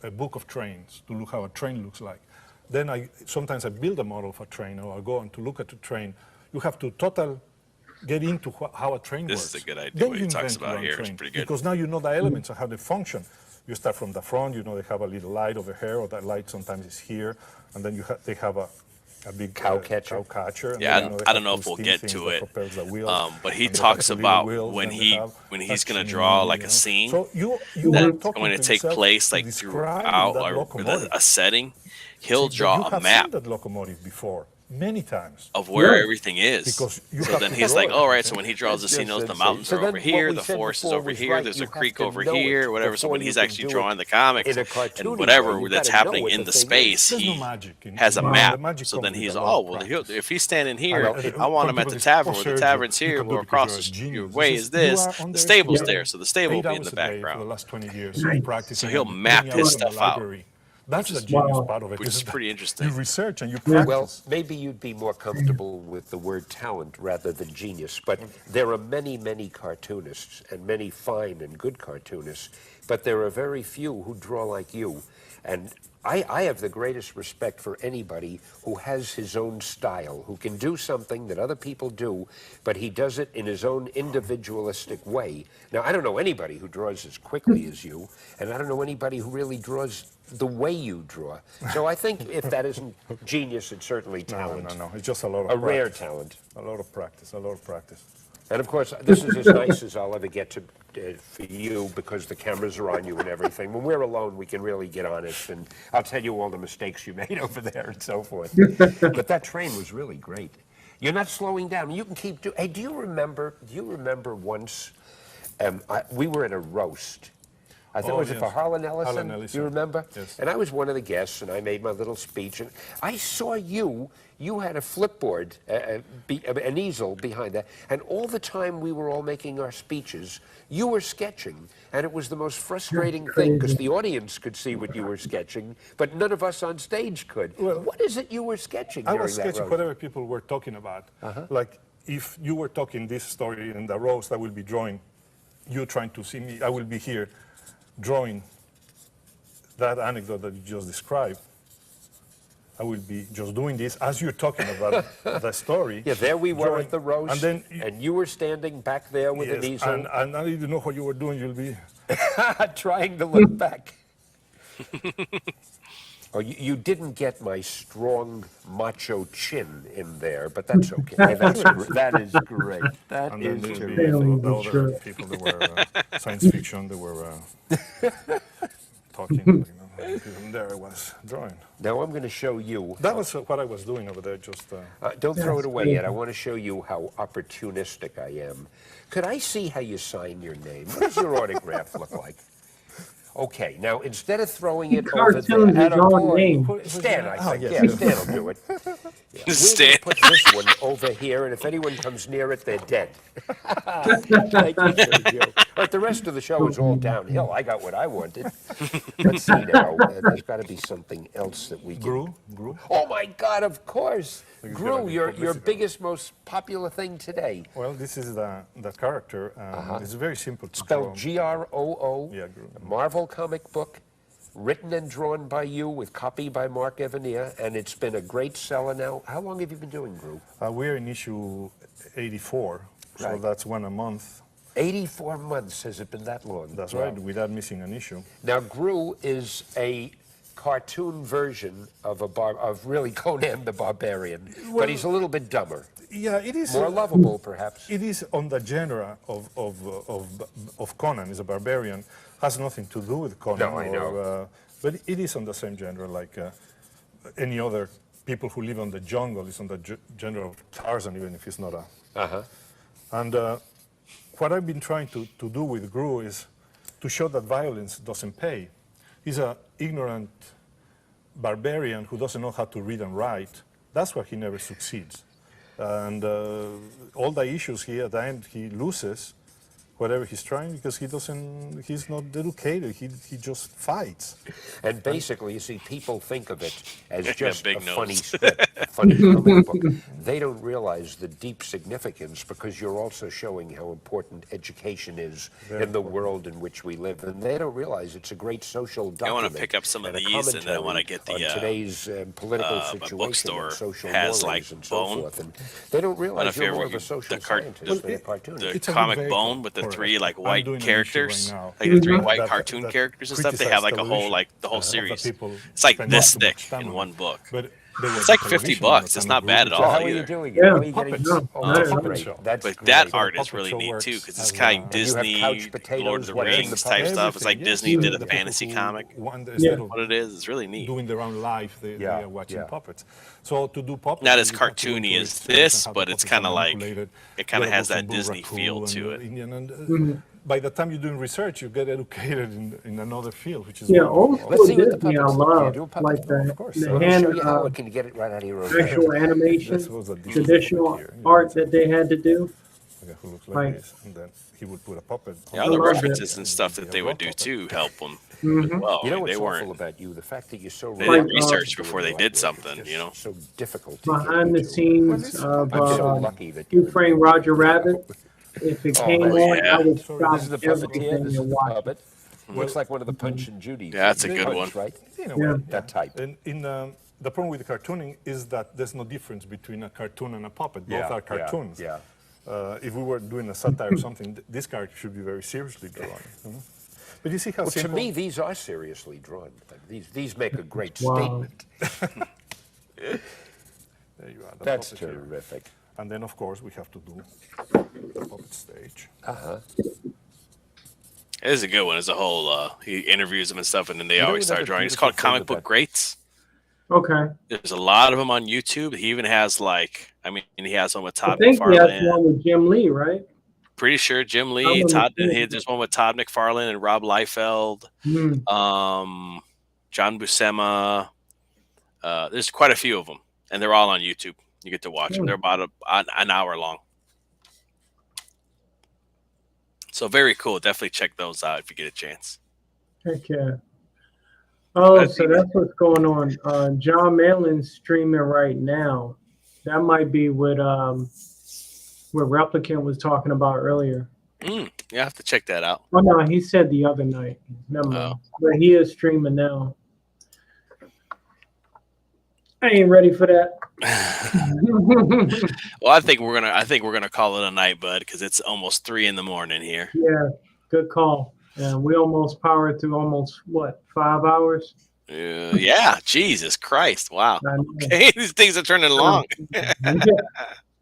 a book of trains to look how a train looks like. Then sometimes I build a model of a train, or I go on to look at the train. You have to get into how a train This works. is a good idea. Then What you he talks invent about your own here is train, pretty good. because now you know the elements and how they function. You start from the front. You know they have a little light over here, or that light sometimes is here, and then they have a big Cow catcher. Cow catcher. And Yeah, then, I they don't have know those if we'll steam get things to that it. propels the wheels, But he and they talks have the little about wheels, when then they he have when he's a gonna chimney, draw like you a know. scene So you are are that's talking going to to take yourself, place like describing throughout that or with locomotive. a setting. He'll See, but draw you a have map seen that locomotive before, many times. of where Yeah. everything is. Because you So have then to he's draw like, it, all right, see? so when he draws That's this, he just knows the insane. mountains So are then over what here, we the said forest is before over was here, right. there's You a have creek to over know it here, whatever. So before when you he's can actually do it drawing the comics in a cartoony and way. whatever You that's gotta know happening what in the the thing space, There's no he magic. has a The map. magic So comes then with he's, a lot oh, of well, practice. if he's standing here, Well, I want him at the tavern. Well, the tavern's You here. can do Well, it because across you're a your genius. way This is you this. are The under stable's school there, so the stable will 8 be in hours the a day for the background. last 20 years, practicing. So he'll and map putting his hours in the stuff out. library. That's the is- genius Wow. part of it. Which is that pretty interesting. You research and you practice. Well, maybe you'd be more comfortable with the word talent rather than genius, but there are many, many cartoonists and many fine and good cartoonists, but there are very few who draw like you. And I have the greatest respect for anybody who has his own style, who can do something that other people do, but he does it in his own individualistic way. Now, I don't know anybody who draws as quickly as you, and I don't know anybody who really draws the way you draw. So I think if that isn't genius, it's certainly talent. No. It's just a lot of A rare practice. talent. A lot of practice. A lot of practice. And of course, this is as nice as I'll ever get to for you because the cameras are on you and everything. When we're alone, we can really get honest, and I'll tell you all the mistakes you made over there and so forth. But that train was really great. You're not slowing down. You can keep doing. Hey, do you remember once we were at a roast? I think Oh, was it for yes. Harlan Ellison? Harlan Ellison. You remember? Yes. And I was one of the guests, and I made my little speech. And I saw you. You had a flipboard, an easel behind that, and all the time we were all making our speeches, you were sketching, and it was the most frustrating thing because the audience could see what you were sketching, but none of us on stage could. Well, what is it you were sketching I during was that sketching roast? whatever people were talking about. Like if you were talking this story in the roast, I will be drawing. You trying to see me, I will be here drawing that anecdote that you just described. I will be just doing this as you're talking about the story. Yeah, there we were drawing, at the roast, and then and you were standing back there with an yes, easel, and I didn't know what you were doing. You'll be trying to look back. Oh, you didn't get my strong macho chin in there, but that's okay. That is great. That and is then there'll be terrific. the other people that were science fiction. They were talking. You know, and there I was drawing. Now I'm going to show you. That was what I was doing over there. Just Don't throw it That's away great. yet. I want to show you how opportunistic I am. Could I see how you sign your name? What does your autograph look like? Okay, now instead of throwing it over Cartoon there, his own name. Stan, I think. yes. Yeah, Stan will do it. Yeah. We're Stan. going to put this one over here, and if anyone comes near it, they're dead. Thank you, Sergio. All right, the rest of the show is all downhill. I got what I wanted. Let's see now. There's got to be something else that we can... Gru. Oh, my God, of course. It's Gru, gonna be your publicity. biggest, most popular thing today. Well, this is the character. It's very simple to Spelled draw. G-R-O-O. Yeah, Gru. A Marvel comic book, written and drawn by you with copy by Mark Evanier, and it's been a great seller now. How long have you been doing Gru? We're in issue 84, so Right. that's one a month. 84 months. Has it been that long? That's Wow. right, without missing an issue. Now, Gru is a cartoon version of really Conan the Barbarian, but he's a little bit dumber. Yeah, it is More lovable, perhaps. It is on the genre of Conan. Is a barbarian. Has nothing to do with Conan. No, I know. But it is on the same genre like any other people who live on the jungle. Is on the genre of Tarzan, even if it's not a. And what I've been trying to do with Gru is to show that violence doesn't pay. He's an ignorant barbarian who doesn't know how to read and write. That's why he never succeeds. And all the issues here at the end, he loses whatever he's trying because he's not educated. He just fights. And basically, you see, people think of it as just big a nose. funny script, a funny comic book. They don't realize the deep significance because you're also showing how important education is in the world in which we live. And they don't realize it's a great social document. I want to pick up some of a these, and then I want to get the on today's political situation bookstore and social has, mores like, and so Bone. forth. And they don't I realize don't know you're if more you of a social the scientist than a cartoonist. the It's a good comic vehicle Bone with the for three it. like I'm white doing an issue characters, right now like the three Mhm. white that- cartoon that characters and stuff. They criticize have like a whole television, like the whole the series. people It's like spend this too much thick time in on one it. book. But they were It's the like 50 television bucks. on It's the not Gru, bad at which So all how are either. you doing? Yeah. How are you getting Puppets. No, Oh, no, the no. puppet great. show. That's But great. that So art is puppet really show neat works too, because it's as kind of a- And you have Disney, couch potatoes, Lord of the what's in Rings the type puppet? stuff. It's like Everything, yes. Disney did a The people fantasy who comic. want- Yeah. instead of What it is, it's really neat. doing their own life, they Yeah, are watching yeah. puppets. So to do puppets, Not as you have to go cartoony into as research this, and how but the it's puppets kind are of like manipulated. it kind of Get a has book that from Bull Disney Raccoon feel and to the it. Indian, and by the time you're doing research, you get educated in another field, which is Yeah, wonderful. old Let's school see what the Disney I puppets look. Do you love, do a puppet? like Oh, of the, course. the Let me Let me hand, show you how it can get it right out of your own actual head. animation, This was a Disney traditional puppet here, you know, art it's a- that they had to do. Okay, who looks like Like- this, and then he would put a puppet. Yeah, on all the love references that. and stuff that they would do too help them as Mhm. well. You know I mean, what's they awful weren't about you? The fact that you're so they Like, didn't research before they doing did artwork is something, just you know. So difficult to get Behind the into. scenes of I'm so uh, lucky that Who you're Framed Roger Rabbit. If it Oh, came that's- on, yeah. I would Sorry, stop This is the puppeteer. everything This is and the watch it. puppet. Looks like one of the Punch and Judy. Yeah, that's a things. good Punch, one. right? In a Yeah. way, That type. And the problem with the cartooning is that there's no difference between a cartoon and a puppet. Both Yeah, are cartoons. Yeah. If we were doing a satire or something, this character should be very seriously drawn. But you see how Well, to simple. me, these are seriously drawn. These make a great Wow. statement. There you are. the That's puppet here. terrific. And then, of course, we have to do the puppet stage. It is a good one as a whole. He interviews them and stuff, and then they You know always start another drawing. It's beautiful called thing Comic Book about- Greats. Okay. There's a lot of them on YouTube. He even has like, I mean, he has one with I Todd think he has McFarlane. one with Jim Lee, right? Pretty sure Jim Lee, I'm on Todd. the team. There's one with Todd McFarlane and Rob Liefeld. Hmm. John Buscema. There's quite a few of them, and they're all on YouTube. You get to watch them. They're about an hour long. So very cool. Definitely check those out if you get a chance. Heck yeah. Oh, so that's what's going on. John Malin's streaming right now. That might be what Replicant was talking about earlier. You have to check that out. Oh no, he said the other night. Never mind. Oh. But he is streaming now. I ain't ready for that. Well, I think we're gonna call it a night, bud, because it's almost 3 a.m. here. Yeah, good call. And we almost powered through almost what, 5 hours? Yeah, Jesus Christ! Wow. I know. Okay, these things are turning long.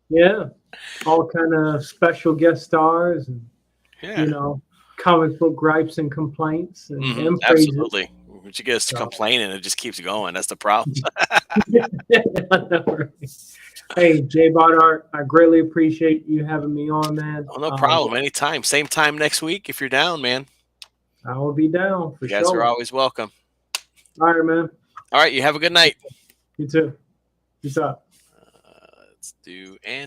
Yeah, all kind of special guest stars, and Yeah, you know, comic book gripes and complaints, and, Mhm, and praises. absolutely. But you get us So- complaining, it just keeps going. That's the problem. Hey, JBot Art, I greatly appreciate you having me on, man. Oh, no problem. Anytime. Same time next week if you're down, man. I will be down for You guys sure. are always welcome. All right, man. All right, you have a good night. You too. Peace out. Let's do and.